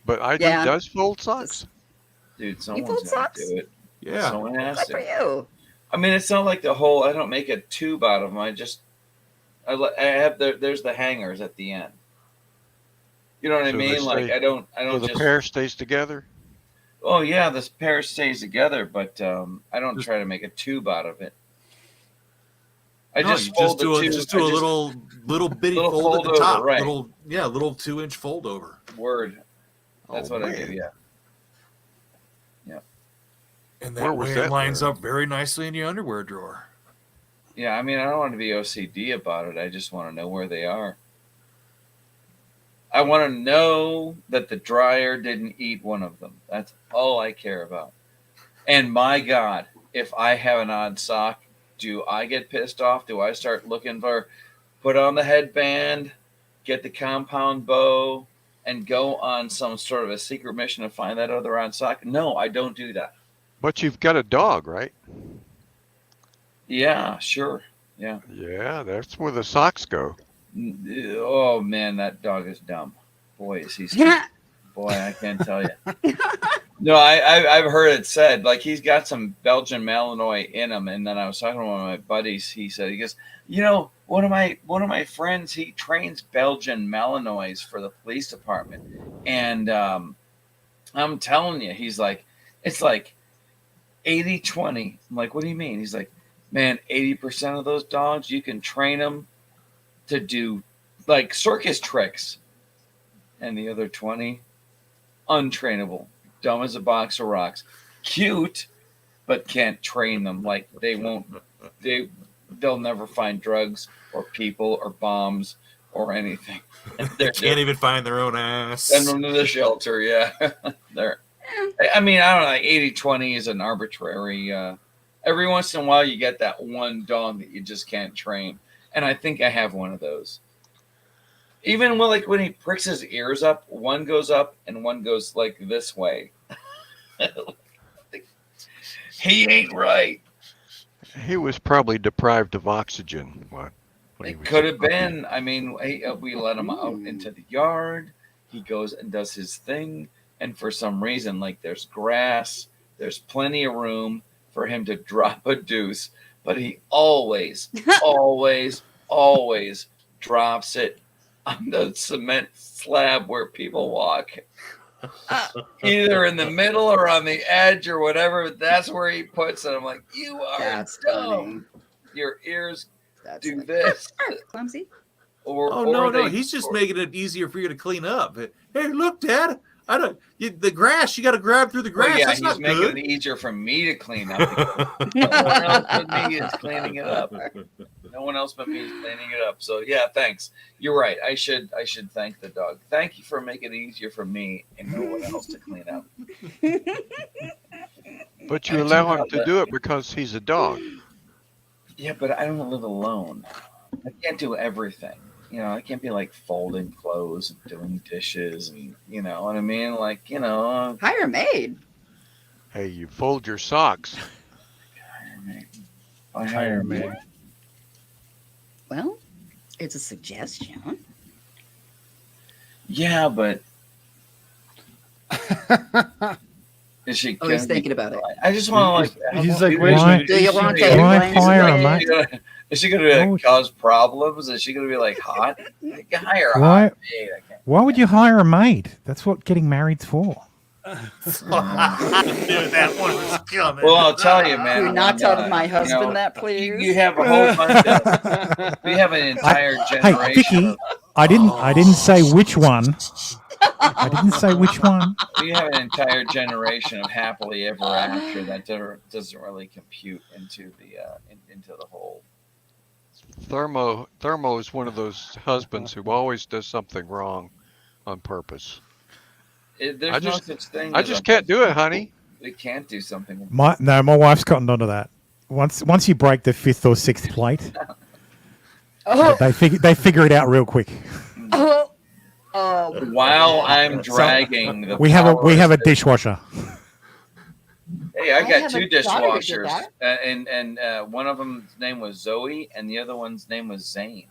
But I Yeah. does fold socks. Dude, fold someone's gonna socks? do it. Yeah. Someone has Good to. for you. I mean, it's not like the whole. I don't make a tube out of them. I have there's the hangers at the end. You know what I So they mean? Like stay- I don't So the just. pair stays together. Oh yeah, this pair stays together, but I don't try to make a tube out of it. I No, just you fold the tube. just do a little bitty little fold at the fold over, top. right. Little 2-inch fold over. Word. That's Oh, what I man. do. Yeah. Yeah. And Where that was way that, it lines Larry? up very nicely in your underwear drawer. Yeah. I mean, I don't want to be OCD about it. I just want to know where they are. I want to know that the dryer didn't eat one of them. That's all I care about. And my God, if I have an odd sock, do I get pissed off? Do I start looking for, put on the headband, get the compound bow, and go on some sort of a secret mission to find that other odd sock? No, I don't do that. But you've got a dog, right? Yeah, sure. Yeah. Yeah, that's where the socks go. Oh man, that dog is dumb. Boy, is he stupid. Boy, I can't tell you. No, I've heard it said like he's got some Belgian Malinois in him. And then I was talking to one of my buddies. He goes, you know, one of my friends, he trains Belgian Malinois for the police department, and I'm telling you, he's like, it's like 80-20. I'm like, what do you mean? He's like, man, 80% of those dogs you can train them to do like circus tricks, and the other 20 untrainable, dumb as a box of rocks, cute, but can't train them. Like they'll never find drugs or people or bombs or anything. They can't even find their own ass. Send them to the shelter. Yeah. I mean, I don't know. Like 80-20 is an arbitrary. Every once in a while, you get that one dog that you just can't train. And I think I have one of those. Even when he pricks his ears up, one goes up and one goes like this way. He ain't right. He was probably deprived of oxygen. What? It could have been. I mean, we let him out into the yard. He goes and does his thing. And for some reason, like there's grass, there's plenty of room for him to drop a deuce. But he always, always, always drops it on the cement slab where people walk. Either in the middle or on the edge or whatever. That's where he puts it. I'm like, you are That's dumb. Your ears do this. Clumsy. Oh no, he's just making it easier for you to clean up. Hey, look, Dad, the grass. You got to grab through the grass. Well, yeah, That's he's not making good. it easier for me to clean up. No one else but me is cleaning it up. No one else but me is cleaning it up. So yeah, thanks. You're right. I should thank the dog. Thank you for making it easier for me and no one else to clean up. But you allow him to do it because he's a dog. Yeah, but I don't live alone. I can't do everything. You know, I can't be like folding clothes and doing dishes and you know what I mean? Like, you know. Hire a maid. Hey, you fold your socks. I hire a maid. Well, it's a suggestion. Yeah, but Is she? Oh, he's thinking about it. I just want to like. He's like, wait a Why- minute. Do you is she want gonna- to Why explain? hire her, Is mate? she gonna- Is she going to cause problems? Is she going to be like hot? Like, hire a Why? hot maid. I can't. Why would you hire a maid? That's what getting married's for. Dude, that one was coming. Well, I'll tell you, man. Do not tell my you husband know, that, please. You have a whole bunch of. We have an entire Hey, generation. Vicky, I didn't say which one. I didn't say which one. We have an entire generation of happily ever after that doesn't really compute into the whole. Thermo is one of those husbands who always does something wrong on purpose. There's no such thing. I just can't do it, honey. We can't do something. My wife's gotten onto that. Once you break the 5th or 6th plate, they figure it out real quick. While I'm dragging the. We have a dishwasher. Hey, I got have two a daughter who did dishwashers, and one of them's name was Zoe, and the other one's name was Zane.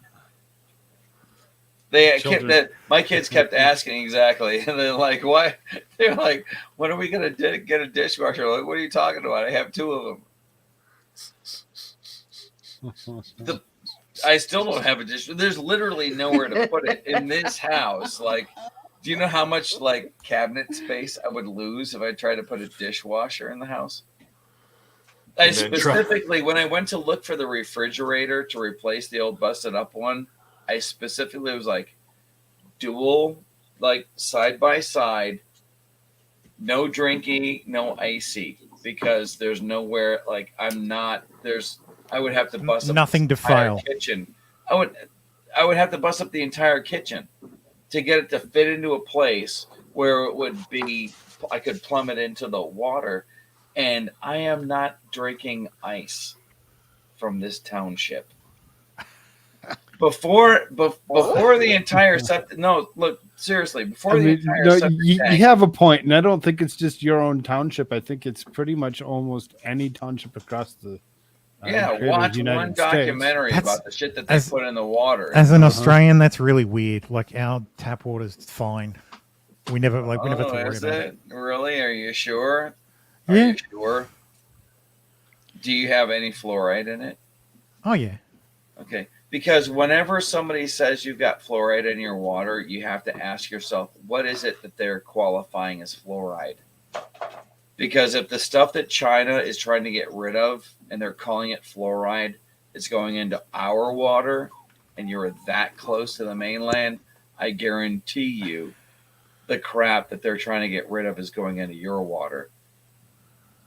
My kids kept asking exactly, and they're like, "Why?" They're like, "When are we gonna get a dishwasher?" I'm like, what are you talking about? I have two of them. I still don't have a dishwasher. There's literally nowhere to put it in this house. Like, do you know how much like cabinet space I would lose if I tried to put a dishwasher in the house? I specifically, when I went to look for the refrigerator to replace the old busted up one, I specifically was like, dual, like side by side, no drinky, no icy, because there's nowhere, like I would have to bust up Nothing the to entire fail. kitchen. I would have to bust up the entire kitchen to get it to fit into a place where it would be, I could plumb it into the water. And I am not drinking ice from this township. Before the entire septic. No, look, seriously. Before the entire septic you tank, have a point, and I don't think it's just your own township. I think it's pretty much almost any township across the. watch United one States. documentary about the shit that they put in the water. As an Australian, that's really weird. Like our tap water's fine. We never have to worry is about it? Really? Are you sure? Yeah. Are you sure? Do you have any fluoride in it? Oh yeah. Okay. Because whenever somebody says you've got fluoride in your water, you have to ask yourself, what is it that they're qualifying as fluoride? Because if the stuff that China is trying to get rid of and they're calling it fluoride is going into our water and you're that close to the mainland, I guarantee you the crap that they're trying to get rid of is going into your water.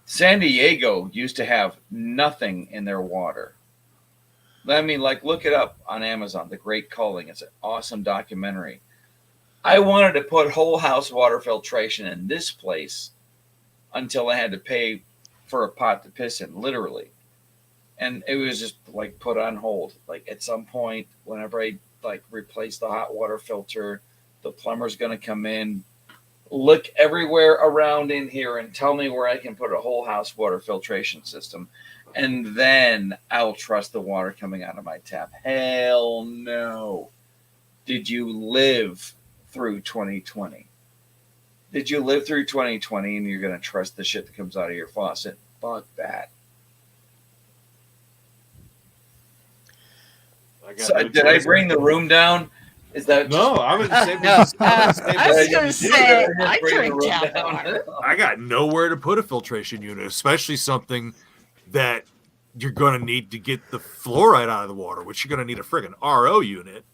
San Diego used to have nothing in their water. I mean, like, look it up on Amazon, The Great Culling. It's an awesome documentary. I wanted to put whole house water filtration in this place until I had to pay for a pot to piss in, literally. And it was just, like, put on hold. Like, at some point, whenever I, like, replace the hot water filter, the plumber's going to come in, look everywhere around in here and tell me where I can put a whole house water filtration system. And then I'll trust the water coming out of my tap. Hell no. Did you live through 2020? Did you live through 2020 and you're going to trust the shit that comes out of your faucet? Fuck that. Did I bring the room down? Is that No, I was the same. No, I was going to say, I drink tap water. I got nowhere to put a filtration unit, especially something that you're going to need to get the fluoride out of the water, which you're going to need a friggin' RO unit.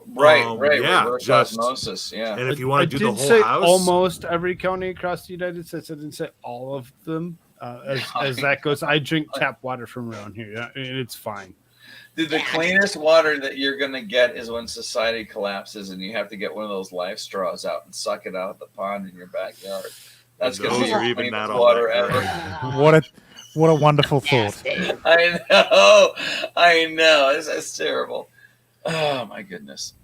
Right. Yeah, reverse just osmosis. Yeah. And if you want to do the whole say house, almost every county across the United States. I didn't say all of them. As that goes, I drink tap water from around here. Yeah, and it's fine. Dude, the cleanest water that you're going to get is when society collapses and you have to get one of those life straws out and suck it out of the pond in your backyard. That's going to be the cleanest water ever. What a wonderful thought. I know. It's terrible. Oh, my goodness.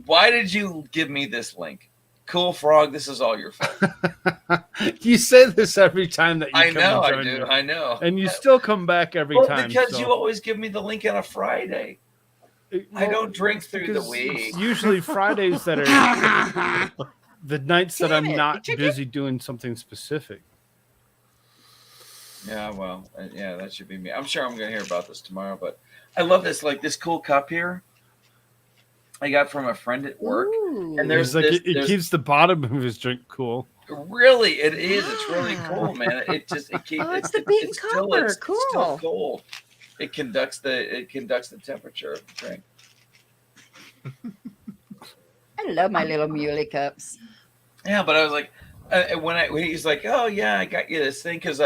Why did you give me this link? Koolfrogg, this is all your fault. You say this every time that you I come know, and I join do. me. I know. And you still come back every time. Because so. you always give me the link on a Friday. I don't drink through the Because week. it's usually Fridays that are the nights that I'm not busy doing something specific. Yeah, well, yeah, that should be me. I'm sure I'm going to hear about this tomorrow, but I love this, like this cool cup here. I got from a friend at work, and It's there's like this. it There's keeps the bottom of his drink cool. really, it is. It's really cool, man. It just it keeps. Oh, it's the beaten copper. It's still Cool. cold. It conducts the temperature of the drink. I love my little muley cups. Yeah, but I was like, when he's like, oh yeah, I got you this thing because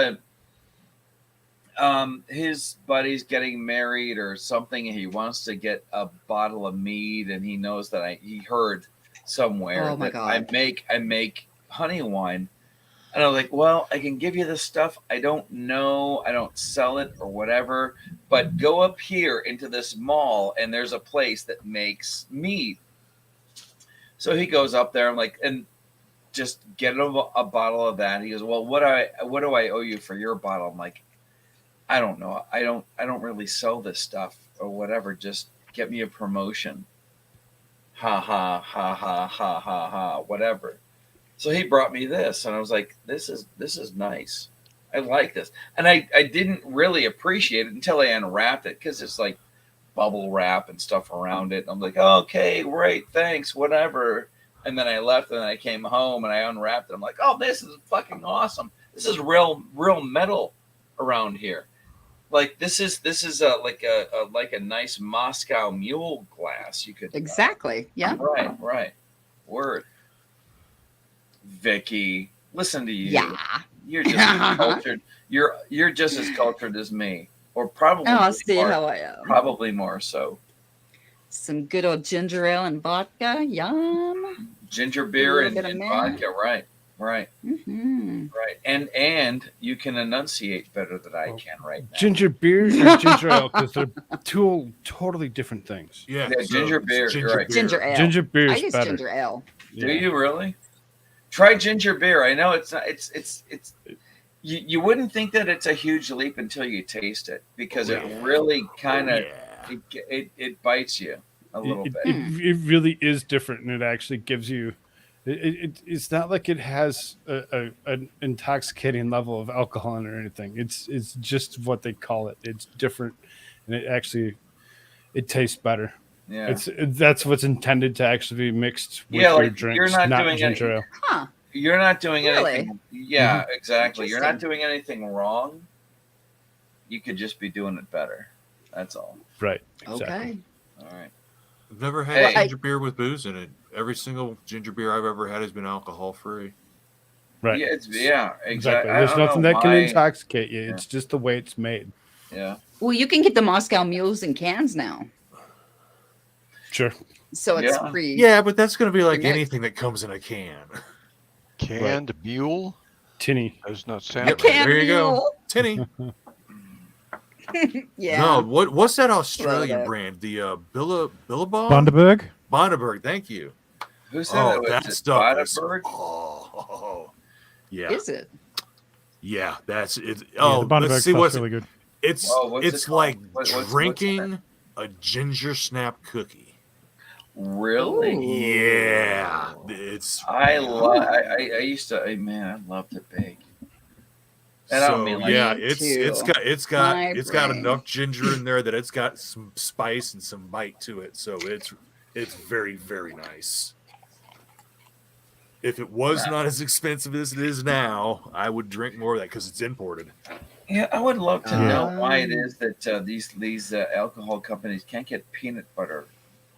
his buddy's getting married or something, and he wants to get a bottle of mead, and he knows that he heard somewhere Oh my that God. I make honey wine. And I was like, well, I can give you this stuff. I don't know. I don't sell it or whatever. But go up here into this mall, and there's a place that makes mead. So he goes up there. I'm like, and just get him a bottle of that. He goes, well, what do I owe you for your bottle? I'm like, I don't know. I don't really sell this stuff or whatever. Just get me a promotion. Ha ha ha ha ha ha ha. Whatever. So he brought me this, and I was like, this is nice. I like this. And I didn't really appreciate it until I unwrapped it, because it's like bubble wrap and stuff around it. And I'm like, okay, great, thanks, whatever. And then I left, and then I came home and I unwrapped it. I'm like, oh, this is fucking awesome. This is real metal around here. Like this is like a nice Moscow Mule glass. You could Exactly. Yeah. Right. Word. Vicky, listen to you. Yeah. You're just as cultured. You're just as cultured as me, or probably. Oh, I'll see more, how I am. Probably more so. Some good old ginger ale and vodka. Yum. Ginger beer and bit of mint. vodka. Right. Mm-hmm. Right. And you can enunciate better than I can right now. Ginger beer or ginger ale, because they're two totally different things. Yeah, Yeah, ginger beer. You're right. Ginger ale. Ginger beer I is use better. ginger ale. Do you really? Try ginger beer. I know it's not. It's. You wouldn't think that it's a huge leap until you taste it, because it really kind of it bites you a little bit. It really is different, and it actually gives you. It's not like it has an intoxicating level of alcohol in it or anything. It's just what they call it. It's different, and it tastes better. Yeah. That's what's intended to actually be mixed with Yeah, your like, drinks, you're not not doing ginger any- ale. Huh. You're not doing Really? anything. Yeah, exactly. You're not Interesting. doing anything wrong. You could just be doing it better. That's all. Right. Okay. All right. I've never had Hey. ginger beer with booze in it. Every single ginger beer I've ever had has been alcohol free. Right. Yeah, exactly. Exactly. I There's don't nothing know that can why- intoxicate you. It's just the way it's made. Yeah. Well, you can get the Moscow Mules in cans now, Sure. so it's Yeah. pre. Yeah, but that's going to be like Pre-mixed. anything that comes in a can. Canned mule? Tinny. Does not sound You right. can't There you go. mule. Tinny. Yeah. No, what's that Australian that. brand? The Billabong? Bundaberg. Bundaberg, thank you. Who said that? Was that it stuff is, Bundaberg? yeah. Is it? Yeah, that's it. Yeah, Oh, the Bundaberg let's see stuff's what's really good. it's Whoa, what's it it's called? like What's in drinking a ginger snap cookie. Really? Yeah, it's I love. I used to. Man, I love to bake. And I don't mean like yeah, Me it's too. My got brain. enough ginger in there that it's got some spice and some bite to it. So it's very, very nice. If it was not as expensive as it is now, I would drink more of that because it's imported. Yeah, I would love to know why it is that these alcohol companies can't get peanut butter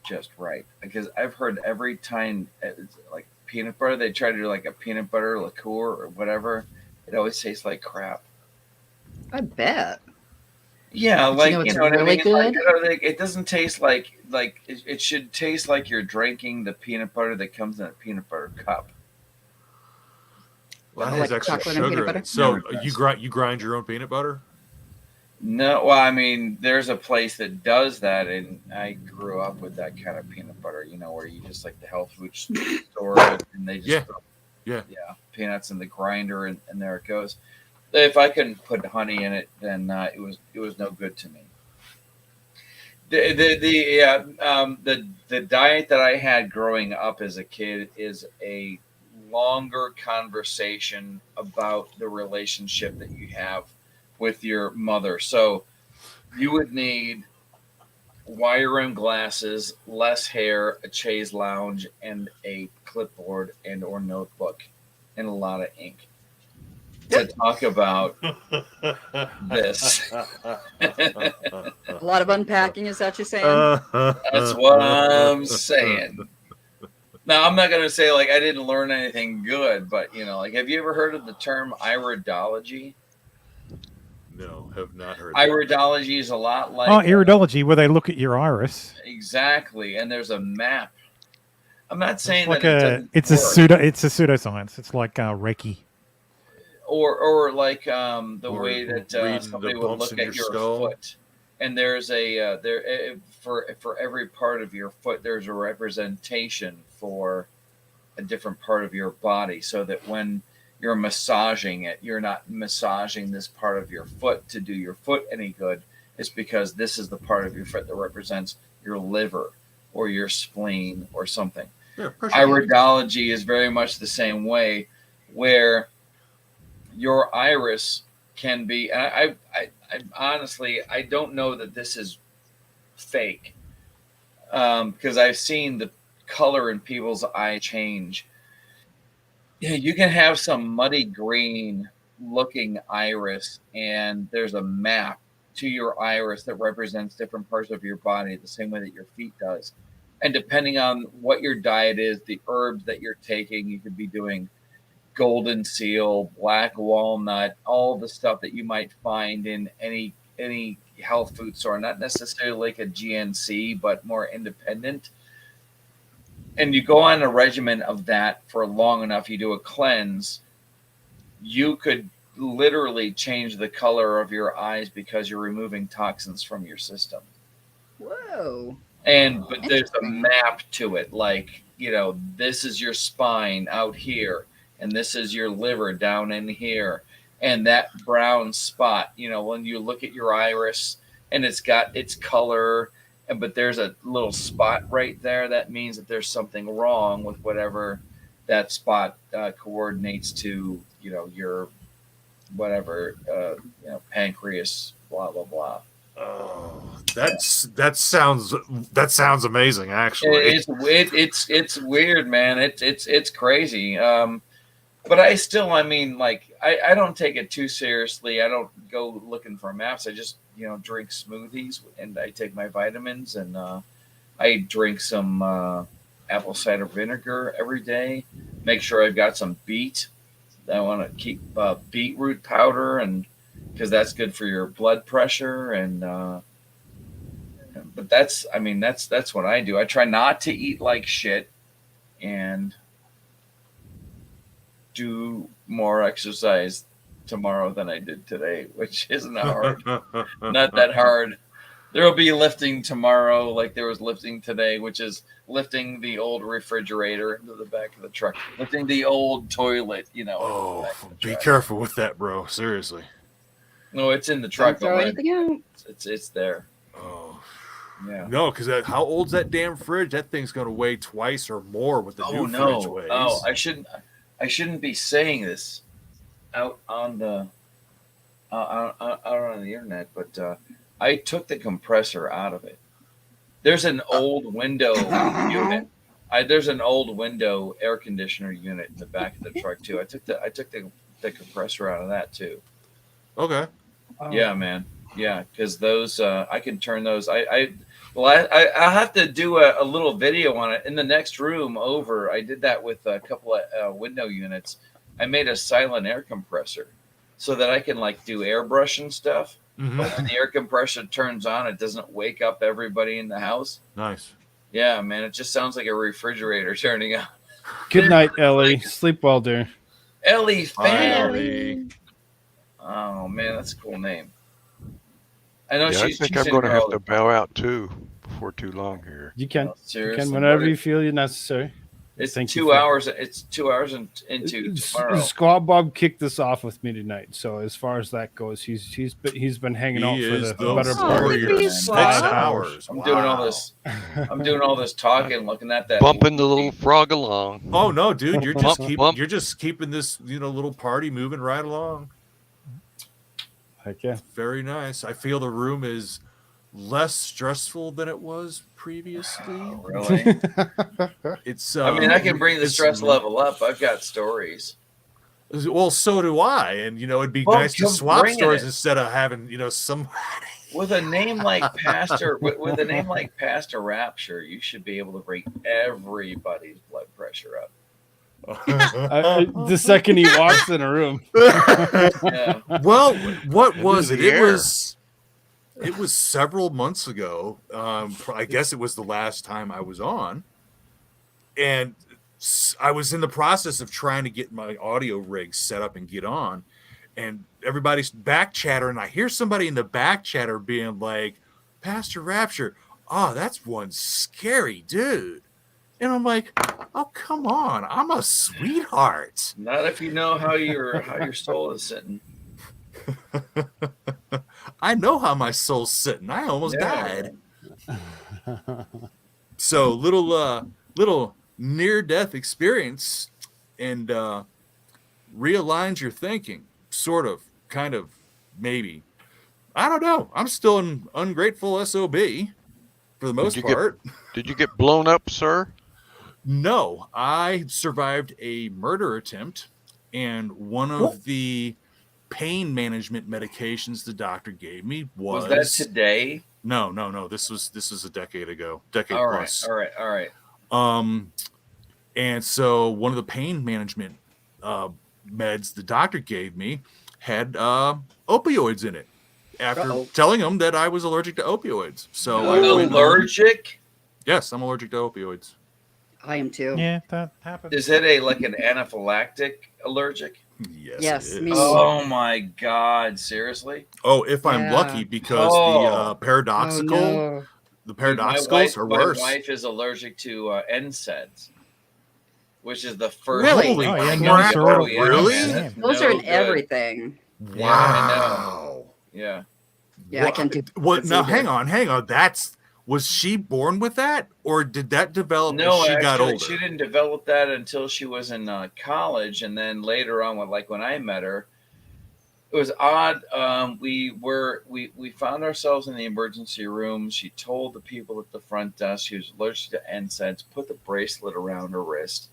just right. Because I've heard every time it's like peanut butter, they try to do like a peanut butter liqueur or whatever. It always tastes like crap. I bet. Yeah, But like you know you what's know what I really mean. Like, good? it doesn't taste like it should taste like you're drinking the peanut butter that comes in a peanut butter cup. Well, that Like has extra chocolate and sugar peanut in butter? it. So Yeah. you grind your own peanut butter? No, well, I mean, there's a place that does that, and I grew up with that kind of peanut butter. You know, where you just like the health food store, and they just Yeah. throw, Yeah. peanuts in the grinder, and there it goes. If I couldn't put honey in it, then it was no good to me. The diet that I had growing up as a kid is a longer conversation about the relationship that you have with your mother. So you would need wire rim glasses, less hair, a chaise lounge, and a clipboard and or notebook, and a lot of ink to talk about this. A lot of unpacking, is that what you're saying? That's what I'm saying. Now, I'm not going to say like I didn't learn anything good, but like, have you ever heard of the term iridology? No, have not heard. Iridology is a lot like iridology, where they look at your iris. Exactly, and there's a map. I'm not saying It's like that it's a pseudoscience. It's like Reiki. Or like the Or way that reading somebody the would bumps look in at your your skull. foot, and there's a for every part of your foot, there's a representation for a different part of your body, so that when you're massaging it, you're not massaging this part of your foot to do your foot any good. It's because this is the part of your foot that represents your liver or your spleen or something. Yeah, iridology is very much the same way, where your iris can be. And I honestly, I don't know that this is fake, because I've seen the color in people's eye change. You can have some muddy green looking iris, and there's a map to your iris that represents different parts of your body, the same way that your feet does. And depending on what your diet is, the herbs that you're taking, you could be doing golden seal, black walnut, all the stuff that you might find in any health food store, not necessarily like a GNC, but more independent. And you go on a regimen of that for long enough, you do a cleanse, you could literally change the color of your eyes because you're removing toxins from your system. Whoa. But there's a map to it, like, this is your spine out here, and this is your liver down in here, and that brown spot, when you look at your iris and it's got its color, but there's a little spot right there, that means that there's something wrong with whatever that spot coordinates to, your whatever, pancreas, blah blah blah. Oh, that sounds amazing. Actually, it's weird, man. It's crazy. But I still, I don't take it too seriously. I don't go looking for maps. I just, drink smoothies, and I take my vitamins, and I drink some apple cider vinegar every day. Make sure I've got some beet. I want to keep beetroot powder, and because that's good for your blood pressure. And but that's what I do. I try not to eat like shit, and do more exercise tomorrow than I did today, which isn't hard. Not that hard. There will be lifting tomorrow, like there was lifting today, which is lifting the old refrigerator into the back of the truck, lifting the old toilet. Oh, be careful with that, bro. Seriously. No, it's in the truck. Don't throw anything out. It's there. Oh. Yeah. No, because how old's that damn fridge? That thing's going to weigh twice or more what the new fridge weighs. Oh, I shouldn't be saying this out on the out on the internet, but I took the compressor out of it. There's an old window unit. There's an old window air conditioner unit in the back of the truck too. I took the compressor out of that too. Okay. Yeah, man. Yeah, because those I can turn those. I'll have to do a little video on it in the next room over. I did that with a couple of window units. I made a silent air compressor so that I can do airbrush and stuff. Mm-hmm. But when the air compressor turns on, it doesn't wake up everybody in the house. Nice. Yeah, man. It just sounds like a refrigerator turning on. Good night, Ellie. Sleep well, dear. Ellie Fan. Ellie. Oh man, that's a cool name. I know I she's. think she's I'm going to in have her- to bow out too before too long here. You can. seriously, You can whenever buddy. you feel you're necessary. It's Thank you 2 for- hours. It's 2 hours into tomorrow. Squad Bob kicked this off with me tonight. So as far as that goes, he's been hanging out for the better part of warrior. 6 hours. I'm doing all this. I'm doing all this talking, looking at that. Bumping the little frog along. Oh no, dude, you're just Bump, bump. you're just keeping this little party moving right along. Heck yeah. Very nice. I feel the room is less stressful than it was previously. Really? It's. I mean, I can bring the it's- stress level up. I've got stories. Well, so do I, and it'd be Well, nice to come swap bringing stories it. instead of having some. With a name like Pastor, with a name like Pastor Rapture, you should be able to bring everybody's blood pressure up. The second he walks in a room. Yeah. Well, what was it? the It air. was several months ago. I guess it was the last time I was on, and I was in the process of trying to get my audio rig set up and get on, and everybody's back chatter, and I hear somebody in the back chatter being like, "Pastor Rapture, oh, that's one scary dude," and I'm like, "Oh, come on, I'm a sweetheart." Not if you know how your soul is sitting. I know how my soul's sitting. I almost died. So little near-death experience, and realigns your thinking, sort of, kind of, maybe. I don't know. I'm still an ungrateful SOB for the most part. Did you get blown up, sir? No, I survived a murder attempt, and one of the pain management medications the doctor gave me was that today? No. This was a decade ago, decade All plus. right. And so one of the pain management meds the doctor gave me had opioids in it. After telling him that I was allergic to opioids, so I went allergic. Yes, I'm allergic to opioids. I am too. Yeah, that happens. Is it like an anaphylactic allergic? Yes. Me. Oh my God! Seriously? Oh, if I'm lucky, because the paradoxical, Oh, no. the paradoxicals are worse. My wife is allergic to NSAIDs, which is the first. Really? Oh, yeah, crap. non-steroidal. Really? Yeah. Those are in everything. Yeah, I know. Yeah. Yeah, I can't do What? that Now, either. hang on. Was she born with that, or did that develop No, as she got actually, older? she didn't develop that until she was in college, and then later on, when I met her, it was odd. We found ourselves in the emergency room. She told the people at the front desk she was allergic to NSAIDs. Put the bracelet around her wrist,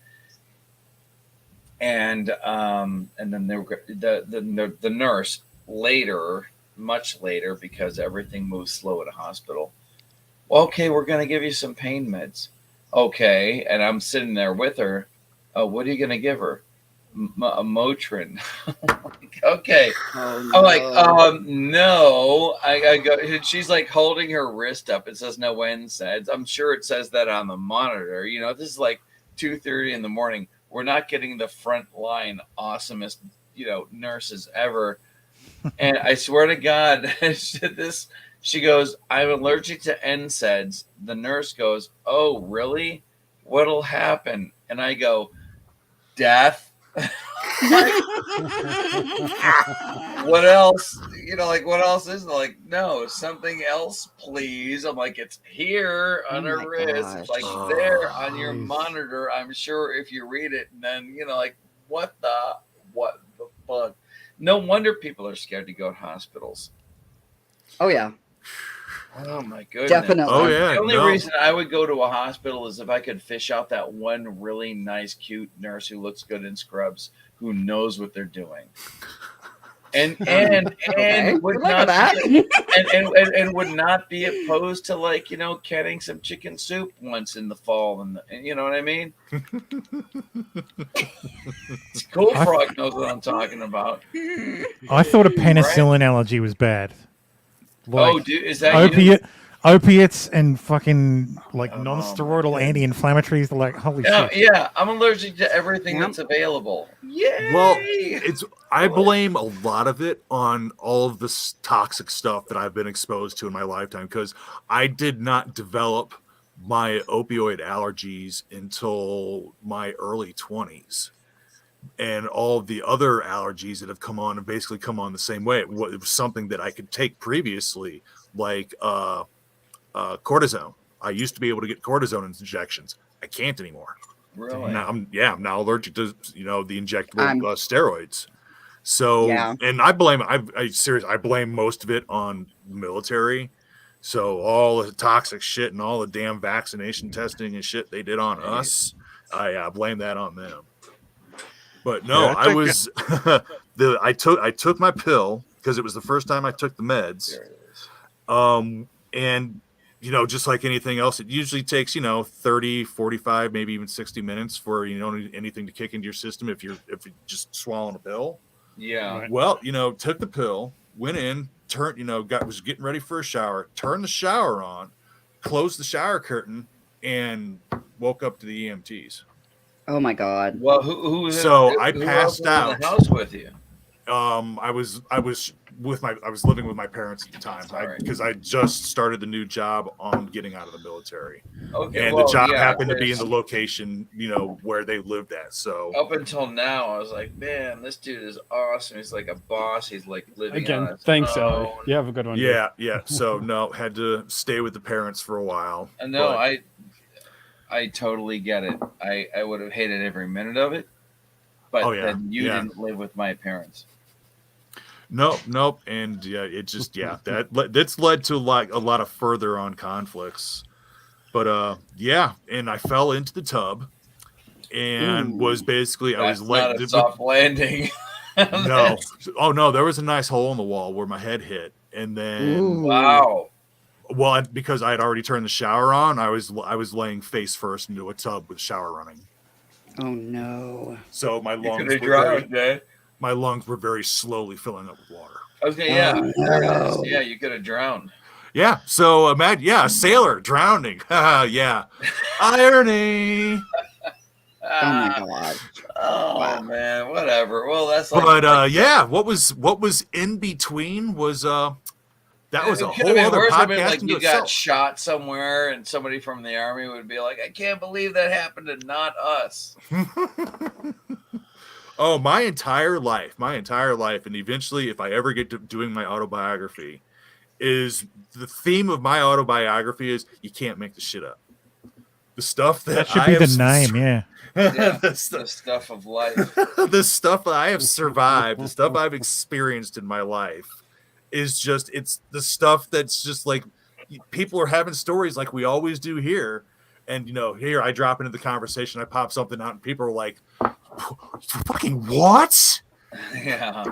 and then the nurse later, much later, because everything moves slow at a hospital. Okay, we're going to give you some pain meds. Okay, and I'm sitting there with her. What are you going to give her? A Motrin. Okay. Oh, I'm like, no. I go. She's like holding her wrist up. It says no NSAIDs. I'm sure it says that on the monitor. This is like 2:30 in the morning. We're not getting the front line awesomest, nurses ever. And I swear to God, this. She goes, I'm allergic to NSAIDs. The nurse goes, oh, really? What'll happen? And I go, death. What else? What else is it? Like, no, something else, please. I'm like, it's here on her wrist. It's like there on your monitor. I'm sure if you read it, and then, what the fuck? No wonder people are scared to go to hospitals. Oh, yeah. Oh my goodness! Definitely. Oh yeah. The only reason I would go to a hospital is if I could fish out that one really nice, cute nurse who looks good in scrubs, who knows what they're doing, and would not and would not be opposed to canning some chicken soup once in the fall, and you know what I mean. Koolfrogg knows what I'm talking about. I thought a penicillin allergy was bad. Dude, is that you? Opiates and fucking non-steroidal anti-inflammatories. Like, holy shit. Yeah, I'm allergic to everything that's available. Yay! Well, I blame a lot of it on all of this toxic stuff that I've been exposed to in my lifetime, because I did not develop my opioid allergies until my early 20s. And all of the other allergies that have come on have basically come on the same way. It was something that I could take previously, like cortisone. I used to be able to get cortisone injections. I can't anymore. Really? Now I'm now allergic to the injectable steroids. So, Yeah. and I seriously, I blame most of it on military. So all the toxic shit and all the damn vaccination testing and shit they did on us, I blame that on them. But no, Yeah, I was I took my pill because it was the first time I took the meds. And just like anything else, it usually takes 30, 45, maybe even 60 minutes for anything to kick into your system if you're just swallowing a pill. Yeah. Right. Well, took the pill, went in, was getting ready for a shower, turned the shower on, closed the shower curtain, and woke up to the EMTs. Oh my God. Well, who So I who else passed was in out. the house with you? I was living with my parents at the time because I just started the new job on getting out of the military. Okay, and well, the job yeah, happened to be in the 'cause location, where they lived at. So up until now, I was like, man, this dude is awesome. He's like a boss. He's like living on Again, his thanks, own. Ellie. You have a good one. dude. yeah. So no, had to stay with the parents for a while. No, but- I totally get it. I would have hated every minute of it. But then you didn't live with my parents. Nope, and it just that's led to like a lot of further on conflicts. But and I fell into the tub, and was basically I was not a soft landing. No, no, there was a nice hole in the wall where my head hit, and then wow. Well, because I had already turned the shower on, I was laying face first into a tub with shower running. Oh no! So my lungs my lungs were very slowly filling up with water. Okay, yeah, there it is. Yeah, you could have drowned. Yeah. So imagine, a sailor drowning. Yeah, irony. Oh my God! Oh man, whatever. Well, that's like. But what was in between was that was a whole other podcast like into you got itself. shot somewhere, and somebody from the army would be like, "I can't believe that happened to not us." Oh, my entire life, and eventually, if I ever get to doing my autobiography, is the theme of my autobiography is you can't make the shit up. The stuff that should be the name, yeah. The stuff of life. The stuff I have survived, the stuff I've experienced in my life is it's the stuff that's just like people are having stories like we always do here. And, here I drop into the conversation, I pop something out, and people are like, fucking what? Yeah.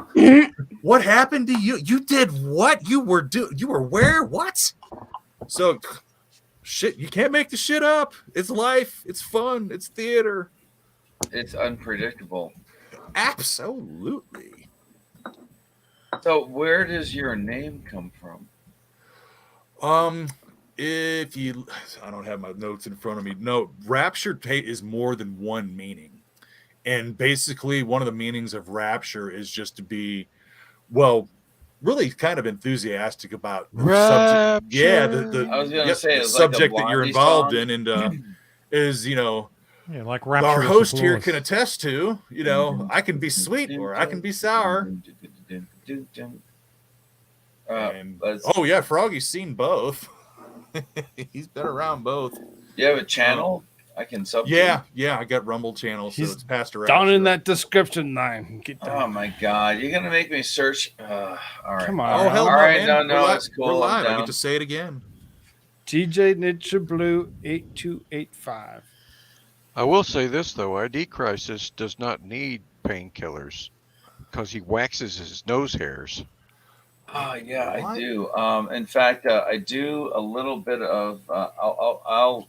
What happened to you? You did what? You were where? What? So, shit, you can't make the shit up. It's life. It's fun. It's theater. It's unpredictable. Absolutely. So, where does your name come from? If you, I don't have my notes in front of me. No, rapture is more than one meaning. And basically, one of the meanings of rapture is just to be, really kind of enthusiastic about the subject. Yeah, I was gonna say the it's subject like a that you're Blondie involved song. in, and is like our rapturous host here applause. can attest to. I can be sweet or I can be sour. And, Froggy's seen both. He's been around both. You have a channel? I can sub. Yeah, I got Rumble channel, so it's passed around. Down in that description line. Get down. Oh my God! You're gonna make me search. All right. Come on. Oh hell All no, right, man. no, it's cool. We're live. I'm I down. get to say it again. TJ Nitcher Blue 8285. I will say this though: ID Crisis does not need painkillers because he waxes his nose hairs. Oh yeah, I do. In fact, I do a little bit of. I'll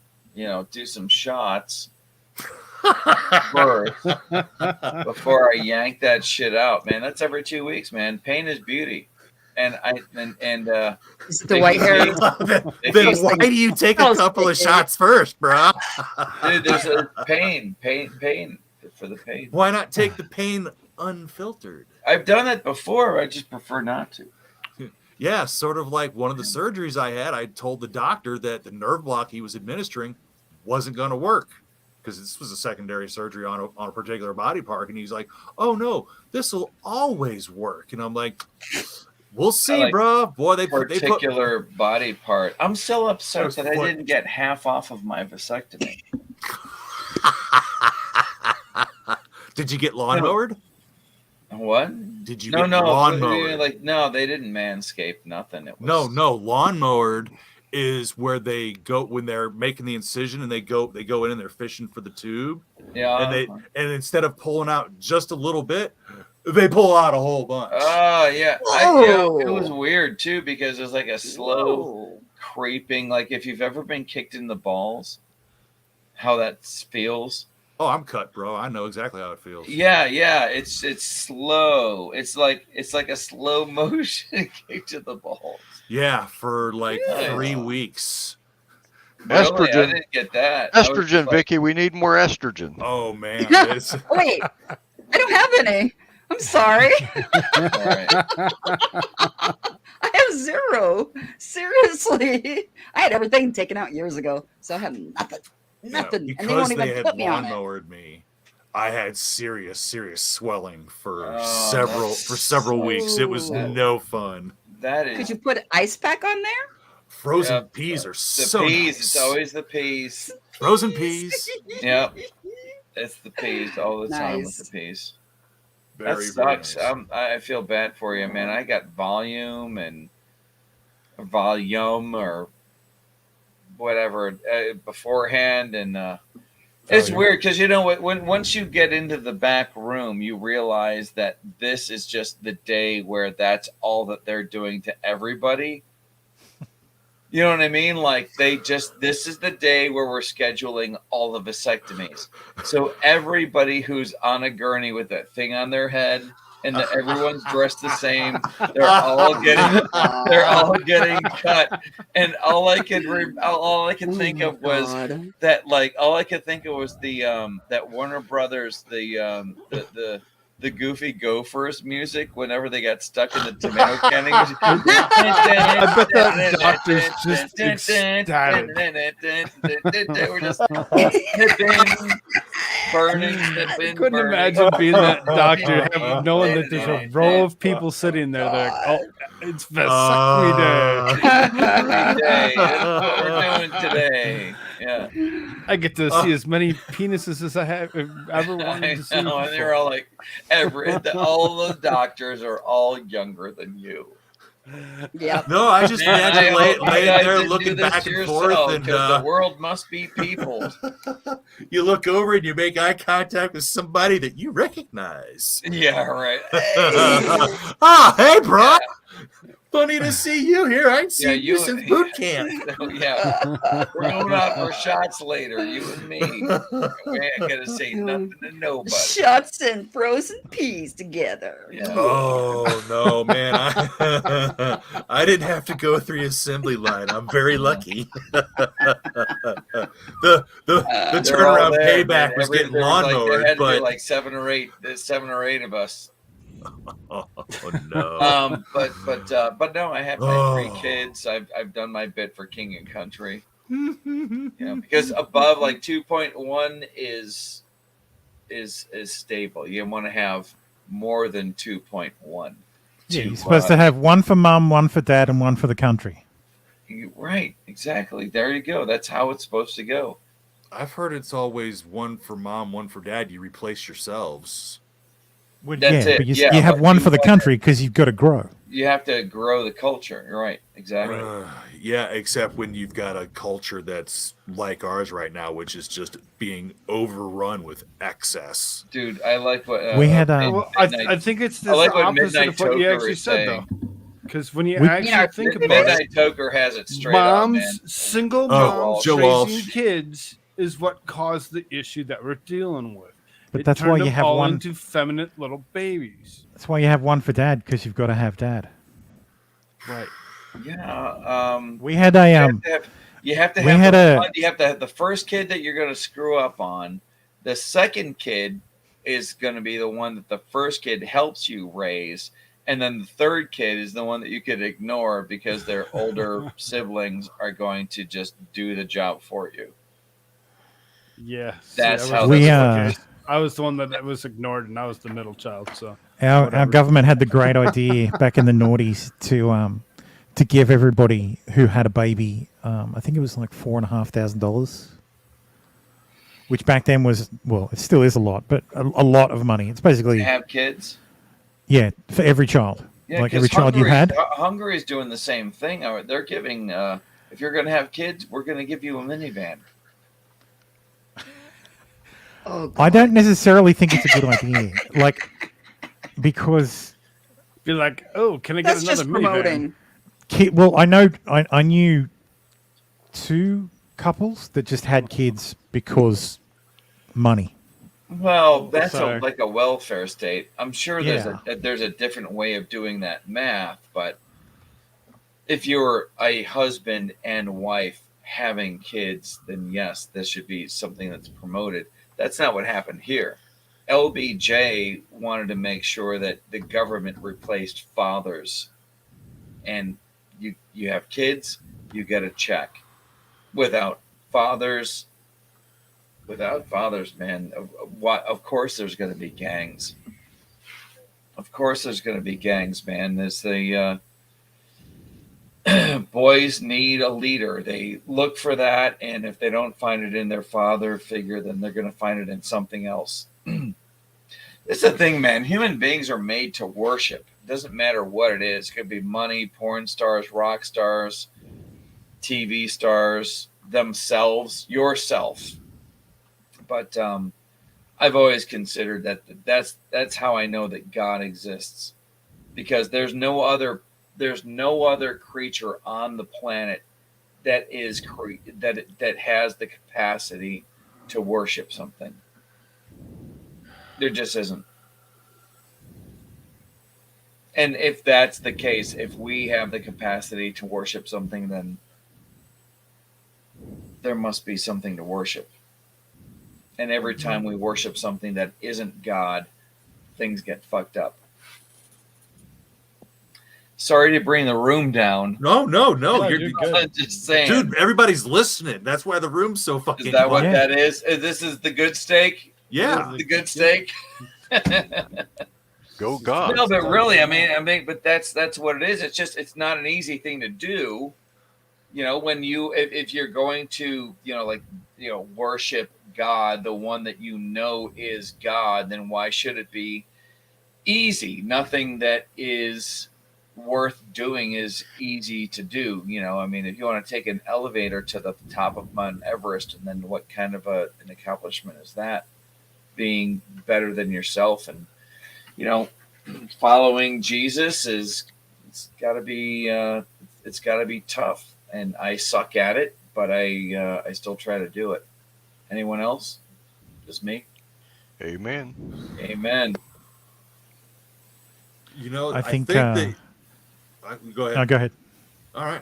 do some shots first before I yank that shit out, man. That's every 2 weeks, man. Pain is beauty, and Is it the white hair? Then why do you take a couple of shots first, bro? Dude, there's a pain for the pain. Why not take the pain unfiltered? I've done it before. I just prefer not to. Yeah, sort of like one of the surgeries I had. I told the doctor that the nerve block he was administering wasn't going to work because this was a secondary surgery on a particular body part. And he's like, "Oh no, this will always work." And I'm like, "We'll see, bro." Boy, they put body part. I'm still upset that I didn't get half off of my vasectomy. Did you get lawnmowered? What? Did you No, get no, lawnmower? like no, they didn't manscape nothing. It was No, lawnmowered is where they go when they're making the incision and they go in and they're fishing for the tube. Yeah. And instead of pulling out just a little bit, they pull out a whole bunch. Oh yeah, it was weird too because it was like a slow creeping. Like if you've ever been kicked in the balls, how that feels. Oh, I'm cut, bro. I know exactly how it feels. Yeah, it's slow. It's like a slow motion kick to the balls. Yeah, for like Really? 3 weeks. Really? Estrogen. I didn't get that. I was Estrogen, just like, Vicky. We need more estrogen. Oh man, Wait, I don't have any. I'm sorry. I have 0. Seriously. I had everything taken out years ago, so I have nothing. Nothing. Yeah, and they won't because even put me on it. lawnmowered me, I had serious swelling for Oh, several weeks. It was no fun. That is. Could you put ice pack on there? Frozen peas are the so peas. nice. It's always the peas. Frozen peas. Yep. It's the peas all the time with Nice. the peas. Very, That very sucks. nice. I feel bad for you, man. I got volume or whatever beforehand, and it's weird because you know when once you get into the back room, you realize that this is just the day where that's all that they're doing to everybody. You know what I mean? Like this is the day where we're scheduling all the vasectomies. So everybody who's on a gurney with that thing on their head and everyone's dressed the same, they're all getting cut. And all I could think of was that all I could think of was that Warner Brothers the Goofy Gophers music whenever they got stuck in the tomato canning. I bet that doctor's just ecstatic. They were just burning. I couldn't imagine being that doctor, knowing that there's a row of people sitting there. They're like, oh, it's vasectomy day. That's what we're doing today. Yeah. I get to see as many penises as I have ever wanted to see. And they're all like, all the doctors are all younger than you. Yeah. No, I just imagine laying there looking back and forth, and the world must be peopled. You look over and you make eye contact with somebody that you recognize. Yeah, right. Hey, bro. Funny to see you here. I ain't seen you since boot camp. Yeah, we're going out for shots later, you and me. We ain't gonna say nothing to nobody. Shots and frozen peas together. Yeah. Oh no, man! I didn't have to go through the assembly line. I'm very lucky. the turnaround payback was getting lawnmowered, but like seven or eight of us. Oh no! But no, I have my 3 kids. I've done my bit for King and Country. Because above like 2.1 is stable. You want to have more than 2.1. Yeah, you're supposed to have one for mom, one for dad, and one for the country. Right, exactly. There you go. That's how it's supposed to go. I've heard it's always one for mom, one for dad. You replace yourselves. Well, That's it. but you Yeah, have but one you for the country because you've got to grow. You have to grow the culture. You're right. Exactly. Yeah, except when you've got a culture that's like ours right now, which is just being overrun with excess. Dude, I like what we had. I think it's the opposite of what you actually said, though. Because when you actually think about Midnight Toker has it straight moms, up, man. single moms raising kids is what caused the issue that we're dealing with. But that's why you have all one into feminine little babies. That's why you have one for dad because you've got to have dad. Right. Yeah. We had a You have to we have had a- you have to have the first kid that you're going to screw up on. The second kid is going to be the one that the first kid helps you raise, and then the third kid is the one that you could ignore because their older siblings are going to just do the job for you. Yeah, That's how we I was the one that was ignored, and I was the middle child. So our government had the great idea back in the noughties to give everybody who had a baby, I think it was like $4,500, which back then was, well, it still is a lot, but a lot of money. It's basically to have kids. Yeah, for every child. Yeah, Like 'cause every child you had. Hungary is doing the same thing. They're giving. If you're going to have kids, we're going to give you a minivan. Oh, I don't necessarily think it's a good idea. Like, because Be like, oh, can I get That's another just minivan? promoting. well, I knew two couples that just had kids because money. Well, that's So- like a welfare state. I'm sure there's Yeah. there's a different way of doing that math, but if you're a husband and wife having kids, then yes, this should be something that's promoted. That's not what happened here. LBJ wanted to make sure that the government replaced fathers, and you have kids, you get a check. Without fathers, man, of course there's going to be gangs. Of course there's going to be gangs, man. There's the boys need a leader. They look for that, and if they don't find it in their father figure, then they're going to find it in something else. It's the thing, man. Human beings are made to worship. It doesn't matter what it is. It could be money, porn stars, rock stars, TV stars, themselves, yourself. But I've always considered that's how I know that God exists, because there's no other creature on the planet that that has the capacity to worship something. There just isn't. And if that's the case, if we have the capacity to worship something, then there must be something to worship. And every time we worship something that isn't God, things get fucked up. Sorry to bring the room down. No. you're good. I'm just saying. Dude, everybody's listening. That's why the room's so fucking. Is that what quiet. that is? This is the good steak? Yeah. This is the good steak? Go God. No, but really, I mean, but that's what it is. It's not an easy thing to do. You know, when if you're going to, worship God, the one that you know is God, then why should it be easy? Nothing that is worth doing is easy to do. I mean, if you want to take an elevator to the top of Mount Everest, and then what kind of an accomplishment is that? Being better than yourself, and following Jesus it's got to be tough, and I suck at it, but I still try to do it. Anyone else? Just me? Amen. Amen. I think go ahead. No, go ahead. All right.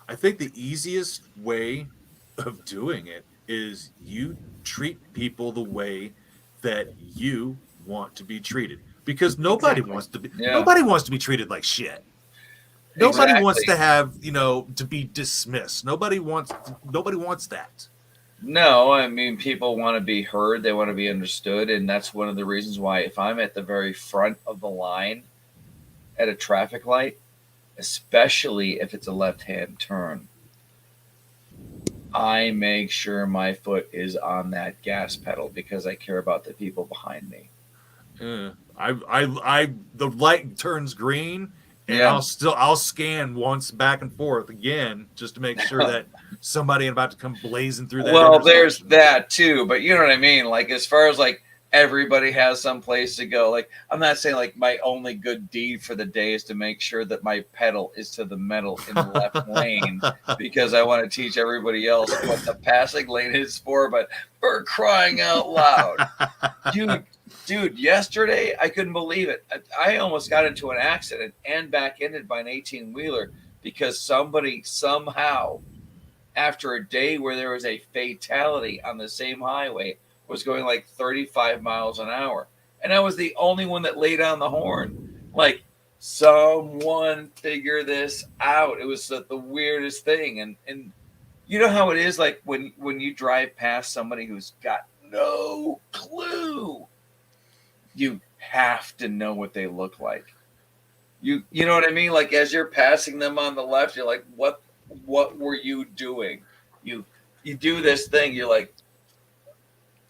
I think the easiest way of doing it is you treat people the way that you want to be treated, because nobody wants to be treated like shit. Nobody wants to have, to be dismissed. Nobody wants that. No, I mean, people want to be heard. They want to be understood. And that's one of the reasons why, if I'm at the very front of the line at a traffic light, especially if it's a left-hand turn, I make sure my foot is on that gas pedal, because I care about the people behind me. The light turns green, and I'll scan once back and forth again, just to make sure that somebody about to come blazing through that. Well, there's that too, but you know what I mean? Like, as far as like everybody has some place to go, like, I'm not saying like my only good deed for the day is to make sure that my pedal is to the metal in the left lane, because I want to teach everybody else what the passing lane is for, but for crying out loud. Dude, yesterday I couldn't believe it. I almost got into an accident and back-ended by an 18-wheeler because somebody somehow, after a day where there was a fatality on the same highway, was going like 35 miles an hour. And I was the only one that laid on the horn. Like, someone figure this out. It was the weirdest thing. And you know how it is, like when you drive past somebody who's got no clue, you have to know what they look like. You know what I mean? Like, as you're passing them on the left, you're like, what were you doing? You do this thing, you're like,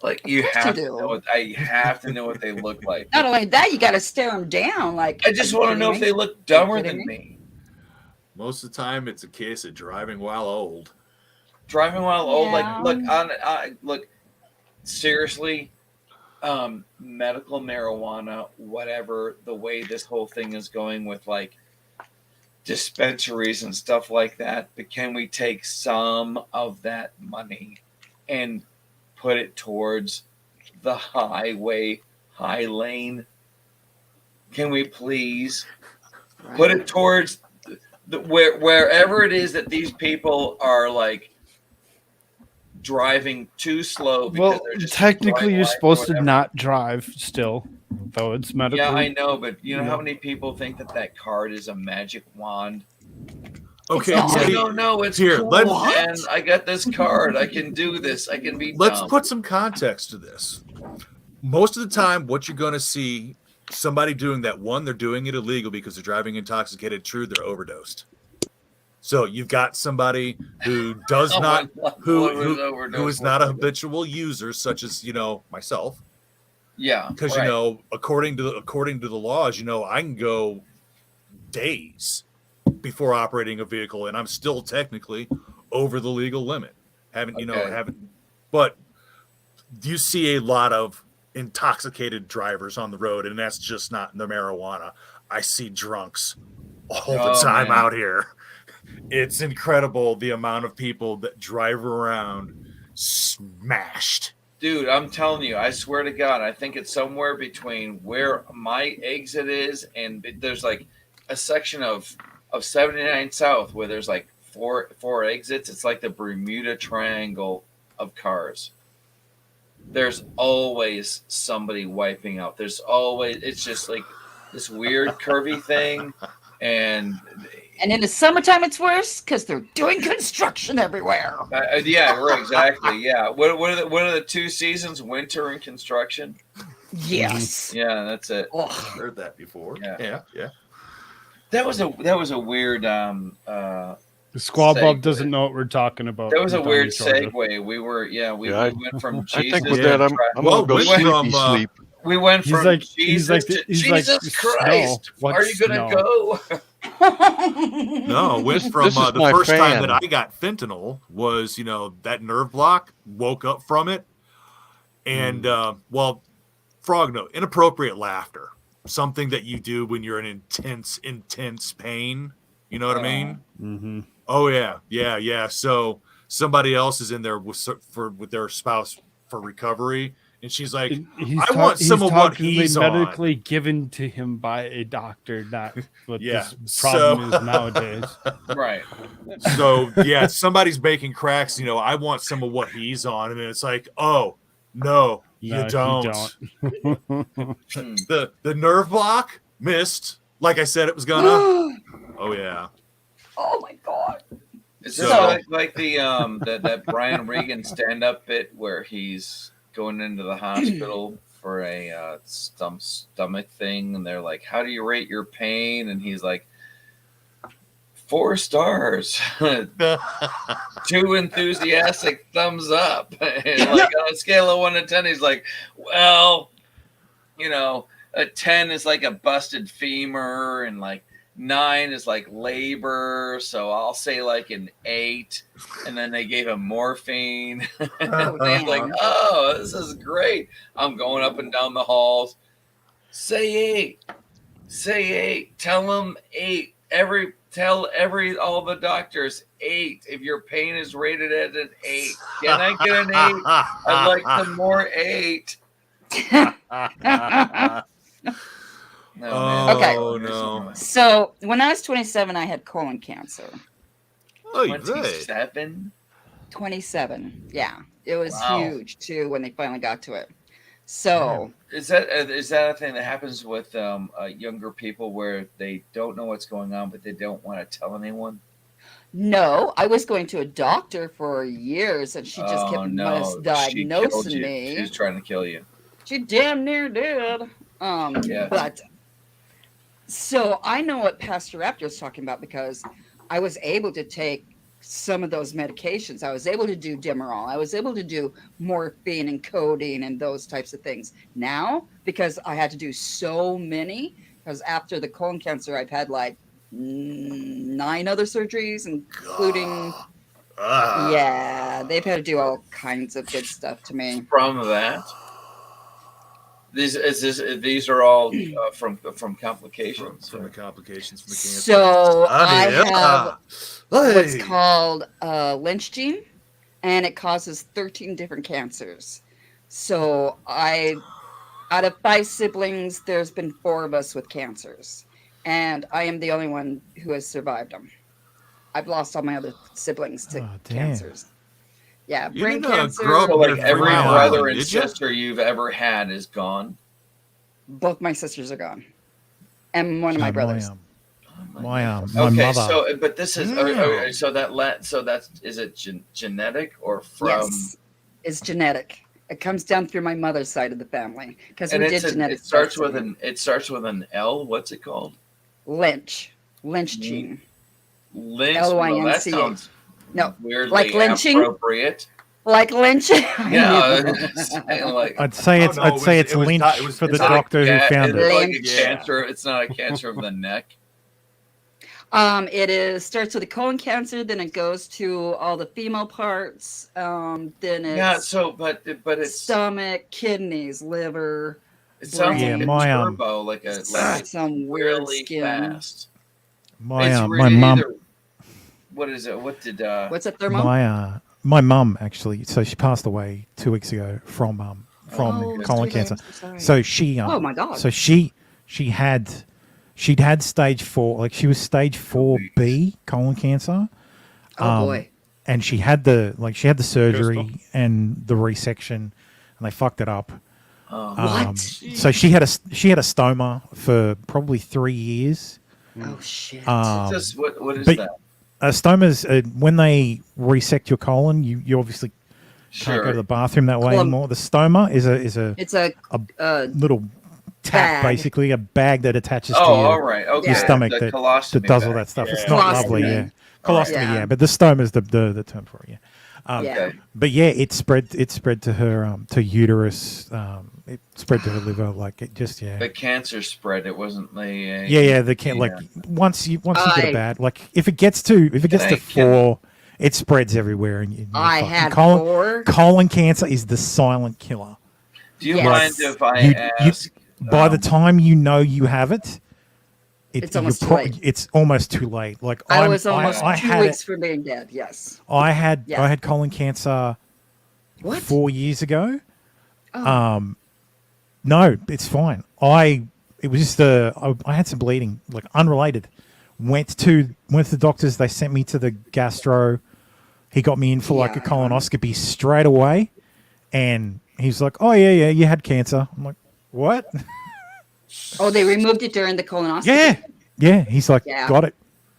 Like you course have you to do. know I have to know what they look like. Not only that, you got to stare them down. Like, I just want to know if they look dumber than me. Most of the time, it's a case of driving while old. Driving while old, like Yeah. look, seriously, medical marijuana, whatever. The way this whole thing is going with like dispensaries and stuff like that, but can we take some of that money and put it towards the highway, high lane? Can we please put it towards wherever it is that these people are like driving too slow because Well, they're just technically, you're enjoying life or supposed to whatever. not drive still, though it's medical. Yeah, I know, but you know Yeah. how many people think that card is a magic wand? Okay, No, it's here. cool, Let's man. I got this card. I can do this. I can be let's dumb. put some context to this. Most of the time, what you're going to see somebody doing that, one, they're doing it illegal because they're driving intoxicated. True, they're overdosed. So you've got somebody who does not, who is not a habitual user, such as myself. Yeah, because right. according to the laws, I can go days before operating a vehicle, and I'm still technically over the legal limit. But you see a lot of intoxicated drivers on the road, and that's just not the marijuana. I see drunks all the time out here. It's incredible the amount of people that drive around smashed. Dude, I'm telling you, I swear to God, I think it's somewhere between where my exit is and there's like a section of 79 South where there's like four exits. It's like the Bermuda Triangle of cars. There's always somebody wiping out. It's just like this weird curvy thing. And in the summertime, it's worse because they're doing construction everywhere. Yeah, right, exactly. Yeah. What are the two seasons? Winter and construction. Yes. Yeah, that's it. I've heard that before. Yeah. That was a weird. The Squall Bub doesn't know what we're talking about. That was a down weird in Georgia. segue. We went from Jesus. I think with that, I'm gonna go sleep. We went from Jesus to Jesus Christ. No, are you gonna go? No, went from the first time that I got fentanyl was that nerve block, woke up from it, and Frog note, inappropriate laughter, something that you do when you're in intense pain. You know what I mean? Mm-hmm. Oh yeah. So somebody else is in there with their spouse for recovery, and she's like, "I want some of what he's medically given to him by a doctor, not what Yeah. this problem is nowadays." Right. So somebody's baking cracks. I want some of what he's on, and then it's like, oh no, you don't. the nerve block missed. Like I said, it was gonna. Oh yeah. Oh my God. Is this like the that Brian Regan stand-up bit where he's going into the hospital for a stomach thing, and they're like, "How do you rate your pain?" And he's like, 4 stars, 2 enthusiastic thumbs up, and like on a scale of 1 to 10, he's like, "Well, a 10 is like a busted femur, and like 9 is like labor, so I'll say like an 8." And then they gave him morphine. And he's like, "Oh, this is great. I'm going up and down the halls. Say 8. Say 8. Tell them 8. Tell all the doctors 8. If your pain is rated at an 8, can I get an 8? I'd like some more 8." No. So when I was 27, I had colon cancer. 27? 27. Yeah. It was Wow. huge too when they finally got to it. So Is that a thing that happens with younger people where they don't know what's going on, but they don't want to tell anyone? no, I was going to a doctor for years and she just kept misdiagnosing me. She was trying to kill you. She damn near did. Yeah. But so I know what Pastor Raptor is talking about because I was able to take some of those medications. I was able to do Demerol. I was able to do morphine and codeine and those types of things. Now, because I had to do so many, because after the colon cancer, I've had like 9 other surgeries, including, yeah, they've had to do all kinds of good stuff to me. From that, these are all from complications. From the complications from the cancer. So I have what's called Lynch gene, and it causes 13 different cancers. So out of 5 siblings, there's been 4 of us with cancers, and I am the only one who has survived them. I've lost all my other siblings to cancers. Yeah, You brain didn't cancer. grow up So like every Green brother Island, and did ya? sister you've ever had is gone. Both my sisters are gone, and one of my brothers. My Okay, mother. so but this is okay, so that's is it genetic or from? Yes, it's genetic. It comes down through my mother's side of the family because we did genetic. It starts with an L. What's it called? Lynch gene. Lynch. L-Y-N-C-H. Well, that sounds weirdly like lynching. appropriate. Like lynching. Yeah, like I'd say it's Lynch for the doctor who found it's it. like a cancer. It's not a cancer of the neck. It starts with the colon cancer, then it goes to all the female parts. Then it's Yeah. So, but it's stomach, kidneys, liver. it sounds brain. like a turbo, like some weird really skin. fast. My It's my really mum. either- What is it? What did? What's a thermo? My mum actually. So she passed away 2 weeks ago from Oh, colon sweet cancer. baby, sorry. So she Oh, my God. So she'd had stage 4, like she was stage 4B colon cancer. Oh, boy. And she had the surgery and the resection, and they fucked it up. What? So she had a stoma for probably 3 years. Oh shit! what is but that? Stomas, when they resect your colon, you obviously can't go to the bathroom that way anymore. The stoma is a little tap, bag. basically a bag that attaches to all right. Okay. your stomach The that colostomy does all bag. that stuff. Yeah. It's not lovely, Colostomy. yeah. Colostomy, Yeah. yeah. But the stoma is the term for it, yeah. Yeah. But yeah, it spread to her to uterus. It spread to her liver, like it just The cancer spread. It wasn't the. yeah. The can like once you get a bad, like if it gets to 4, it spreads everywhere. And I had colon, 4. colon cancer is the silent killer. Do you Yes. mind if I ask? By the time you know you have it, It's almost too late. It's almost too late. Like I was almost I 2 had weeks it, from being dead. Yes. I had Yeah. colon cancer What? 4 years ago. Oh. No, it's fine. It was just I had some bleeding, like unrelated. Went to the doctors. They sent me to the gastro. He got me in for like a colonoscopy straight away, and he's like, "Oh yeah, you had cancer." I'm like, "What?" Oh, they removed it during the colonoscopy. Yeah. He's like, Yeah. "Got it."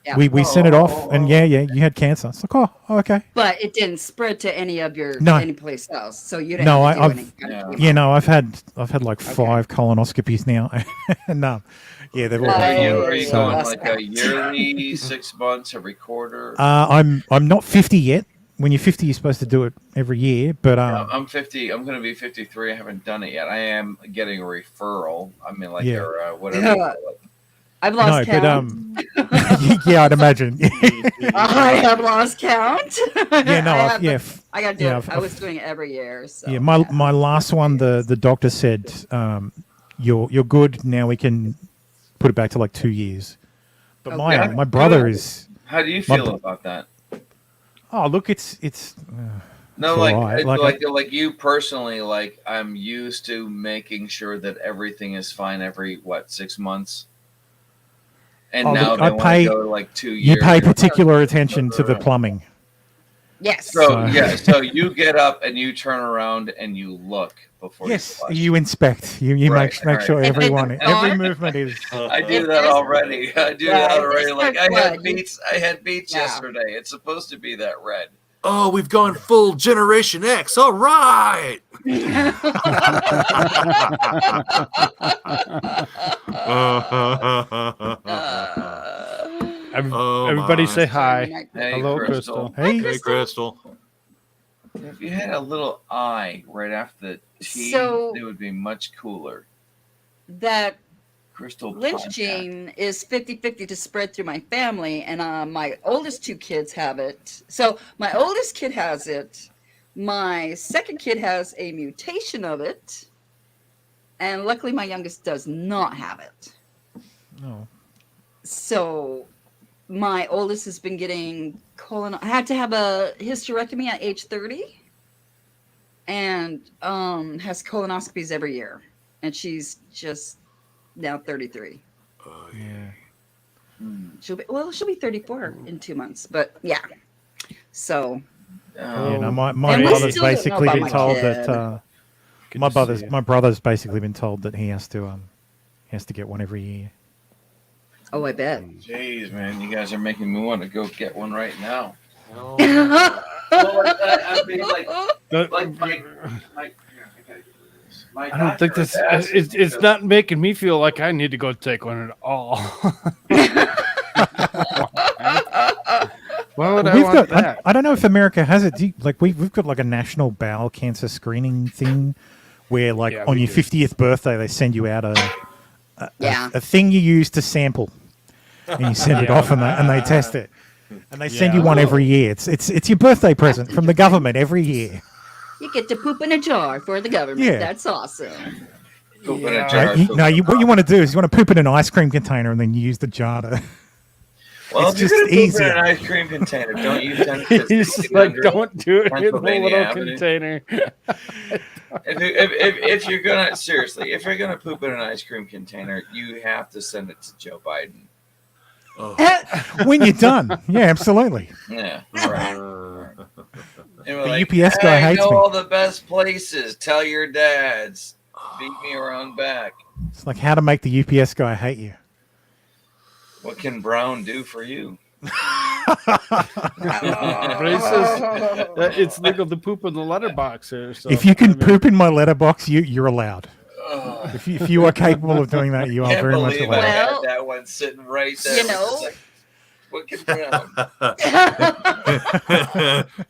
Yeah. We sent it off, and yeah, you had cancer. It's like, oh, okay. But it didn't spread to any of your No. any place else, so you didn't. No, have to do I've any kind of yeah, no, I've had like 5 colonoscopies now, and yeah, they've all Are you been going fine. like a yearly, 6 months, every quarter? I'm not 50 yet. When you're 50, you're supposed to do it every year, but I'm 50. I'm going to be 53. I haven't done it yet. I am getting a referral. I mean, like Yeah. or whatever. you call it. I've lost no, count. but yeah, I'd imagine. I have lost count. Yeah, no, I I've got to do yeah, it. I was doing it every year. So. yeah, my last one, the doctor said, you're good now. We can put it back to like 2 years. But Okay. my brother is. How do you my feel bro- about that? Oh, look, it's No, it's like all right. like you personally, like I'm used to making sure that everything is fine every 6 months, and Oh, now look, they I want pay- to go to like 2 years. you pay particular attention to the plumbing. Yes. So yeah, so you get up and you turn around and you look before Yes, you flush. you inspect. You Right, make sure right. every movement is. I do that already. I do Yeah, that already. it's Like not I had good. beets. I had beets yesterday. It's supposed to be that red. Oh, we've gone full Generation X. All right. Everybody say hi. Hey, Hello, Crystal. Crystal. Hey, Crystal. If you had a little I right after the T, So- it would be much cooler. That Crystal Lynch podcast. gene is 50-50 to spread through my family, and my oldest two kids have it. So my oldest kid has it. My second kid has a mutation of it, and luckily my youngest does not have it. No. So my oldest has been getting I had to have a hysterectomy at age 30, and has colonoscopies every year, and she's just now 33. Yeah. She'll be 34 in 2 months, but yeah. So my And we brother's still don't know basically about been my told kid. that Good my to see ya. brother's basically been told that he has to get one every year. Oh, I bet. Jeez, man, you guys are making me want to go get one right now. Oh. I mean, like my I don't think doctor this. asked It's me, it's not making me feel like I need to go take one at all. Why would I We've want got. that? I don't know if America has it. We've got like a national bowel cancer screening thing, where like Yeah, on we your do. 50th birthday they send you out Yeah. a thing you use to sample, and you send it Yeah. off and they test it, and they send you Yeah. one every year. It's your birthday present from the government every year. You get to poop in a jar for the government. Yeah. That's awesome. Poop in a Yeah. jar. What you want to do is you want to poop in an ice cream container and then you use the jar to. Well, It's if you're just gonna poop in easier. an ice cream container, don't use them. He's like, don't do it in the Pennsylvania little Avenue. container. If you're gonna seriously, if you're gonna poop in an ice cream container, you have to send it to Joe Biden. When you're done, yeah, absolutely. Yeah, right. And we're The like, UPS guy I hates know me. all the best places. Tell your dads. Beat me around back. It's like how to make the UPS guy hate you. What can Brown do for you? Racist. It's legal to poop in the letterbox here. So If you can I mean, poop in my letterbox, you're allowed. If you are capable of doing that, you are Can't very much believe I allowed. had Well, that one sitting right there. you know. It's like, what can Brown?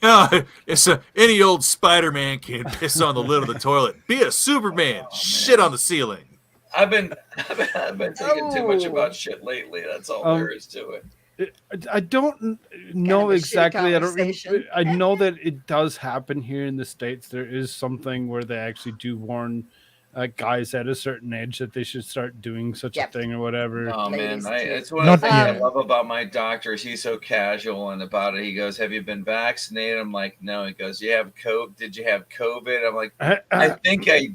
No, it's any old Spider-Man can piss on the lid of the toilet. Be a Superman. Shit on the ceiling. I've been thinking too much about shit lately. That's all there is to it. I don't know a shitty exactly. conversation. I know that it does happen here in the States. There is something where they actually do warn guys at a certain age that they should start doing such Yep. a thing or whatever. Oh man, Ladies, it's too. one of the Not things I yet. love about my doctor. Is he's so casual and about it. He goes, "Have you been vaccinated?" I'm like, "No." He goes, "You have COVID? Did you have COVID?" I'm like, "I think I."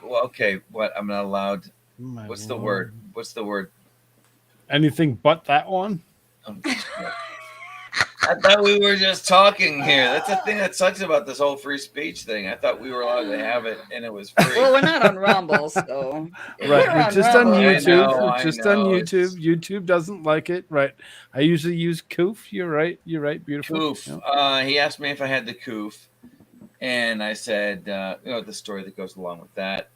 Well, okay, what? I'm not allowed. My What's the Lord. word? What's the word? Anything but that one? I thought we were just talking here. That's the thing that sucks about this whole free speech thing. I thought we were allowed to have it, and it was free. Well, we're not on Rumble, so if Right, we're we're just on Rumble- YouTube. I Just know, on it's- YouTube. YouTube doesn't like it. Right. I usually use Koof. You're right. You're right. Beautiful. Coof. Yeah. He asked me if I had the coof, and I said, the story that goes along with that.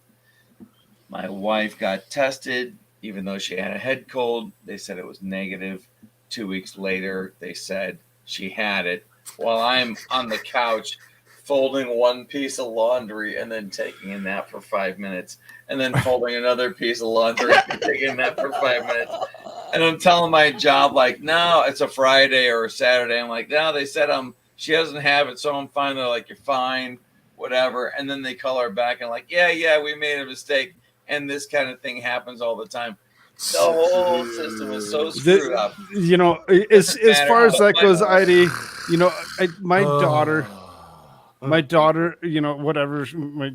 My wife got tested, even though she had a head cold. They said it was negative. 2 weeks later, they said she had it. While I'm on the couch folding one piece of laundry and then taking a nap for 5 minutes, and then folding another piece of laundry and taking a nap for 5 minutes. And I'm telling my job, like, no, it's a Friday or a Saturday. I'm like, no, they said she doesn't have it, so I'm fine. They're like, you're fine, whatever. And then they call her back and like, yeah, we made a mistake. And this kind of thing happens all the time. The whole system is so screwed up. You know, as far as that goes, ID, you know, my daughter, you know, whatever, my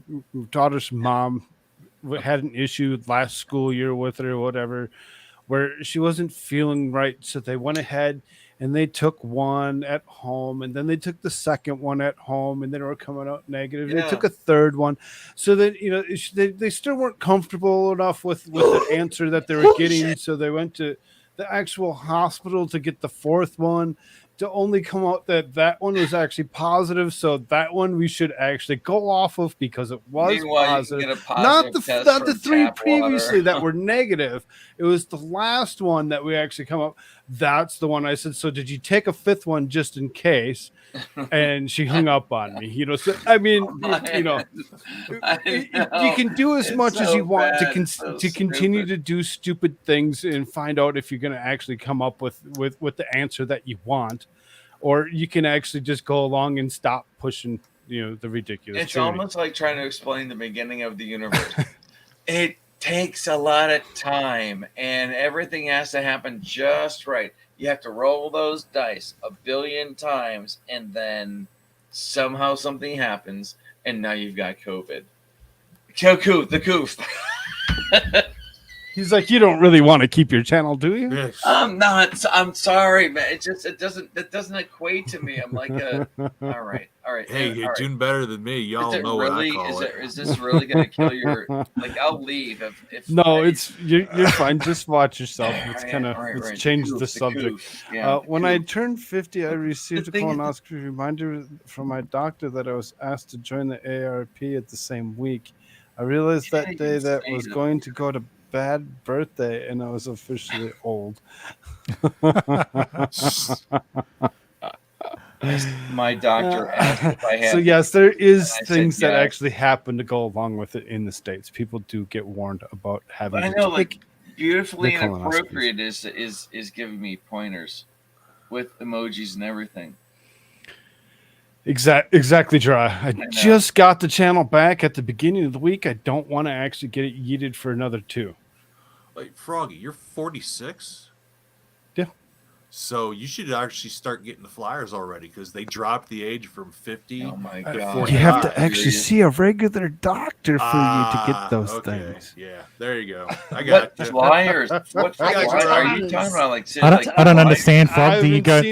daughter's mom had an issue last school year with her or whatever, where she wasn't feeling right. So they went ahead and they took one at home, and then they took the second one at home, and they were coming out negative. Yeah. They took a third one, so that, you know, they still weren't comfortable enough with the answer that they were getting. So they went to the actual hospital to get the fourth one, to only come out that one was actually positive. So that one we should actually go off of because it was Meanwhile, positive. you can get a positive test Not the from 3 tap previously water. that were negative. It was the last one that we actually come up. That's the one I said. So did you take a 5th one just in case? And she hung up on me. You know, so I mean, you know, you can do as much as you want to continue to do stupid things and find out if you're going to actually come up with the answer that you want, or you can actually just go along and stop pushing, you know, the ridiculous. It's tuning. almost like trying to explain the beginning of the universe. It takes a lot of time, and everything has to happen just right. You have to roll those dice a billion times, and then somehow something happens, and now you've got COVID. The coof. He's like, you don't really want to keep your channel, do you? I'm not. I'm sorry, man. It doesn't equate to me. I'm like, all right. Hey, all you're right. doing better than me. Y'all know what I call it. Is this really going to kill your? Like, I'll leave if no, it's you're fine. Just watch yourself. It's kind of right. change The the subject. coof. Yeah, When I turned 50, I received a thing is- colonoscopy reminder from my doctor that I was asked to join the AARP at the same week. I realized that day that was going to go to bad birthday, and I was officially old. My doctor asked if I had. So yes, there is and I things said that yes. actually happen to go along with it in the States. People do get warned about having But I to know, take like, beautifully the colonoscopies. inappropriate is giving me pointers with emojis and everything. Exactly, Dry. I just got the channel back at the beginning of the week. I don't want to actually get it yeeted for another 2. Like Froggy, you're 46. Yeah. So you should actually start getting the flyers already because they dropped the age from 50 to 45. You have to actually see a regular doctor for you to get those okay. things. Yeah, there you go. I got What flyers? What flyers are you talking about? Like, I don't understand, Frog. Do you go?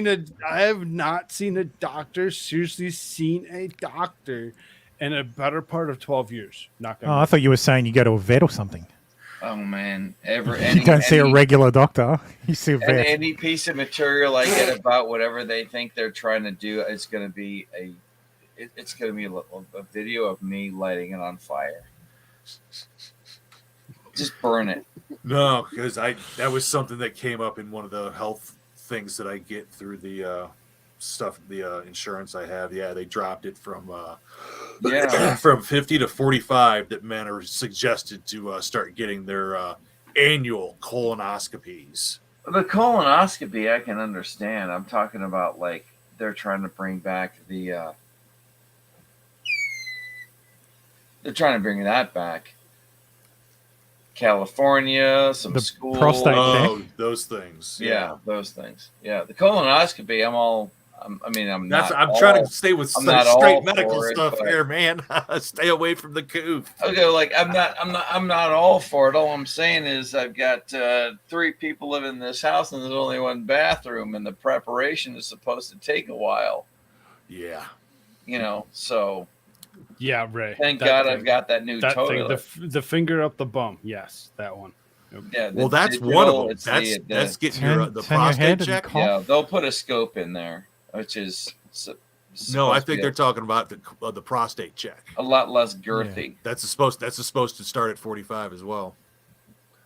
I have not seen a doctor. Seriously, seen a doctor in a better part of 12 years. Not gonna. Oh, I thought you were saying you go to a vet or something. Oh man! You don't see a regular doctor. You see a vet. Any piece of material I get about whatever they think they're trying to do, it's going to be a video of me lighting it on fire. Just burn it. No, because that was something that came up in one of the health things that I get through the the insurance I have. Yeah, they dropped it from from 50 to 45 that men are suggested to start getting their annual colonoscopies. The colonoscopy I can understand. I'm talking about like they're trying to bring back they're trying to bring that back. California, some The schools. prostate check. Those things. Yeah, those things. Yeah, the colonoscopy. I'm trying to stay with I'm not straight all medical for it, stuff but- here, man. Stay away from the coof. Okay, like I'm not all for it. All I'm saying is I've got 3 people living in this house, and there's only 1 bathroom, and the preparation is supposed to take a while. Yeah, you know. So yeah, Ray. Thank God I've got that new toilet. The finger up the bum. Yes, that one. Yep. Yeah, well, that's one of them. That's getting the prostate check. Yeah, they'll put a scope in there, which is. No, I think they're talking about the prostate check. A lot less girthy. Yeah. That's supposed to start at 45 as well.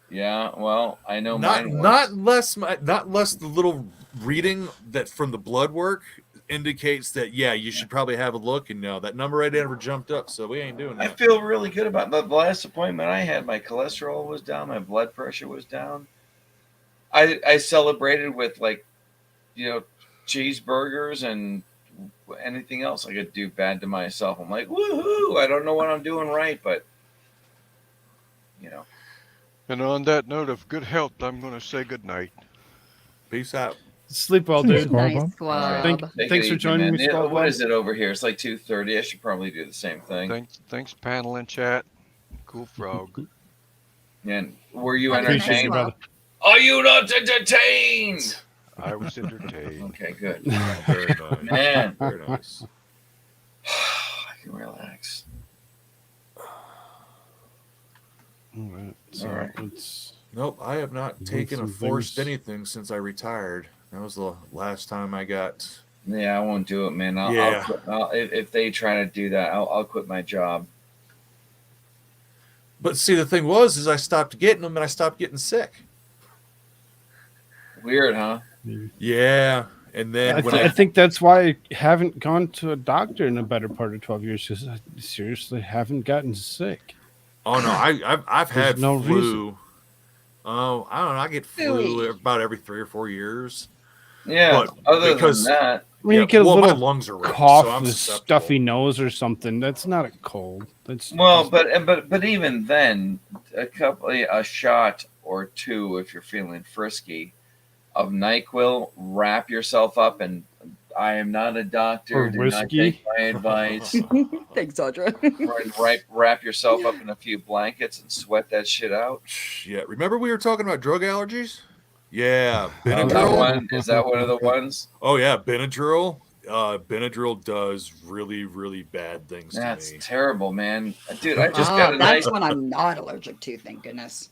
Yeah, well, I know not mine was. not less the little reading that from the blood work indicates that you should probably have a look, and no, that number right never jumped up, so we ain't doing that. I feel really good about the last appointment I had. My cholesterol was down, my blood pressure was down. I celebrated with cheeseburgers and anything else I could do bad to myself. I'm like, woohoo! I don't know what I'm doing right, but And on that note of good health, I'm going to say good night. Peace out. Sleep well, dude. Nice squab. Thanks for joining me, Squab. What is it over here? It's like 2:30. I should probably do the same thing. Thanks, panel and chat. Koolfrogg. And were you Appreciate you, entertained? brother. Are you not entertained? I was entertained. Okay, good. Very nice. Man, Very nice. I can relax. All right. So All right. let's Nope, I have not Move taken a some forced things. anything since I retired. That was the last time I got. Yeah, I won't do it, man. Yeah. If they try to do that, I'll quit my job. But see, the thing is I stopped getting them and I stopped getting sick. Weird, huh? Yeah. And then I think that's why I haven't gone to a doctor in a better part of 12 years, because I seriously haven't gotten sick. Oh no, I've had no flu. reason. Oh, I don't know. I get flu about every 3 or 4 years. Yeah. But Other because, than that, I mean, you get a my little lungs are wrecked, cough, so I'm a susceptible. stuffy nose or something. That's not a cold. That's but even then, a shot or two, if you're feeling frisky, of NyQuil, wrap yourself up, and I am not a doctor. Or Do not whiskey. take my advice. Thanks, Audra. Wrap yourself up in a few blankets and sweat that shit out. Yeah, remember we were talking about drug allergies? Yeah, Benadryl. Is that one of the ones? Oh yeah, Benadryl. Benadryl does really, really bad things to me. That's terrible, man. Dude, I just got a that's nice. one I'm not allergic to, thank goodness.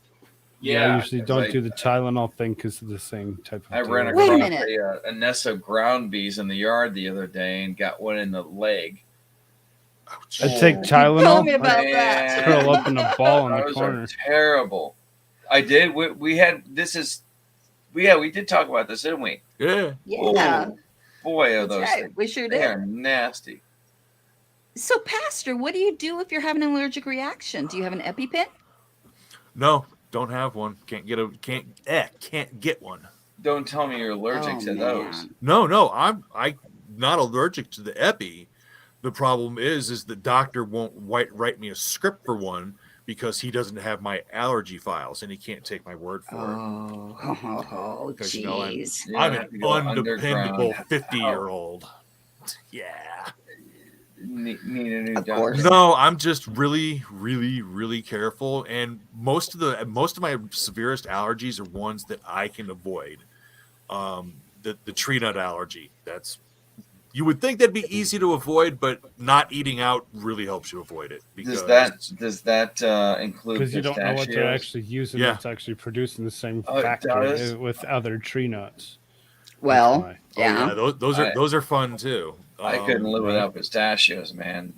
I usually don't do the Tylenol thing because of the same type of I ran deal. across a nest of ground bees in the yard the other day and got one in the leg. I'd take Tylenol. Tell me about that. Curl up in a ball in the Those corner. are terrible. I did. We did talk about this, didn't we? Yeah. Yeah. Oh, boy, are That's those right, things. we sure They did. are nasty. So, Pastor, what do you do if you're having an allergic reaction? Do you have an EpiPen? No, don't have one. Can't get one. Don't tell me you're allergic to those. No, I'm not allergic to the epi. The problem is the doctor won't write me a script for one because he doesn't have my allergy files and he can't take my word for it. Oh, Because jeez. I'm an undependable 50-year-old. Yeah. Need a new Of doctor. course. No, I'm just really, really, really careful, and most of my severest allergies are ones that I can avoid. The tree nut allergy. You would think that'd be easy to avoid, but not eating out really helps you avoid it. Does that include Because you don't know what they're pistachios? actually using. Yeah. That's actually producing the same Oh, it factor does? with other tree nuts. Well, yeah, those are fun too. I couldn't live without pistachios, man.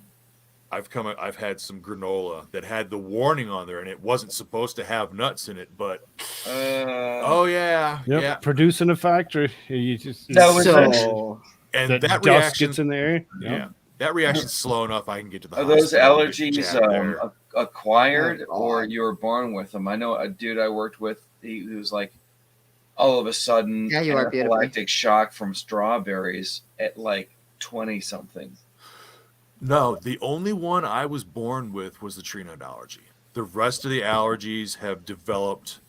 I've had some granola that had the warning on there, and it wasn't supposed to have nuts in it, but oh yeah, Yep, yeah. produced in a factory. You just That was And the that dust reaction gets in the air. Yeah, that reaction's slow enough. I can get to the Are those hospital and get allergies jabbed there. acquired Oh, or God. you were born with them? I know a dude I worked with. He was like, all of a sudden, Yeah, you are beautiful. anaphylactic shock from strawberries at like 20 something. No, the only one I was born with was the tree nut allergy. The rest of the allergies have developed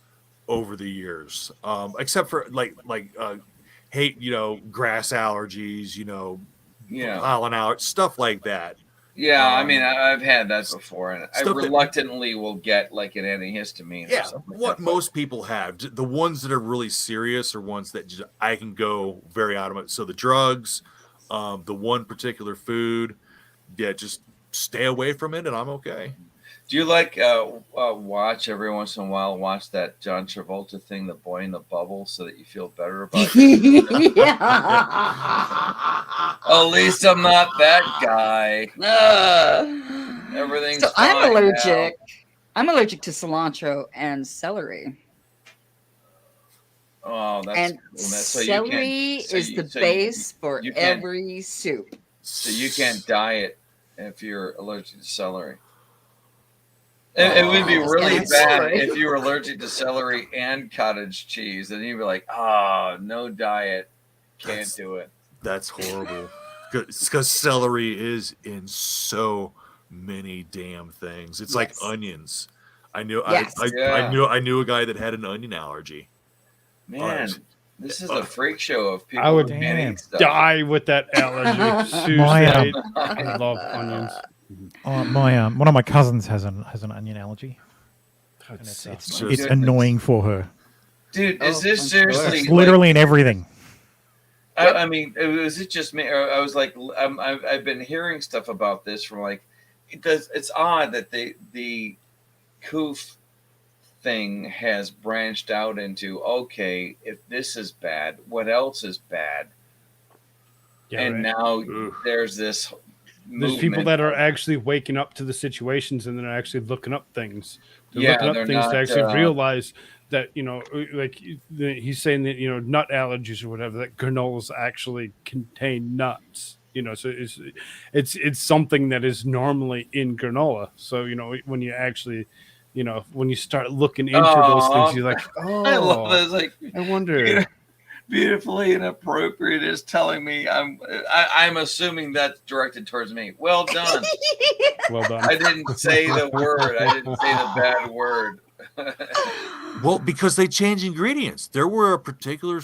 over the years, except for grass allergies, Yeah. pollen allergies, stuff like that. Yeah, I mean, I've had that before, and I stuff that- reluctantly will get like an antihistamine. Yeah, or something like what that. most people have. The ones that are really serious are ones that I can go very out of it. So the drugs, the one particular food, yeah, just stay away from it, and I'm okay. Do you like watch every once in a while? Watch that John Travolta thing, The Boy in the Bubble, so that you feel better about it. At least I'm not that guy. Everything's So I'm fine allergic. I'm allergic to cilantro and celery. Oh, that's And cool. So you celery can't- so is you- the so you- base for you can't- every soup. So you can't diet if you're allergic to celery. It would be Just really add bad celery. if you were allergic to celery and cottage cheese. Then you'd be like, no diet. Can't do it. That's horrible. Because celery is in so many damn things. It's like onions. I knew Yes. I knew a guy that had an onion allergy. Man, this is a freak show of people I would who can't eat stuff. die with that allergy. Seriously, My, I love onions. One of my cousins has an onion allergy. And it's annoying for her. Dude, is this I'm seriously It's literally in everything. I mean, was it just me? Or I was like, I've been hearing stuff about this from like, it's odd that the Koof thing has branched out into, okay, if this is bad, what else is bad? Yeah, and right. now there's this There's people movement that are of- actually waking up to the situations and they're actually looking up things. They're Yeah, looking up they're things to not, actually realize that, like he's saying that, nut allergies or whatever, that granolas actually contain nuts. So it's something that is normally in granola. So, when you actually, when you start looking into those things, you're like, oh, I love those. Like, I wonder. Beautifully inappropriate is telling me I'm assuming that's directed towards me. Well done. Well done. I didn't say the word. I didn't say the bad word. Well, because they change ingredients. There were particular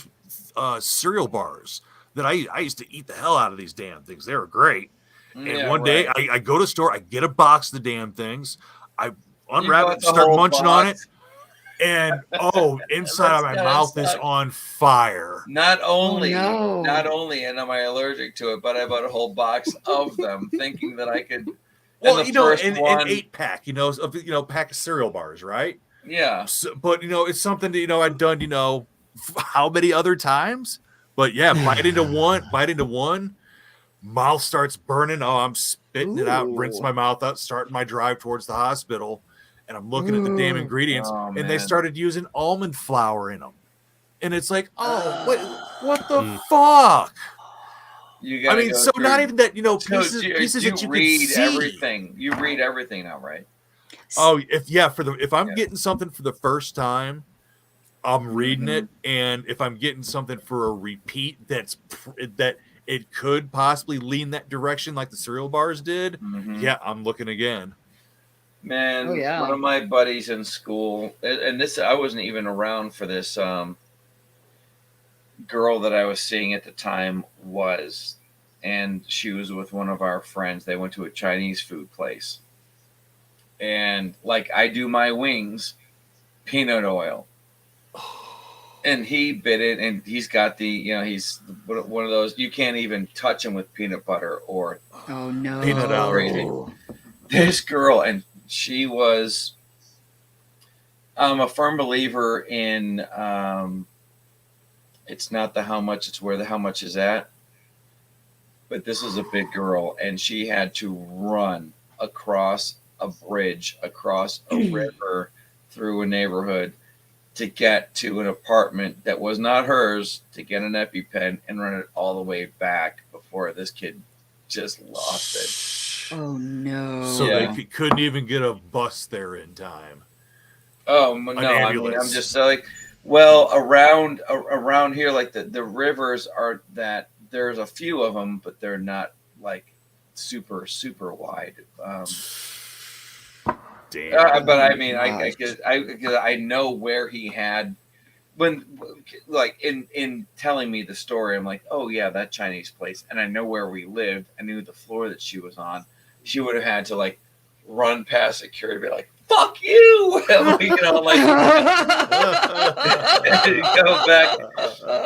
cereal bars that I used to eat the hell out of these damn things. They were great. And Yeah, one day right. I go to store, I get a box of the damn things, I unwrap bought it, the start whole munching on it, box. and inside of my That's mouth gotta is suck. on fire. Not only no. am I allergic to it, but I bought a whole box of them, thinking that I could. Well, and the first an one, 8-pack, pack of cereal bars, right? yeah. So, but it's something that I'd done, how many other times? But yeah, bite into one, mouth starts burning. Oh, I'm spitting it out, rinse my mouth out, starting my drive towards the hospital, and I'm looking at the damn ingredients, Oh, and they man. started using almond flour in them, and it's like, what the fuck? You gotta go so through- not even that, So pieces you that you can read see. everything. You read everything now, right? Oh, if I'm getting something for the first time, I'm reading it, and if I'm getting something for a repeat that it could possibly lean that direction, like the cereal bars did, yeah, I'm looking again. Man, Oh, yeah. one of my buddies in school, and this I wasn't even around for this. Girl that I was seeing at the time was, and she was with one of our friends. They went to a Chinese food place, and like I do my wings, peanut oil. And he bit it, and he's got he's one of those, you can't even touch him with peanut butter or Oh no. Peanut allergy. this girl, and she was a firm believer in it's not the how much, it's where the how much is at. But this is a big girl, and she had to run across a bridge, across a river, through a neighborhood to get to an apartment that was not hers, to get an EpiPen and run it all the way back before this kid just lost it. Oh no. So they couldn't even get a bus there in time. Oh no! I mean, I'm just like, well, around here, like the rivers are that there's a few of them, but they're not like super wide. Damn. But I mean, I know where he had when, like in telling me the story, I'm like, oh yeah, that Chinese place, and I know where we lived. I knew the floor that she was on. She would have had to like run past security, be like, "Fuck you," like and go back,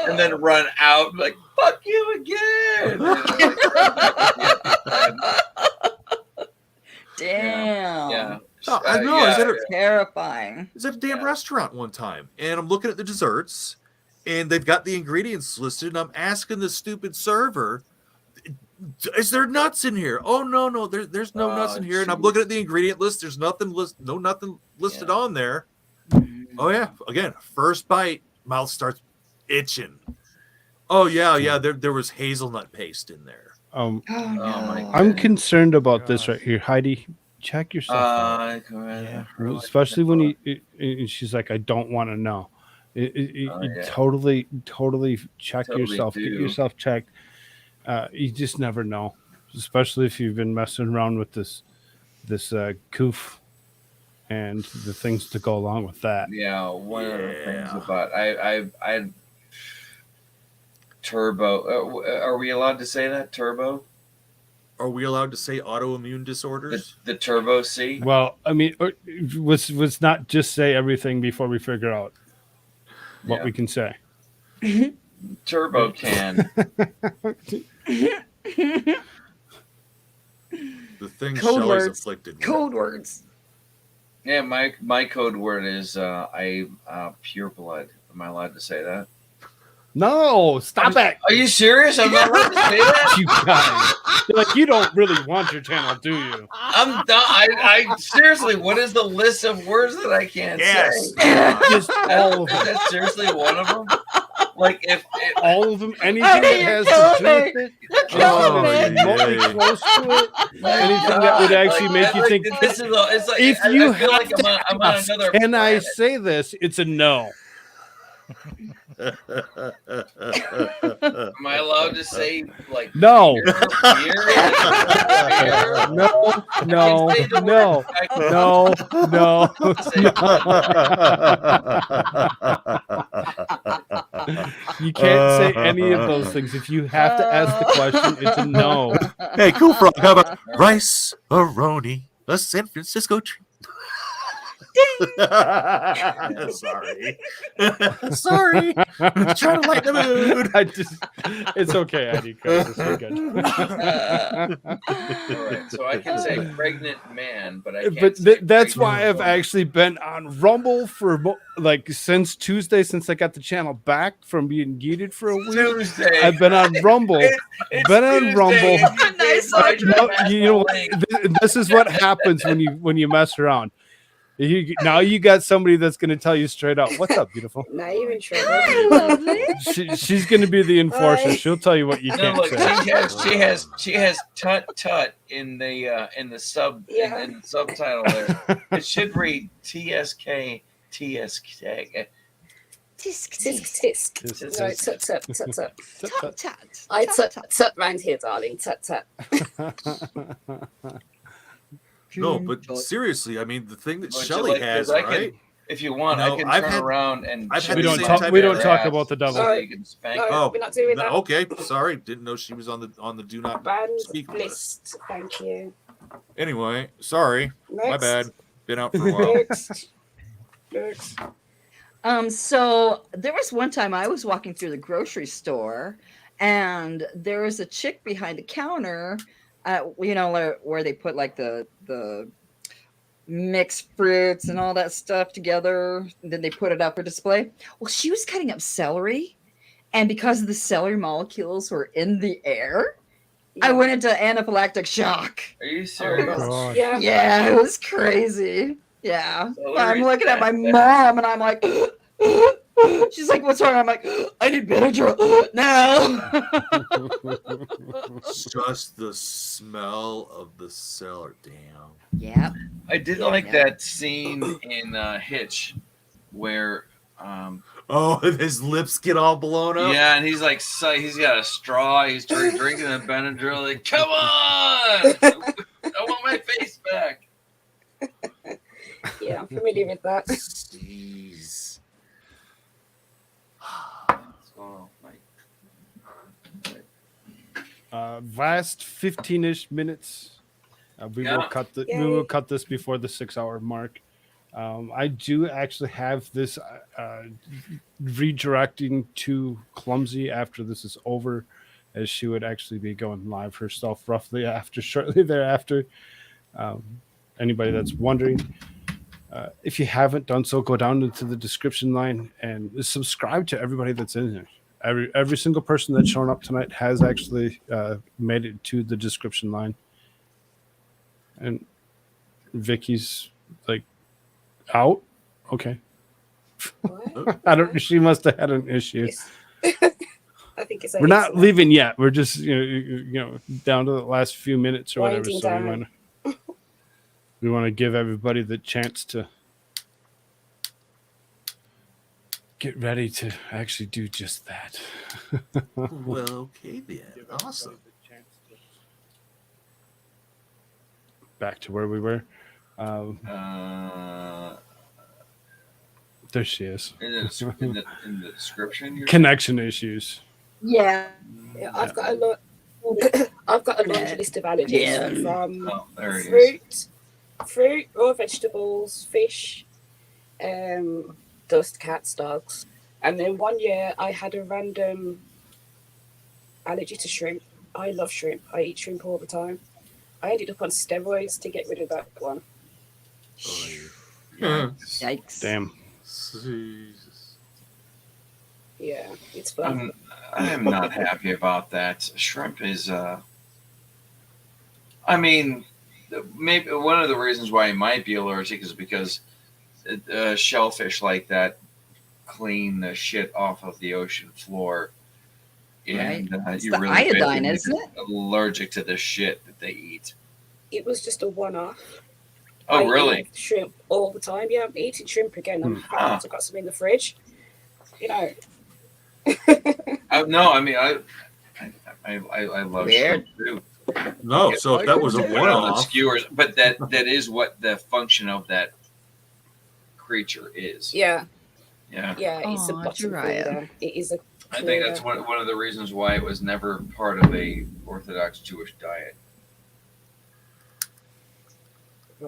and then run out, like, "Fuck you again." Damn. Yeah. No, I know. I was at terrifying. I was at a damn restaurant one time, and I'm looking at the desserts, and they've got the ingredients listed, and I'm asking the stupid server, "Is there nuts in here?" "Oh no, there's no nuts in here." And I'm looking at the ingredient list. There's nothing listed on there. Oh yeah, again, first bite, mouth starts itching. Oh yeah, there was hazelnut paste in there. Oh no. I'm concerned about this right here, Heidi. Check yourself out. Especially when she's like, I don't want to know. Totally check yourself. do. Get yourself checked. You just never know, especially if you've been messing around with this coof and the things to go along with that. Yeah, one of the things about I turbo. Are we allowed to say that turbo? Are we allowed to say autoimmune disorders? The turbo C? Well, I mean, was not just say everything before we figure out what we can say. Turbo can. The thing Code Shelley's words. afflicted with. Code words. Yeah, my code word is pure blood. Am I allowed to say that? No, stop it. Are you serious? I'm not allowed to say that? You guys. Like, you don't really want your channel, do you? I'm done. I seriously, what is the list of words that I can't Yes. say? Just all of Is them. that seriously one of them? Like if All of them, anything that has to do with it, anything that's remotely close to it, anything that would actually make you think. This is it's like If I you feel have like to I'm on ask, another can I planet. say this? It's a no. Am I allowed to say like No. beer? No, no, no, no, no, You can't say any of those things. If you have to ask the question, it's a no. Hey, Koolfrogg, how about rice-a-roni, a San Francisco treat? Sorry. Sorry. I'm trying to lighten the mood. It's okay, Eddie. Crisis. You're good. Right, so I can say pregnant man, but I can't. That's why I've actually been on Rumble for like since Tuesday, since I got the channel back from being yeeted for a week. Tuesday. I've been on Rumble. It's been on Tuesday, Rumble. and you You know, this is what happens when you mess around. Now you got somebody that's going to tell you straight up, "What's up, beautiful?" Not even trouble. She's going to be the enforcer. She'll tell you what you No, can't look, say. she has tut in the subtitle there. It should read TSK. Tisk tisk tisk. No, tut tut tut tut. Tut tut. I tut round here, darling. Tut tut. No, but seriously, I mean, the thing that Don't you Shelley like- has, 'cause I right? can- if you want, No, I can I've turn had- around and I've had We the don't same talk. type We of don't talk ass. about the devil. so you can spank it. Oh, we're not doing that. Okay, sorry, didn't know she was on the do not Band speak list. list. Thank you. Anyway, sorry, my Next. bad. Been out for a while. Next. Next. So there was one time I was walking through the grocery store, and there was a chick behind the counter, where they put like the mixed fruits and all that stuff together, and then they put it up for display. Well, she was cutting up celery, and because the celery molecules were in the air, I went into anaphylactic shock. Are you serious? God. Yeah, it was crazy. Yeah. Celery's I'm looking at my bad. mom and I'm like, she's like, what's wrong? I'm like, I need Benadryl now. Just the smell of the cellar. Damn. Yeah. I did like that scene in Hitch where Oh, his lips get all blown up. yeah, and he's like he's got a straw, he's drinking a Benadryl, like, come on, I want my face back. Yeah, I'm familiar with that. Jeez. Oh, my. Last 15-ish minutes. We Yeah. will cut this before the 6-hour mark. I do actually have this redirecting to Clumsy after this is over, as she would actually be going live herself shortly thereafter. Anybody that's wondering, if you haven't done so, go down into the description line and subscribe to everybody that's in here. Every single person that's shown up tonight has actually made it to the description line. And Vicky's like out. Okay. I don't. She must have had an issue. I think it's. We're not leaving yet. We're just down to the last few minutes or whatever. Winding So down. we want to give everybody the chance to get ready to actually do just that. Well, okay then. Awesome. Back to where we were. There she is. In the description, you're Connection issues. Yeah. I've got a lot. I've got a laundry list of allergies from there it is. fruit, raw vegetables, fish, dust, cats, dogs. And then one year I had a random allergy to shrimp. I love shrimp. I eat shrimp all the time. I ended up on steroids to get rid of that one. Yikes. Damn. Jesus. Yeah, it's fun. I'm not happy about that. Shrimp is I mean, maybe one of the reasons why I might be allergic is because shellfish like that clean the shit off of the ocean floor, and It's you the really iodine, basically isn't it? allergic to the shit that they eat. It was just a one-off. Oh, I really? eat shrimp all the time. Yeah, I'm eating shrimp again. I've got some in the fridge. You know. No, I mean I love Weird. shrimp too. No, so if that was a Put on the one-off, skewers, but that is what the function of that creature is. Yeah. Yeah. Yeah, it's a Aw, bottom Jiraiya. feeder. It is a. I think that's one of the reasons why it was never part of a Orthodox Jewish diet.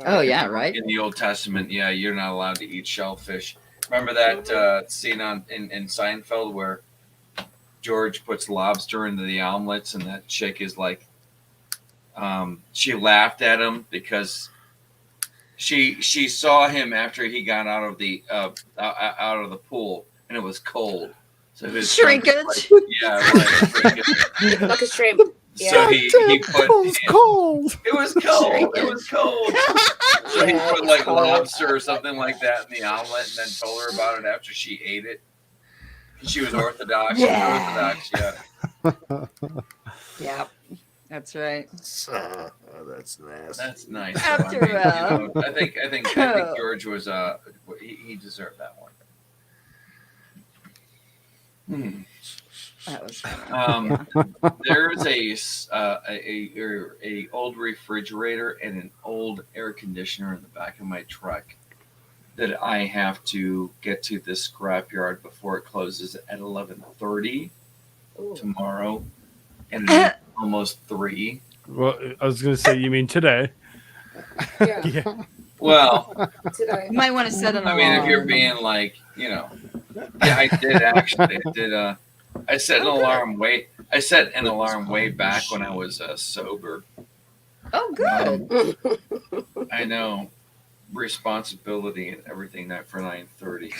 Oh, yeah, right? In the Old Testament, yeah, you're not allowed to eat shellfish. Remember that scene in Seinfeld where George puts lobster into the omelets, and that chick is like, she laughed at him because she saw him after he got out of the pool, and it was cold. So his Shrinkage. like, yeah, right. Shrinkage. Like a shrimp. Yeah. So he put cold. It was cold. It was cold. So he Yeah, put it's like cold. lobster or something like that in the omelet, and then told her about it after she ate it. She was Orthodox. Yeah. She was Orthodox. Yeah. Yeah, that's right. that's nasty. That's nice. After, I think George was he deserved that one. That was funny. There's a old refrigerator and an old air conditioner in the back of my truck that I have to get to the scrapyard before it closes at 11:30 tomorrow, and it's almost 3. Well, I was going to say, you mean today? Yeah. Well, Today. You might want to set an I alarm. mean, if you're being like, yeah, I did actually. I did. I set an alarm way. I set an alarm way back when I was sober. Oh, good. I know, responsibility and everything that for 9:30.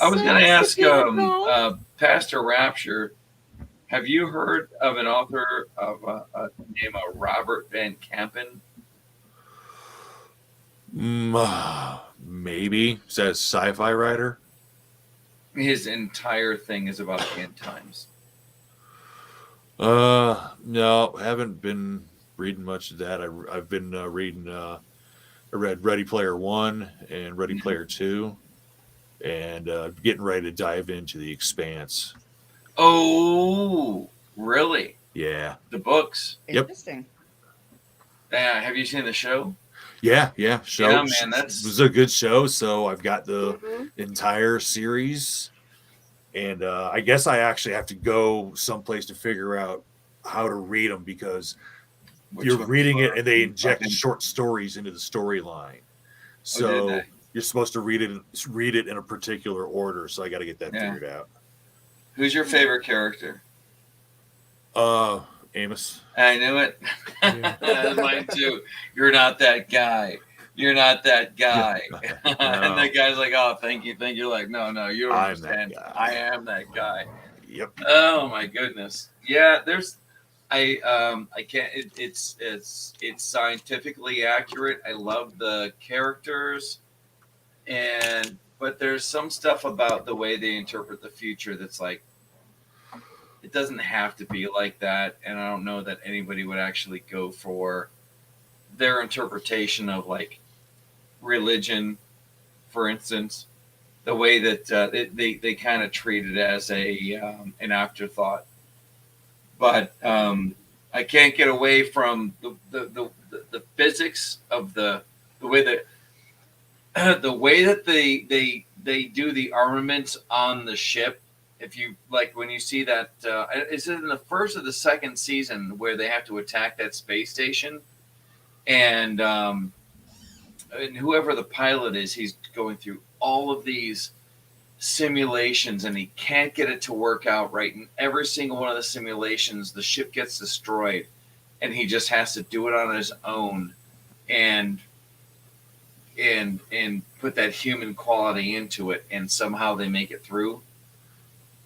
I was going to ask Pastor Rapture, have you heard of an author of named Robert Van Kampen? Maybe. Says sci-fi writer. His entire thing is about the end times. No, haven't been reading much of that. I've been reading. I read Ready Player One and Ready Player Two, and getting ready to dive into The Expanse. Oh, really? Yeah. The books. Yep. Interesting. Yeah. Have you seen the show? Yeah. Show. Yeah, man, It was a good show. So I've got the entire series, and I guess I actually have to go someplace to figure out how to read them because you're reading it and they inject short stories into the storyline. So you're supposed to read it in a particular order. So I got to get that figured out. Who's your favorite character? Amos. I knew it. Mine too. You're not that guy. You're not that guy. And the guy's like, "Oh, thank you." You're like, "No, you don't understand. I am that guy." Yep. Oh my goodness. Yeah. I can't. It's scientifically accurate. I love the characters, but there's some stuff about the way they interpret the future that's like, it doesn't have to be like that, and I don't know that anybody would actually go for their interpretation of like religion, for instance, the way that they kind of treat it as an afterthought. But I can't get away from the physics of the way that the way that they do the armaments on the ship. If you like, when you see that, is it in the first or the second season where they have to attack that space station, and whoever the pilot is, he's going through all of these simulations and he can't get it to work out right. And every single one of the simulations, the ship gets destroyed, and he just has to do it on his own. And and put that human quality into it, and somehow they make it through.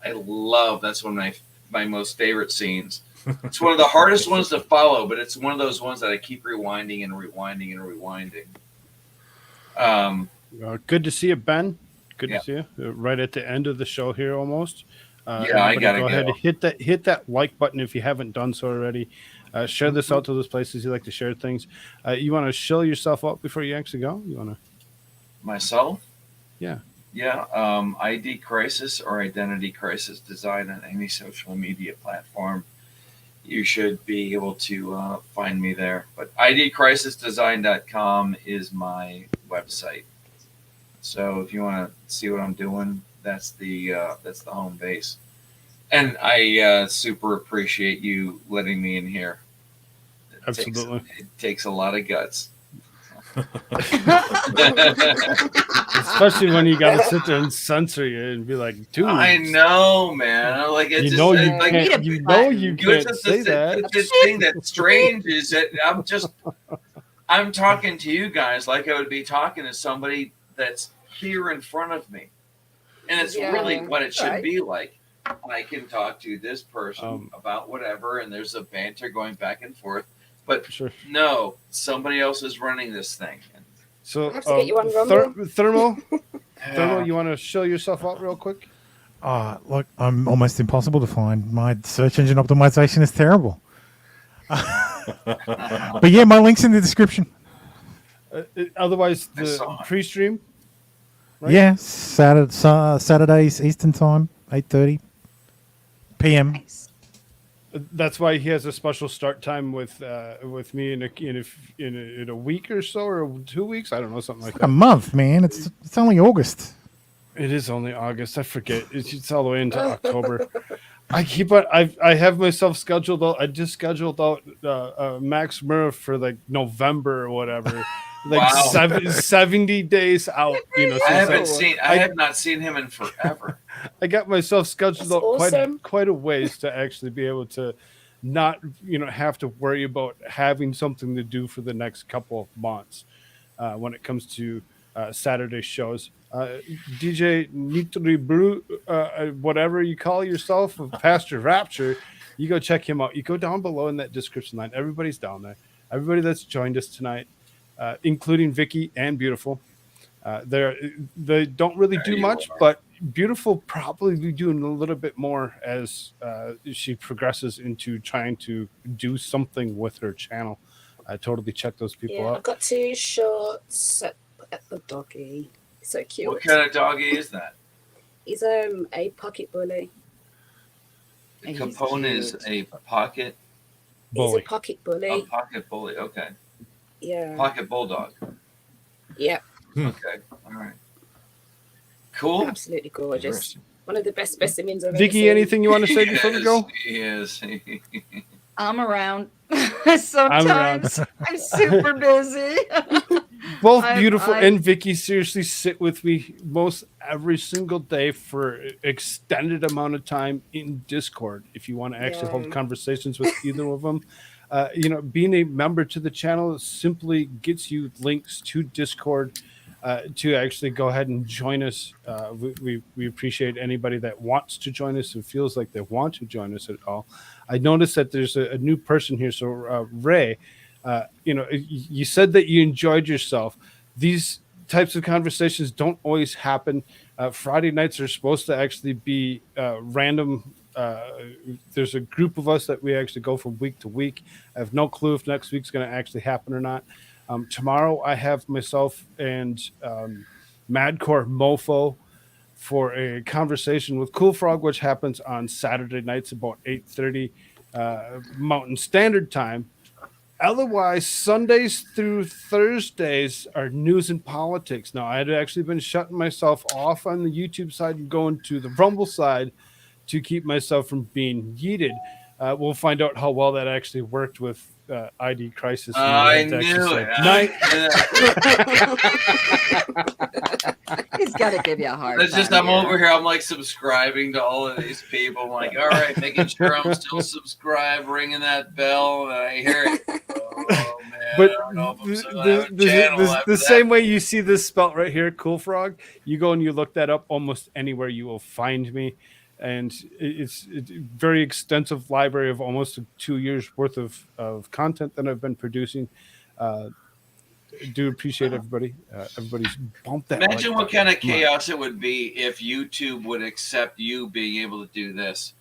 That's one of my most favorite scenes. It's one of the hardest ones to follow, but it's one of those ones that I keep rewinding and rewinding and rewinding. Good to see you, Ben. Good Yeah. to see you. Right at the end of the show here, almost. Yeah, I everybody gotta go ahead go. and hit that like button if you haven't done so already. Share this out to those places you like to share things. You want to show yourself up before you actually go? You want to? Myself? Yeah. Yeah. ID Crisis or Identity Crisis Design on any social media platform. You should be able to find me there. But idcrisisdesign.com is my website. So if you want to see what I'm doing, that's the home base. And I super appreciate you letting me in here. Absolutely. It takes a lot of guts. Especially when you got to sit there and censor you and be like, dude. I know, man. Like it's You know just, you like, can't. You know you it's can't just say that. This thing that's strange is that I'm talking to you guys like I would be talking to somebody that's here in front of me, and it's really what it should be like. I can talk to this person about whatever, and there's a banter going back and forth. But no, somebody else is running this thing. So, I have to get you on Rumble. Thermo, you want to show yourself out real quick? Look, I'm almost impossible to find. My search engine optimization is terrible. But yeah, my link's in the description. Otherwise, the pre-stream. Right? Yeah, Saturdays Eastern Time, 8:30 p.m. That's why he has a special start time with me in a week or so, or 2 weeks. I don't know, something like that. A month, man. It's only August. It is only August. I forget. It's all the way into October. I keep on. I have myself scheduled out. I just scheduled out Max Murph for like November or whatever. Like 70 days out. You know, I have not seen him in forever. I got myself scheduled out awesome. quite a ways to actually be able to not have to worry about having something to do for the next couple of months when it comes to Saturday shows. DJ Nitri Brew, whatever you call yourself, Pastor Rapture, you go check him out. You go down below in that description line. Everybody's down there. Everybody that's joined us tonight, including Vicky and Beautiful. They don't really do much, but Beautiful probably be doing a little bit more as she progresses into trying to do something with her channel. I totally check those people out. I've got 2 shorts at the doggy. So cute. What kind of doggy is that? He's a pocket bully. Capone is a pocket bully. He's a pocket bully. A pocket bully. Okay. Yeah. Pocket bulldog. Yeah. Okay. All right. Cool. Absolutely gorgeous. One of the best specimens I've ever Vicky, seen. anything you want to say before we go? Yes. I'm around. Sometimes I'm super busy. Both Beautiful and Vicky seriously sit with me most every single day for extended amount of time in Discord. If you want to actually hold conversations with either of them, being a member to the channel simply gets you links to Discord to actually go ahead and join us. We appreciate anybody that wants to join us and feels like they want to join us at all. I noticed that there's a new person here. So Ray, you said that you enjoyed yourself. These types of conversations don't always happen. Friday nights are supposed to actually be random. There's a group of us that we actually go from week to week. I have no clue if next week's going to actually happen or not. Tomorrow I have myself and Madcore Mofo for a conversation with Koolfrogg, which happens on Saturday nights about 8:30 Mountain Standard Time. Otherwise, Sundays through Thursdays are news and politics. Now, I had actually been shutting myself off on the YouTube side and going to the Rumble side to keep myself from being yeeted. We'll find out how well that actually worked with ID Crisis. I knew it. He's got to give you a hard It's just time. I'm over here. I'm like subscribing to all of these people. I'm like, all right, making sure I'm still subscribed, ringing that bell, and I hear it. Oh man, But I don't know if I'm still gonna have a channel after the that. same way you see this spelt right here, Koolfrogg, you go and you look that up almost anywhere, you will find me. And it's a very extensive library of almost 2 years worth of content that I've been producing. Do appreciate everybody. Everybody's bumped that. Imagine like what kind of button. Come on. chaos it would be if YouTube would accept you being able to do this.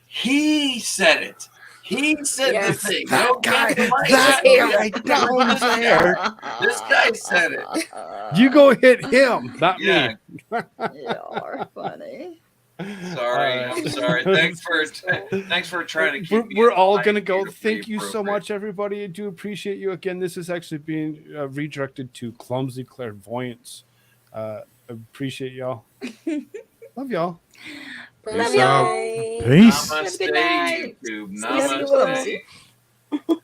He said it. He said Yes. the thing. That No guy- cancellation. that Yeah, guy down there. This guy said it. You go hit him, not Yeah. me. You're funny. Sorry, I'm sorry. Thanks for trying to keep me. We're in all line gonna go. beautifully Thank you so appropriate. much, everybody. I do appreciate you again. This is actually being redirected to Clumsy Clairvoyance. I appreciate y'all. Love y'all. Love Peace out. y'all. Peace. Namaste, Good night. YouTube. Yes, Namaste. Clumsy.